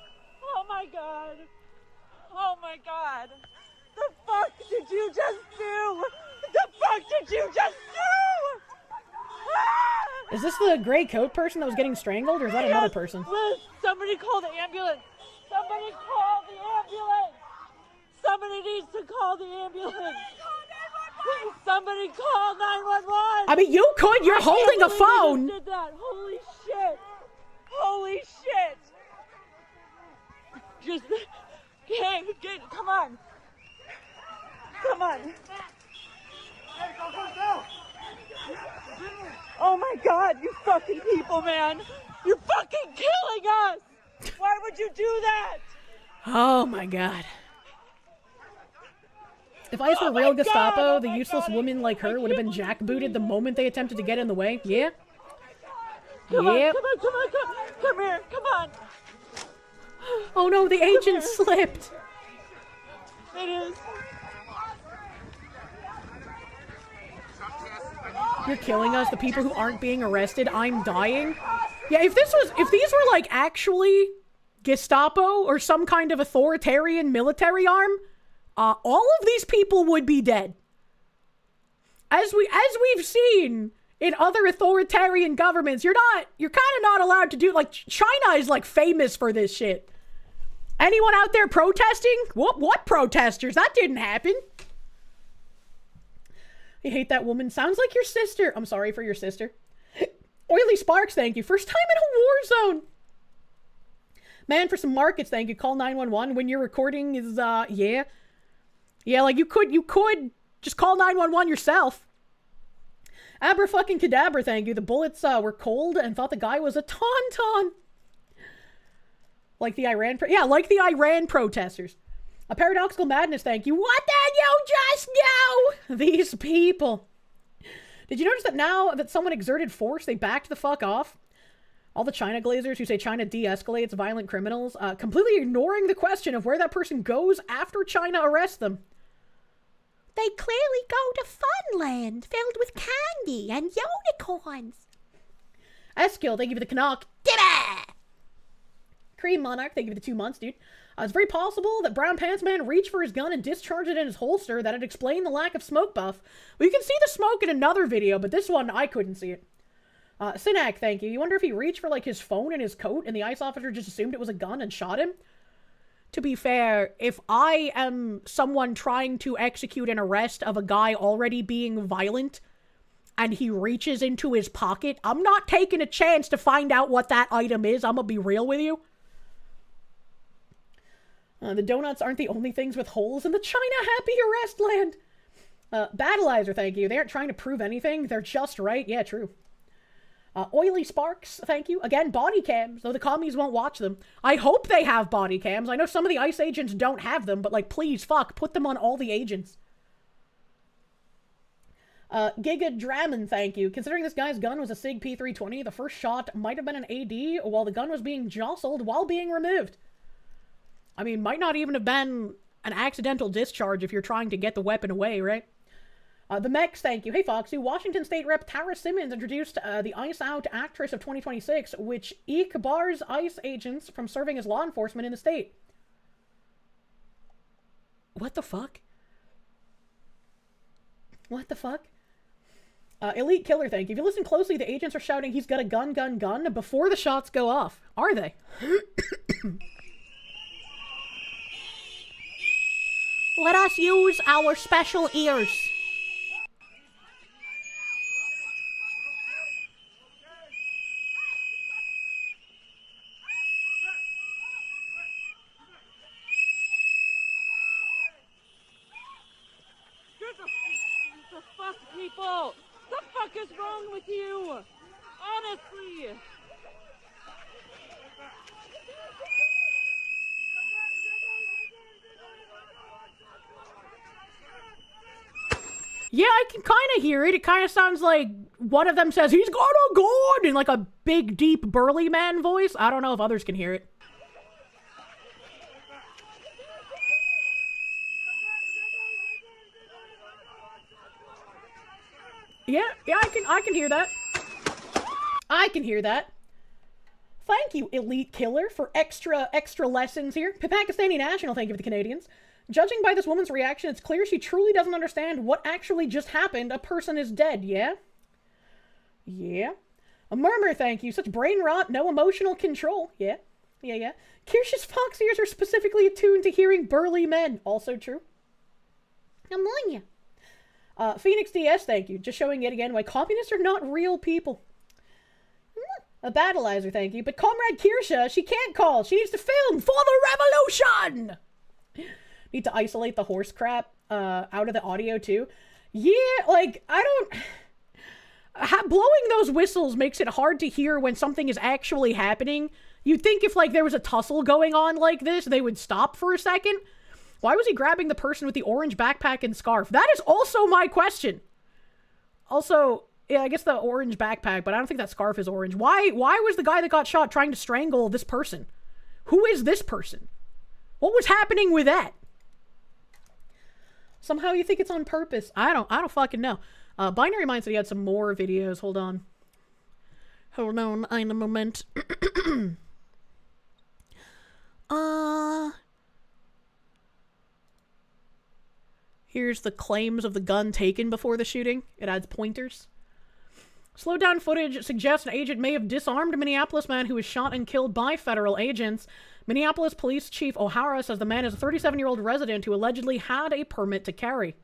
Oh my god! Oh my god! The fuck did you just do? The fuck did you just do? Ah! Is this the gray coat person that was getting strangled, or is that another person? Liz, somebody call the ambulance! Somebody call the ambulance! Somebody needs to call the ambulance! Somebody call 911! I mean, you could! You're holding a phone! Did that. Holy shit! Holy shit! Just, come on. Come on. Oh my god, you fucking people, man! You're fucking killing us! Why would you do that? Oh my god. If I were real Gestapo, the useless woman like her would have been jackbooted the moment they attempted to get in the way. Yeah? Come on, come here, come on. Oh no, the agent slipped. It is. You're killing us, the people who aren't being arrested. I'm dying. Yeah, if these were like actually Gestapo or some kind of authoritarian military arm, all of these people would be dead. As we've seen in other authoritarian governments, you're kind of not allowed to do, like, China is like famous for this shit. Anyone out there protesting? What protesters? That didn't happen. I hate that woman. Sounds like your sister. I'm sorry for your sister. Oily Sparks, thank you. First time in a war zone. Man, for some markets, thank you. Call 911 when your recording is, yeah. Yeah, like, you could just call 911 yourself. Abra fucking cadabra, thank you. The bullets, were cold and thought the guy was a tauntaun. Like the Iran, like the Iran protesters. A paradoxical madness, thank you. What did you just know? These people. Did you notice that now that someone exerted force, they backed the fuck off? All the China glazers who say China de-escalates violent criminals, completely ignoring the question of where that person goes after China arrests them. They clearly go to Funland, filled with candy and unicorns. Eskill, thank you for the Canuck. Cream Monarch, thank you for the 2 months, dude. It's very possible that Brown Pants Man reached for his gun and discharged it in his holster. That'd explain the lack of smoke buff. Well, you can see the smoke in another video, but this one, I couldn't see it. Sinak, thank you. You wonder if he reached for, like, his phone in his coat and the ICE officer just assumed it was a gun and shot him? To be fair, if I am someone trying to execute an arrest of a guy already being violent and he reaches into his pocket, I'm not taking a chance to find out what that item is. I'm gonna be real with you. The donuts aren't the only things with holes in the China happy arrest land. Battleizer, thank you. They aren't trying to prove anything. They're just right. Yeah, true. Oily Sparks, thank you. Again, body cams, though the commies won't watch them. I hope they have body cams. I know some of the ICE agents don't have them, but, like, please, fuck, put them on all the agents. Giga Draman, thank you. Considering this guy's gun was a SIG P320, the first shot might have been an AD while the gun was being jostled while being removed. I mean, might not even have been an accidental discharge if you're trying to get the weapon away, right? The Mex, thank you. Hey, Foxy. Washington State Rep Tara Simmons introduced the ICE Out Actress of 2026, which bars ICE agents from serving as law enforcement in the state. What the fuck? What the fuck? Elite Killer, thank you. If you listen closely, the agents are shouting, "He's got a gun, gun, gun," before the shots go off. Are they? Let us use our special ears. The fuck, people? The fuck is wrong with you? Honestly. Yeah, I can kind of hear it. It kind of sounds like one of them says, "He's got a gun," in like a big, deep, burly man voice. I don't know if others can hear it. Yeah, I can hear that. I can hear that. Thank you, Elite Killer, for extra lessons here. Pakistani National, thank you for the Canadians. Judging by this woman's reaction, it's clear she truly doesn't understand what actually just happened. A person is dead, yeah? Yeah. A Murmur, thank you. Such brain rot, no emotional control. Yeah. Yeah, yeah. Kirsch's fox ears are specifically attuned to hearing burly men. Also true. I'm on you. Phoenix DS, thank you. Just showing yet again why communists are not real people. A Battleizer, thank you. But Comrade Kirsche, she can't call. She needs to film for the revolution! Need to isolate the horse crap out of the audio, too. Yeah, like, I don't... blowing those whistles makes it hard to hear when something is actually happening. You'd think if, like, there was a tussle going on like this, they would stop for a second. Why was he grabbing the person with the orange backpack and scarf? That is also my question. Also, yeah, I guess the orange backpack, but I don't think that scarf is orange. Why was the guy that got shot trying to strangle this person? Who is this person? What was happening with that? Somehow you think it's on purpose. I don't fucking know. Binary Mind said he had some more videos. Hold on. Hold on, ein moment. Here's the claims of the gun taken before the shooting. It adds pointers. Slowed down footage suggests an agent may have disarmed a Minneapolis man who was shot and killed by federal agents. Minneapolis Police Chief O'Hara says the man is a 37-year-old resident who allegedly had a permit to carry.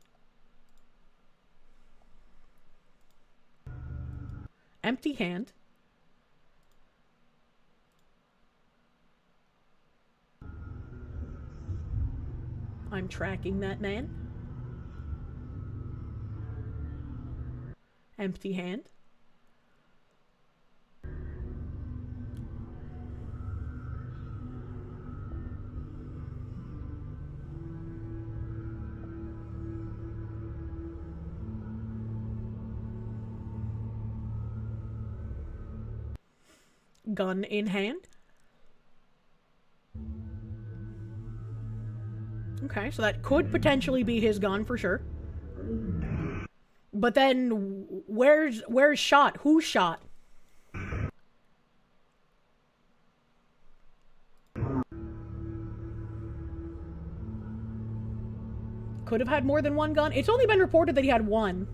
Empty hand. I'm tracking that man. Empty hand. Gun in hand. Okay, so that could potentially be his gun for sure. But then, where's shot? Who shot? Could have had more than one gun. It's only been reported that he had one.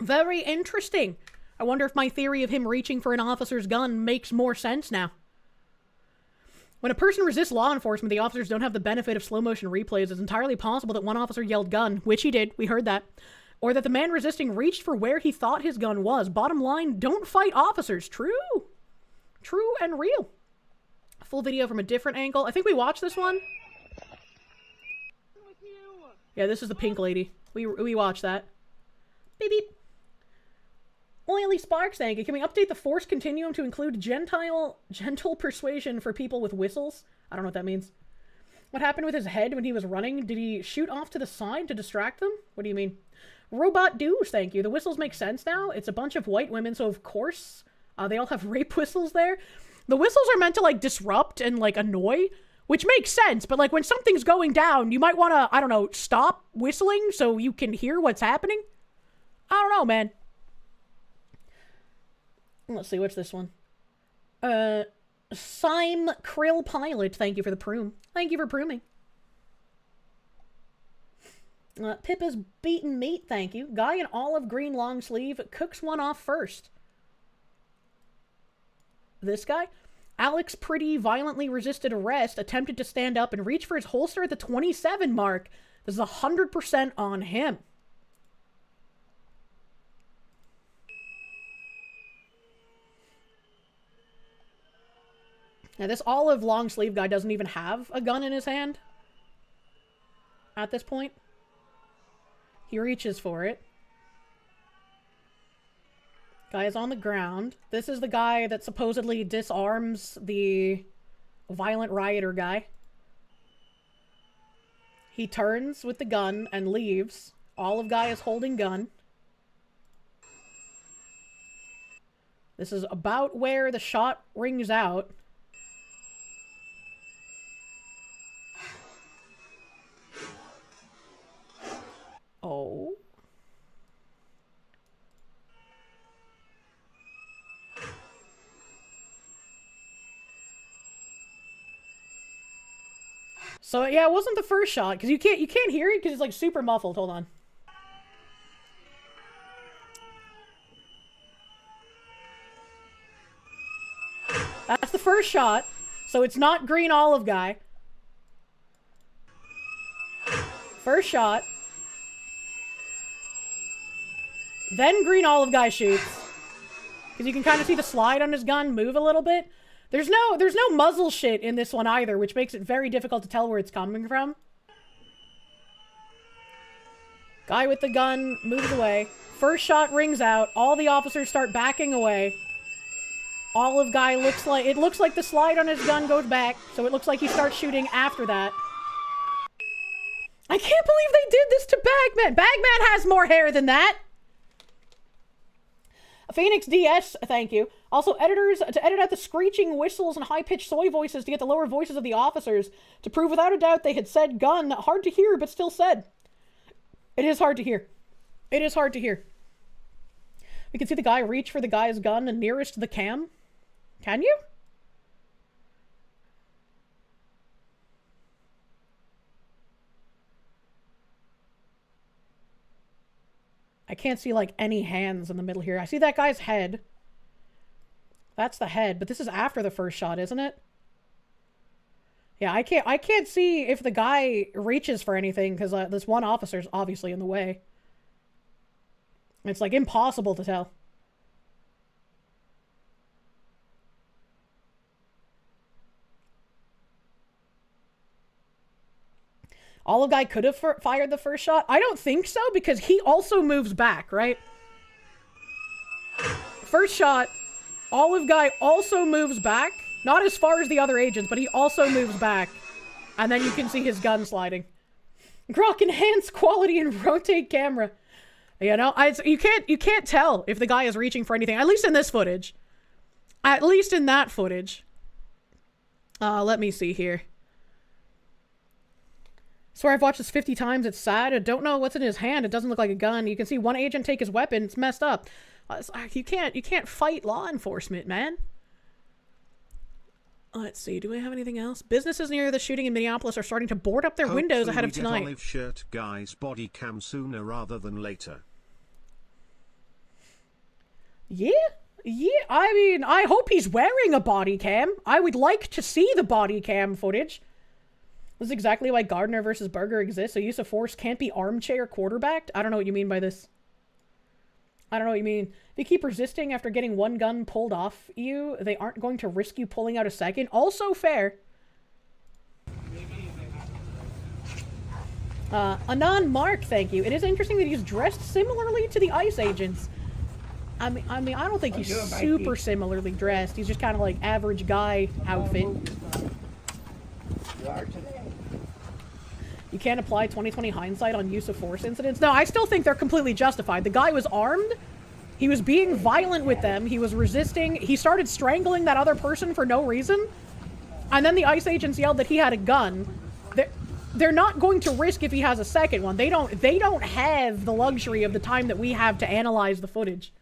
Very interesting. I wonder if my theory of him reaching for an officer's gun makes more sense now. When a person resists law enforcement, the officers don't have the benefit of slow motion replays. It's entirely possible that one officer yelled gun, which he did, we heard that, or that the man resisting reached for where he thought his gun was. Bottom line, don't fight officers. True. True and real. Full video from a different angle. I think we watched this one. Yeah, this is the pink lady. We watched that. Beep beep. Oily Sparks, thank you. Can we update the force continuum to include gentle persuasion for people with whistles? I don't know what that means. What happened with his head when he was running? Did he shoot off to the side to distract them? What do you mean? Robot Douche, thank you. The whistles make sense now. It's a bunch of white women, so of course, they all have rape whistles there. The whistles are meant to, like, disrupt and, like, annoy, which makes sense, but, like, when something's going down, you might want to, I don't know, stop whistling so you can hear what's happening? I don't know, man. Let's see, what's this one? Sime Krill Pilot, thank you for the prune. Thank you for pruning. Pippa's Beaten Meat, thank you. Guy in olive green long sleeve cooks one off first. This guy? Alex Pretty violently resisted arrest, attempted to stand up and reach for his holster at the 27 mark. This is 100% on him. Now, this olive long sleeve guy doesn't even have a gun in his hand at this point. He reaches for it. Guy is on the ground. This is the guy that supposedly disarms the violent rioter guy. He turns with the gun and leaves. Olive guy is holding gun. This is about where the shot rings out. Oh. So yeah, it wasn't the first shot because you can't hear it because it's like super muffled. Hold on. That's the first shot. So it's not green olive guy. First shot. Then green olive guy shoots. Because you can kind of see the slide on his gun move a little bit. There's no muzzle shit in this one either, which makes it very difficult to tell where it's coming from. Guy with the gun moves away. First shot rings out. All the officers start backing away. Olive guy looks like the slide on his gun goes back, so it looks like he starts shooting after that. I can't believe they did this to Bagman. Bagman has more hair than that. Phoenix DS, thank you. Also, editors to edit out the screeching whistles and high-pitched soy voices to get the lower voices of the officers to prove without a doubt they had said gun. Hard to hear, but still said. It is hard to hear. It is hard to hear. We can see the guy reach for the guy's gun nearest the cam. Can you? I can't see, like, any hands in the middle here. I see that guy's head. That's the head, but this is after the first shot, isn't it? Yeah, I can't see if the guy reaches for anything, because this one officer's obviously in the way. It's, like, impossible to tell. Olive guy could have fired the first shot. I don't think so, because he also moves back, right? First shot, Olive guy also moves back. Not as far as the other agents, but he also moves back. And then you can see his gun sliding. Grok, enhance quality and rotate camera. You know, you can't tell if the guy is reaching for anything. At least in this footage. At least in that footage. Let me see here. Swear I've watched this 50 times. It's sad. I don't know what's in his hand. It doesn't look like a gun. You can see one agent take his weapon. It's messed up. You can't fight law enforcement, man. Let's see. Do we have anything else? Businesses near the shooting in Minneapolis are starting to board up their windows ahead of tonight. Olive shirt guy's body cam sooner rather than later. Yeah. I mean, I hope he's wearing a body cam. I would like to see the body cam footage. This is exactly why Gardner versus Berger exists. A use of force can't be armchair quarterbacked. I don't know what you mean by this. I don't know what you mean. If you keep resisting after getting one gun pulled off you, they aren't going to risk you pulling out a second. Also fair. Anon Mark, thank you. It is interesting that he's dressed similarly to the ICE agents. I mean, I don't think he's super similarly dressed. He's just kind of like average guy outfit. You can't apply 20/20 hindsight on use of force incidents. No, I still think they're completely justified. The guy was armed. He was being violent with them. He was resisting. He started strangling that other person for no reason. And then the ICE agents yelled that he had a gun. They're not going to risk if he has a second one. They don't have the luxury of the time that we have to analyze the footage.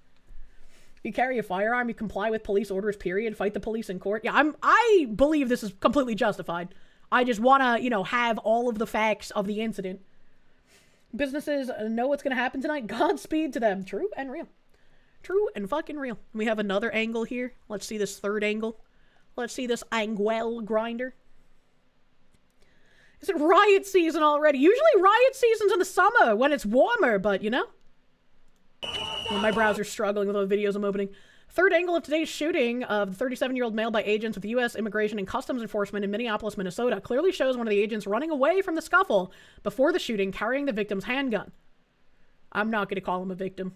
You carry a firearm, you comply with police orders, period. Fight the police in court. Yeah, I believe this is completely justified. I just want to, you know, have all of the facts of the incident. Businesses know what's going to happen tonight. Godspeed to them. True and real. True and fucking real. We have another angle here. Let's see this third angle. Let's see this anguel grinder. Is it riot season already? Usually riot season's in the summer when it's warmer, but you know. Well, my browser's struggling with all the videos I'm opening. Third angle of today's shooting of the 37-year-old male by agents with the U.S. Immigration and Customs Enforcement in Minneapolis, Minnesota clearly shows one of the agents running away from the scuffle before the shooting, carrying the victim's handgun. I'm not going to call him a victim.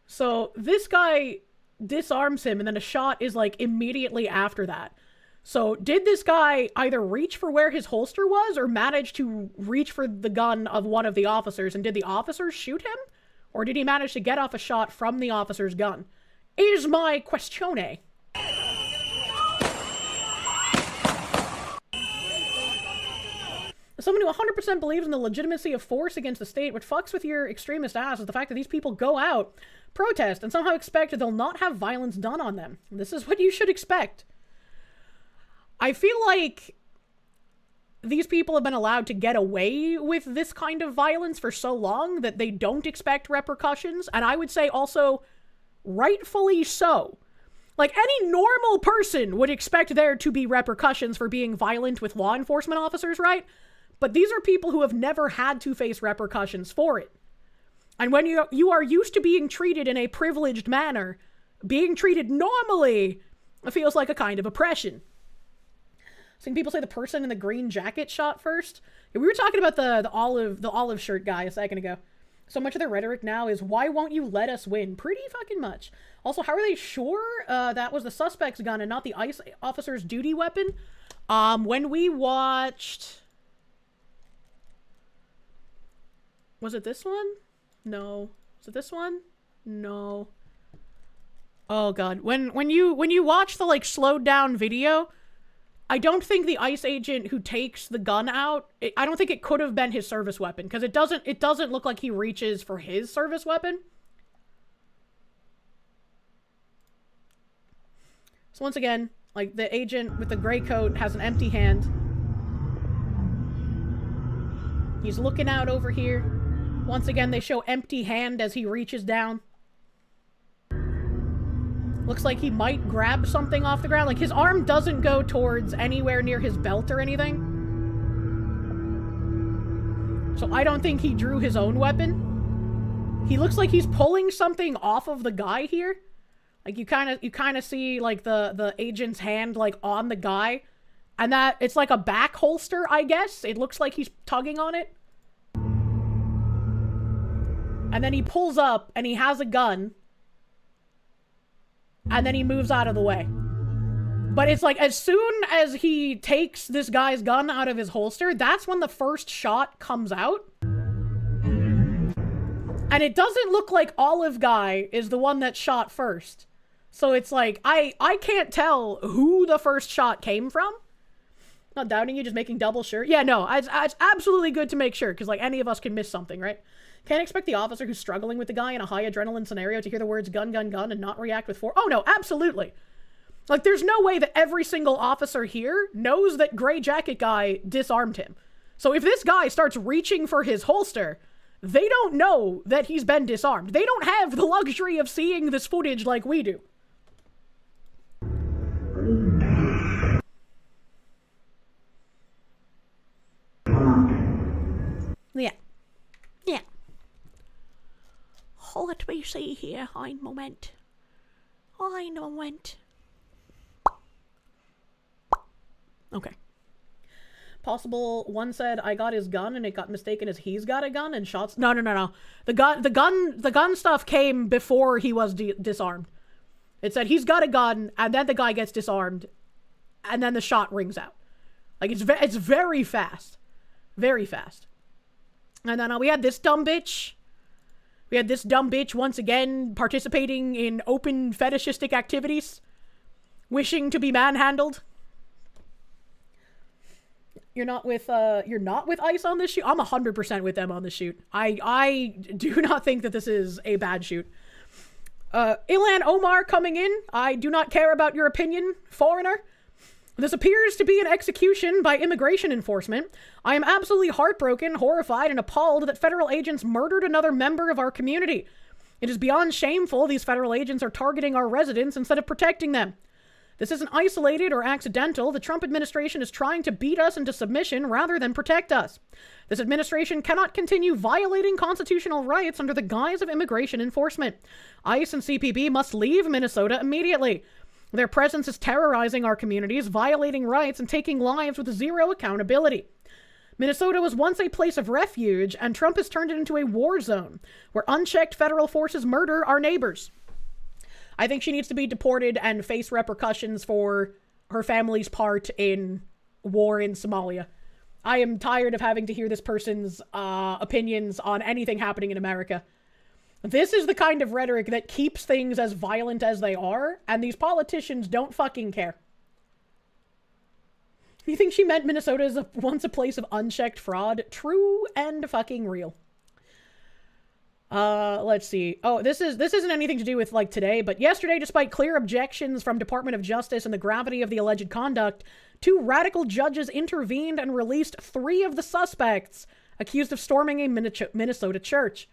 So this guy disarms him, and then a shot is like immediately after that. So did this guy either reach for where his holster was or manage to reach for the gun of one of the officers? And did the officers shoot him? Or did he manage to get off a shot from the officer's gun? Is my questione. Someone who 100% believes in the legitimacy of force against the state, what fucks with your extremist ass is the fact that these people go out, protest, and somehow expect they'll not have violence done on them. This is what you should expect. I feel like these people have been allowed to get away with this kind of violence for so long that they don't expect repercussions, and I would say also rightfully so. Like, any normal person would expect there to be repercussions for being violent with law enforcement officers, right? But these are people who have never had to face repercussions for it. And when you are used to being treated in a privileged manner, being treated normally feels like a kind of oppression. Seeing people say the person in the green jacket shot first. Yeah, we were talking about the olive shirt guy a second ago. So much of their rhetoric now is, why won't you let us win? Pretty fucking much. Also, how are they sure that was the suspect's gun and not the ICE officer's duty weapon? When we watched... Was it this one? No. Was it this one? No. Oh god. When you watch the like slowed down video, I don't think the ICE agent who takes the gun out, I don't think it could have been his service weapon, because it doesn't look like he reaches for his service weapon. So once again, like, the agent with the gray coat has an empty hand. He's looking out over here. Once again, they show empty hand as he reaches down. Looks like he might grab something off the ground. Like, his arm doesn't go towards anywhere near his belt or anything. So I don't think he drew his own weapon. He looks like he's pulling something off of the guy here. Like, you kind of see, like, the agent's hand, like, on the guy. And that, it's like a back holster, I guess. It looks like he's tugging on it. And then he pulls up, and he has a gun. And then he moves out of the way. But it's like, as soon as he takes this guy's gun out of his holster, that's when the first shot comes out. And it doesn't look like Olive Guy is the one that shot first. So it's like, I can't tell who the first shot came from. Not doubting you, just making double sure. Yeah, no, it's absolutely good to make sure, because, like, any of us can miss something, right? Can't expect the officer who's struggling with the guy in a high adrenaline scenario to hear the words gun, gun, gun and not react with force. Oh, no, absolutely. Like, there's no way that every single officer here knows that gray jacket guy disarmed him. So if this guy starts reaching for his holster, they don't know that he's been disarmed. They don't have the luxury of seeing this footage like we do. Yeah. Yeah. Let me see here. Ein Moment. Okay. Possible one said, I got his gun and it got mistaken as he's got a gun and shots. No. The gun stuff came before he was disarmed. It said he's got a gun and then the guy gets disarmed and then the shot rings out. Like, it's very fast. Very fast. And then we had this dumb bitch. We had this dumb bitch once again participating in open fetishistic activities, wishing to be manhandled. You're not with ICE on this shoot? I'm 100% with them on this shoot. I do not think that this is a bad shoot. Ilan Omar coming in. I do not care about your opinion, foreigner. This appears to be an execution by immigration enforcement. I am absolutely heartbroken, horrified, and appalled that federal agents murdered another member of our community. It is beyond shameful these federal agents are targeting our residents instead of protecting them. This isn't isolated or accidental. The Trump administration is trying to beat us into submission rather than protect us. This administration cannot continue violating constitutional rights under the guise of immigration enforcement. ICE and CPB must leave Minnesota immediately. Their presence is terrorizing our communities, violating rights, and taking lives with zero accountability. Minnesota was once a place of refuge, and Trump has turned it into a war zone, where unchecked federal forces murder our neighbors. I think she needs to be deported and face repercussions for her family's part in war in Somalia. I am tired of having to hear this person's opinions on anything happening in America. This is the kind of rhetoric that keeps things as violent as they are, and these politicians don't fucking care. You think she meant Minnesota is once a place of unchecked fraud? True and fucking real. Let's see. Oh, this isn't anything to do with, like, today, but yesterday, despite clear objections from Department of Justice and the gravity of the alleged conduct, 2 radical judges intervened and released 3 of the suspects accused of storming a Minnesota church.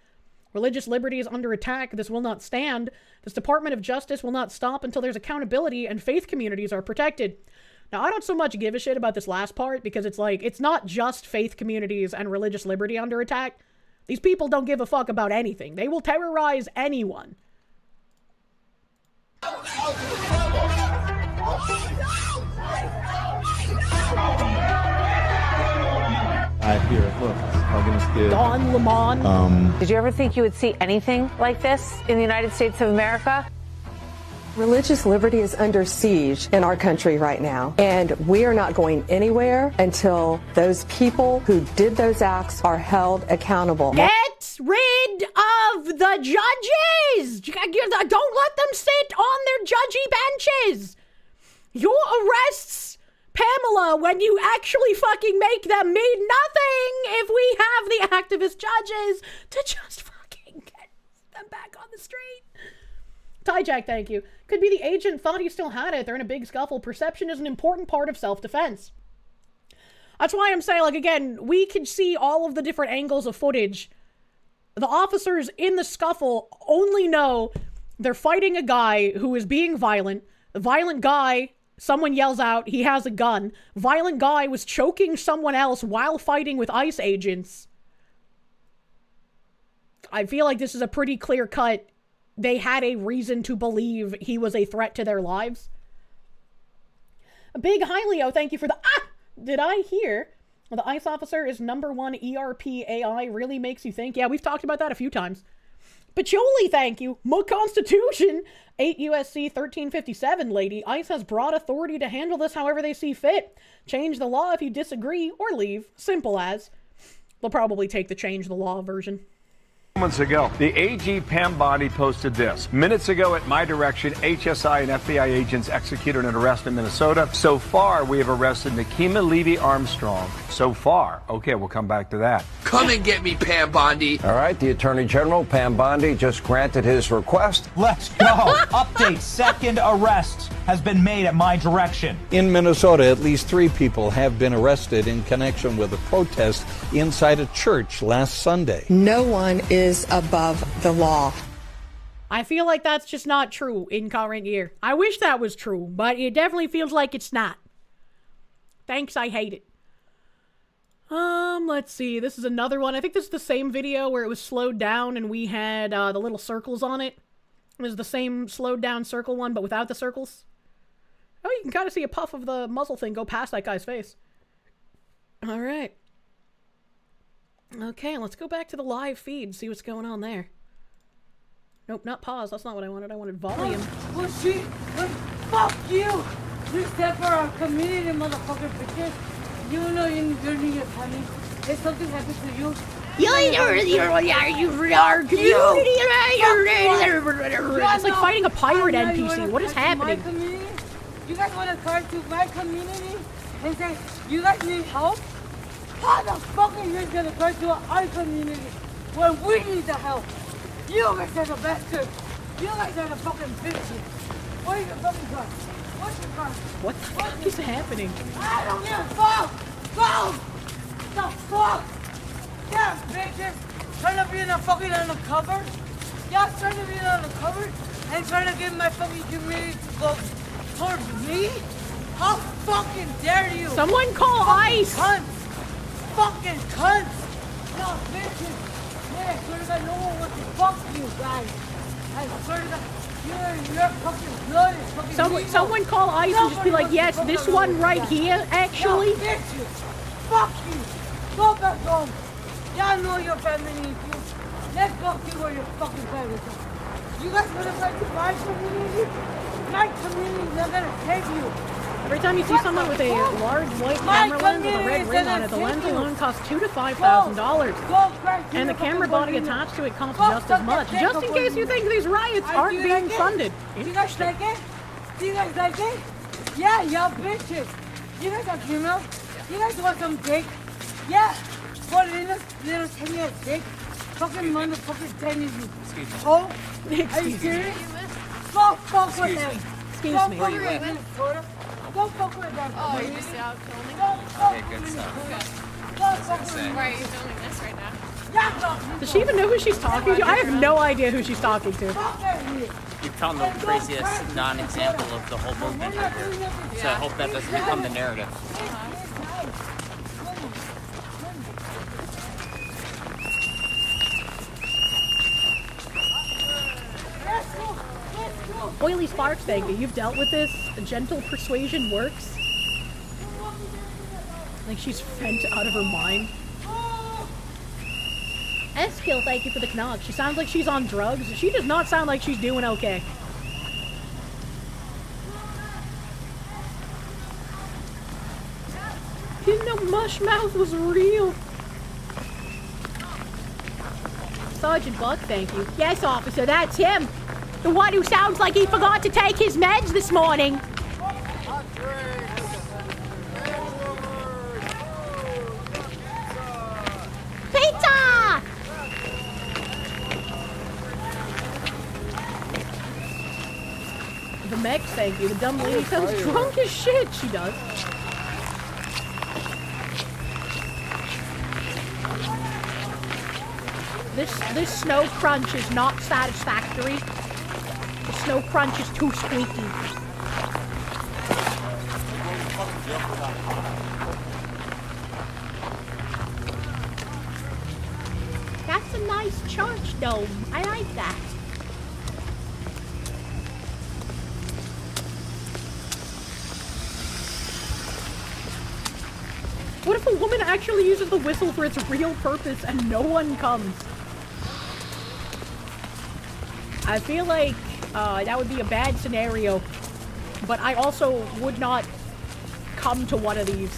Religious liberty is under attack. This will not stand. This Department of Justice will not stop until there's accountability and faith communities are protected. Now, I don't so much give a shit about this last part because it's like, it's not just faith communities and religious liberty under attack. These people don't give a fuck about anything. They will terrorize anyone. Here, look, hugging this kid. Don Lemon. Did you ever think you would see anything like this in the United States of America? Religious liberty is under siege in our country right now, and we are not going anywhere until those people who did those acts are held accountable. Get rid of the judges! Don't let them sit on their judgy benches! Your arrests, Pamela, when you actually fucking make them, mean nothing if we have the activist judges to just fucking get them back on the street. Tyjack, thank you. Could be the agent thought he still had it. They're in a big scuffle. Perception is an important part of self-defense. That's why I'm saying, like, again, we can see all of the different angles of footage. The officers in the scuffle only know they're fighting a guy who is being violent. The violent guy, someone yells out, he has a gun. Violent guy was choking someone else while fighting with ICE agents. I feel like this is a pretty clear cut. They had a reason to believe he was a threat to their lives. A big hi, Leo. Thank you for the... Did I hear the ICE officer is #1 ERP AI really makes you think? Yeah, we've talked about that a few times. Pacholi, thank you. My Constitution, 8 USC 1357, lady. ICE has broad authority to handle this however they see fit. Change the law if you disagree, or leave. Simple as. They'll probably take the change the law version. Moments ago, the AG Pam Bondi posted this. Minutes ago, at my direction, HSI and FBI agents executed an arrest in Minnesota. So far, we have arrested Nakima Levy-Armstrong. So far. Okay, we'll come back to that. Come and get me, Pam Bondi. All right, the Attorney General, Pam Bondi, just granted his request. Let's go. Update, second arrest has been made at my direction. In Minnesota, at least 3 people have been arrested in connection with a protest inside a church last Sunday. No one is above the law. I feel like that's just not true in current year. I wish that was true, but it definitely feels like it's not. Thanks, I hate it. Let's see. This is another one. I think this is the same video where it was slowed down and we had the little circles on it. It was the same slowed down circle one, but without the circles. Oh, you can kind of see a puff of the muzzle thing go past that guy's face. All right. Okay, let's go back to the live feed and see what's going on there. Nope, not pause. That's not what I wanted. I wanted volume. Fuck you! We stand for our community, motherfucker, bitches. You know you're doing your funny. If something happens to you, it's like fighting a pirate NPC. What is happening? You guys want to come to my community and say, you guys need help? How the fuck are you going to come to our community when we need the help? You guys are the bastards. You guys are the fucking bitches. What is your fucking gun? What's your gun? What the fuck is happening? I don't give a fuck! Go! The fuck? Yeah, bitches! Trying to be in a fucking undercover? Yeah, trying to be in undercover and trying to get my fucking community to go towards me? How fucking dare you? Someone call ICE! Cunts! Fucking cunts! No, bitches! Yeah, I swear to God, no one wants to fuck you guys! I swear to God, you're fucking good. It's fucking someone call ICE and just be like, yes, this one right here, actually. No, bitches! Fuck you! Go back home! Y'all know your family needs you. Let's go see where your fucking family is. You guys wanna fight to my community? My community's not gonna save you. Every time you see someone with a large white camera lens with a red ring on it, the lens alone costs $2,000 to $5,000. And the camera body attached to it costs just as much. Just in case you think these riots aren't being funded. Do you guys like it? Do you guys like it? Yeah, y'all bitches. You guys are criminals? You guys want some dick? Yeah. What little tiny ass dick? Fucking motherfucking tiny you. Oh? Are you serious? Go fuck with them. Excuse me. Go fuck with them. Oh, you're just out filming? Okay, good stuff. Go fuck with them. Why are you filming this right now? Does she even know who she's talking to? I have no idea who she's talking to. You've found the craziest non-example of the whole movement right here. So I hope that doesn't become the narrative. Oily Sparks, thank you. You've dealt with this. A gentle persuasion works. Like she's fent out of her mind. S-Kill, thank you for the knock. She sounds like she's on drugs. She does not sound like she's doing okay. Didn't know Mushmouth was real. Sergeant Buck, thank you. Yes, officer, that's him. The one who sounds like he forgot to take his meds this morning. Pizza! The Mex, thank you. The dumb lady sounds drunk as shit. She does. This snow crunch is not satisfactory. The snow crunch is too squeaky. That's a nice church dome. I like that. What if a woman actually uses the whistle for its real purpose and no one comes? I feel like that would be a bad scenario, but I also would not come to one of these.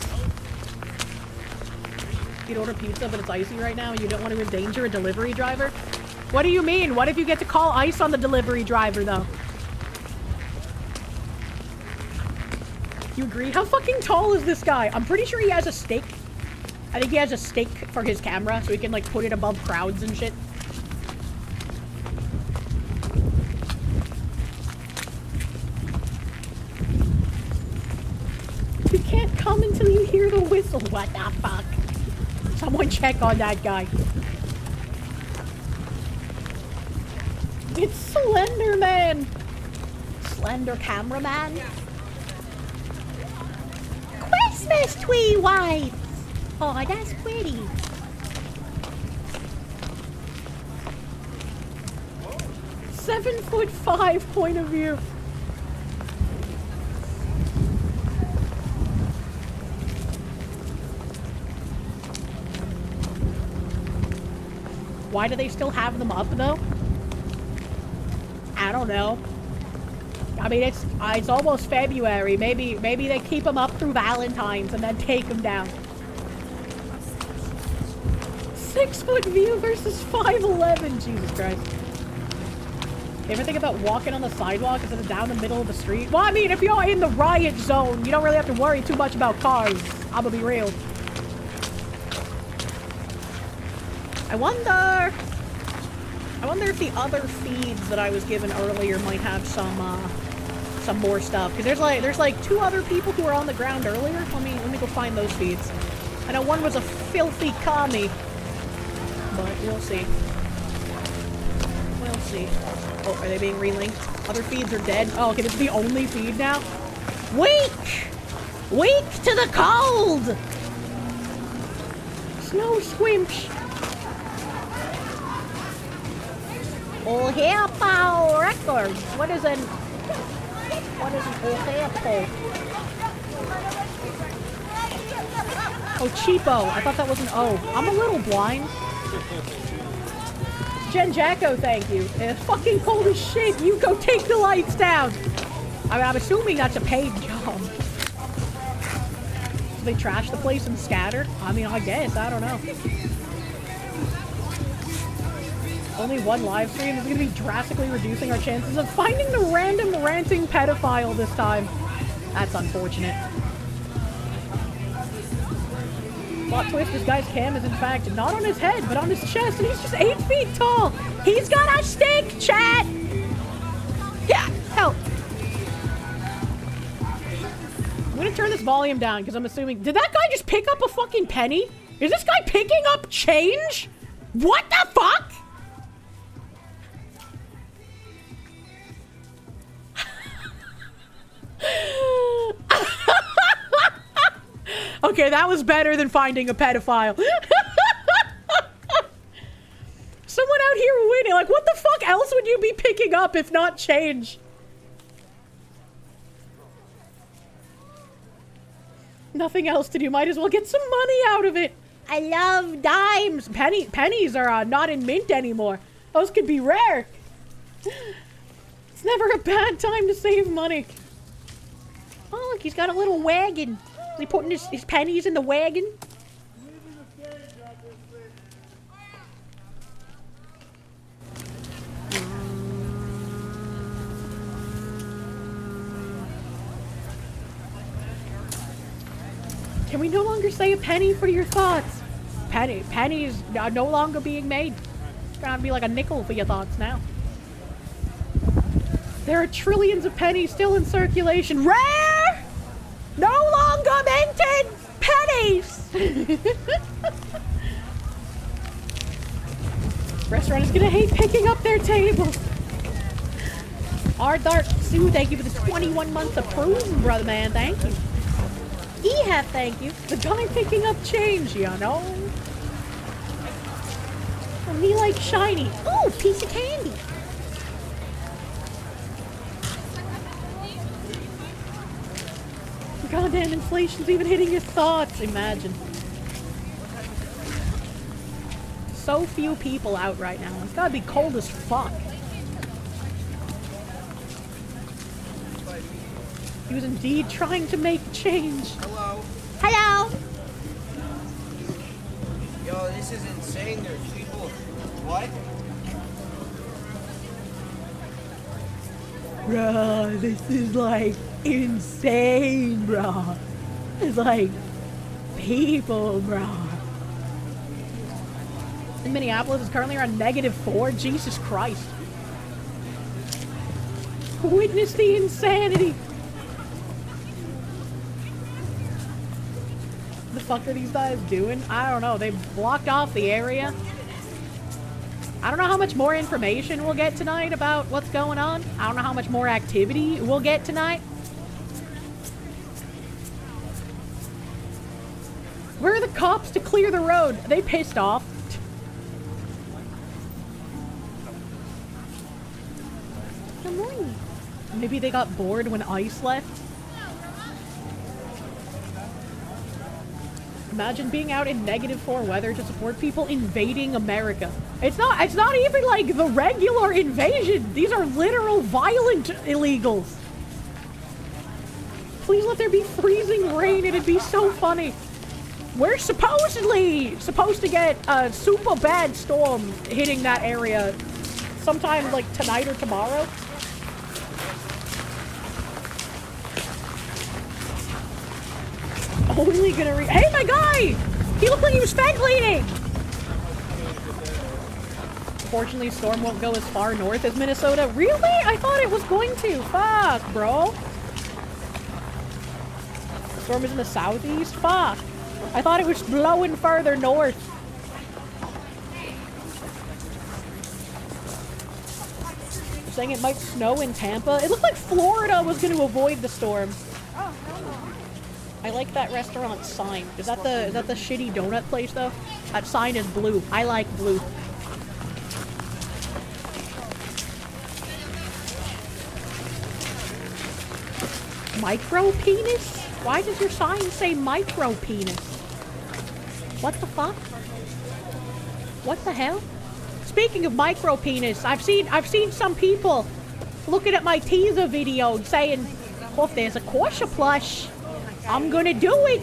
You'd order pizza, but it's icy right now. You don't want to endanger a delivery driver? What do you mean? What if you get to call ice on the delivery driver, though? You agree? How fucking tall is this guy? I'm pretty sure he has a stake. I think he has a stake for his camera, so he can, like, put it above crowds and shit. You can't come until you hear the whistle. What the fuck? Someone check on that guy. It's Slender Man. Slender Cameraman. Christmas tree lights. Oh, that's pretty. "7'5" point of view. Why do they still have them up, though? I don't know. I mean, it's almost February. Maybe they keep them up through Valentine's and then take them down. 6-foot view versus 5'11". Jesus Christ. You ever think about walking on the sidewalk instead of down the middle of the street? Well, I mean, if you're in the riot zone, you don't really have to worry too much about cars. I'm gonna be real. I wonder if the other feeds that I was given earlier might have some more stuff. Because there's like 2 other people who were on the ground earlier. Let me go find those feeds. I know one was a filthy commie, but we'll see. We'll see. Oh, are they being relinked? Other feeds are dead. Oh, okay, this is the only feed now. Weak! Weak to the cold! Snow squimch. All hair power records. What is an all hair power? Oh, cheapo. I thought that was an O. I'm a little blind. Jen Jacko, thank you. It's fucking cold as shit. You go take the lights down. I mean, I'm assuming that's a paid job. So they trash the place and scatter? I mean, I guess. I don't know. Only one live stream is going to be drastically reducing our chances of finding the random ranting pedophile this time. That's unfortunate. Plot twist, this guy's cam is in fact not on his head, but on his chest, and he's just 8 feet tall. He's got a stick, chat! Yeah, help. I'm going to turn this volume down, because I'm assuming... Did that guy just pick up a fucking penny? Is this guy picking up change? What the fuck? Okay, that was better than finding a pedophile. Someone out here winning. Like, what the fuck else would you be picking up if not change? Nothing else to do. Might as well get some money out of it. I love dimes. Pennies are not in mint anymore. Those could be rare. It's never a bad time to save money. Oh, look, he's got a little wagon. Is he putting his pennies in the wagon? Can we no longer say a penny for your thoughts? Pennies are no longer being made. It's gonna be like a nickel for your thoughts now. There are trillions of pennies still in circulation. Rare! No longer minted pennies! Restaurant is gonna hate picking up their tables. Dark Sue, thank you for the 21 months of proof, brother man. Thank you. Ehab, thank you. The guy picking up change, you know. And he likes shiny. Ooh, piece of candy. Goddamn inflation's even hitting your thoughts. Imagine. So few people out right now. It's gotta be cold as fuck. He was indeed trying to make change. Hello. Hello. Yo, this is insane. There's people. What? Bro, this is like insane, bro. It's like people, bro. In Minneapolis, it's currently around -4. Jesus Christ. Witness the insanity. The fuck are these guys doing? I don't know. They blocked off the area. I don't know how much more information we'll get tonight about what's going on. I don't know how much more activity we'll get tonight. Where are the cops to clear the road? They pissed off. Good morning. Maybe they got bored when ICE left. Imagine being out in -4 weather to support people invading America. It's not even like the regular invasion. These are literal violent illegals. Please let there be freezing rain. It'd be so funny. We're supposedly supposed to get a super bad storm hitting that area sometime like tonight or tomorrow. Only gonna hey, my guy! He looked like he was fed bleeding! Fortunately, storm won't go as far north as Minnesota. Really? I thought it was going to. Fuck, bro. The storm is in the southeast? Fuck. I thought it was blowing further north. You're saying it might snow in Tampa? It looked like Florida was going to avoid the storm. I like that restaurant sign. Is that the shitty donut place though? That sign is blue. I like blue. Micro penis? Why does your sign say micro penis? What the fuck? What the hell? Speaking of micro penis, I've seen some people looking at my teaser video saying, "Oh, if there's a Kirsche plush, I'm gonna do it."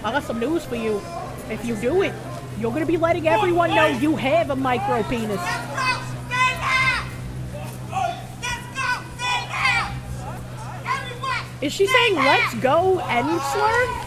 I got some news for you. If you do it, you're gonna be letting everyone know you have a micro penis. Is she saying let's go Ensler?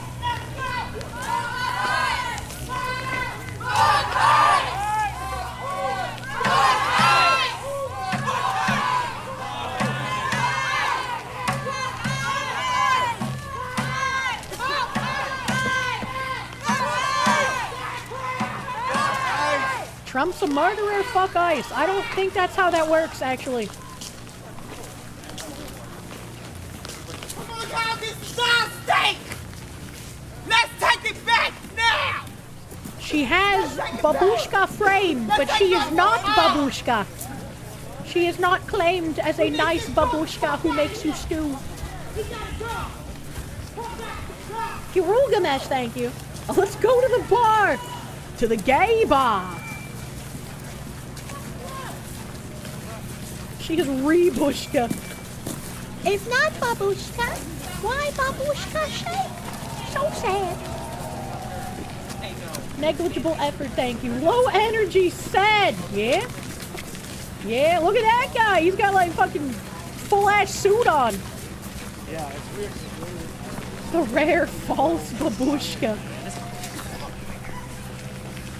Trump's a murderer? Fuck ICE. I don't think that's how that works, actually. Let's take it back now! She has babushka frame, but she is not babushka. She is not claimed as a nice babushka who makes you stew. Gilgamesh, thank you. Let's go to the bar. To the gay bar. She is Rebushka. It's not Babushka. Why Babushka shake? So sad. Negligible effort, thank you. Low energy said. Yeah? Yeah, look at that guy. He's got like fucking full-ass suit on. Yeah, it's weird. The rare false babushka.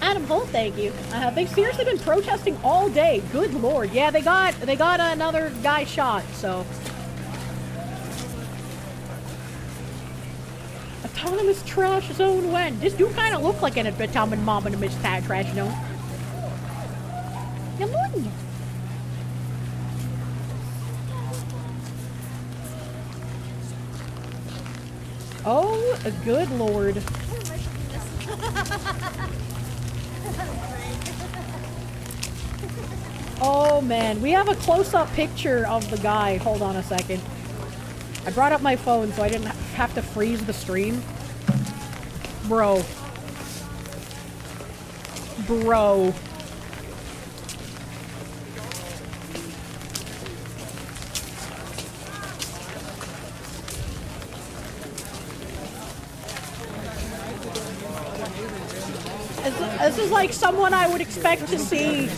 Adam Holt, thank you. They've seriously been protesting all day. Good lord. Yeah, they got another guy shot, so. Autonomous trash zone when? This do kind of look like an autonomous trash zone. Good morning. Oh, good lord. Oh man, we have a close-up picture of the guy. Hold on a second. I brought up my phone so I didn't have to freeze the stream. Bro. Bro. This is like someone I would expect to see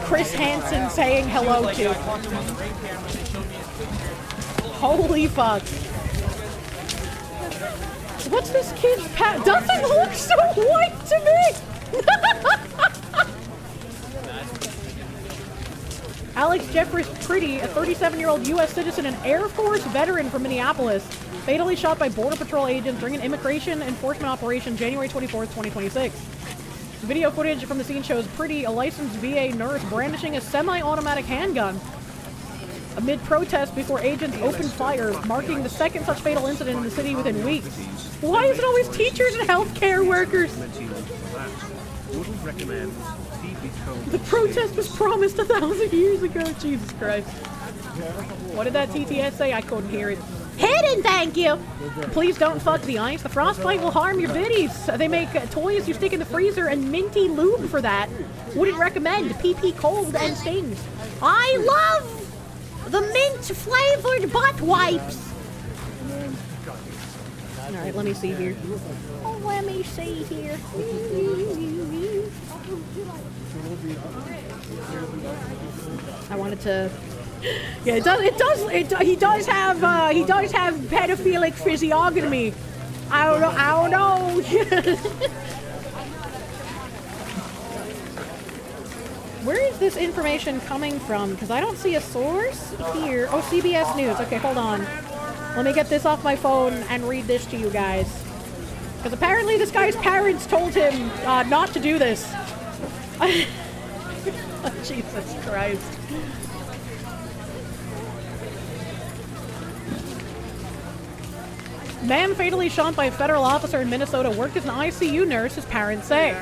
Chris Hansen saying hello to. Holy fuck. What's this kid's pat? Doesn't look so white to me! Alex Jeffress Pretty, a 37-year-old U.S. citizen and Air Force veteran from Minneapolis, fatally shot by Border Patrol agents during an immigration enforcement operation January 24th, 2026. Video footage from the scene shows Pretty, a licensed VA nurse, brandishing a semi-automatic handgun amid protests before agents opened fire, marking the second such fatal incident in the city within weeks. Why is it always teachers and healthcare workers? The protest was promised 1,000 years ago. Jesus Christ. What did that TTS say? I couldn't hear it. Hidden, thank you! Please don't fuck the ice. The frostbite will harm your bitties. They make toys you stick in the freezer and minty lube for that. Wouldn't recommend. PP cold and stings. I love the mint-flavored butt wipes. Alright, let me see here. Oh, let me see here. I wanted to... Yeah, he does have pedophilic physiognomy. I don't know. Where is this information coming from? Because I don't see a source here. Oh, CBS News. Okay, hold on. Let me get this off my phone and read this to you guys. Because apparently this guy's parents told him not to do this. Oh, Jesus Christ. Man fatally shot by a federal officer in Minnesota worked as an ICU nurse, his parents say.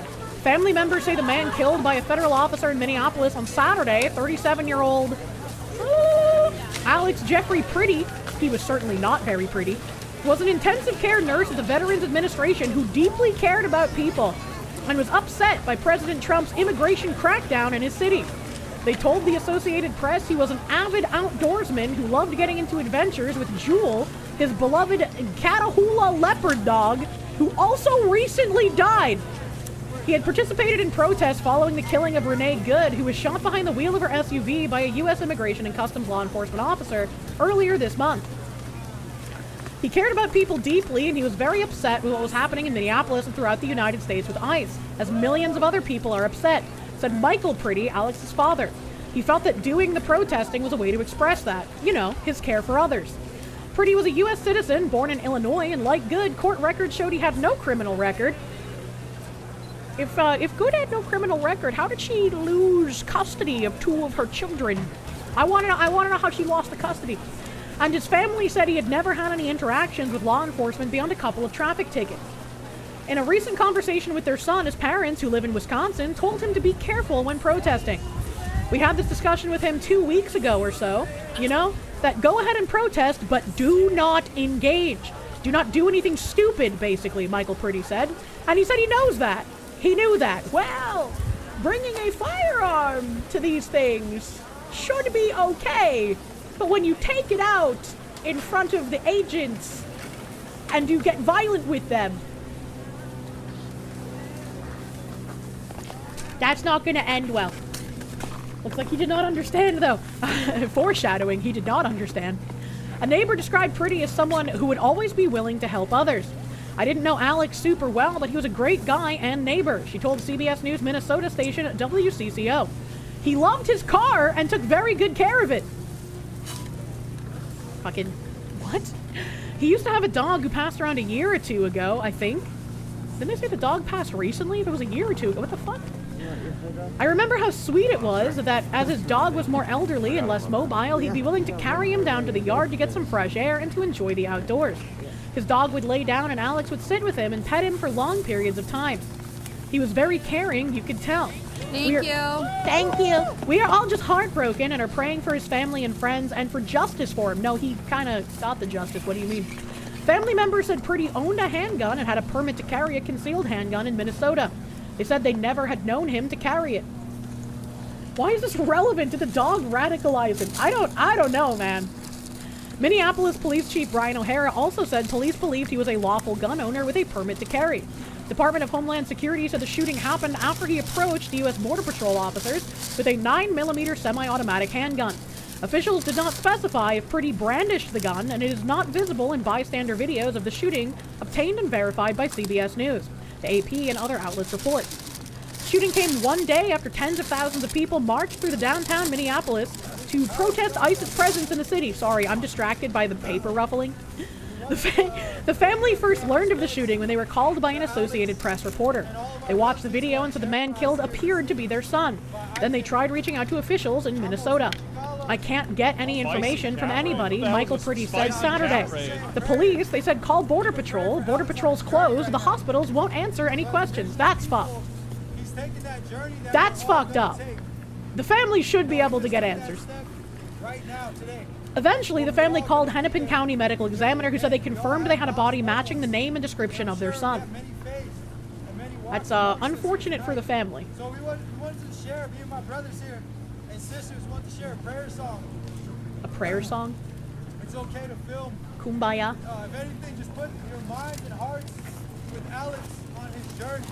Family members say the man killed by a federal officer in Minneapolis on Saturday, 37-year-old Alex Jeffrey Pretty, he was certainly not very pretty, was an intensive care nurse at the Veterans Administration who deeply cared about people and was upset by President Trump's immigration crackdown in his city. They told the Associated Press he was an avid outdoorsman who loved getting into adventures with Jewel, his beloved Catahoula leopard dog, who also recently died. He had participated in protests following the killing of Renee Good, who was shot behind the wheel of her SUV by a U.S. Immigration and Customs law enforcement officer earlier this month. He cared about people deeply, and he was very upset with what was happening in Minneapolis and throughout the United States with ICE, as millions of other people are upset, said Michael Pretty, Alex's father. He felt that doing the protesting was a way to express that, you know, his care for others. Pretty was a U.S. citizen, born in Illinois, and like Good, court records showed he had no criminal record. If Good had no criminal record, how did she lose custody of 2 of her children? I want to know how she lost the custody. And his family said he had never had any interactions with law enforcement beyond a couple of traffic tickets. In a recent conversation with their son, his parents, who live in Wisconsin, told him to be careful when protesting. We had this discussion with him 2 weeks ago or so, you know, that go ahead and protest, but do not engage. Do not do anything stupid, basically, Michael Pretty said. And he said he knows that. He knew that. Well, bringing a firearm to these things should be okay. But when you take it out in front of the agents and you get violent with them, that's not going to end well. Looks like he did not understand, though. Foreshadowing, he did not understand. A neighbor described Pretty as someone who would always be willing to help others. I didn't know Alex super well, but he was a great guy and neighbor, she told CBS News Minnesota station WCCO. He loved his car and took very good care of it. Fucking... what? He used to have a dog who passed around a year or two ago, I think. Didn't I say the dog passed recently? If it was a year or two ago, what the fuck? I remember how sweet it was that as his dog was more elderly and less mobile, he'd be willing to carry him down to the yard to get some fresh air and to enjoy the outdoors. His dog would lay down and Alex would sit with him and pet him for long periods of time. He was very caring, you could tell. Thank you. Thank you. We are all just heartbroken and are praying for his family and friends and for justice for him. No, he kind of got the justice. What do you mean? Family members said Pretty owned a handgun and had a permit to carry a concealed handgun in Minnesota. They said they never had known him to carry it. Why is this relevant to the dog radicalizing? I don't know, man. Minneapolis Police Chief Brian O'Hara also said police believed he was a lawful gun owner with a permit to carry. Department of Homeland Security said the shooting happened after he approached U.S. Border Patrol officers with a 9mm semi-automatic handgun. Officials did not specify if Pretty brandished the gun, and it is not visible in bystander videos of the shooting obtained and verified by CBS News. The AP and other outlets report. Shooting came one day after tens of thousands of people marched through the downtown Minneapolis to protest ICE's presence in the city. Sorry, I'm distracted by the paper ruffling. The family first learned of the shooting when they were called by an Associated Press reporter. They watched the video and said the man killed appeared to be their son. Then they tried reaching out to officials in Minnesota. I can't get any information from anybody, Michael Pretty said Saturday. The police, they said call Border Patrol. Border Patrol's closed. The hospitals won't answer any questions. That's fucked. That's fucked up. The family should be able to get answers. Eventually, the family called Hennepin County Medical Examiner, who said they confirmed they had a body matching the name and description of their son. That's unfortunate for the family. So we wanted to share, me and my brothers here and sisters want to share a prayer song. A prayer song? It's okay to film. Kumbaya. If anything, just put your minds and hearts with Alex on his journey.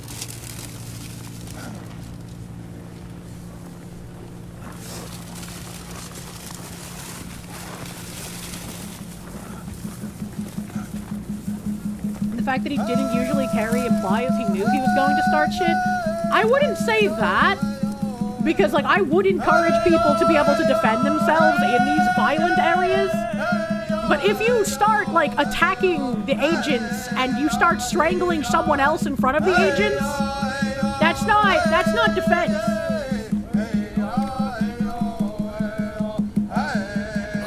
The fact that he didn't usually carry implies he knew he was going to start shit. I wouldn't say that, because like I would encourage people to be able to defend themselves in these violent areas. But if you start like attacking the agents and you start strangling someone else in front of the agents, that's not defense.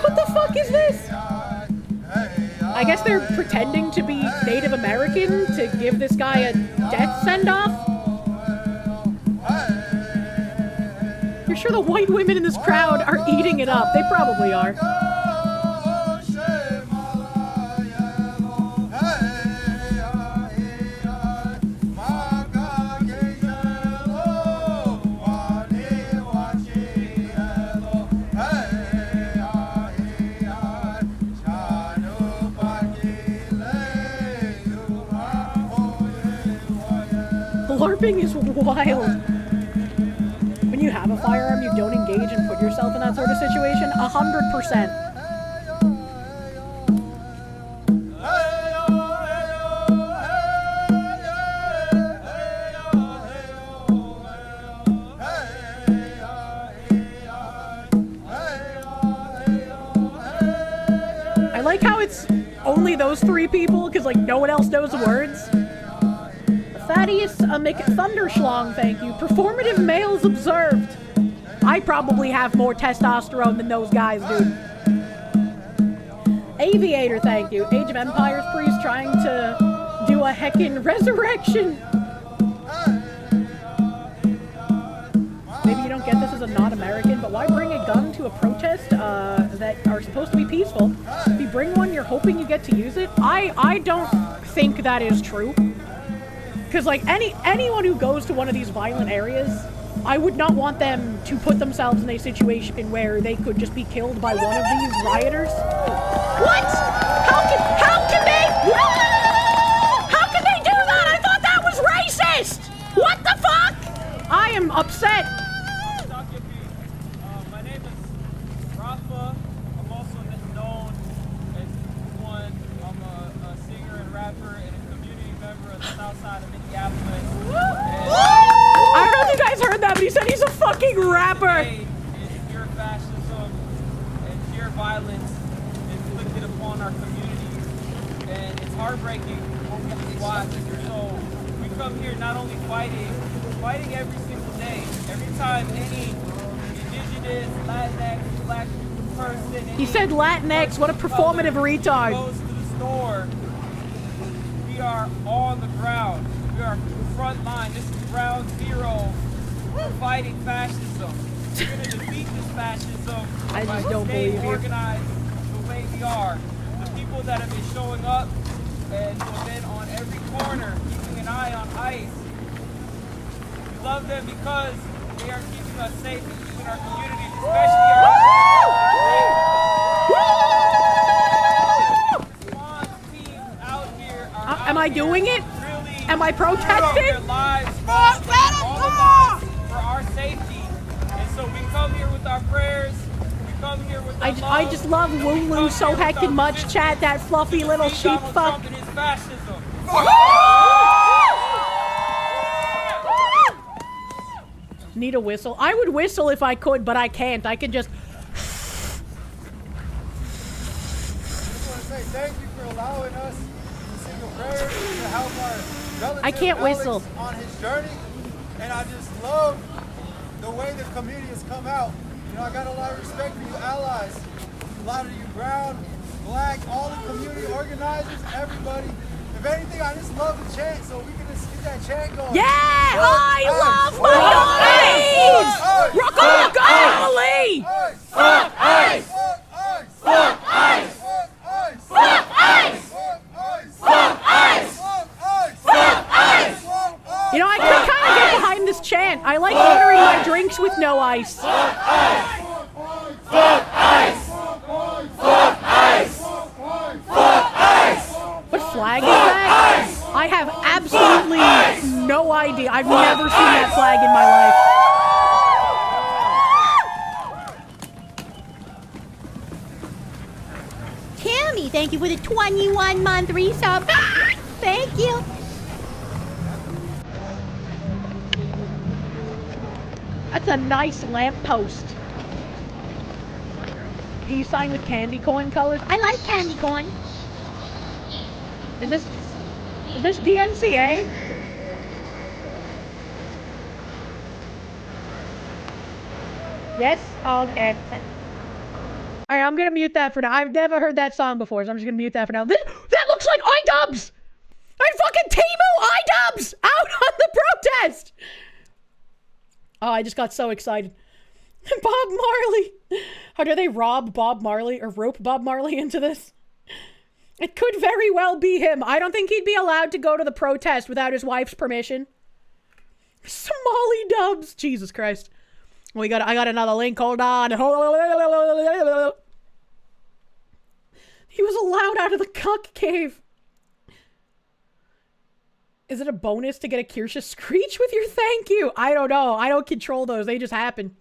What the fuck is this? I guess they're pretending to be Native American to give this guy a death send-off? You're sure the white women in this crowd are eating it up? They probably are. LARPing is wild. When you have a firearm, you don't engage and put yourself in that sort of situation. 100%. I like how it's only those three people, because like no one else knows the words. Thaddeus McThunderschlong, thank you. Performative males observed. I probably have more testosterone than those guys, dude. Aviator, thank you. Age of Empires priest trying to do a heckin' resurrection. Maybe you don't get this as a non-American, but why bring a gun to a protest that are supposed to be peaceful? If you bring one, you're hoping you get to use it. I don't think that is true. Because, like, anyone who goes to one of these violent areas, I would not want them to put themselves in a situation where they could just be killed by one of these rioters. What? How can they do that? I thought that was racist! What the fuck? I am upset. My name is Rafa. I'm also known as one. I'm a singer and rapper and a community member of the south side of Minneapolis. I don't know if you guys heard that, but he said he's a fucking rapper. It's pure fascism and pure violence inflicted upon our communities, and it's heartbreaking what we watch. So we come here not only fighting every single day. Every time any indigenous, Latinx, black person. He said Latinx. What a performative retard. Goes to the store. We are on the ground. We are front line. This is ground zero. We're fighting fascism. We're going to defeat this fascism I by just don't staying believe you. organized the way we are. The people that have been showing up and have been on every corner, keeping an eye on ICE. We love them because they are keeping us safe and keeping our communities, especially our response teams out here. Am I doing it? Really Am I protesting? their lives for our safety. And so we come here with our prayers. We come here with our love. I just love Wooloo so heckin' much, chat, that fluffy little sheep fuck. Trump and his fascism. Need a whistle? I would whistle if I could, but I can't. I can just... I just want to say thank you for allowing us to sing a prayer to help our relative I can't Alex whistle. on his journey. And I just love the way the community has come out. You know, I got a lot of respect for you allies. A lot of you brown, black, all the community organizers, everybody. If anything, I just love the chant, so we can just get that chant going. Yeah! I love my eyes! Rock on, golly! Fuck ice! Fuck ice! Fuck ice! Fuck ice! Fuck ice! Fuck ice! Fuck ice! Fuck ice! You know, I can kind of get behind this chant. I like ordering my drinks with no ice. Fuck ice! Fuck ice! Fuck ice! Fuck ice! What flag is that? I have absolutely no idea. I've never seen that flag in my life. Tammy, thank you for the 21-month resub. Thank you. That's a nice lamppost. Can you sign with candy corn colors? I like candy corn. Is this DNCA? Yes? Okay. Alright, I'm gonna mute that for now. I've never heard that song before, so I'm just gonna mute that for now. That looks like iDubbbz! I fucking Timo iDubbbz out on the protest! Oh, I just got so excited. Bob Marley! How do they rob Bob Marley or rope Bob Marley into this? It could very well be him. I don't think he'd be allowed to go to the protest without his wife's permission. Somali dubs. Jesus Christ. I got another link. Hold on. He was allowed out of the cuck cave. Is it a bonus to get a Kirsche screech with your thank you? I don't know. I don't control those. They just happen.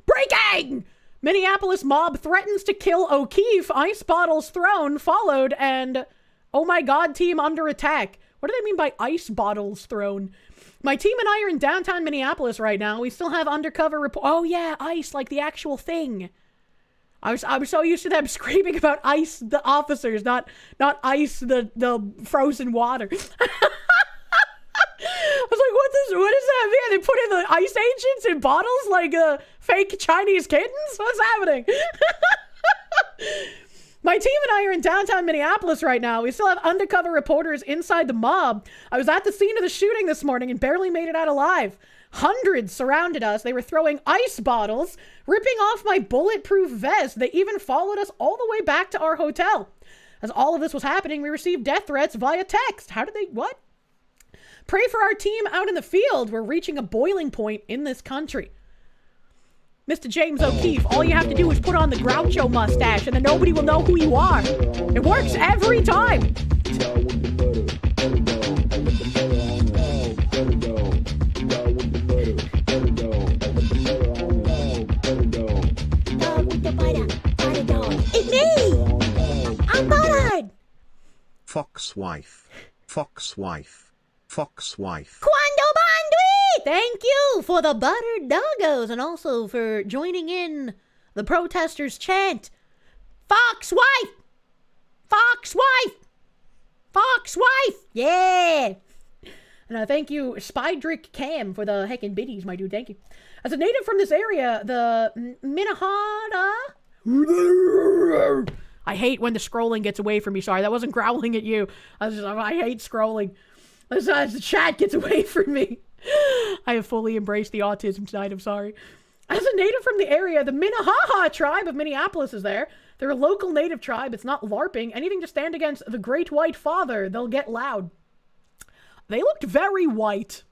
Breaking! Minneapolis mob threatens to kill O'Keefe. Ice bottles thrown, followed, and... Oh my god, team under attack. What do they mean by ice bottles thrown? My team and I are in downtown Minneapolis right now. We still have undercover report. Oh yeah, ice, like the actual thing. I was so used to them screaming about ice, the officers, not ice, the frozen water. I was like, what does that mean? They put in the ice agents in bottles like fake Chinese kittens? What's happening? My My team and I are in downtown Minneapolis right now. We still have undercover reporters inside the mob. I was at the scene of the shooting this morning and barely made it out alive. Hundreds surrounded us. They were throwing ice bottles, ripping off my bulletproof vest. They even followed us all the way back to our hotel. As all of this was happening, we received death threats via text. How did they, what? Pray for our team out in the field. We're reaching a boiling point in this country. Mr. James O'Keefe, all you have to do is put on the Groucho mustache and then nobody will know who you are. It works every time. It's me! I'm buttered! Fox wife. Fox wife. Fox wife. Quando Bandwi! Thank you for the buttered doggos and also for joining in the protesters' chant. Fox wife! Fox wife! Fox wife! Yeah! And thank you, Spydrick Cam, for the heckin' biddies, my dude. Thank you. As a native from this area, the Minahada... I hate when the scrolling gets away from me. Sorry, that wasn't growling at you. I hate scrolling. As the chat gets away from me. I have fully embraced the autism tonight. I'm sorry. As a native from the area, the Minnehaha tribe of Minneapolis is there. They're a local native tribe. It's not LARPing. Anything to stand against the Great White Father, they'll get loud. They looked very white.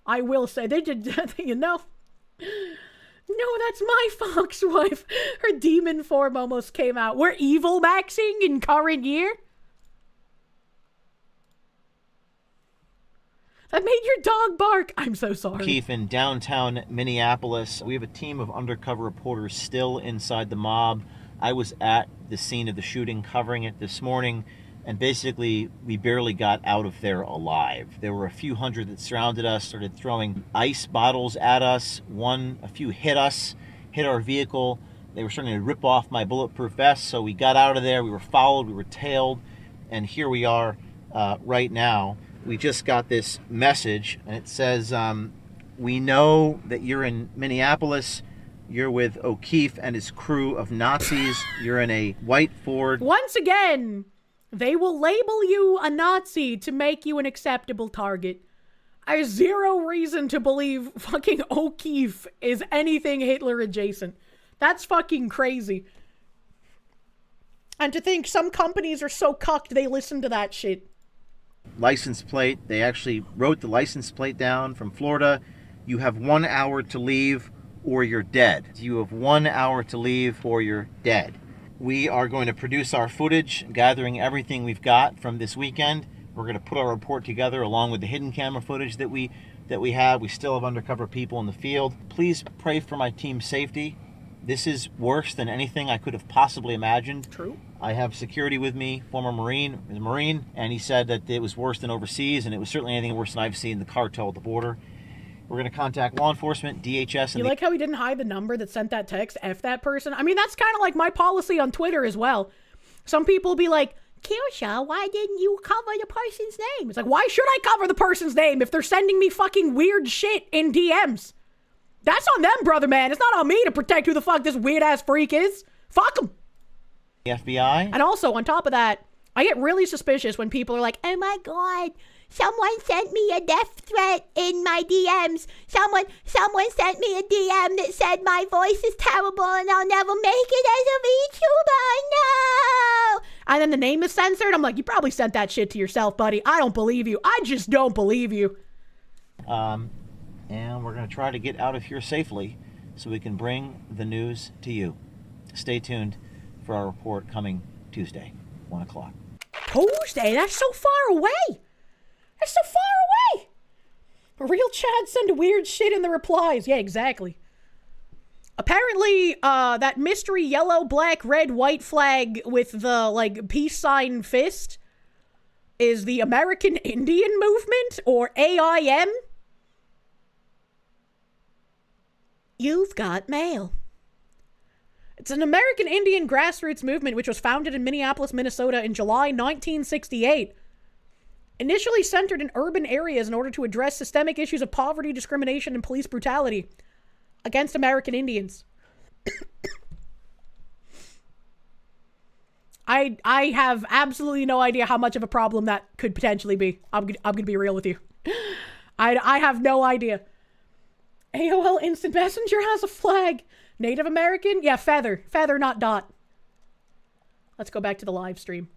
I will say. They did, you know. No, that's my fox wife. Her demon form almost came out. We're evil maxing in current year. That made your dog bark. I'm so sorry. Keith, in downtown Minneapolis, we have a team of undercover reporters still inside the mob. I was at the scene of the shooting, covering it this morning, and basically we barely got out of there alive. There were a few hundred that surrounded us, started throwing ice bottles at us. A few hit us, hit our vehicle. They were starting to rip off my bulletproof vest, so we got out of there. We were followed, we were tailed, and here we are right now. We just got this message, and it says, we know that you're in Minneapolis. You're with O'Keefe and his crew of Nazis. You're in a white Ford. Once again, they will label you a Nazi to make you an acceptable target. I have zero reason to believe fucking O'Keefe is anything Hitler adjacent. That's fucking crazy. And to think some companies are so cucked they listen to that shit. License plate. They actually wrote the license plate down from Florida. You have 1 hour to leave or you're dead. You have 1 hour to leave or you're dead. We are going to produce our footage, gathering everything we've got from this weekend. We're going to put our report together along with the hidden camera footage that we have. We still have undercover people in the field. Please pray for my team's safety. This is worse than anything I could have possibly imagined. True. I have security with me, former Marine, and he said that it was worse than overseas, and it was certainly anything worse than I've seen the cartel at the border. We're going to contact law enforcement, DHS. You like how he didn't hide the number that sent that text? F that person. I mean, that's kind of like my policy on Twitter as well. Some people be like, Kirsche, why didn't you cover the person's name? It's like, why should I cover the person's name if they're sending me fucking weird shit in DMs? That's on them, brother man. It's not on me to protect who the fuck this weird-ass freak is. Fuck him. The FBI. And also, on top of that, I get really suspicious when people are like, oh my god, someone sent me a death threat in my DMs. Someone sent me a DM that said my voice is terrible and I'll never make it as a VTuber. No! And then the name is censored. I'm like, you probably sent that shit to yourself, buddy. I don't believe you. I just don't believe you. And we're going to try to get out of here safely so we can bring the news to you. Stay tuned for our report coming Tuesday, 1 o'clock. Tuesday? That's so far away. That's so far away. Real Chad send weird shit in the replies. Yeah, exactly. Apparently, that mystery yellow, black, red, white flag with the, like, peace sign fist is the American Indian Movement, or AIM. You've got mail. It's an American Indian grassroots movement which was founded in Minneapolis, Minnesota in July 1968. Initially centered in urban areas in order to address systemic issues of poverty, discrimination, and police brutality against American Indians. I have absolutely no idea how much of a problem that could potentially be. I'm gonna be real with you. I have no idea. AOL Instant Messenger has a flag. Native American? Yeah, feather. Feather, not dot. Let's go back to the live stream.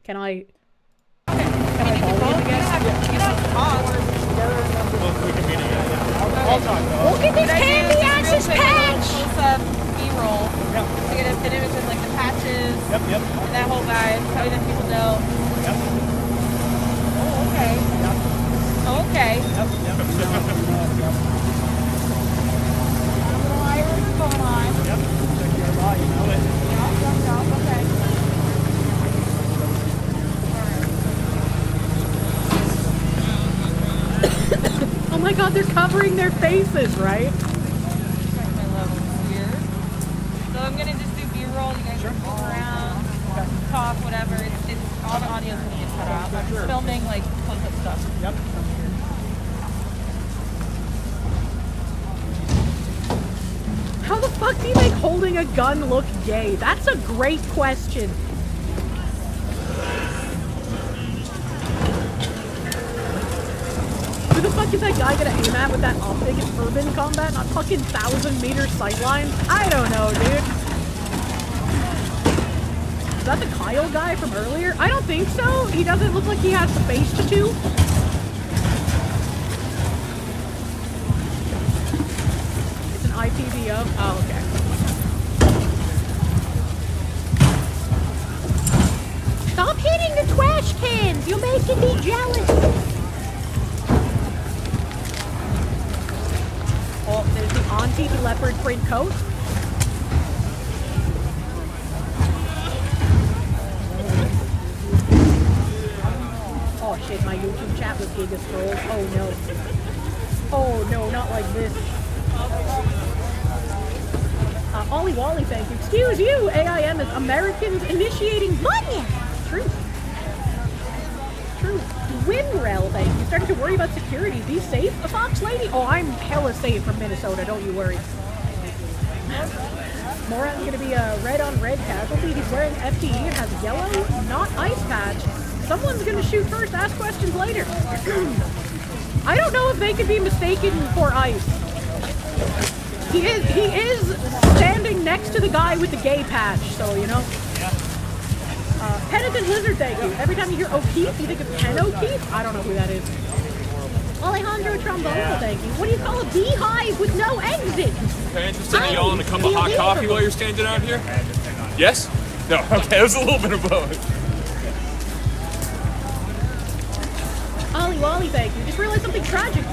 Can I follow you, I guess? Look at this candy access patch! B-roll. Yep. So you're gonna fit in between like the patches. Yep. And that whole guy. So you let people know. Yep. Oh, okay. Yep. Oh, okay. Yep. Going on. Yep. Check your law, you know it. Yep. Okay. Oh my god, they're covering their faces, right? My levels here. So I'm gonna just do B-roll. You guys can move around, talk, whatever. It's all the audio's gonna get cut out. I'm just filming like close-up stuff. Yep. How the fuck do you make holding a gun look gay? That's a great question. Who the fuck is that guy gonna aim at with that optic in urban combat, not fucking 1,000-meter sightlines? I don't know, dude. Is that the Kyle guy from earlier? I don't think so. He doesn't look like he has the face tattoo. It's an IPVO. Oh, okay. Stop hitting the trash cans! You're making me jealous! Oh, there's the auntie, the leopard print coat. Oh shit, my YouTube chat was Giga Scrolls. Oh no. Oh no, not like this. Ollie Wally, thank you. Excuse you! AIM is Americans initiating money! True. True. Winrel, thank you. Starting to worry about security. Be safe, a fox lady? Oh, I'm hella safe from Minnesota, don't you worry. Moran's gonna be a red on red casualty. He's wearing FTE and has yellow, not ice patch. Someone's gonna shoot first, ask questions later. I don't know if they could be mistaken for ice. He is standing next to the guy with the gay patch, so you know. Penitent Lizard, thank you. Every time you hear O'Keefe, you think of Ken O'Keefe? I don't know who that is. Alejandro Trombono, thank you. What do you call a beehive with no exit? Okay, interested in y'all in a cup of hot coffee while you're standing out here? Yes? No, okay, it was a little bit of both. Ollie Wally, thank you. Just realized something tragic.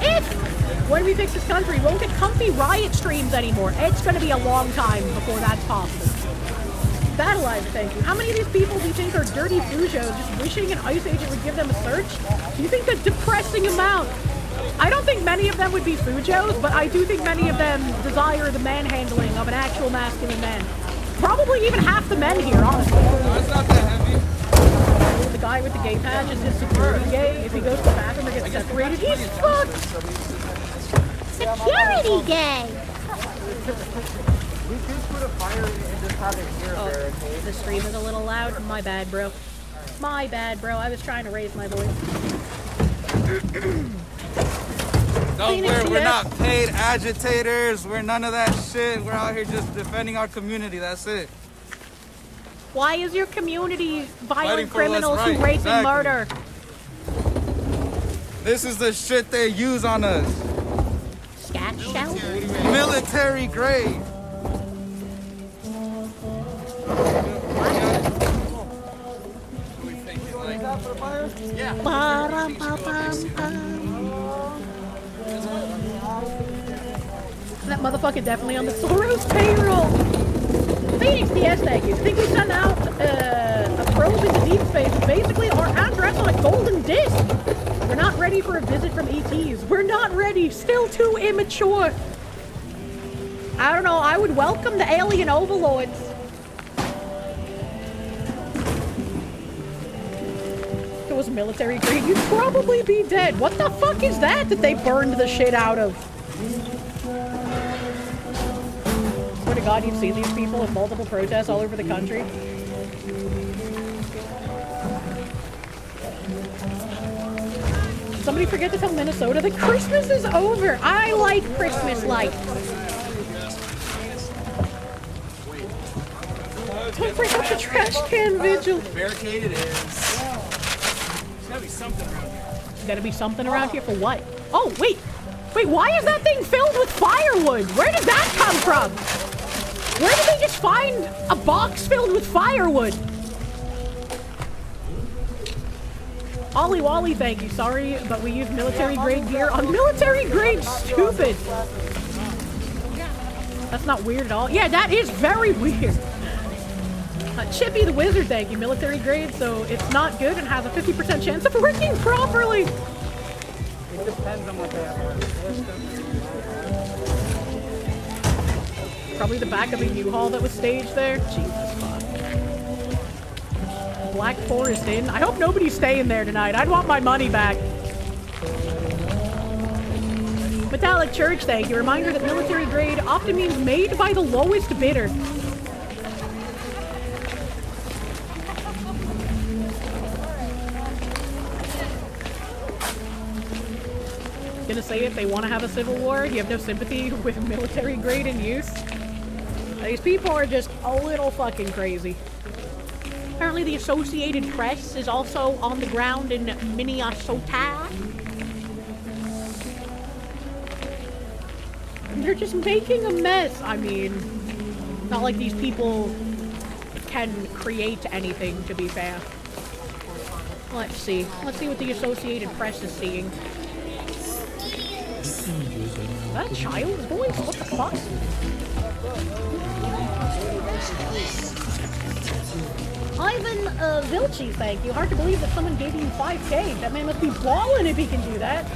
When we fix this country, we won't get comfy riot streams anymore. It's going to be a long time before that's possible. Battleizer, thank you. How many of these people do you think are dirty Fujos just wishing an ICE agent would give them a search? Do you think a depressing amount? I don't think many of them would be Fujos, but I do think many of them desire the manhandling of an actual masculine man. Probably even half the men here, honestly. It's not that heavy. The guy with the gay patch is his security gay. If he goes to the bathroom or gets separated, he's fucked! Security gay! We could put a fire and just have it here barricade. The stream is a little loud. My bad, bro. My bad, bro. I was trying to raise my voice. Don't worry, we're not paid agitators. We're none of that shit. We're out here just defending our community. That's it. Why is your community violent criminals who rape and murder? This is the shit they use on us. Scat shell? Military grade. Yeah. That motherfucker definitely on the Soros payroll. Phoenix DS, thank you. Think we send out a probe into deep space, basically our address on a golden disc. We're not ready for a visit from ETs. We're not ready. Still too immature. I don't know. I would welcome the alien overlords. If it was military grade, you'd probably be dead. What the fuck is that they burned the shit out of? Swear to God, you've seen these people in multiple protests all over the country. Somebody forget to tell Minnesota that Christmas is over. I like Christmas lights. Don't bring up the trash can vigil. Barricaded is. There's gotta be something around here. Gotta be something around here for what? Oh, wait. Wait, why is that thing filled with firewood? Where did that come from? Where did they just find a box filled with firewood? Ollie Wally, thank you. Sorry, but we use military grade gear on military grade stupid. That's not weird at all. Yeah, that is very weird. Chippy the Wizard, thank you. Military grade, so it's not good and has a 50% chance of working properly. It depends on what they have. Probably the back of a U-Haul that was staged there. Jesus fuck. Black Forest Inn. I hope nobody's staying there tonight. I'd want my money back. Metallic Church, thank you. Reminder that military grade often means made by the lowest bidder. Gonna say if they want to have a civil war, you have no sympathy with military grade in use. These people are just a little fucking crazy. Apparently the Associated Press is also on the ground in Minnesota. They're just making a mess. I mean, not like these people can create anything, to be fair. Let's see. Let's see what the Associated Press is seeing. Is that a child's voice? What the fuck? Ivan Vilci, thank you. Hard to believe that someone gave you 5K. That man must be ballin' if he can do that.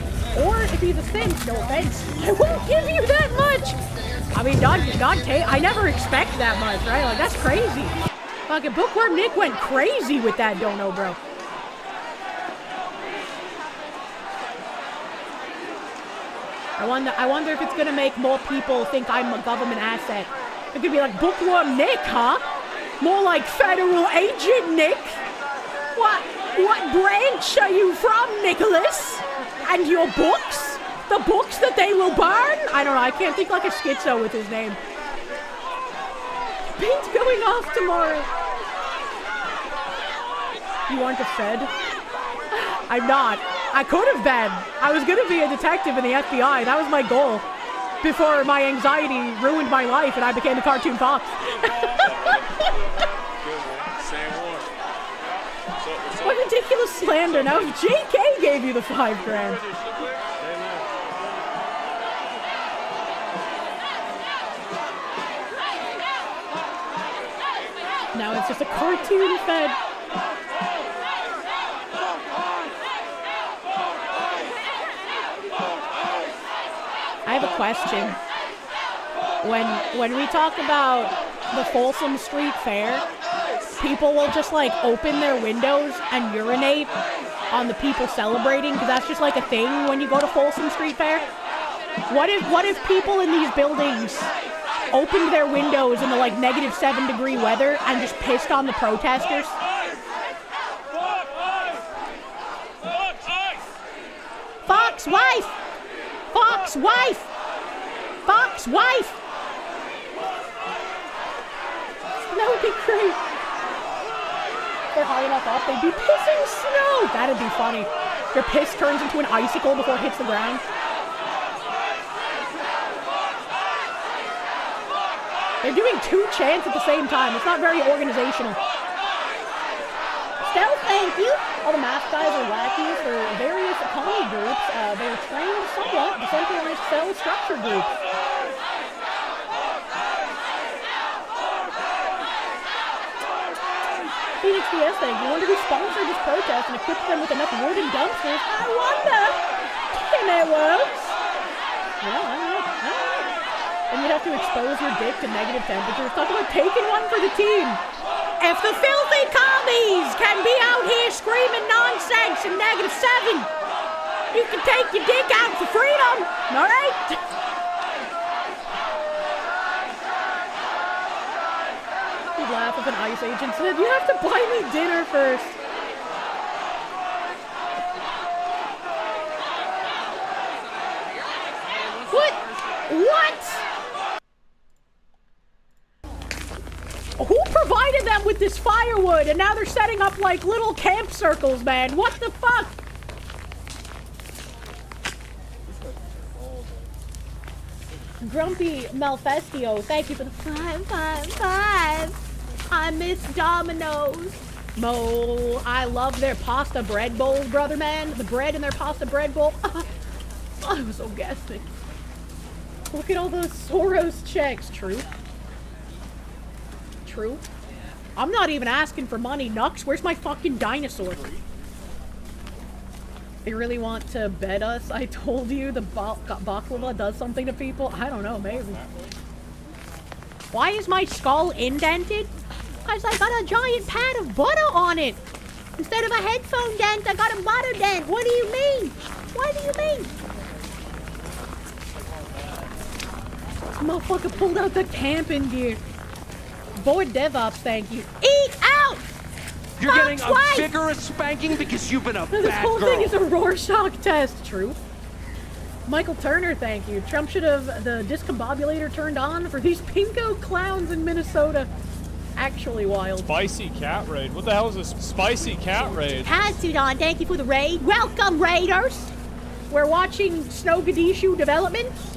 Or if he's a simp, no offense. I won't give you that much! I mean, God, I never expect that much, right? Like, that's crazy. Fucking Bookworm Nick went crazy with that dono, bro. I wonder if it's gonna make more people think I'm a government asset. It could be like Bookworm Nick, huh? More like Federal Agent Nick. What branch are you from, Nicholas? And your books? The books that they will burn? I don't know, I can't think like a schizo with his name. Paint's going off tomorrow. You aren't a Fed? I'm not. I could have been. I was gonna be a detective in the FBI. That was my goal. Before my anxiety ruined my life and I became a cartoon fox. What ridiculous slander. Now if JK gave you the $5 grand. Now it's just a cartoon Fed. I have a question. When we talk about the Folsom Street Fair, people will just like open their windows and urinate on the people celebrating because that's just like a thing when you go to Folsom Street Fair. What if people in these buildings opened their windows in the like -7-degree weather and just pissed on the protesters? Fox wife! Fox wife! Fox wife! That would be great. If they're high enough up, they'd be pissing snow. That'd be funny. Your piss turns into an icicle before it hits the ground. They're doing 2 chants at the same time. It's not very organizational. Stell, thank you. All the math guys are wacky for various economy groups. They're trained somewhat decentralized cell structure groups. Phoenix DS, thank you. Wonder who sponsored this protest and equipped them with enough wooden dumpsters. I wonder. Can it works? Well, I don't know. And you'd have to expose your dick to negative temperatures. Talk about taking one for the team. If the filthy commies can be out here screaming nonsense in -7, you can take your dick out for freedom, alright? laugh if an ICE agent said, "You have to buy me dinner first." What? What? Who provided them with this firewood and now they're setting up like little camp circles, man? What the fuck? Grumpy Malfestio, thank you for the 555. I miss Domino's. Mo, I love their pasta bread bowls, brother man. The bread in their pasta bread bowl. I was orgasmic. Look at all those Soros checks. True. True. I'm not even asking for money, Nux. Where's my fucking dinosaur? They really want to bet us? I told you the baklava does something to people? I don't know, maybe. Why is my skull indented? Because I got a giant pad of butter on it. Instead of a headphone dent, I got a butter dent. What do you mean? What do you mean? This motherfucker pulled out the camping gear. VoD DevOps, thank you. Eat out! You're getting a vigorous spanking because you've been a bad girl. This whole thing is a Rorschach test. True. Michael Turner, thank you. Trump should have the discombobulator turned on for these pinko clowns in Minnesota. Actually wild. Spicy cat raid. What the hell is this spicy cat raid? Hasudon, thank you for the raid. Welcome, raiders. We're watching Snowgadishu developments.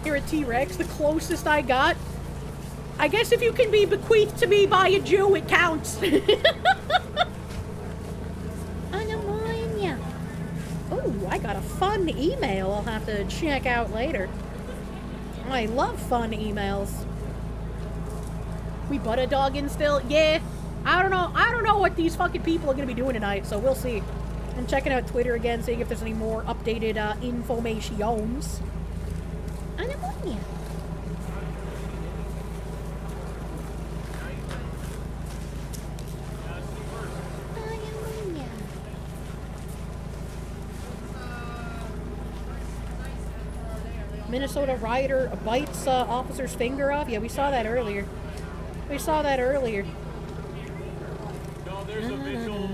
Here at T-Rex, the closest I got. I guess if you can be bequeathed to me by a Jew, it counts. Oh, I got a fun email I'll have to check out later. I love fun emails. We butt a dog in still? Yeah. I don't know what these fucking people are gonna be doing tonight, so we'll see. I'm checking out Twitter again, seeing if there's any more updated informations. Minnesota rioter bites officer's finger off. Yeah, we saw that earlier. We saw that earlier. No, there's a visual.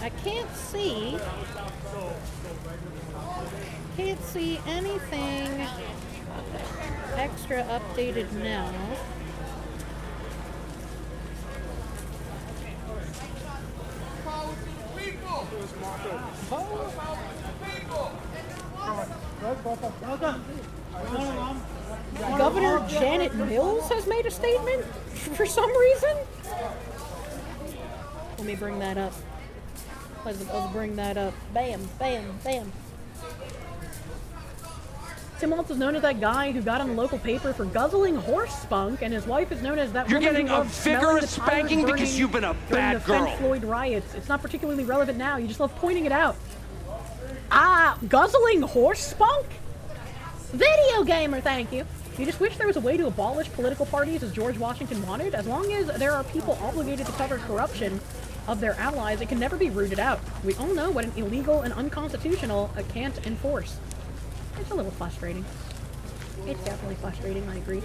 I can't see anything extra updated now. Governor Janet Mills has made a statement for some reason. Let me bring that up. Let's bring that up. Bam, bam, bam. Tim Waltz is known as that guy who got on the local paper for guzzling horse spunk, and his wife is known as that You're woman getting who a loved smelling vigorous the tires spanking because burning you've been a during bad the girl. Fenn Floyd riots. It's not particularly relevant now. You just love pointing it out. Guzzling horse spunk? Video gamer, thank you. You just wish there was a way to abolish political parties as George Washington wanted. As long as there are people obligated to cover corruption of their allies, it can never be rooted out. We all know what an illegal and unconstitutional can't enforce. It's a little frustrating. It's definitely frustrating, I agree.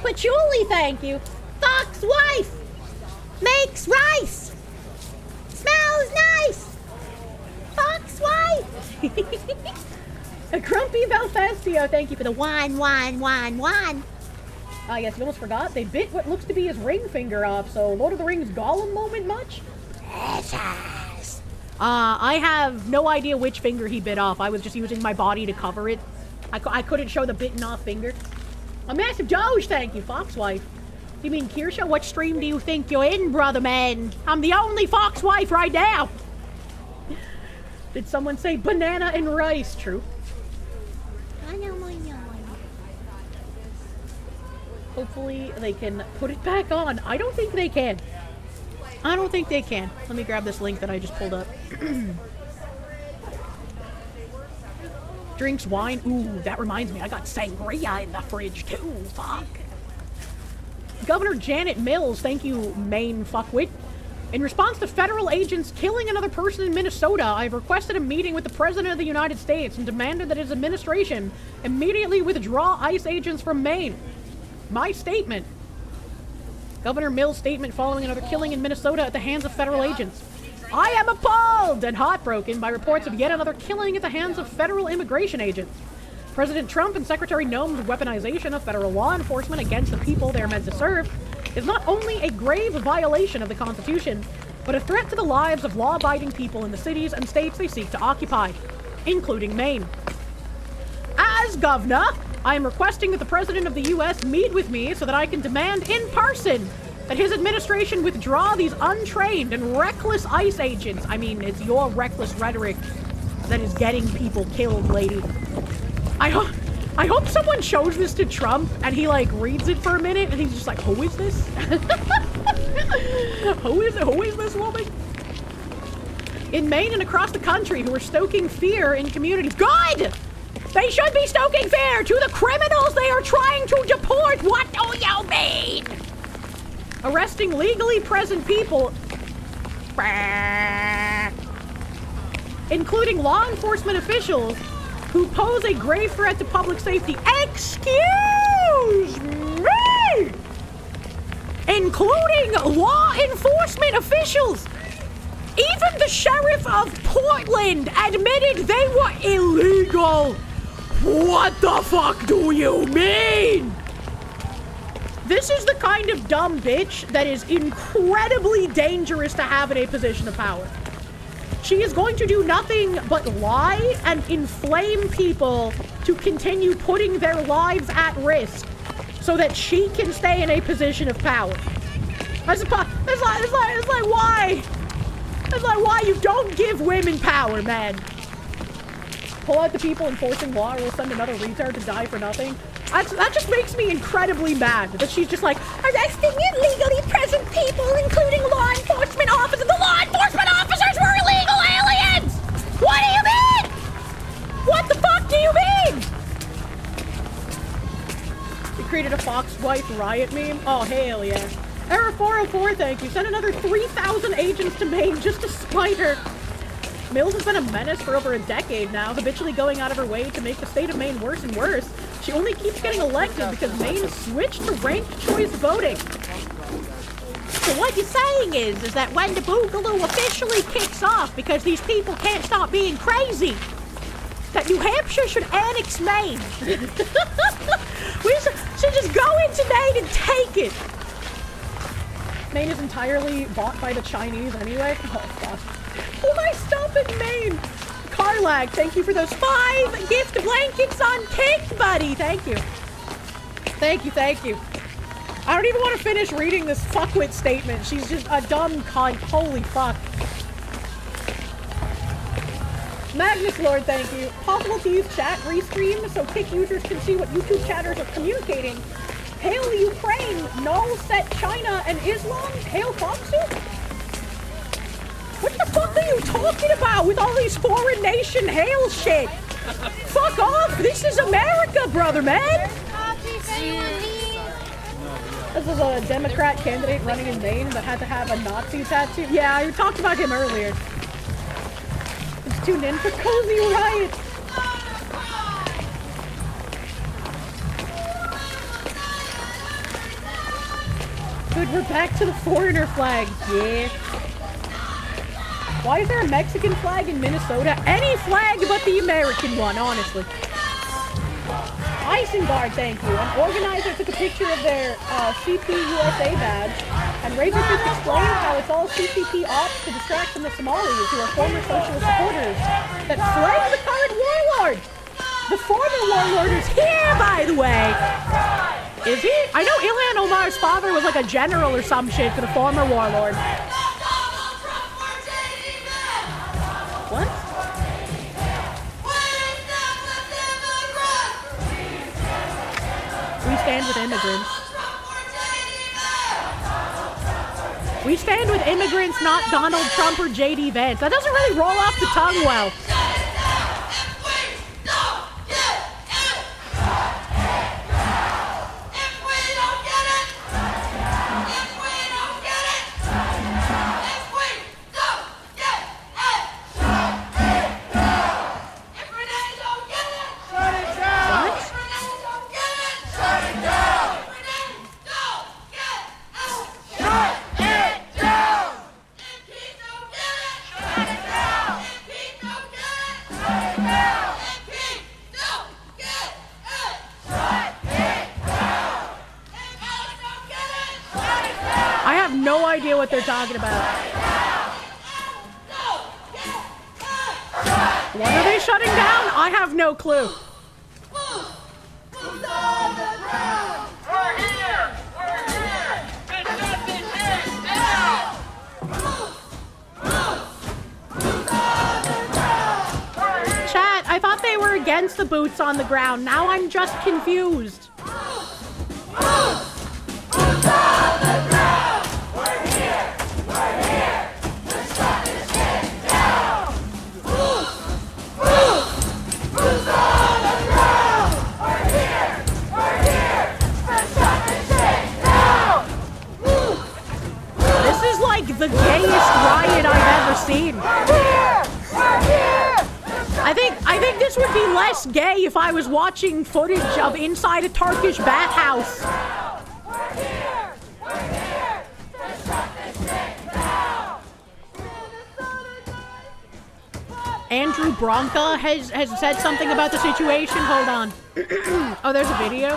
Patchouli, thank you. Fox wife makes rice. Smells nice. Fox wife. A grumpy Belfastio, thank you for the wine. Ah, yes, you almost forgot. They bit what looks to be his ring finger off, so Lord of the Rings Gollum moment much? Yes. I have no idea which finger he bit off. I was just using my body to cover it. I couldn't show the bitten off finger. A massive Doge, thank you, Foxwife. You mean Kirsche? What stream do you think you're in, brother man? I'm the only Foxwife right now. Did someone say banana and rice? True. Hopefully they can put it back on. I don't think they can. I don't think they can. Let me grab this link that I just pulled up. Drinks wine. Ooh, that reminds me, I got sangria in the fridge too. Fuck. Governor Janet Mills, thank you, Maine fuckwit. In response to federal agents killing another person in Minnesota, I've requested a meeting with the President of the United States and demanded that his administration immediately withdraw ICE agents from Maine. My statement. Governor Mills' statement following another killing in Minnesota at the hands of federal agents. I am appalled and heartbroken by reports of yet another killing at the hands of federal immigration agents. President Trump and Secretary Noem's weaponization of federal law enforcement against the people they are meant to serve is not only a grave violation of the Constitution, but a threat to the lives of law-abiding people in the cities and states they seek to occupy, including Maine. As governor, I am requesting that the President of the U.S. meet with me so that I can demand in person that his administration withdraw these untrained and reckless ICE agents. I mean, it's your reckless rhetoric that is getting people killed, lady. I hope someone shows this to Trump and he like reads it for a minute and he's just like, who is this? Who is this woman? In Maine and across the country who are stoking fear in communities. Good! They should be stoking fear to the criminals they are trying to deport. What do you mean? Arresting legally present people, including law enforcement officials who pose a grave threat to public safety. Excuse me! Including law enforcement officials. Even the sheriff of Portland admitted they were illegal. What the fuck do you mean? This is the kind of dumb bitch that is incredibly dangerous to have in a position of power. She is going to do nothing but lie and inflame people to continue putting their lives at risk so that she can stay in a position of power. It's like why you don't give women power, man. Pull out the people enforcing law or we'll send another retard to die for nothing. That just makes me incredibly mad that she's just like, arresting illegally present people, including law enforcement officers. The law enforcement officers were illegal aliens! What do you mean? What the fuck do you mean? They created a Fox Wife riot meme? Oh, hell yeah. Error 404, thank you. Send another 3,000 agents to Maine just to spite her. Mills has been a menace for over a decade now, habitually going out of her way to make the state of Maine worse and worse. She only keeps getting elected because Maine switched to ranked choice voting. So what you're saying is that when the Boogaloo officially kicks off because these people can't stop being crazy, that New Hampshire should annex Maine. We should just go into Maine and take it. Maine is entirely bought by the Chinese anyway. Oh, fuck. Why stop in Maine? Car lag, thank you for those 5 gift blankets on cake, buddy. Thank you. Thank you, thank you. I don't even want to finish reading this fuckwit statement. She's just a dumb cunt. Holy fuck. Magnus Lord, thank you. Possible to use chat restream so Kick users can see what YouTube chatters are communicating. Hail Ukraine, null set China and Islam. Hail Foxu. What the fuck are you talking about with all these foreign nation hail shit? Fuck off! This is America, brother, man! This is a Democrat candidate running in Maine that had to have a Nazi tattoo. Yeah, I talked about him earlier. Let's tune in for Cozy Riot. Good, we're back to the foreigner flag. Yeah. Why is there a Mexican flag in Minnesota? Any flag but the American one, honestly. Isengard, thank you. An organizer took a picture of their CP USA badge, and Razorfist explained how it's all CCP ops to distract from the Somalis who are former socialist supporters that fled the current warlord. The former warlord is here, by the way. Is he? I know Ilhan Omar's father was like a general or some shit for the former warlord. What? We stand with immigrants. We stand with immigrants, not Donald Trump or JD Vance. That doesn't really roll off the tongue well. no idea what they're talking about. What are they shutting down? I have no clue. Chat, I thought they were against the boots on the ground. Now I'm just confused. This is like the gayest riot I've ever seen. I think this would be less gay if I was watching footage of inside a Turkish bathhouse. Andrew Bronca has said something about the situation. Hold on. Oh, there's a video.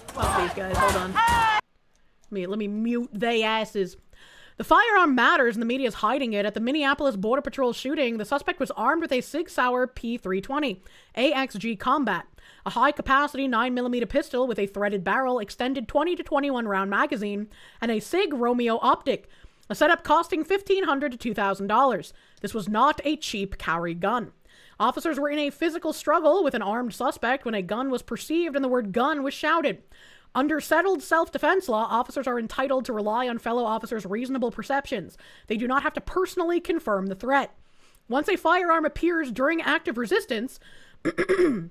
Fuck these guys. Hold on. Let me mute they asses. The firearm matters and the media is hiding it. At the Minneapolis Border Patrol shooting, the suspect was armed with a Sig Sauer P320 AXG Combat, a high-capacity 9mm pistol with a threaded barrel, extended 20 to 21 round magazine, and a Sig Romeo optic, a setup costing $1,500 to $2,000. This was not a cheap carry gun. Officers were in a physical struggle with an armed suspect when a gun was perceived and the word gun was shouted. Under settled self-defense law, officers are entitled to rely on fellow officers' reasonable perceptions. They do not have to personally confirm the threat. Once a firearm appears during active resistance, the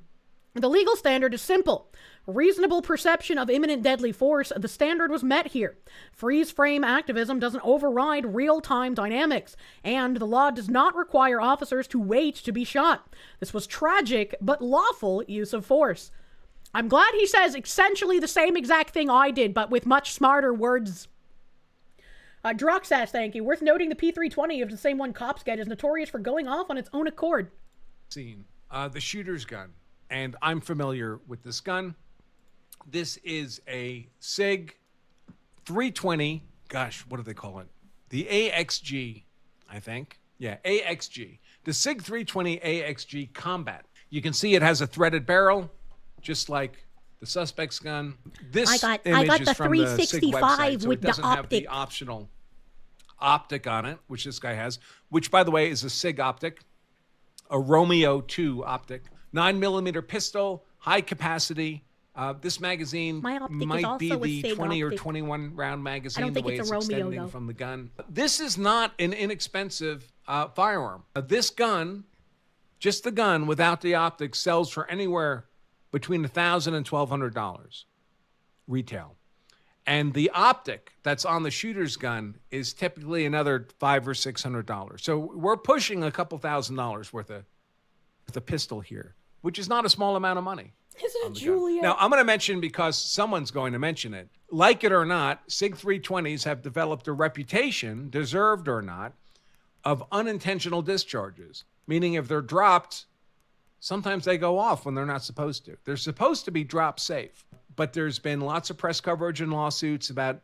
legal standard is simple. Reasonable perception of imminent deadly force, the standard was met here. Freeze-frame activism doesn't override real-time dynamics, and the law does not require officers to wait to be shot. This was tragic, but lawful use of force. I'm glad he says essentially the same exact thing I did, but with much smarter words. Droxas, thank you. Worth noting the P320 of the same one cops get is notorious for going off on its own accord. Scene. The shooter's gun. And I'm familiar with this gun. This is a Sig 320. Gosh, what do they call it? The AXG, I think. Yeah, AXG. The Sig 320 AXG Combat. You can see it has a threaded barrel, just like the suspect's gun. This image is from the Sig website, so it doesn't have the optional optic on it, which this guy has, which, by the way, is a Sig optic, a Romeo 2 optic, 9mm pistol, high capacity. This magazine might be the 20 or 21 round magazine, the way it's extending from the gun. This is not an inexpensive firearm. This gun, just the gun without the optic, sells for anywhere between $1,000 and $1,200 retail. And the optic that's on the shooter's gun is typically another $500 or $600. So we're pushing a couple $1,000s worth of the pistol here, which is not a small amount of money. Isn't it Julia? Now, I'm going to mention, because someone's going to mention it, like it or not, Sig 320s have developed a reputation, deserved or not, of unintentional discharges. Meaning if they're dropped, sometimes they go off when they're not supposed to. They're supposed to be drop safe. But there's been lots of press coverage and lawsuits about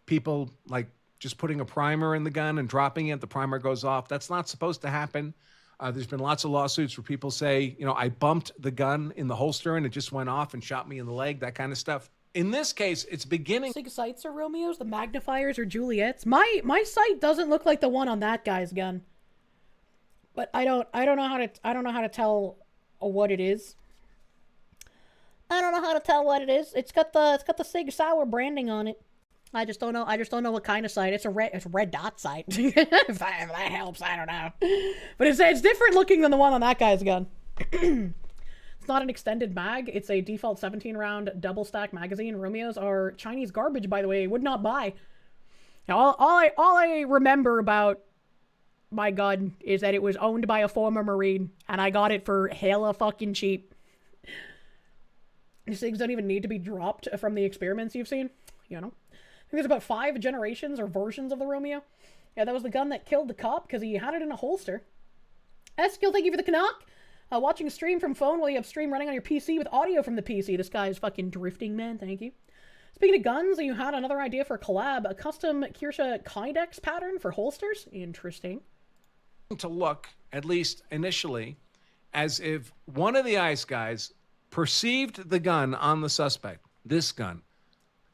people like just putting a primer in the gun and dropping it. The primer goes off. That's not supposed to happen. There's been lots of lawsuits where people say, you know, I bumped the gun in the holster and it just went off and shot me in the leg, that kind of stuff. In this case, it's beginning. Sig sights are Romeos, the magnifiers are Juliets. My sight doesn't look like the one on that guy's gun. But I don't know how to tell what it is. I don't know how to tell what it is. It's got the Sig Sauer branding on it. I just don't know what kind of sight. It's a red dot sight. if that helps, I don't know. But it's different looking than the one on that guy's gun. It's not an extended mag. It's a default 17-round double stack magazine. Romeos are Chinese garbage, by the way. I would not buy. Now, all I remember about my gun is that it was owned by a former Marine, and I got it for hella fucking cheap. These things don't even need to be dropped from the experiments you've seen, you know. I think there's about 5 generations or versions of the Romeo. Yeah, that was the gun that killed the cop because he had it in a holster. Eskill, thank you for the Canuck. Watching a stream from phone while you have stream running on your PC with audio from the PC. This guy is fucking drifting, man. Thank you. Speaking of guns, you had another idea for a collab. A custom Kirsche Kydex pattern for holsters. Interesting. To look, at least initially, as if one of the ICE guys perceived the gun on the suspect, this gun,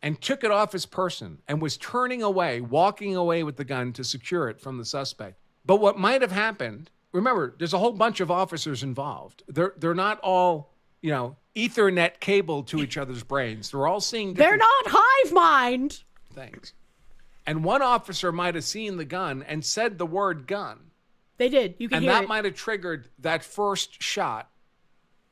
and took it off his person and was turning away, walking away with the gun to secure it from the suspect. But what might have happened, remember, there's a whole bunch of officers involved. They're not all, you know, Ethernet cable to each other's brains. They're all seeing different They're not hive mind things. And one officer might have seen the gun and said the word gun. They did. You can hear it. And that might have triggered that first shot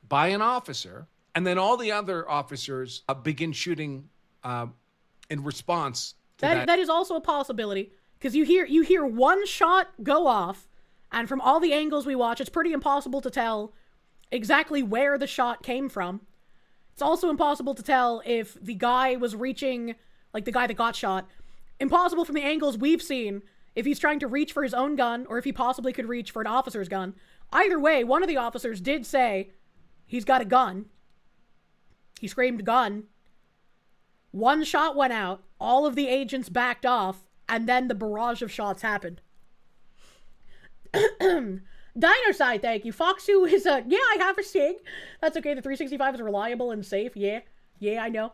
by an officer. And then all the other officers begin shooting in response to that. That is also a possibility. Because you hear one shot go off. And from all the angles we watch, it's pretty impossible to tell exactly where the shot came from. It's also impossible to tell if the guy was reaching, like the guy that got shot. Impossible from the angles we've seen if he's trying to reach for his own gun or if he possibly could reach for an officer's gun. Either way, one of the officers did say he's got a gun. He screamed gun. One shot went out. All of the agents backed off. And then the barrage of shots happened. Dinoside, thank you. Foxu is a... Yeah, I have a SIG. That's okay. The 365 is reliable and safe. Yeah, I know.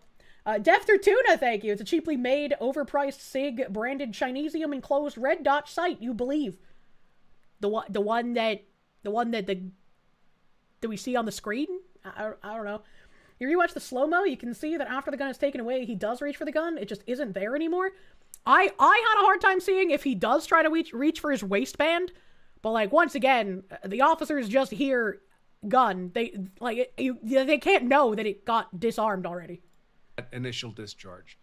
Death through Tuna, thank you. It's a cheaply made, overpriced SIG branded Chinesium enclosed red dot sight. You believe the one that we see on the screen? I don't know. You rewatch the slow-mo, you can see that after the gun is taken away, he does reach for the gun. It just isn't there anymore. I had a hard time seeing if he does try to reach for his waistband. But, like, once again, the officers just hear gun. They can't know that it got disarmed already. Initial discharge.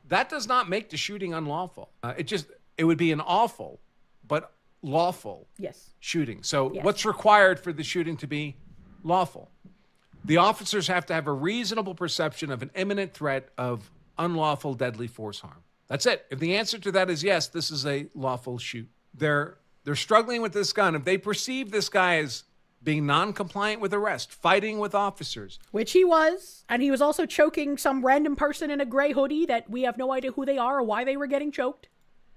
That does not make the shooting unlawful. It would be an awful, but lawful shooting. So what's required for the shooting to be lawful? The officers have to have a reasonable perception of an imminent threat of unlawful deadly force harm. That's it. If the answer to that is yes, this is a lawful shoot. They're struggling with this gun. If they perceive this guy as being non-compliant with arrest, fighting with officers. Which he was. And he was also choking some random person in a gray hoodie that we have no idea who they are or why they were getting choked.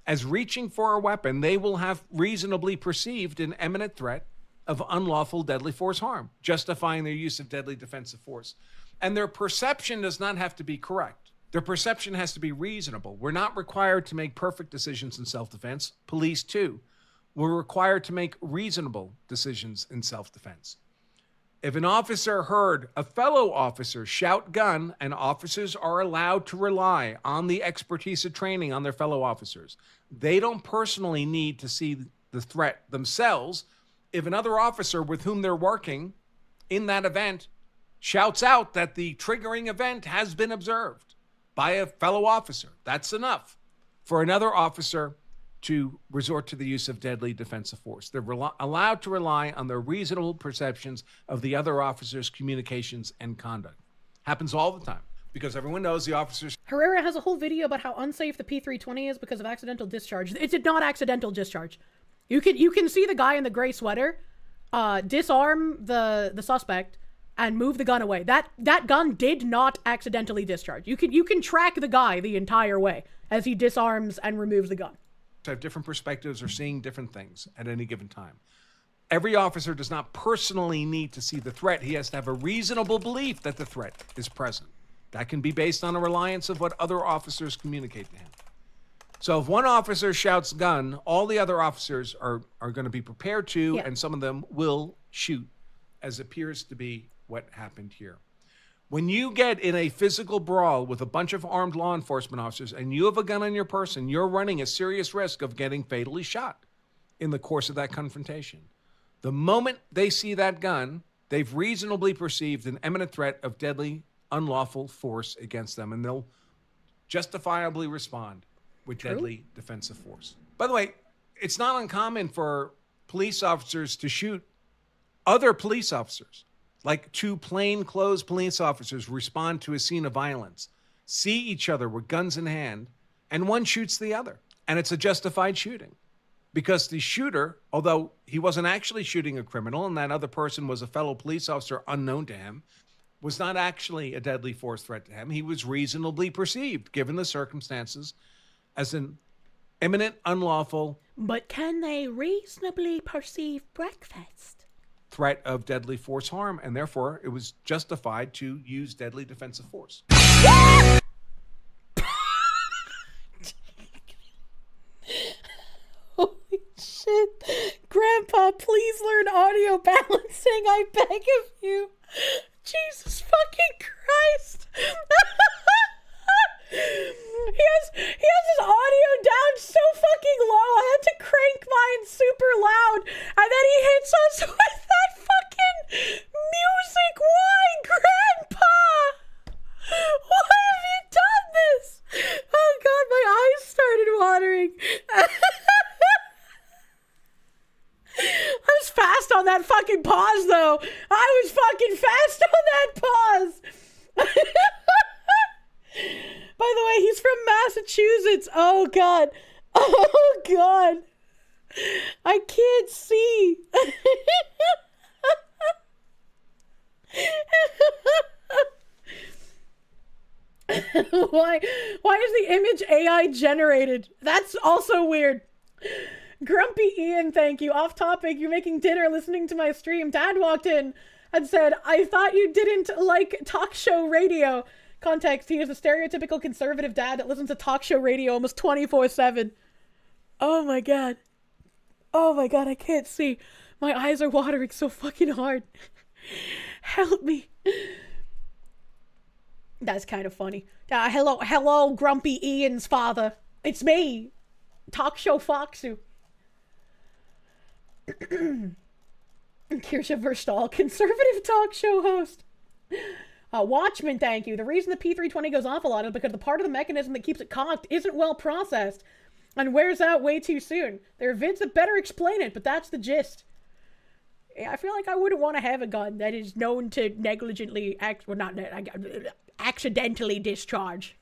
As reaching for a weapon, they will have reasonably perceived an imminent threat of unlawful deadly force harm, justifying their use of deadly defensive force. And their perception does not have to be correct. Their perception has to be reasonable. We're not required to make perfect decisions in self-defense. Police, too. We're required to make reasonable decisions in self-defense. If an officer heard a fellow officer shout gun, and officers are allowed to rely on the expertise of training on their fellow officers, they don't personally need to see the threat themselves. If another officer with whom they're working in that event shouts out that the triggering event has been observed by a fellow officer, that's enough for another officer to resort to the use of deadly defensive force. They're allowed to rely on their reasonable perceptions of the other officer's communications and conduct. Happens all the time because everyone knows the officers. Herrera has a whole video about how unsafe the P320 is because of accidental discharge. It did not accidental discharge. You can see the guy in the gray sweater disarm the suspect and move the gun away. That gun did not accidentally discharge. You can track the guy the entire way as he disarms and removes the gun. Have different perspectives or seeing different things at any given time. Every officer does not personally need to see the threat. He has to have a reasonable belief that the threat is present. That can be based on a reliance of what other officers communicate to him. So if one officer shouts gun, all the other officers are going to be prepared to, and some of them will shoot, as appears to be what happened here. When you get in a physical brawl with a bunch of armed law enforcement officers and you have a gun on your person, you're running a serious risk of getting fatally shot in the course of that confrontation. The moment they see that gun, they've reasonably perceived an imminent threat of deadly, unlawful force against them, and they'll justifiably respond with deadly defensive force. By the way, it's not uncommon for police officers to shoot other police officers. Like two plainclothes police officers respond to a scene of violence, see each other with guns in hand, and one shoots the other. And it's a justified shooting. because the shooter, although he wasn't actually shooting a criminal and that other person was a fellow police officer unknown to him, was not actually a deadly force threat to him. He was reasonably perceived, given the circumstances, as an imminent, unlawful... But can they reasonably perceive breakfast? ...threat of deadly force harm, and therefore it was justified to use deadly defensive force. Holy shit. Grandpa, please learn audio balancing, I beg of you. Jesus fucking Christ. He has his audio down so fucking low. I had to crank mine super loud. And then he hits us with that fucking music. Why, Grandpa? Why have you done this? Oh God, my eyes started watering. I was fast on that fucking pause, though. I was fucking fast on that pause. By the way, he's from Massachusetts. Oh, God. Oh, God. I can't see. Why is the image AI generated? That's also weird. Grumpy Ian, thank you. Off topic, you're making dinner listening to my stream. Dad walked in and said, I thought you didn't like talk show radio. Context, he is a stereotypical conservative dad that listens to talk show radio almost 24/7. Oh my God. Oh my God, I can't see. My eyes are watering so fucking hard. Help me. That's kind of funny. Hello, Grumpy Ian's father. It's me, Talk Show Foxu. Kirsche Verstal, conservative talk show host. Watchman, thank you. The reason the P320 goes off a lot is because the part of the mechanism that keeps it cocked isn't well processed and wears out way too soon. There are vids that better explain it, but that's the gist. I feel like I wouldn't want to have a gun that is known to negligently, accidentally discharge.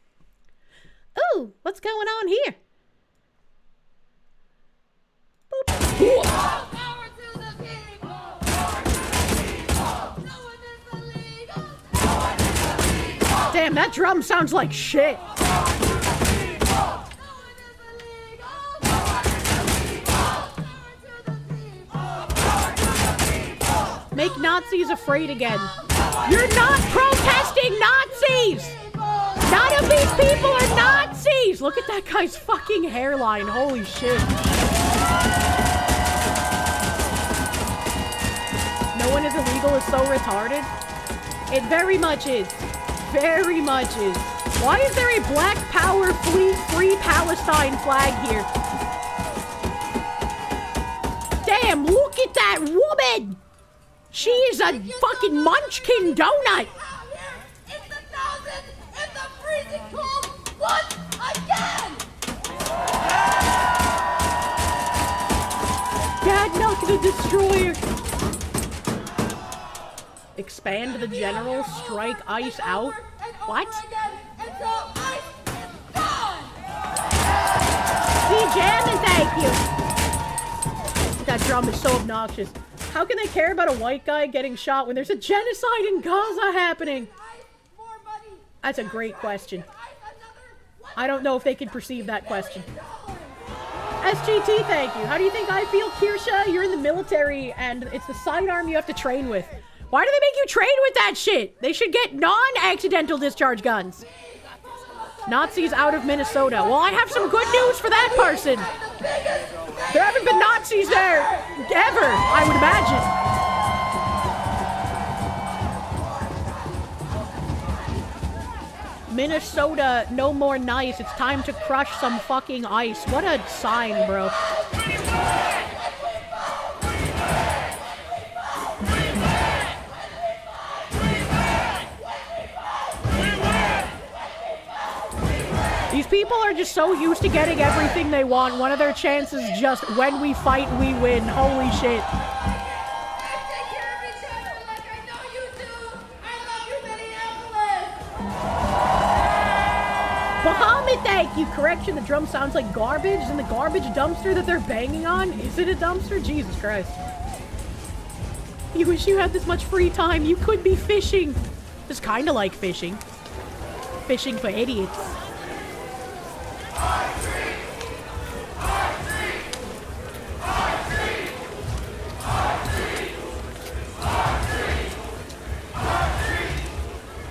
Ooh, what's going on here? Boop. Damn, that drum sounds like shit. Make Nazis afraid again. You're not protesting Nazis! None of these people are Nazis! Look at that guy's fucking hairline. Holy shit. No one is illegal is so retarded. It very much is. Very much is. Why is there a Black Power Free Palestine flag here? Damn, look at that woman! She is a fucking munchkin donut! It's the thousand and the freezing cold once again! God, no, the destroyer! Expand the general, strike ice out? What? Jamming, thank you! That drum is so obnoxious. How can they care about a white guy getting shot when there's a genocide in Gaza happening? That's a great question. I don't know if they can perceive that question. SGT, thank you. How do you think I feel, Kirsche? You're in the military and it's the sidearm you have to train with. Why do they make you train with that shit? They should get non-accidental discharge guns. Nazis out of Minnesota. Well, I have some good news for that person. There haven't been Nazis there ever, I would imagine. Minnesota, no more nice. It's time to crush some fucking ice. What a sign, bro. These people are just so used to getting everything they want. One of their chances just when we fight, we win. Holy shit. Muhammad, thank you, correction, the drum sounds like garbage, and the garbage dumpster that they're banging on, is it a dumpster? Jesus Christ. You wish you had this much free time. You could be fishing. It's kind of like fishing. Fishing for idiots.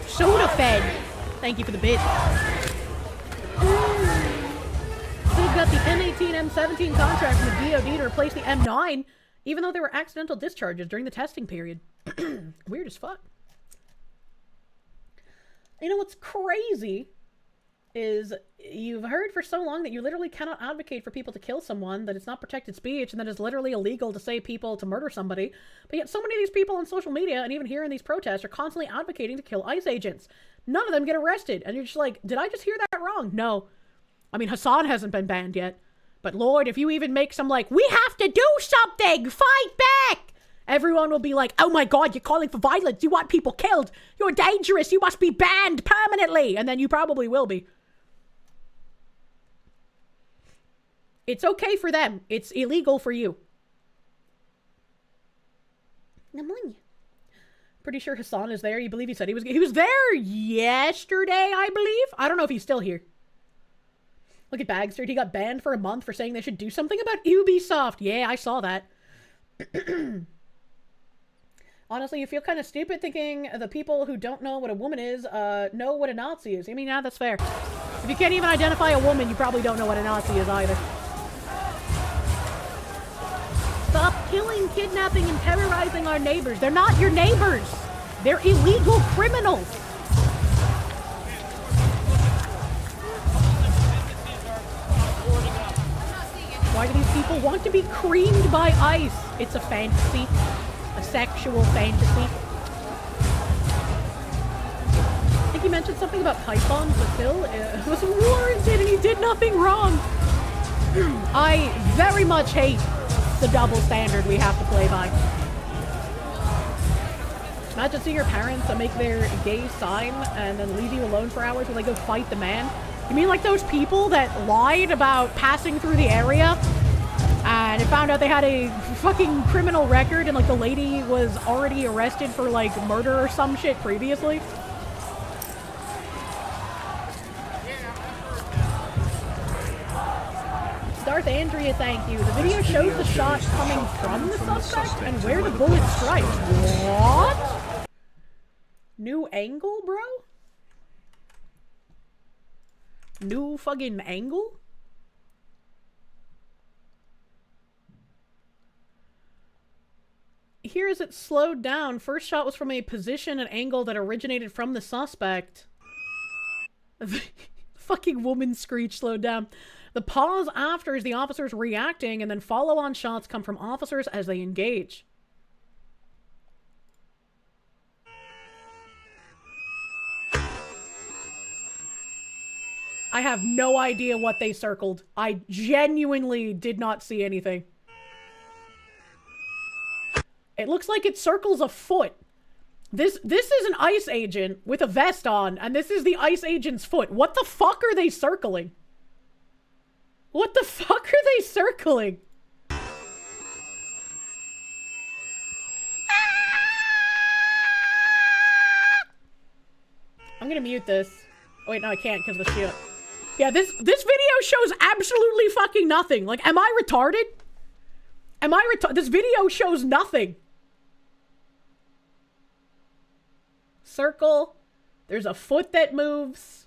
Soda Fed. Thank you for the bit. So we've got the M18, M17 contract from the VoD to replace the M9, even though there were accidental discharges during the testing period. Weird as fuck. You know what's crazy is you've heard for so long that you literally cannot advocate for people to kill someone, that it's not protected speech, and that it's literally illegal to say people to murder somebody. But yet so many of these people on social media and even here in these protests are constantly advocating to kill ICE agents. None of them get arrested. And you're just like, did I just hear that wrong? No. I mean, Hassan hasn't been banned yet. But Lord, if you even make some like, we have to do something, fight back, everyone will be like, oh my God, you're calling for violence. You want people killed. You're dangerous. You must be banned permanently. And then you probably will be. It's okay for them. It's illegal for you. Pretty sure Hassan is there. You believe he said he was there yesterday, I believe. I don't know if he's still here. Look at Bagster. He got banned for a month for saying they should do something about Ubisoft. Yeah, I saw that. Honestly, you feel kind of stupid thinking the people who don't know what a woman is know what a Nazi is. I mean, yeah, that's fair. If you can't even identify a woman, you probably don't know what a Nazi is either. Stop killing, kidnapping, and terrorizing our neighbors. They're not your neighbors. They're illegal criminals. Why do these people want to be creamed by ice? It's a fantasy. A sexual fantasy. I think he mentioned something about pythons, but still, it was warranted and he did nothing wrong. I very much hate the double standard we have to play by. Imagine seeing your parents make their gay sign and then leave you alone for hours while they go fight the man. You mean like those people that lied about passing through the area and it found out they had a fucking criminal record and like the lady was already arrested for like murder or some shit previously? Darth Andrea, thank you. The video shows the shot coming from the suspect and where the bullet strikes. What? New angle, bro? New fucking angle? Here is it slowed down. First shot was from a position and angle that originated from the suspect. Fucking woman screech slowed down. The pause after is the officers reacting, and then follow-on shots come from officers as they engage. I have no idea what they circled. I genuinely did not see anything. It looks like it circles a foot. This is an ICE agent with a vest on, and this is the ICE agent's foot. What the fuck are they circling? What the fuck are they circling? I'm gonna mute this. Oh, wait, no, I can't because of the shit. Yeah, this video shows absolutely fucking nothing. Like, am I retarded? Am I retarded? This video shows nothing. Circle. There's a foot that moves.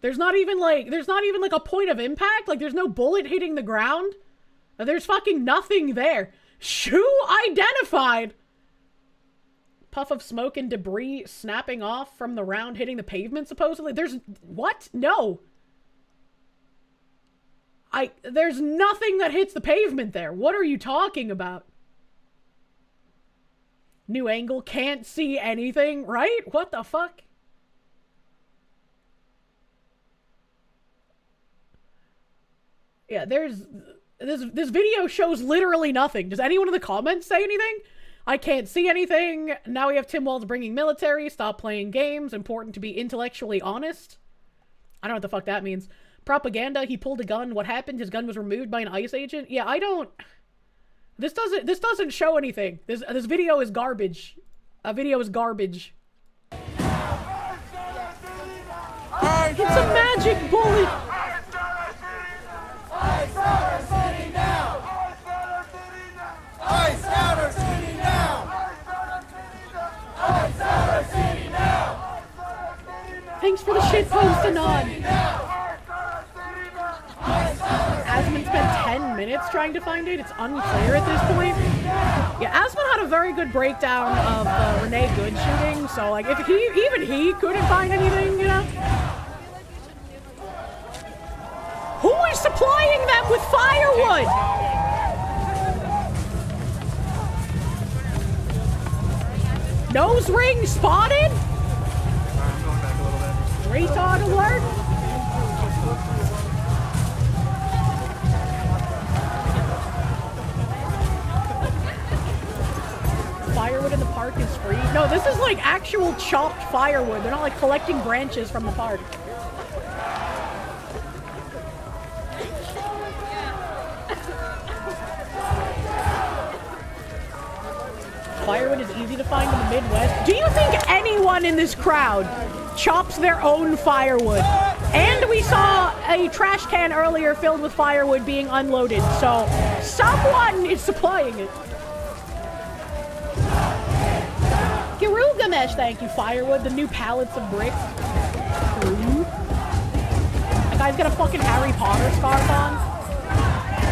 There's not even like a point of impact. Like, there's no bullet hitting the ground. There's fucking nothing there. Shoe identified. Puff of smoke and debris snapping off from the round hitting the pavement, supposedly. There's... What? No. There's nothing that hits the pavement there. What are you talking about? New angle, can't see anything, right? What the fuck? Yeah, there's... This video shows literally nothing. Does anyone in the comments say anything? I can't see anything. Now we have Tim Walz bringing military. Stop playing games. Important to be intellectually honest. I don't know what the fuck that means. Propaganda, he pulled a gun. What happened? His gun was removed by an ICE agent? Yeah, I don't... This doesn't show anything. This video is garbage. A video is garbage. It's a magic bullet! Thanks for the shitpost, Anon. Asman spent 10 minutes trying to find it. It's unclear at this point. Yeah, Asman had a very good breakdown of the Renee Good shooting, so like if even he couldn't find anything, you know? Who is supplying them with firewood? Nose ring spotted? Retard alert? Firewood in the park is free? No, this is like actual chopped firewood. They're not like collecting branches from the park. Firewood is easy to find in the Midwest. Do you think anyone in this crowd chops their own firewood? And we saw a trash can earlier filled with firewood being unloaded, so someone is supplying it. Girugamesh, thank you. Firewood, the new pallets of bricks. Ooh. That guy's got a fucking Harry Potter scarf on.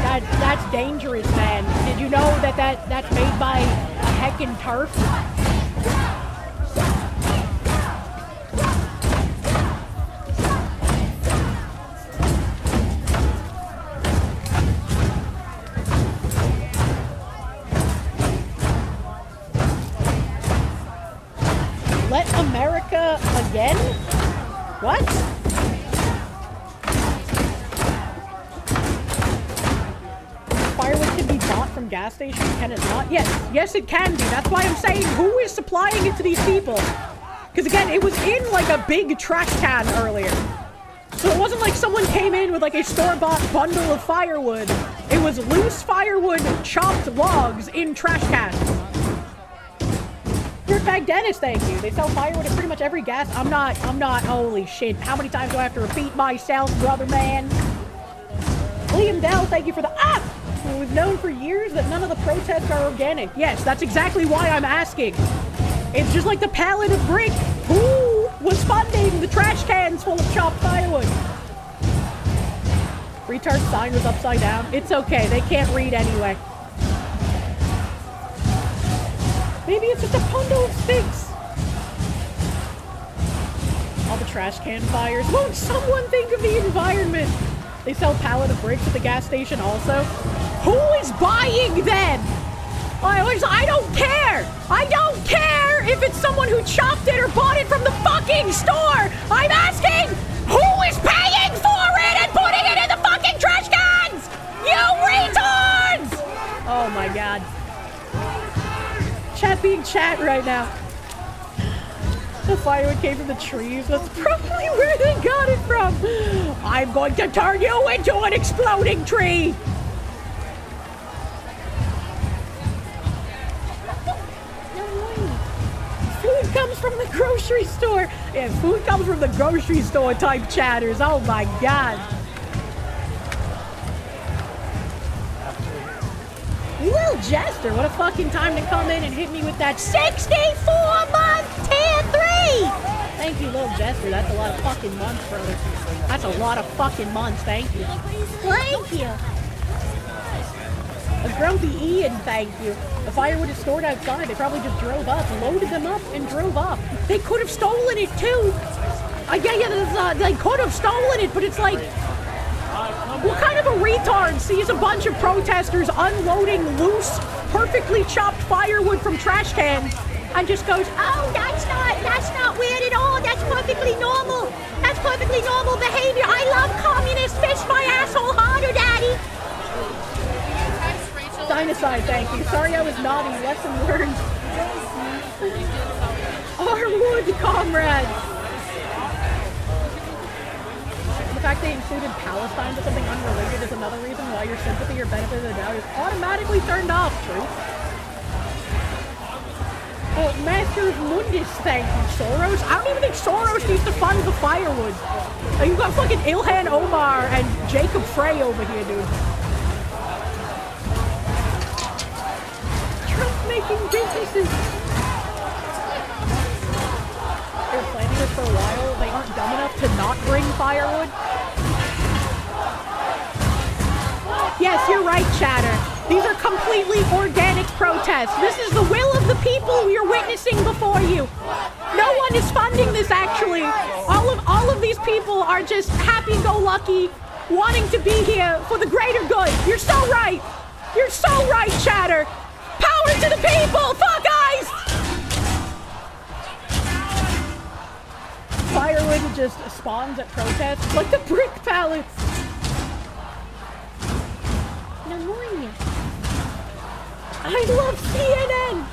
That's dangerous, man. Did you know that's made by a heckin' turf? Let America again? What? Firewood can be bought from gas stations, can it not? Yes it can be. That's why I'm saying who is supplying it to these people? Because again, it was in like a big trash can earlier. So it wasn't like someone came in with like a store-bought bundle of firewood. It was loose firewood, chopped logs in trash cans. Dirtbag Dennis, thank you. They sell firewood at pretty much every gas. I'm not, holy shit. How many times do I have to repeat myself, brother man? Liam Dell, thank you for the We've known for years that none of the protests are organic. Yes, that's exactly why I'm asking. It's just like the pallet of brick. Who was funding the trash cans full of chopped firewood? Retard sign was upside down. It's okay, they can't read anyway. Maybe it's just a bundle of sticks. All the trash can fires. Won't someone think of the environment? They sell pallet of bricks at the gas station also. Who is buying then? I don't care. I don't care if it's someone who chopped it or bought it from the fucking store. I'm asking who is paying for it and putting it in the fucking trash cans? You retards! Oh my god. Chat being chat right now. The firewood came from the trees. That's probably where they got it from. I'm going to turn you into an exploding tree. Food comes from the grocery store. Yeah, food comes from the grocery store type chatters. Oh my god. Little Jester, what a fucking time to come in and hit me with that 64-month tier 3! Thank you, Little Jester. That's a lot of fucking months, brother. That's a lot of fucking months. Thank you. Thank you. A grumpy Ian, thank you. The firewood is stored outside. They probably just drove up, loaded them up, and drove up. They could have stolen it, too. They could have stolen it, but it's like... What kind of a retard sees a bunch of protesters unloading loose, perfectly chopped firewood from trash cans and just goes, oh, that's not weird at all. That's perfectly normal. That's perfectly normal behavior. I love communists. Fish my asshole harder, daddy. Dinosaur, thank you. Sorry I was naughty. Lesson learned. Our wood, comrades. fact they included Palestine to something unrelated is another reason why your sympathy or benefit of the doubt is automatically turned off, Truth. Masters Mundus, thank you, Soros. I don't even think Soros needs to fund the firewood. You got fucking Ilhan Omar and Jacob Frey over here, dude. Trump making businesses. They were planning this for a while. They aren't dumb enough to not bring firewood. Yes, you're right, Chatter. These are completely organic protests. This is the will of the people you're witnessing before you. No one is funding this, actually. All of these people are just happy-go-lucky, wanting to be here for the greater good. You're so right. You're so right, Chatter. Power to the people. Fuck guys. Firewood just spawns at protests like the brick pallets. I love CNN!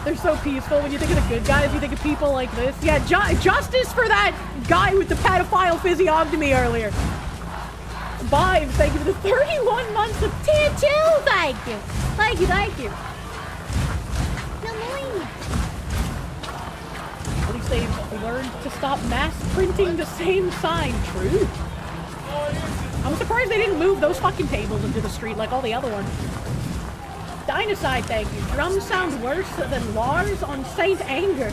They're so peaceful. When you think of the good guys, you think of people like this. Yeah, justice for that guy with the pedophile physiognomy earlier. Vibes, thank you for the 31 months of tier 2, thank you. Thank you, thank you. At least they've learned to stop mass printing the same sign. True. I'm surprised they didn't move those fucking tables into the street like all the other ones. Dynaside, thank you. Drums sound worse than Lars on Saint Anger.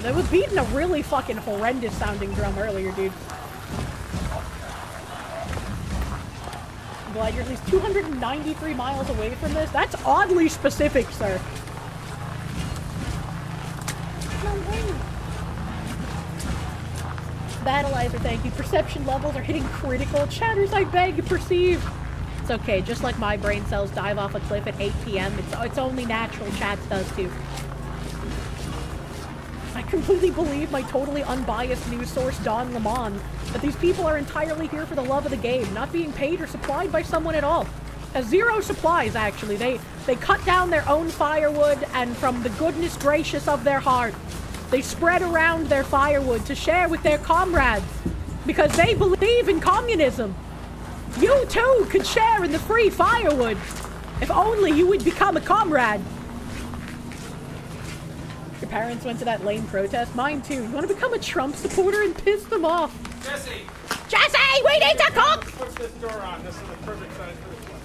They was beating a really fucking horrendous sounding drum earlier, dude. I'm glad you're at least 293 miles away from this. That's oddly specific, sir. Battleizer, thank you. Perception levels are hitting critical. Chatters, I beg, perceive. It's okay, just like my brain cells dive off a cliff at 8 p.m. It's only natural. Chats does too. I completely believe my totally unbiased news source, Don Lemon, that these people are entirely here for the love of the game, not being paid or supplied by someone at all. Zero supplies, actually. They cut down their own firewood, and from the goodness gracious of their heart, they spread around their firewood to share with their comrades, because they believe in communism. You too could share in the free firewood, if only you would become a comrade. Your parents went to that lame protest? Mine too. You want to become a Trump supporter and piss them off? Jesse! Jesse, we need to cook! Put this door on. This is the perfect size for this one.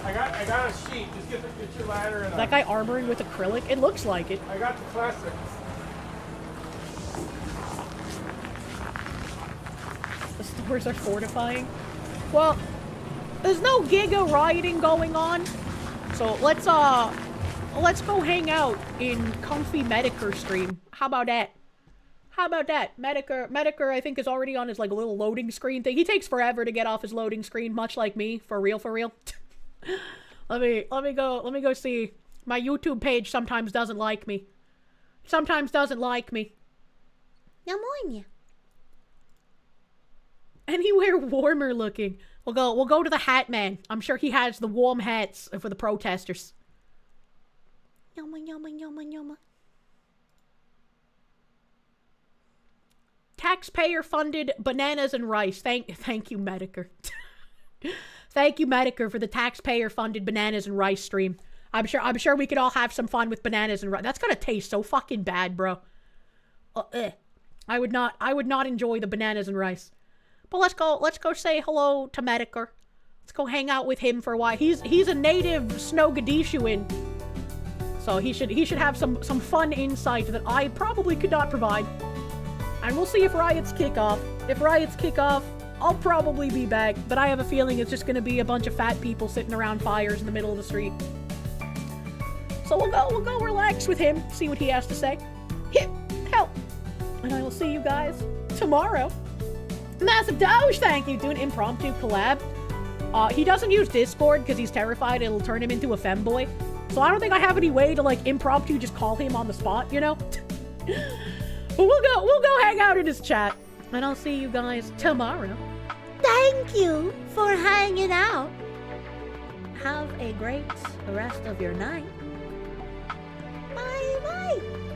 I got a sheet. Just get your ladder and. Is that guy armoring with acrylic? It looks like it. I got the classics. The stores are fortifying. Well, there's no giga rioting going on, so let's go hang out in comfy Medicare stream. How about that? How about that? Medicare, I think, is already on his like little loading screen thing. He takes forever to get off his loading screen, much like me. For real, for real. Let me go see. My YouTube page sometimes doesn't like me. Sometimes doesn't like me. Anywhere warmer looking. We'll go to the Hat Man. I'm sure he has the warm hats for the protesters. Taxpayer-funded bananas and rice. Thank you, Medicare. Thank you, Medicare, for the taxpayer-funded bananas and rice stream. I'm sure we could all have some fun with bananas and rice. That's gonna taste so fucking bad, bro. I would not enjoy the bananas and rice. But let's go say hello to Medicare. Let's go hang out with him for a while. He's a native Snowgadishuan, so he should have some fun insight that I probably could not provide. And we'll see if riots kick off. If riots kick off, I'll probably be back, but I have a feeling it's just gonna be a bunch of fat people sitting around fires in the middle of the street. So we'll go relax with him, see what he has to say. Help! And I will see you guys tomorrow. Massive Doge, thank you. Do an impromptu collab. He doesn't use Discord because he's terrified it'll turn him into a femboy. So I don't think I have any way to like impromptu just call him on the spot, you know? But we'll go hang out in his chat. And I'll see you guys tomorrow. Thank you for hanging out. Have a great rest of your night. Bye bye.